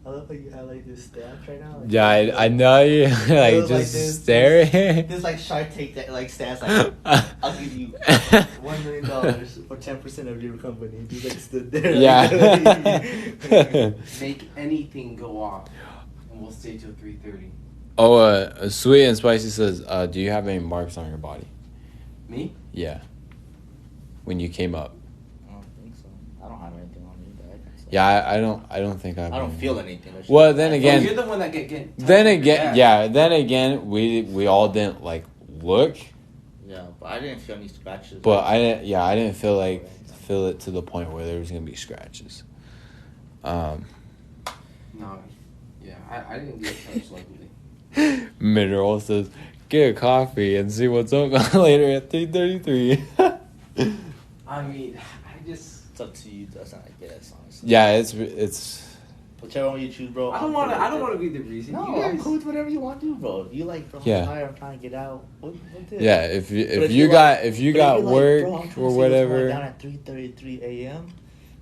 Speaker 1: I love how you have like this stance right now. Like,
Speaker 7: Yeah, I know you like just
Speaker 1: this,
Speaker 7: staring.
Speaker 1: This like Shark Tank that like stance like I'll give you $1 million or 10% of your company. You like stood there.
Speaker 7: Yeah.
Speaker 3: Make anything go off, and we'll stay till 3:30.
Speaker 7: Oh, Sweet and Spicy says, do you have any marks on your body?
Speaker 3: Me?
Speaker 7: Yeah. When you came up.
Speaker 1: I don't think so. I don't have anything on me that I can say.
Speaker 7: Yeah, I don't think
Speaker 1: I don't feel anything.
Speaker 7: Well, then
Speaker 3: Oh,
Speaker 7: again,
Speaker 3: you're the one that get.
Speaker 7: then again, we all didn't like look,
Speaker 1: Yeah, but I didn't feel any scratches.
Speaker 7: but I didn't feel it to the point where there was gonna be scratches.
Speaker 3: No. Yeah, I didn't get touched luckily.
Speaker 7: Mineral says, get a coffee and see what's up later at 3:33.
Speaker 3: I mean, I just.
Speaker 1: It's up to you. That's not like guess, honestly.
Speaker 7: Yeah, it's.
Speaker 1: Whichever one you choose, bro.
Speaker 3: I don't want to be the reason.
Speaker 1: No,
Speaker 3: You
Speaker 1: I'm
Speaker 3: guys-
Speaker 1: cool with whatever you want to do, bro. If you like, bro, I'm
Speaker 7: Yeah.
Speaker 1: tired, I'm trying to get out. What did?
Speaker 7: Yeah, if
Speaker 1: But
Speaker 7: you
Speaker 1: you're
Speaker 7: got
Speaker 1: like-
Speaker 7: if you
Speaker 1: but
Speaker 7: got
Speaker 1: you're like,
Speaker 7: work
Speaker 1: bro, I'm trying to see
Speaker 7: or
Speaker 1: what's
Speaker 7: whatever.
Speaker 1: going down at 3:33 a.m.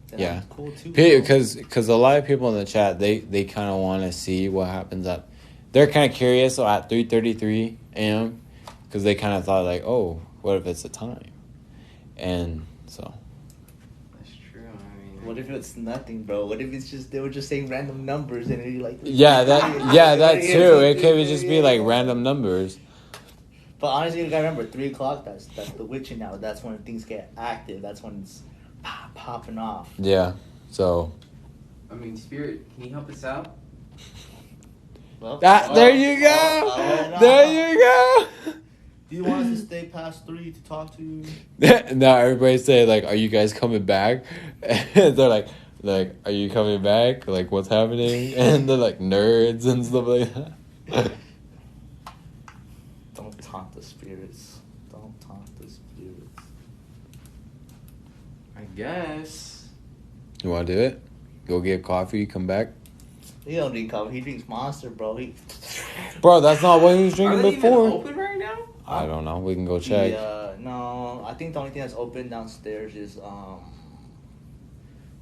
Speaker 1: Then
Speaker 7: Yeah.
Speaker 1: that's cool too. bro.
Speaker 7: Because a lot of people in the chat they kind of want to see what happens at. They're kind of curious at 3:33 a.m. because they kind of thought like, oh, what if it's a time, and so.
Speaker 3: That's true. I mean,
Speaker 1: What if it's nothing, bro? What if it's just they were just saying random numbers and you're like,
Speaker 7: Yeah, that too. It could just be like random numbers.
Speaker 1: But honestly, you gotta remember 3 o'clock. That's the witching hour. That's when things get active. That's when it's popping off.
Speaker 7: Yeah. So.
Speaker 3: I mean, Spirit, can you help us out?
Speaker 1: Well,
Speaker 7: There you go. There you go.
Speaker 1: Do you want us to stay past 3 to talk to you?
Speaker 7: Now everybody say like, "Are you guys coming back?" And they're like, "Are you coming back? Like, what's happening?" And they're like nerds and stuff like that.
Speaker 1: Don't taunt the spirits. Don't taunt the spirits.
Speaker 3: I guess.
Speaker 7: You want to do it? Go get coffee. Come back,
Speaker 1: He don't drink coffee. He drinks Monster, bro.
Speaker 7: bro. That's not what he was
Speaker 3: Are
Speaker 7: drinking
Speaker 3: they
Speaker 7: before.
Speaker 3: even open right now?
Speaker 7: I don't know. We can go check.
Speaker 1: No, I think the only thing that's open downstairs is I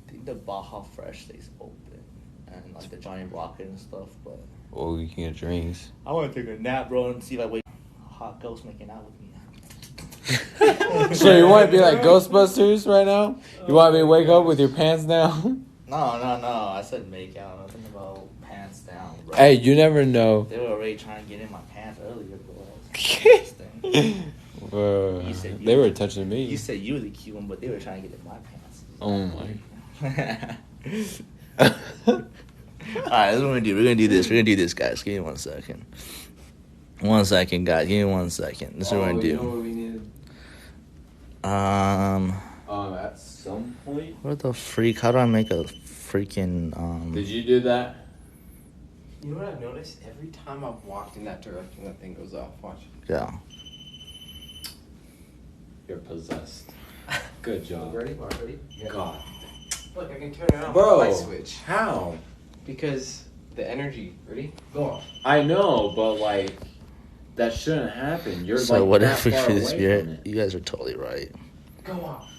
Speaker 1: think the Baja Fresh stays open and like the Johnny Rocket and stuff. But
Speaker 7: Or we can get drinks.
Speaker 1: I want to take a nap, bro, and see if I wake hot ghost making out with me.
Speaker 7: So you want to be like Ghostbusters right now? You want me to wake up with your pants down?
Speaker 1: No. I said make out. Nothing about pants down, bro.
Speaker 7: Hey, you never know.
Speaker 1: They were already trying to get in my pants earlier, bro. You said you-
Speaker 7: They were touching me.
Speaker 1: You said you were the cute one, but they were trying to get in my pants.
Speaker 7: Oh my.
Speaker 1: Alright, that's what we're gonna do. We're gonna do this, guys. Give me 1 second. 1 second, guys. Give me 1 second. This is what we're gonna
Speaker 5: You know
Speaker 1: do.
Speaker 5: what we needed? At some point.
Speaker 1: What the freak? How do I make a freaking
Speaker 5: Did you do that?
Speaker 3: You know what I've noticed? Every time I've walked in that direction, that thing goes off. Watch.
Speaker 1: Yeah.
Speaker 5: You're possessed. Good job.
Speaker 3: Ready? Ready? Yeah.
Speaker 5: God.
Speaker 3: Look, I can turn it on.
Speaker 5: Bro.
Speaker 3: Light switch.
Speaker 5: How?
Speaker 3: Because the energy. Ready? Go off.
Speaker 5: I know, but like, that shouldn't happen. You're
Speaker 1: So
Speaker 5: like
Speaker 1: what
Speaker 5: that
Speaker 1: if we
Speaker 5: far
Speaker 1: do the
Speaker 5: away from
Speaker 1: spirit?
Speaker 5: it.
Speaker 1: You guys are totally right.
Speaker 3: Go off.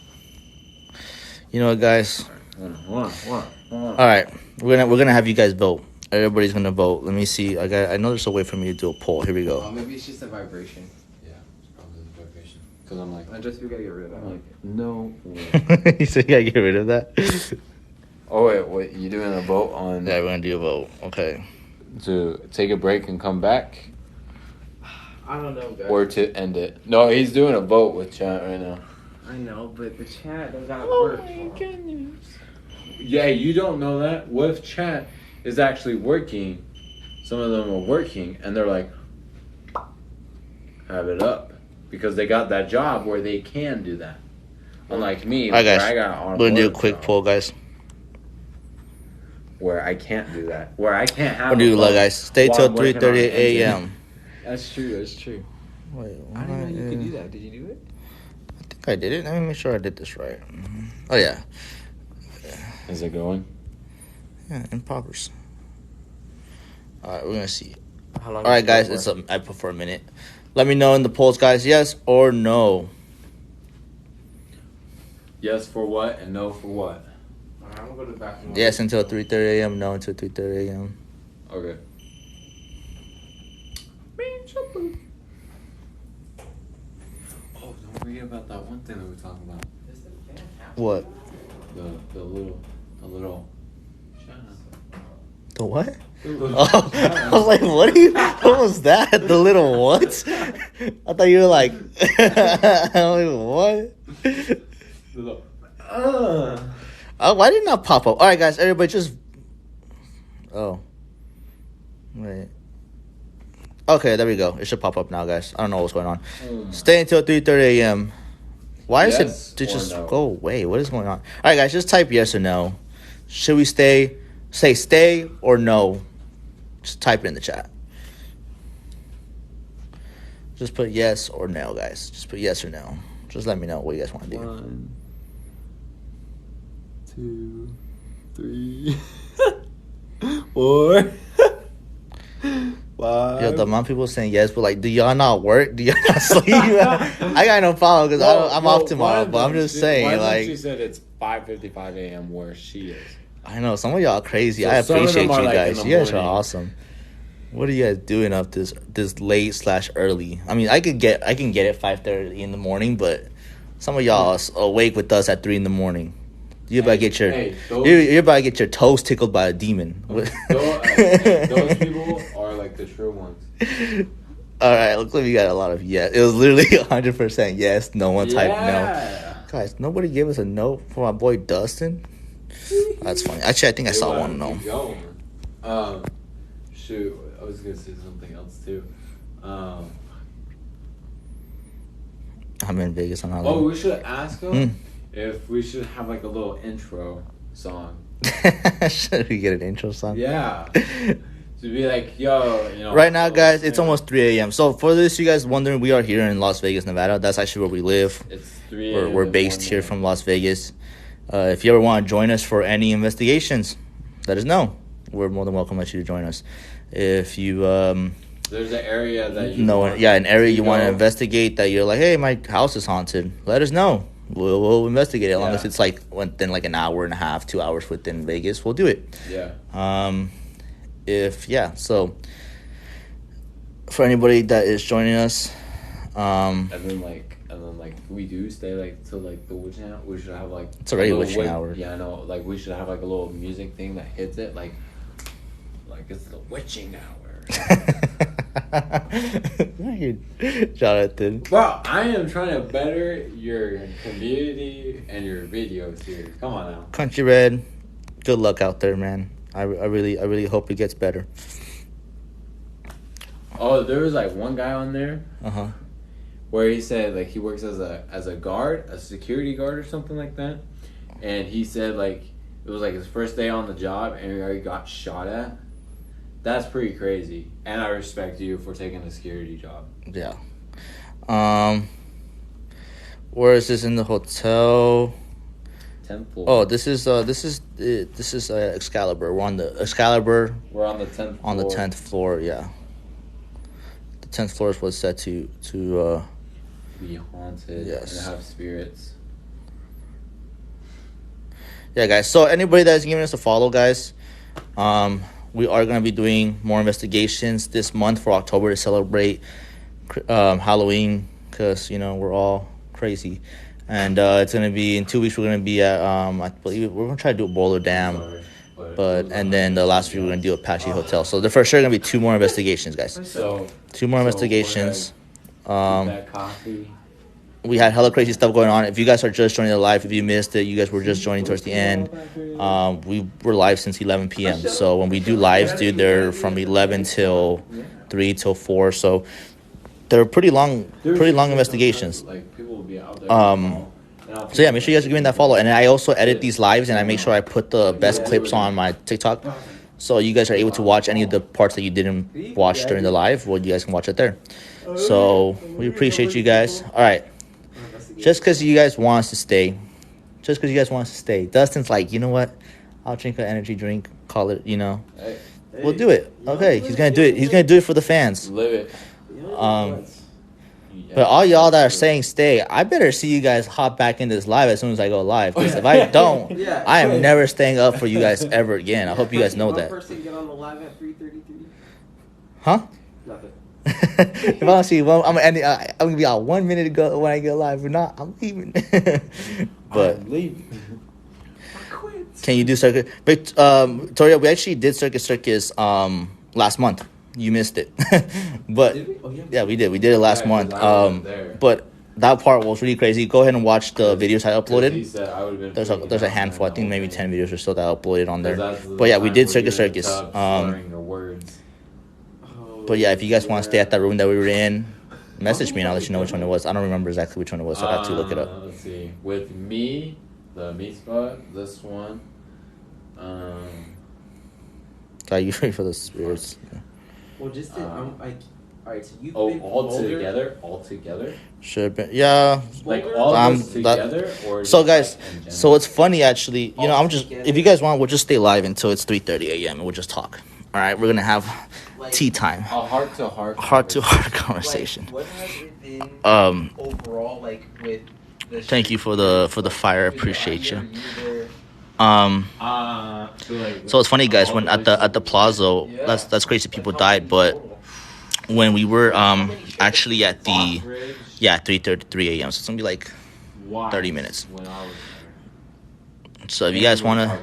Speaker 1: You know what, guys?
Speaker 5: What?
Speaker 1: All right, we're gonna have you guys vote. Everybody's gonna vote. Let me see. I know there's a way for me to do a poll. Here we
Speaker 3: Oh,
Speaker 1: go.
Speaker 3: maybe it's just a vibration.
Speaker 5: Yeah, it's probably the vibration.
Speaker 7: Because I'm like,
Speaker 3: I just we gotta get rid of that.
Speaker 7: I'm like, no.
Speaker 1: You said you gotta get rid of that?
Speaker 7: Oh wait, you doing a vote on
Speaker 1: Yeah, we're gonna do a vote. Okay.
Speaker 7: to take a break and come back,
Speaker 3: I don't know, guys.
Speaker 7: or to end it? No, he's doing a vote with chat right now.
Speaker 3: I know, but the chat does not work.
Speaker 7: Yeah, you don't know that. What if chat is actually working? Some of them are working, and they're like, have it up. Because they got that job where they can do that. Unlike me,
Speaker 1: Alright,
Speaker 7: where
Speaker 1: guys.
Speaker 7: I got
Speaker 1: We're gonna do a
Speaker 7: automotive
Speaker 1: quick
Speaker 7: job,
Speaker 1: poll, guys.
Speaker 7: where I can't do that. Where I can't have
Speaker 1: We're gonna do
Speaker 7: a
Speaker 1: like
Speaker 7: phone
Speaker 1: guys. Stay
Speaker 7: while
Speaker 1: till
Speaker 7: I'm working
Speaker 1: 3:30
Speaker 7: on an engine.
Speaker 1: a.m.
Speaker 3: That's true. That's true.
Speaker 1: Wait,
Speaker 3: I didn't know you could do that. Did you do it?
Speaker 1: I think I did it. Let me make sure I did this right. Oh yeah.
Speaker 7: Is it going?
Speaker 1: Yeah, in progress. Alright, we're gonna see.
Speaker 3: How long?
Speaker 1: Alright, guys, it's I put for a minute. Let me know in the polls, guys. Yes or no.
Speaker 7: Yes for what and no for what?
Speaker 3: Alright, I'm gonna go to the bathroom.
Speaker 1: Yes until 3:30 a.m. No until 3:30 a.m.
Speaker 7: Okay. Oh, don't forget about that one thing that we talked about.
Speaker 1: What?
Speaker 7: The little.
Speaker 1: The what? Oh, I was like, what was that? The little what? I thought you were like, what? Oh, why did it not pop up? All right, guys, everybody just. Oh. Wait. Okay, there we go. It should pop up now, guys. I don't know what's going on. Stay until 3:30 a.m. Why
Speaker 7: Yes
Speaker 1: is it? Did
Speaker 7: or
Speaker 1: just
Speaker 7: no?
Speaker 1: go away? What is going on? All right, guys, just type yes or no. Should we stay? Say stay or no. Just type it in the chat. Just put yes or no, guys. Just put yes or no. Just let me know what you guys want to do.
Speaker 7: 1, 2, 3, 4, 5.
Speaker 1: Yo, the amount of people saying yes, but like, do y'all not work? Do y'all not sleep? I got no problem because I'm off tomorrow. But I'm just saying, like,
Speaker 7: she said it's 5:55 a.m. where she is.
Speaker 1: I know some of y'all are crazy.
Speaker 7: So
Speaker 1: I
Speaker 7: some of
Speaker 1: appreciate
Speaker 7: them are,
Speaker 1: you
Speaker 7: like, in
Speaker 1: guys.
Speaker 7: the
Speaker 1: You guys are
Speaker 7: morning.
Speaker 1: awesome. What are you guys doing up this late/early? I mean, I can get it 5:30 in the morning, but some of y'all are awake with us at 3 in the morning. You about to get your you're about to get your toes tickled by a demon.
Speaker 7: Those people are like the true ones.
Speaker 1: All right, looks like we got a lot of yes. It was literally 100% yes. No one typed no. Guys, nobody gave us a no for my boy Dustin. That's funny. Actually, I think I saw one no.
Speaker 7: Shoot, I was gonna say something else too.
Speaker 1: I'm in Vegas on
Speaker 7: Oh,
Speaker 1: Halloween.
Speaker 7: we should ask him if we should have like a little intro song.
Speaker 1: Should we get an intro song?
Speaker 7: Yeah. To be like, yo, you know.
Speaker 1: Right now, guys, it's almost 3 a.m. So for this, you guys wondering, we are here in Las Vegas, Nevada. That's actually where we live.
Speaker 7: It's 3 a.m.
Speaker 1: We're based here from Las Vegas. If you ever want to join us for any investigations, let us know. We're more than welcome to let you to join us. If you
Speaker 7: There's an area that you
Speaker 1: know,
Speaker 7: want
Speaker 1: an area you want to
Speaker 7: go.
Speaker 1: investigate that you're like, hey, my house is haunted. Let us know. We'll investigate it as long as it's like within like an hour and a half, 2 hours within Vegas. We'll do it.
Speaker 7: Yeah.
Speaker 1: So for anybody that is joining us,
Speaker 7: And then like we do stay like till like the witching hour. We should have like
Speaker 1: It's already
Speaker 7: a little
Speaker 1: witching hour.
Speaker 7: Yeah, I know. Like we should have like a little music thing that hits it like it's the witching hour.
Speaker 1: Jonathan.
Speaker 7: Bro, I am trying to better your community and your videos here. Come on now.
Speaker 1: Country Red, good luck out there, man. I really hope it gets better.
Speaker 7: Oh, there was like one guy on there
Speaker 1: Uh-huh.
Speaker 7: where he said like he works as a guard, a security guard or something like that, and he said like it was like his first day on the job and he already got shot at. That's pretty crazy, and I respect you for taking a security job.
Speaker 1: Yeah. Where is this in the hotel?
Speaker 7: 10th floor.
Speaker 1: Oh, this is Excalibur. We're on the Excalibur
Speaker 7: We're on the 10th.
Speaker 1: on the 10th floor. Yeah. The 10th floor is what's set to
Speaker 7: Be haunted.
Speaker 1: Yes.
Speaker 7: And have spirits.
Speaker 1: Yeah, guys. So anybody that's giving us a follow, guys, we are going to be doing more investigations this month for October to celebrate Halloween, because we're all crazy. And it's gonna be in 2 weeks. We're gonna be at I believe we're gonna try to do a Boulder Dam, but and then the last week we're gonna do Apache Hotel. So there for sure gonna be 2 more investigations, guys.
Speaker 2: So
Speaker 1: 2 more investigations.
Speaker 2: that coffee.
Speaker 1: We had hella crazy stuff going on. If you guys are just joining the live, if you missed it, you guys were just joining towards the end. We were live since 11 p.m. So when we do lives, dude, they're from 11 till 3 till 4. So they're pretty long investigations.
Speaker 2: Like people will be out there.
Speaker 1: So yeah, make sure you guys are giving that follow. And I also edit these lives, and I make sure I put the best clips on my TikTok, so you guys are able to watch any of the parts that you didn't watch during the live. Well, you guys can watch it there. So we appreciate you guys. All right. Just because you guys want us to stay. Dustin's like, you know what? I'll drink an energy drink. Call it, We'll do it. Okay, he's going to do it. He's going to do it for the fans.
Speaker 2: Live it.
Speaker 1: But all y'all that are saying stay, I better see you guys hop back into this live as soon as I go live. Because if I don't, I am never staying up for you guys ever again. I hope you guys know that.
Speaker 3: Person get on the live at 3:33.
Speaker 1: Huh?
Speaker 3: Nothing.
Speaker 1: If I don't see one, I'm gonna be out 1 minute ago when I get live. If not, I'm leaving. But
Speaker 2: I'm leaving.
Speaker 1: can you do circus? But Toria, we actually did circus last month. You missed it. But
Speaker 3: Did we? Oh,
Speaker 1: yeah, we did. We did it last month. But that part was really crazy. Go ahead and watch the videos I
Speaker 2: He
Speaker 1: uploaded.
Speaker 2: said I would've been
Speaker 1: There's a handful. I think maybe 10 videos or so that I uploaded on there.
Speaker 2: That's the
Speaker 1: But yeah, we
Speaker 2: time
Speaker 1: did
Speaker 2: where
Speaker 1: circus.
Speaker 2: you're slurring your words.
Speaker 1: But yeah, if you guys want to stay at that room that we were in, message me and I'll let you know which one it was. I don't remember exactly which one it was, so I have to look it up.
Speaker 2: Let's see. With me, the meat spot, this one.
Speaker 1: Are you ready for the spirits?
Speaker 3: Well, just I'm like, all right. So you.
Speaker 2: All together.
Speaker 1: Should have been, yeah.
Speaker 2: Like all of us together, or
Speaker 1: So
Speaker 2: just,
Speaker 1: guys,
Speaker 2: like, in general?
Speaker 1: so it's funny actually. I'm just, if you guys want, we'll just stay live until it's 3:30 a.m. and we'll just talk. All right, we're gonna have tea time,
Speaker 2: a heart-to-heart
Speaker 1: conversation.
Speaker 3: Like, what has it been overall like with the?
Speaker 1: Thank you for the fire. Appreciate you.
Speaker 2: So
Speaker 1: So it's funny, guys. When at the plaza, that's crazy. People died, but when we were actually at the 3:33 a.m. So it's gonna be like 30 minutes.
Speaker 2: When I was
Speaker 1: So if you guys wanna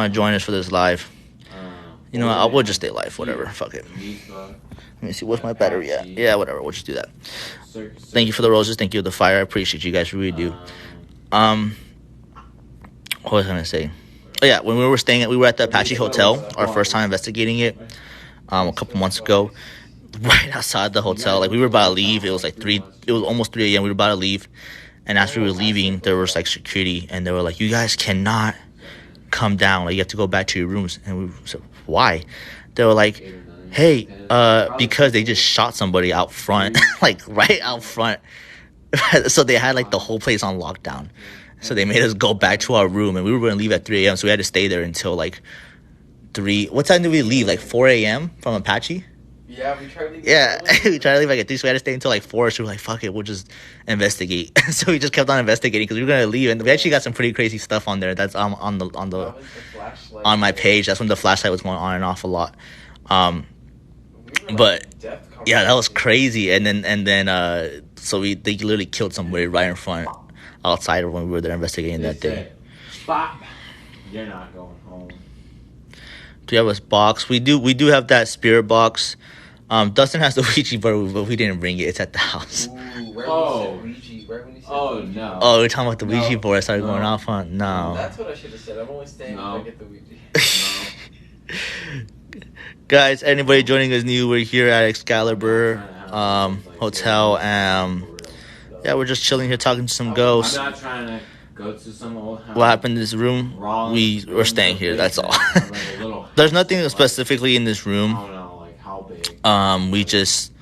Speaker 1: join us for this live, you know what, I will just stay live. Whatever, fuck it. Let me see, what's my battery at? Yeah, whatever. We'll just do that. Thank you for the roses. Thank you for the fire. I appreciate you guys. Really do. What was I gonna say? Oh yeah, when we were at the Apache Hotel, our first time investigating it, a couple months ago. Right outside the hotel, like we were about to leave. It was like it was almost 3 a.m. We were about to leave, and as we were leaving, there was like security, and they were like, "You guys cannot come down. Like you have to go back to your rooms." And we said, "Why?" They were like, "Hey, because they just shot somebody out front, like right out front." So they had like the whole place on lockdown. So they made us go back to our room, and we were going to leave at 3 a.m. So we had to stay there until like 3. What time did we leave? Like 4 a.m. from Apache.
Speaker 3: Yeah, we tried to leave.
Speaker 1: Yeah, we tried to leave like at 3, so we had to stay until like 4. So we were like, fuck it, we'll just investigate. So we just kept on investigating because we were gonna leave, and we actually got some pretty crazy stuff on there. That's on my page. That's when the flashlight was going on and off a lot. But yeah, that was crazy. And then so they literally killed somebody right in front outside of when we were there investigating that day.
Speaker 2: Stop. You're not going home.
Speaker 1: Do you have a box? We do have that spirit box. Dustin has the Ouija board, but we didn't bring it. It's at the house.
Speaker 3: No.
Speaker 2: No.
Speaker 1: Oh, we're talking about the Ouija board. I started going off on. No.
Speaker 3: That's what I should have said. I'm only staying if I get the Ouija.
Speaker 1: Guys, anybody joining us new, we're here at Excalibur Hotel. Yeah, we're just chilling here talking to some ghosts.
Speaker 2: I'm not trying to go to some old house.
Speaker 1: What happened in this room? We're staying here. That's all. There's nothing specifically in this
Speaker 2: I
Speaker 1: room.
Speaker 2: don't know, like how big.
Speaker 1: We just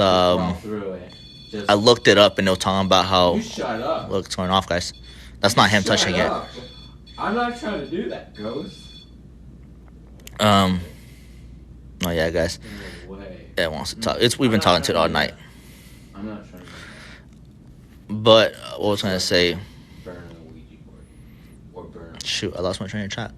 Speaker 2: I
Speaker 1: looked it up and they were talking about how.
Speaker 2: You shut up.
Speaker 1: Look, it's going off, guys. That's not him touching it.
Speaker 2: I'm not trying to do that, ghost.
Speaker 1: Oh yeah, guys.
Speaker 2: No way.
Speaker 1: Yeah, it wants to talk. We've been talking to it all night.
Speaker 2: I'm not trying to
Speaker 1: But what was I gonna say?
Speaker 2: burn a Ouija board. Or burn.
Speaker 1: Shoot, I lost my train of thought.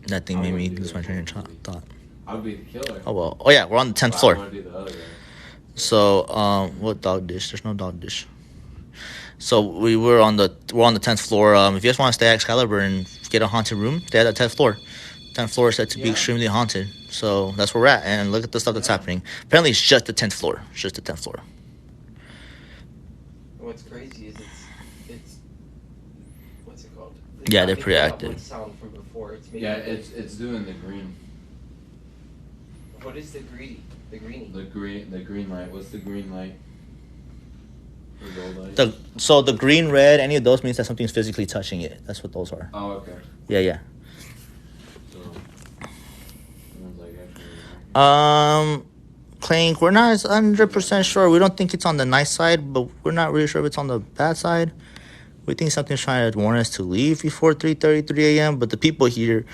Speaker 1: That thing made me lose my train of thought.
Speaker 2: I would be the killer.
Speaker 1: Oh well. Oh yeah, we're on the 10th floor.
Speaker 2: I want to do the other guy.
Speaker 1: So, what dog dish? There's no dog dish. So we're on the 10th floor. If you guys want to stay at Excalibur and get a haunted room, stay at the 10th floor. 10th floor is said to be
Speaker 3: Yeah.
Speaker 1: extremely haunted. So that's where we're at. And look at the stuff that's happening. Apparently, it's just the 10th floor. It's just the 10th floor.
Speaker 8: What's crazy is it's what's it called?
Speaker 1: Yeah,
Speaker 8: not
Speaker 1: they're
Speaker 8: making
Speaker 1: pretty
Speaker 8: that
Speaker 1: active.
Speaker 8: one sound from before. It's making
Speaker 5: Yeah, it's doing the green.
Speaker 8: What is the greedy? The greenie.
Speaker 5: The green light. What's the green light? The gold light.
Speaker 1: So the green, red, any of those means that something's physically touching it. That's what those are.
Speaker 5: Oh, okay.
Speaker 1: Yeah.
Speaker 5: So, someone's like actually.
Speaker 1: Clank, we're not 100% sure. We don't think it's on the nice side, but we're not really sure if it's on the bad side. We think something's trying to warn us to leave before 3:33 a.m., but the people here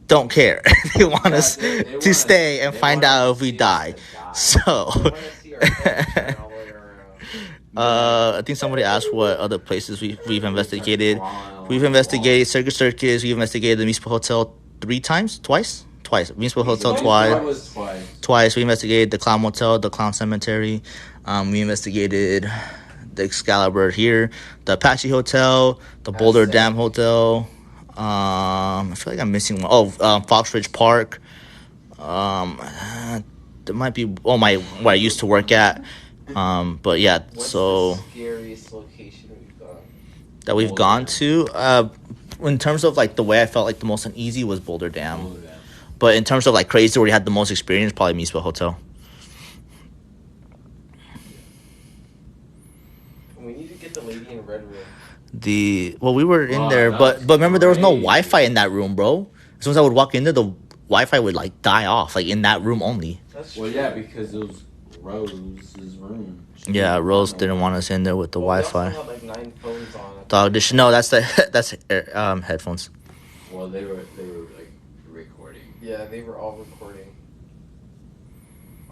Speaker 1: don't care. They want us
Speaker 5: they
Speaker 1: to
Speaker 5: wanna-
Speaker 1: stay and
Speaker 5: they
Speaker 1: find
Speaker 5: wanna
Speaker 1: out if we
Speaker 5: see us
Speaker 1: die.
Speaker 5: die.
Speaker 1: So,
Speaker 8: I want to see our heads turn all the way around.
Speaker 1: I think somebody asked what other places we've investigated. We've investigated Circus Circus. We've investigated the Municipal Hotel twice. Municipal Hotel twice. Twice. We investigated the Clown Motel, the Clown Cemetery. We investigated the Excalibur here, the Apache Hotel, the Boulder Dam Hotel. I feel like I'm missing one. Oh, Fox Ridge Park. There might be where I used to work at. But yeah,
Speaker 8: What's
Speaker 1: so
Speaker 8: the scariest location we've gone?
Speaker 1: that we've gone to. In terms of like the way I felt like the most uneasy was Boulder Dam. But in terms of like crazy where you had the most experience, probably Municipal Hotel.
Speaker 8: We need to get the lady in red room.
Speaker 1: We were in there,
Speaker 5: that's
Speaker 1: but remember there was no
Speaker 5: crazy.
Speaker 1: Wi-Fi in that room, bro. As soon as I would walk in there, the Wi-Fi would like die off, like in that room only.
Speaker 8: That's
Speaker 5: Well,
Speaker 8: true.
Speaker 5: yeah, because it was Rose's room.
Speaker 1: Yeah, Rose didn't want us in there with the
Speaker 8: Well, we
Speaker 1: Wi-Fi.
Speaker 8: also had like 9 phones on it.
Speaker 1: Dog dish. No, that's headphones.
Speaker 5: Well, they were like recording.
Speaker 8: Yeah, they were all recording.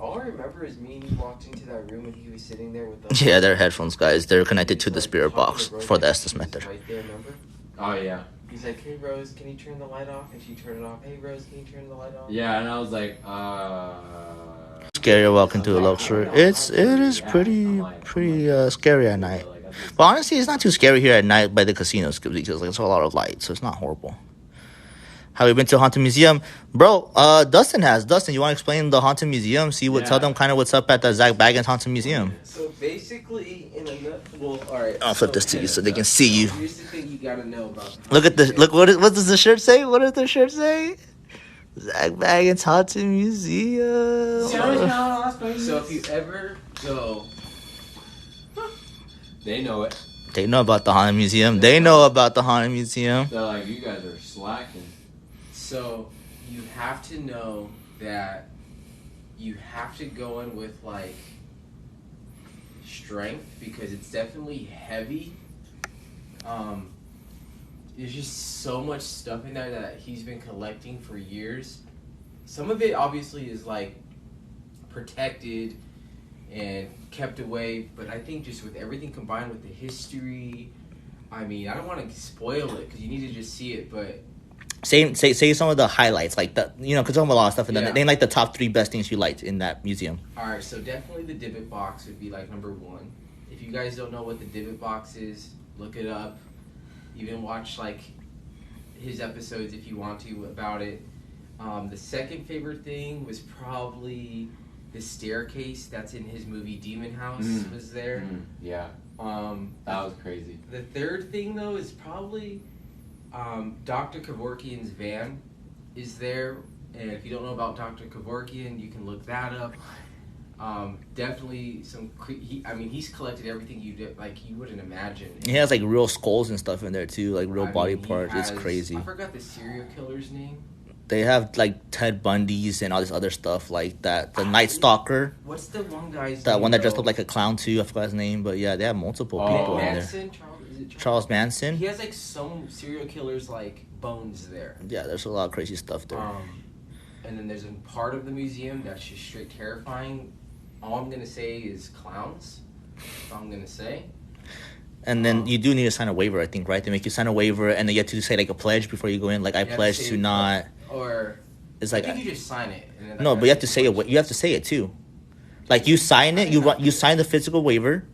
Speaker 8: All I remember is me and you walked into that room and he was sitting there with the.
Speaker 1: Yeah, they're headphones, guys. They're connected to the
Speaker 8: Like,
Speaker 1: spirit
Speaker 8: talking
Speaker 1: box
Speaker 8: to Rose,
Speaker 1: for the
Speaker 8: like,
Speaker 1: Estes
Speaker 8: she was
Speaker 1: method.
Speaker 8: Right there, remember?
Speaker 5: Oh yeah.
Speaker 8: He's like, "Hey Rose, can you turn the light off?" And she turned it off. "Hey Rose, can you turn the light off?"
Speaker 5: Yeah, and I was like,
Speaker 1: Scary walking to a luxury. It is pretty scary at night. But honestly, it's not too scary here at night by the casinos because like, it's a lot of light, so it's not horrible. Have you been to a haunted museum, bro? Dustin has. Dustin, you want to explain the haunted museum? Tell them kind of what's up at the Zach Baggins haunted museum.
Speaker 8: So basically, in a all right.
Speaker 1: I'll flip this to you so they can see you.
Speaker 8: Here's the thing you gotta know about.
Speaker 1: Look at this. Look what does the shirt say? What does the shirt say? Zach Baggins haunted museum.
Speaker 8: So if you ever go,
Speaker 5: they know it.
Speaker 1: They know about the haunted museum. They know about the haunted museum.
Speaker 5: They're like, you guys are slacking.
Speaker 3: So you have to know that you have to go in with like strength because it's definitely heavy. There's just so much stuff in there that he's been collecting for years. Some of it obviously is like protected and kept away, but I think just with everything combined with the history, I mean, I don't want to spoil it because you need to just see it, but
Speaker 1: Say some of the highlights, like the because I'm a lot of stuff, and then
Speaker 3: Yeah.
Speaker 1: name like the top 3 best things you liked in that museum.
Speaker 3: alright, so definitely the divot box would be like number 1. If you guys don't know what the divot box is, look it up. Even watch like his episodes if you want to about it. The second favorite thing was probably the staircase that's in his movie Demon House was there.
Speaker 5: Yeah, that was crazy.
Speaker 3: The third thing though is probably Dr. Kevorkian's van is there, and if you don't know about Dr. Kevorkian, you can look that up. Definitely he's collected everything you wouldn't imagine.
Speaker 1: He has like real skulls and stuff in there too, like real body
Speaker 3: He
Speaker 1: parts. It's
Speaker 3: has-
Speaker 1: crazy.
Speaker 3: I forgot the serial killer's name.
Speaker 1: They have like Ted Bundy's and all this other stuff like that. The Night Stalker,
Speaker 3: What's the one guy's
Speaker 1: that
Speaker 3: name,
Speaker 1: one that dressed
Speaker 3: though?
Speaker 1: up like a clown too. I forgot his name, but yeah, they have multiple people in there.
Speaker 3: Manson? Is it
Speaker 1: Charles Manson.
Speaker 3: He has like some serial killers like bones there.
Speaker 1: Yeah, there's a lot of crazy stuff there.
Speaker 3: And then there's a part of the museum that's just straight terrifying. All I'm gonna say is clowns. That's all I'm gonna say.
Speaker 1: And then you do need to sign a waiver, I think, right? They make you sign a waiver, and then you have to say like a pledge before you go in. Like I
Speaker 3: You have to
Speaker 1: pledge
Speaker 3: say
Speaker 1: to
Speaker 3: it,
Speaker 1: not.
Speaker 3: Or
Speaker 1: It's
Speaker 3: I
Speaker 1: like
Speaker 3: think you just sign it. And then
Speaker 1: no,
Speaker 3: that
Speaker 1: but you have to
Speaker 3: guy's
Speaker 1: say it. You have to say it too. Like you sign it, you sign the physical waiver,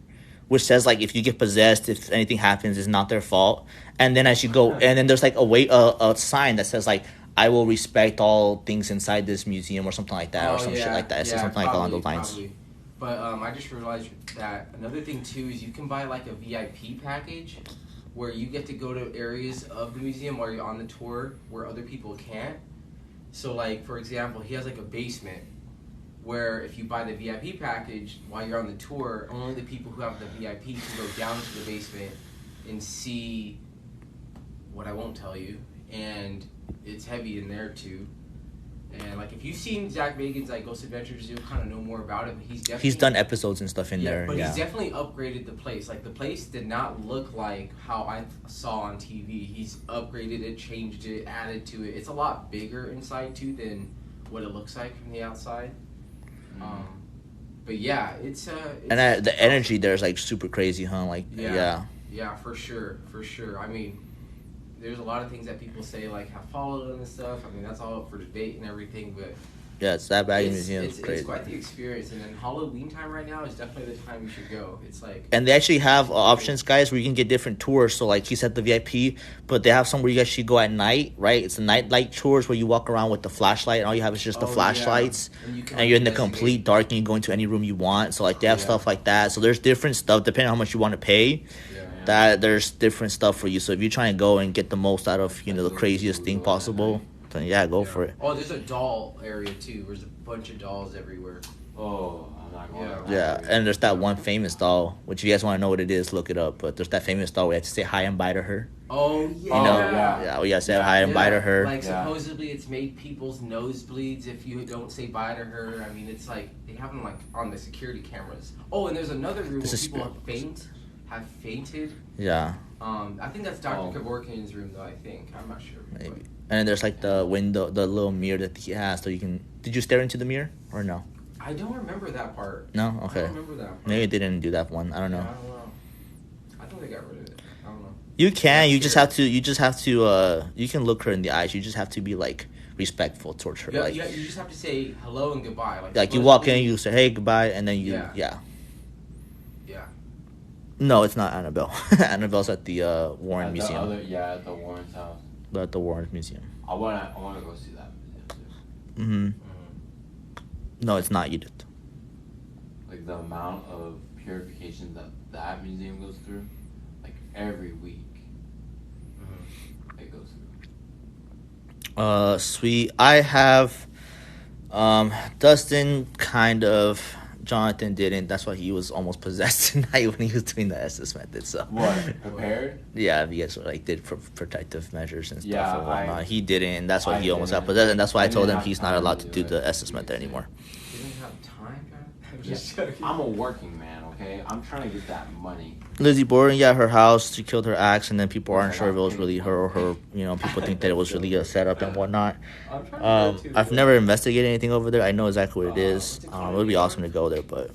Speaker 1: which says like if you get possessed, if anything happens, it's not their fault. And then as you go, and then there's like a sign that says like I will respect all things inside this museum or something like that or some shit like that. It says something like along those lines.
Speaker 3: Probably. But I just realized that another thing too is you can buy like a VIP package where you get to go to areas of the museum while you're on the tour where other people can't. So like for example, he has like a basement where if you buy the VIP package while you're on the tour, only the people who have the VIP can go down to the basement and see what I won't tell you. And it's heavy in there too. And like if you've seen Zach Bagans' like Ghost Adventures, you'll kind of know more about it. But he's
Speaker 1: done episodes and stuff in there.
Speaker 3: But he's definitely upgraded the place. Like the place did not look like how I saw on TV. He's upgraded it, changed it, added to it. It's a lot bigger inside too than what it looks like from the outside. But yeah, it's
Speaker 1: and the energy there is like super crazy, huh? Like yeah,
Speaker 3: for sure. I mean, there's a lot of things that people say like have followed them and stuff. I mean, that's all up for debate and everything, but
Speaker 1: yeah, it's that Bagans Museum. It's crazy.
Speaker 3: It's quite the experience, and then Halloween time right now is definitely the time you should go. It's like,
Speaker 1: and they actually have options, guys, where you can get different tours. So like he said, the VIP, but they have some where you actually go at night, right? It's the nightlight tours where you walk around with the flashlight, and all you have is just the flashlights, and you're in the complete dark, and you can go into any room you want. So like they have stuff like that. So there's different stuff depending on how much you want to pay. That there's different stuff for you. So if you're trying to go and get the most out of the craziest thing possible, then go for it.
Speaker 3: Oh, there's a doll area too. There's a bunch of dolls everywhere.
Speaker 5: Oh, I'm not going.
Speaker 1: Yeah, and there's that one famous doll, which if you guys want to know what it is, look it up. But there's that famous doll where you have to say hi and bye to her.
Speaker 3: Oh yeah.
Speaker 1: Yeah, we gotta say hi and bye to her.
Speaker 3: Like supposedly it's made people's nosebleeds if you don't say bye to her. I mean, it's like they have them like on the security cameras. Oh, and there's another room where people have fainted.
Speaker 1: Yeah.
Speaker 3: I think that's Dr. Kevorkian's room, though. I think I'm not sure.
Speaker 1: Maybe. And then there's like the window, the little mirror that he has, so you can. Did you stare into the mirror or no?
Speaker 3: I don't remember that part.
Speaker 1: No. Okay.
Speaker 3: I don't remember that part.
Speaker 1: Maybe they didn't do that one. I don't know.
Speaker 3: I don't know. I think they got rid of it. I don't know.
Speaker 1: You can. You just have to. You just have to. You can look her in the eyes. You just have to be like respectful towards her.
Speaker 3: Yeah. You just have to say hello and goodbye.
Speaker 1: Like you walk in, you say hey, goodbye, and then you. Yeah. No, it's not Annabelle. Annabelle's at the Warren Museum.
Speaker 5: At the Warren's house.
Speaker 1: At the Warren Museum.
Speaker 5: I wanna go see that
Speaker 1: Mhm.
Speaker 5: museum too.
Speaker 1: No, it's not Edith.
Speaker 5: Like the amount of purification that museum goes through, like every week, it goes through.
Speaker 1: Sweet. I have, Dustin kind of. Jonathan didn't. That's why he was almost possessed tonight when he was doing the SS method. So
Speaker 5: what prepared?
Speaker 1: Yeah, you guys like did protective measures and stuff
Speaker 5: Yeah,
Speaker 1: and whatnot. He didn't, and that's why he almost got possessed. And that's why I told him he's not allowed to do the SS method anymore.
Speaker 3: You don't have time, I'm just joking.
Speaker 5: I'm a working man, okay? I'm trying to get that money.
Speaker 1: Lizzie Borden, her house. She killed her axe, and then people aren't sure if it was really her or her. People think that it was really a setup and whatnot. I've never investigated anything over there. I know exactly what it is. It would be awesome to go there, but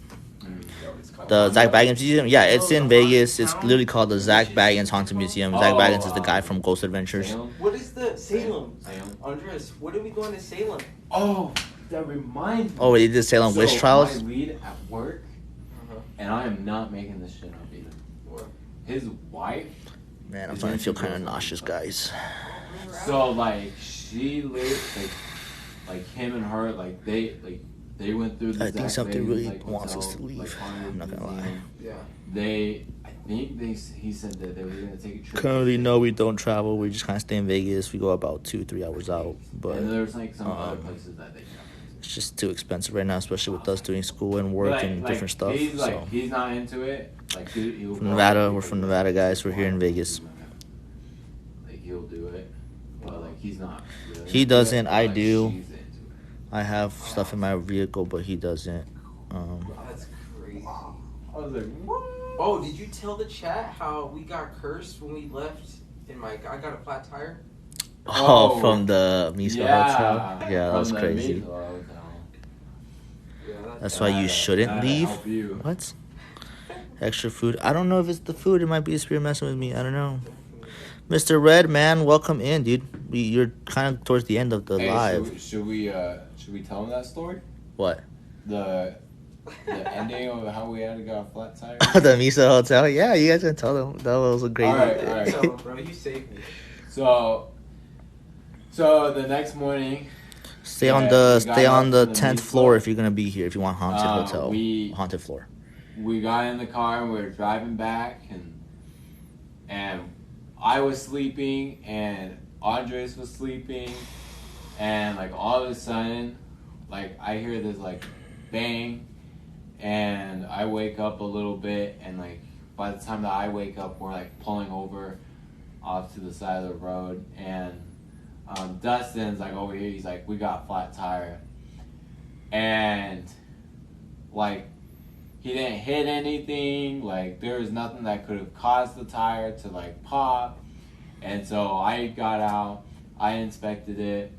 Speaker 1: the Zach Bagans Museum, it's in Vegas. It's literally called the Zach Bagans Haunted Museum. Zach Bagans is the guy from Ghost Adventures.
Speaker 8: What is the Salem? Andres, when are we going to Salem?
Speaker 5: Oh, that reminds me.
Speaker 1: Oh, they did Salem witch trials.
Speaker 5: My lead at work, and I am not making this shit up either. His wife.
Speaker 1: Man, I'm starting to feel kind of nauseous, guys.
Speaker 5: So like she lived like him and her they went through the
Speaker 1: I think something
Speaker 5: Vegas,
Speaker 1: really wants us to leave. I'm not gonna lie.
Speaker 5: Yeah. He said that they were gonna take a trip.
Speaker 1: Currently, no, we don't travel. We just kind of stay in Vegas. We go about 2-3 hours out, but
Speaker 5: and there's like some other places that they.
Speaker 1: It's just too expensive right now, especially with us doing school and work and different stuff.
Speaker 5: He's not into it. Like
Speaker 1: from Nevada, we're from Nevada, guys. We're here in Vegas.
Speaker 5: Like he'll do it, but like he's not. Really
Speaker 1: he doesn't. I do. I have stuff in my vehicle, but he doesn't.
Speaker 8: That's crazy.
Speaker 5: I was like, what?
Speaker 8: Oh, did you tell the chat how we got cursed when we left? I got a flat tire.
Speaker 1: Oh, from the Miso Hotel? Yeah, that was crazy. That's why you shouldn't leave. What? Extra food? I don't know if it's the food. It might be the spirit messing with me. I don't know. Mr. Red, man, welcome in, dude. You're kind of towards the end of the live.
Speaker 5: Should we tell him that story?
Speaker 1: What?
Speaker 5: The the ending of how we had to go flat tire?
Speaker 1: The Misa Hotel. Yeah, you guys can tell them. That was a great.
Speaker 5: All right.
Speaker 8: Tell him, bro, you saved me.
Speaker 5: So the next morning,
Speaker 1: Stay on
Speaker 5: we
Speaker 1: the
Speaker 5: got up to the
Speaker 1: 10th
Speaker 5: Misa.
Speaker 1: floor if you're gonna be here. If you want haunted hotel,
Speaker 5: we-
Speaker 1: haunted floor.
Speaker 5: we got in the car and we were driving back, and I was sleeping and Andres was sleeping, and like all of a sudden, like I hear this like bang, and I wake up a little bit, and like by the time that I wake up, we're like pulling over off to the side of the road, and Dustin's like over here. He's like, we got flat tire, and like he didn't hit anything. Like there was nothing that could have caused the tire to like pop, and so I got out. I inspected it,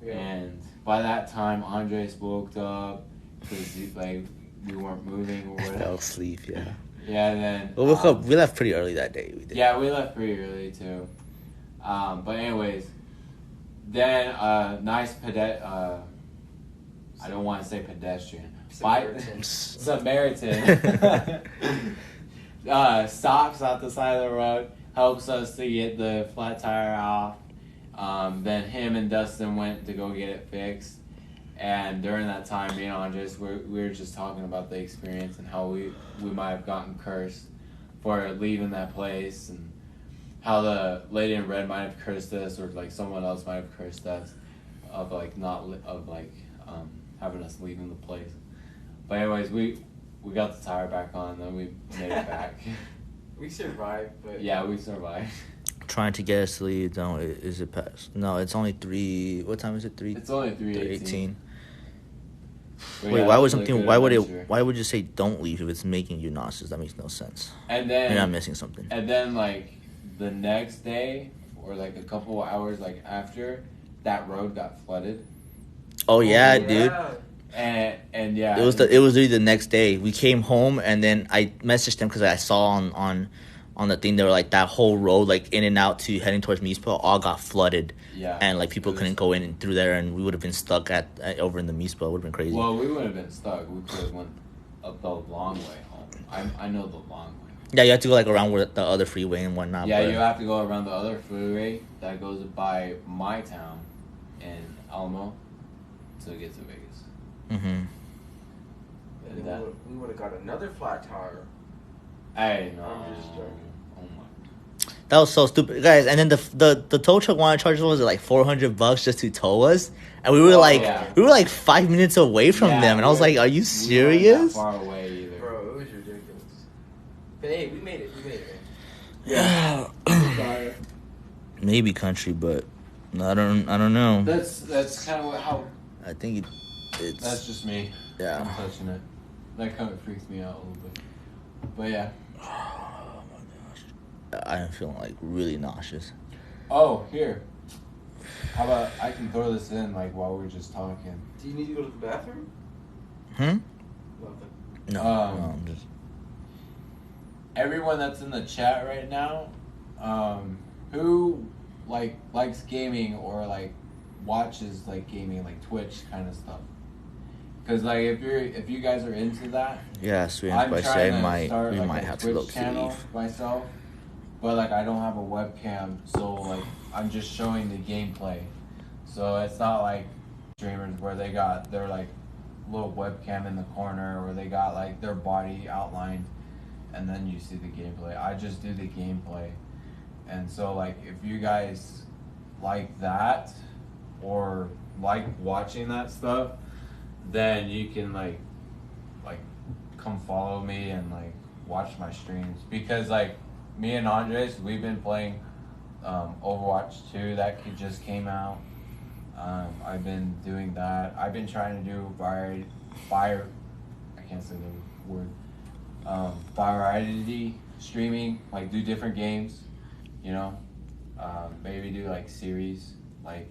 Speaker 5: and by that time Andres woke up because like we weren't moving or
Speaker 1: I
Speaker 5: whatever.
Speaker 1: fell asleep. Yeah.
Speaker 5: Yeah, and then
Speaker 1: We woke up. We left pretty early that day. We did.
Speaker 5: yeah, we left pretty early too. But anyways, then nice I don't want to say pedestrian. Samaritan stops at the side of the road, helps us to get the flat tire off. Then him and Dustin went to go get it fixed. And during that time, me and Andres, we were just talking about the experience and how we might have gotten cursed for leaving that place, and how the lady in red might have cursed us, or like someone else might have cursed us of like having us leaving the place. But anyways, we got the tire back on, then we made it back.
Speaker 8: We survived, but
Speaker 5: Yeah, we survived.
Speaker 1: Trying to get us to leave. No, is it past? No, it's only 3. What time is it? 3.
Speaker 5: It's only 3:18.
Speaker 1: 3:18.
Speaker 5: But
Speaker 1: Wait,
Speaker 5: yeah,
Speaker 1: why would
Speaker 5: it's a
Speaker 1: something?
Speaker 5: good
Speaker 1: Why would
Speaker 5: adventure.
Speaker 1: it? Why would you say don't leave if it's making you nauseous? That makes no sense.
Speaker 5: And then
Speaker 1: You're not missing something.
Speaker 5: And then like the next day, or like a couple of hours like after, that road got flooded.
Speaker 1: Oh yeah, dude.
Speaker 5: And yeah,
Speaker 1: It was literally the next day. We came home and then I messaged them because I saw on the thing they were like that whole road like in and out to heading towards Meespo all got flooded.
Speaker 5: Yeah.
Speaker 1: And like people couldn't go in and through there, and we would have been stuck at over in the Meespo. It would have been crazy.
Speaker 5: Well, we would have been stuck. We could have went up the long way home. I know the long way.
Speaker 1: Yeah, you have to go like around where the other freeway and whatnot.
Speaker 5: Yeah,
Speaker 1: but
Speaker 5: you have to go around the other freeway that goes by my town in Alamo to get to Vegas.
Speaker 1: Mm-hmm.
Speaker 8: And then we would have got another flat tire.
Speaker 5: Hey, no.
Speaker 8: I'm just joking.
Speaker 5: Oh my.
Speaker 1: That was so stupid, guys. And then the tow truck wanted to charge us, was it like $400 just to tow us? And we were we were like 5 minutes away from them, and I was like, "Are you serious?"
Speaker 5: We weren't that far away either.
Speaker 8: Bro, it was ridiculous. But hey, we made it.
Speaker 1: Yeah. Maybe country, but I don't know.
Speaker 5: That's kind of how.
Speaker 1: I think it's
Speaker 5: That's just me.
Speaker 1: yeah.
Speaker 5: I'm touching it. That kind of freaks me out a little bit. But yeah.
Speaker 1: Oh my gosh, I am feeling like really nauseous.
Speaker 5: Oh, here. How about I can throw this in like while we're just talking?
Speaker 8: Do you need to go to the bathroom?
Speaker 1: Nothing. No,
Speaker 5: Um,
Speaker 1: no, I'm just.
Speaker 5: Everyone that's in the chat right now, who like likes gaming or like watches like gaming, like Twitch kind of stuff. Because like if you guys are into that,
Speaker 1: Yeah, sweet.
Speaker 5: I'm
Speaker 1: But
Speaker 5: trying
Speaker 1: I
Speaker 5: to
Speaker 1: might
Speaker 5: start
Speaker 1: we
Speaker 5: like
Speaker 1: might
Speaker 5: a
Speaker 1: have to
Speaker 5: Twitch
Speaker 1: look to
Speaker 5: channel
Speaker 1: leave.
Speaker 5: myself, but like I don't have a webcam, so like I'm just showing the gameplay. So it's not like streamers where they got their like little webcam in the corner, or they got like their body outlined, and then you see the gameplay. I just do the gameplay, and so like if you guys like that or like watching that stuff, then you can like come follow me and like watch my streams, because like me and Andres, we've been playing Overwatch 2 that just came out. I've been doing that. I've been trying to do I can't say the word, variety streaming, like do different games, you know, maybe do like series like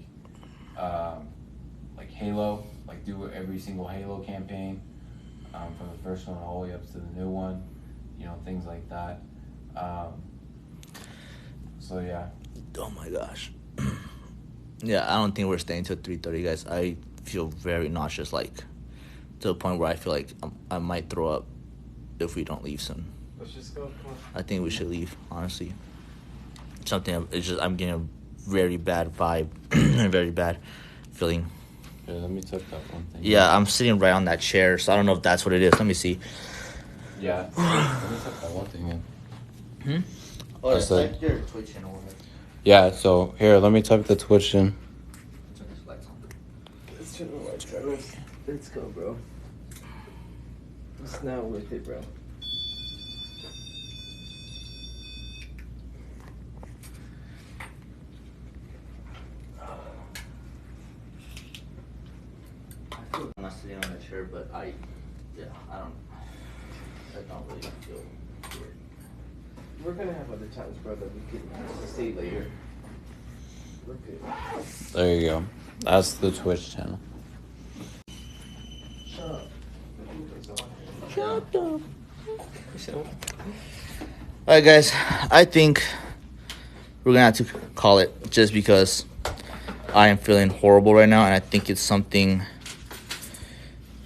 Speaker 5: Halo, like do every single Halo campaign, from the first one all the way up to the new one, you know, things like that. So yeah.
Speaker 1: Oh my gosh. Yeah, I don't think we're staying till 3:30, guys. I feel very nauseous. Like to the point where I feel like I might throw up if we don't leave soon.
Speaker 8: Let's just go. Come on.
Speaker 1: I think we should leave, honestly. It's just I'm getting a very bad vibe, a very bad feeling.
Speaker 7: Here, let me tuck that one thing.
Speaker 1: Yeah, I'm sitting right on that chair, so I don't know if that's what it is. Let me see.
Speaker 7: Yeah. Let me tuck that one thing in.
Speaker 1: Oh,
Speaker 7: it's like
Speaker 1: your Twitch channel.
Speaker 7: Yeah, so here, let me tuck the Twitch in.
Speaker 8: Let's turn the lights on. Let's go, bro. It's not worth it, bro.
Speaker 1: I'm not sitting on that chair, but I don't really feel weird.
Speaker 8: We're gonna have other times, bro, that we can stay later. We're good.
Speaker 7: There you go. That's the Twitch channel.
Speaker 8: Shut up.
Speaker 1: Shut up. Alright, guys, I think we're gonna have to call it just because I am feeling horrible right now, and I think it's something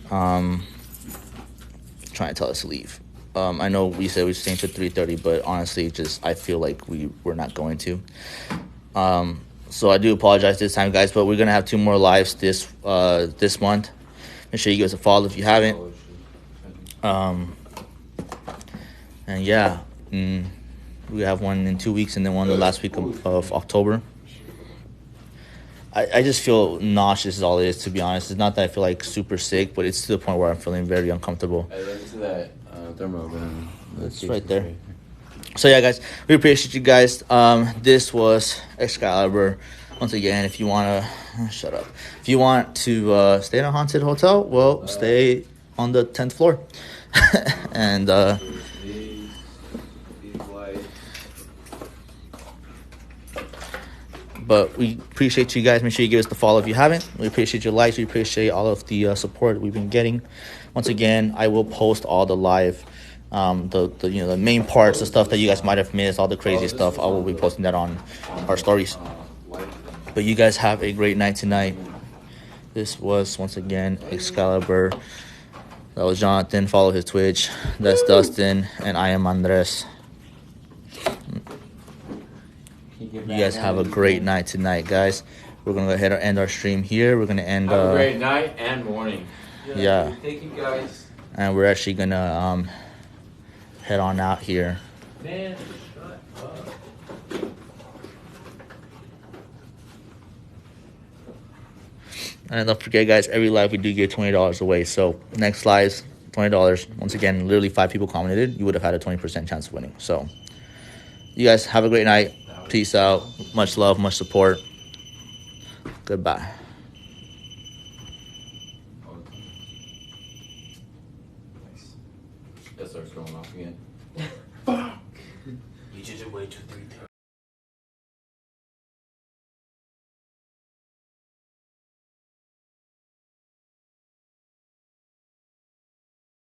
Speaker 1: trying to tell us to leave. I know we said we're staying to 3:30, but honestly, just I feel like we're not going to. So I do apologize this time, guys, but we're gonna have 2 more lives this month. Make sure you give us a follow if you haven't. And yeah, we have one in 2 weeks, and then one the last week of October. I just feel nauseous is all it is, to be honest. It's not that I feel like super sick, but it's to the point where I'm feeling very uncomfortable.
Speaker 7: Hey, look to that thermal gun.
Speaker 1: It's right there. So yeah, guys, we appreciate you guys. This was Excalibur. Once again, if you want to shut up, if you want to stay in a haunted hotel, well, stay on the 10th floor. And but we appreciate you guys. Make sure you give us the follow if you haven't. We appreciate your likes. We appreciate all of the support we've been getting. Once again, I will post all the live, the main parts, the stuff that you guys might have missed, all the crazy stuff. I will be posting that on our stories. But you guys have a great night tonight. This was once again Excalibur. That was Jonathan. Follow his Twitch. That's Dustin, and I am Andres. You guys have a great night tonight, guys. We're gonna go ahead and end our stream here. We're gonna end.
Speaker 5: Have a great night and morning.
Speaker 1: Yeah.
Speaker 8: Thank you, guys.
Speaker 1: And we're actually gonna head on out here.
Speaker 2: Man, shut up.
Speaker 1: And don't forget, guys, every live we do give $20 away. So next lives, $20. Once again, literally 5 people commented. You would have had a 20% chance of winning. So you guys have a great night. Peace out. Much love, much support. Goodbye.
Speaker 5: That starts going off again.
Speaker 1: You just wait 2, 3 days.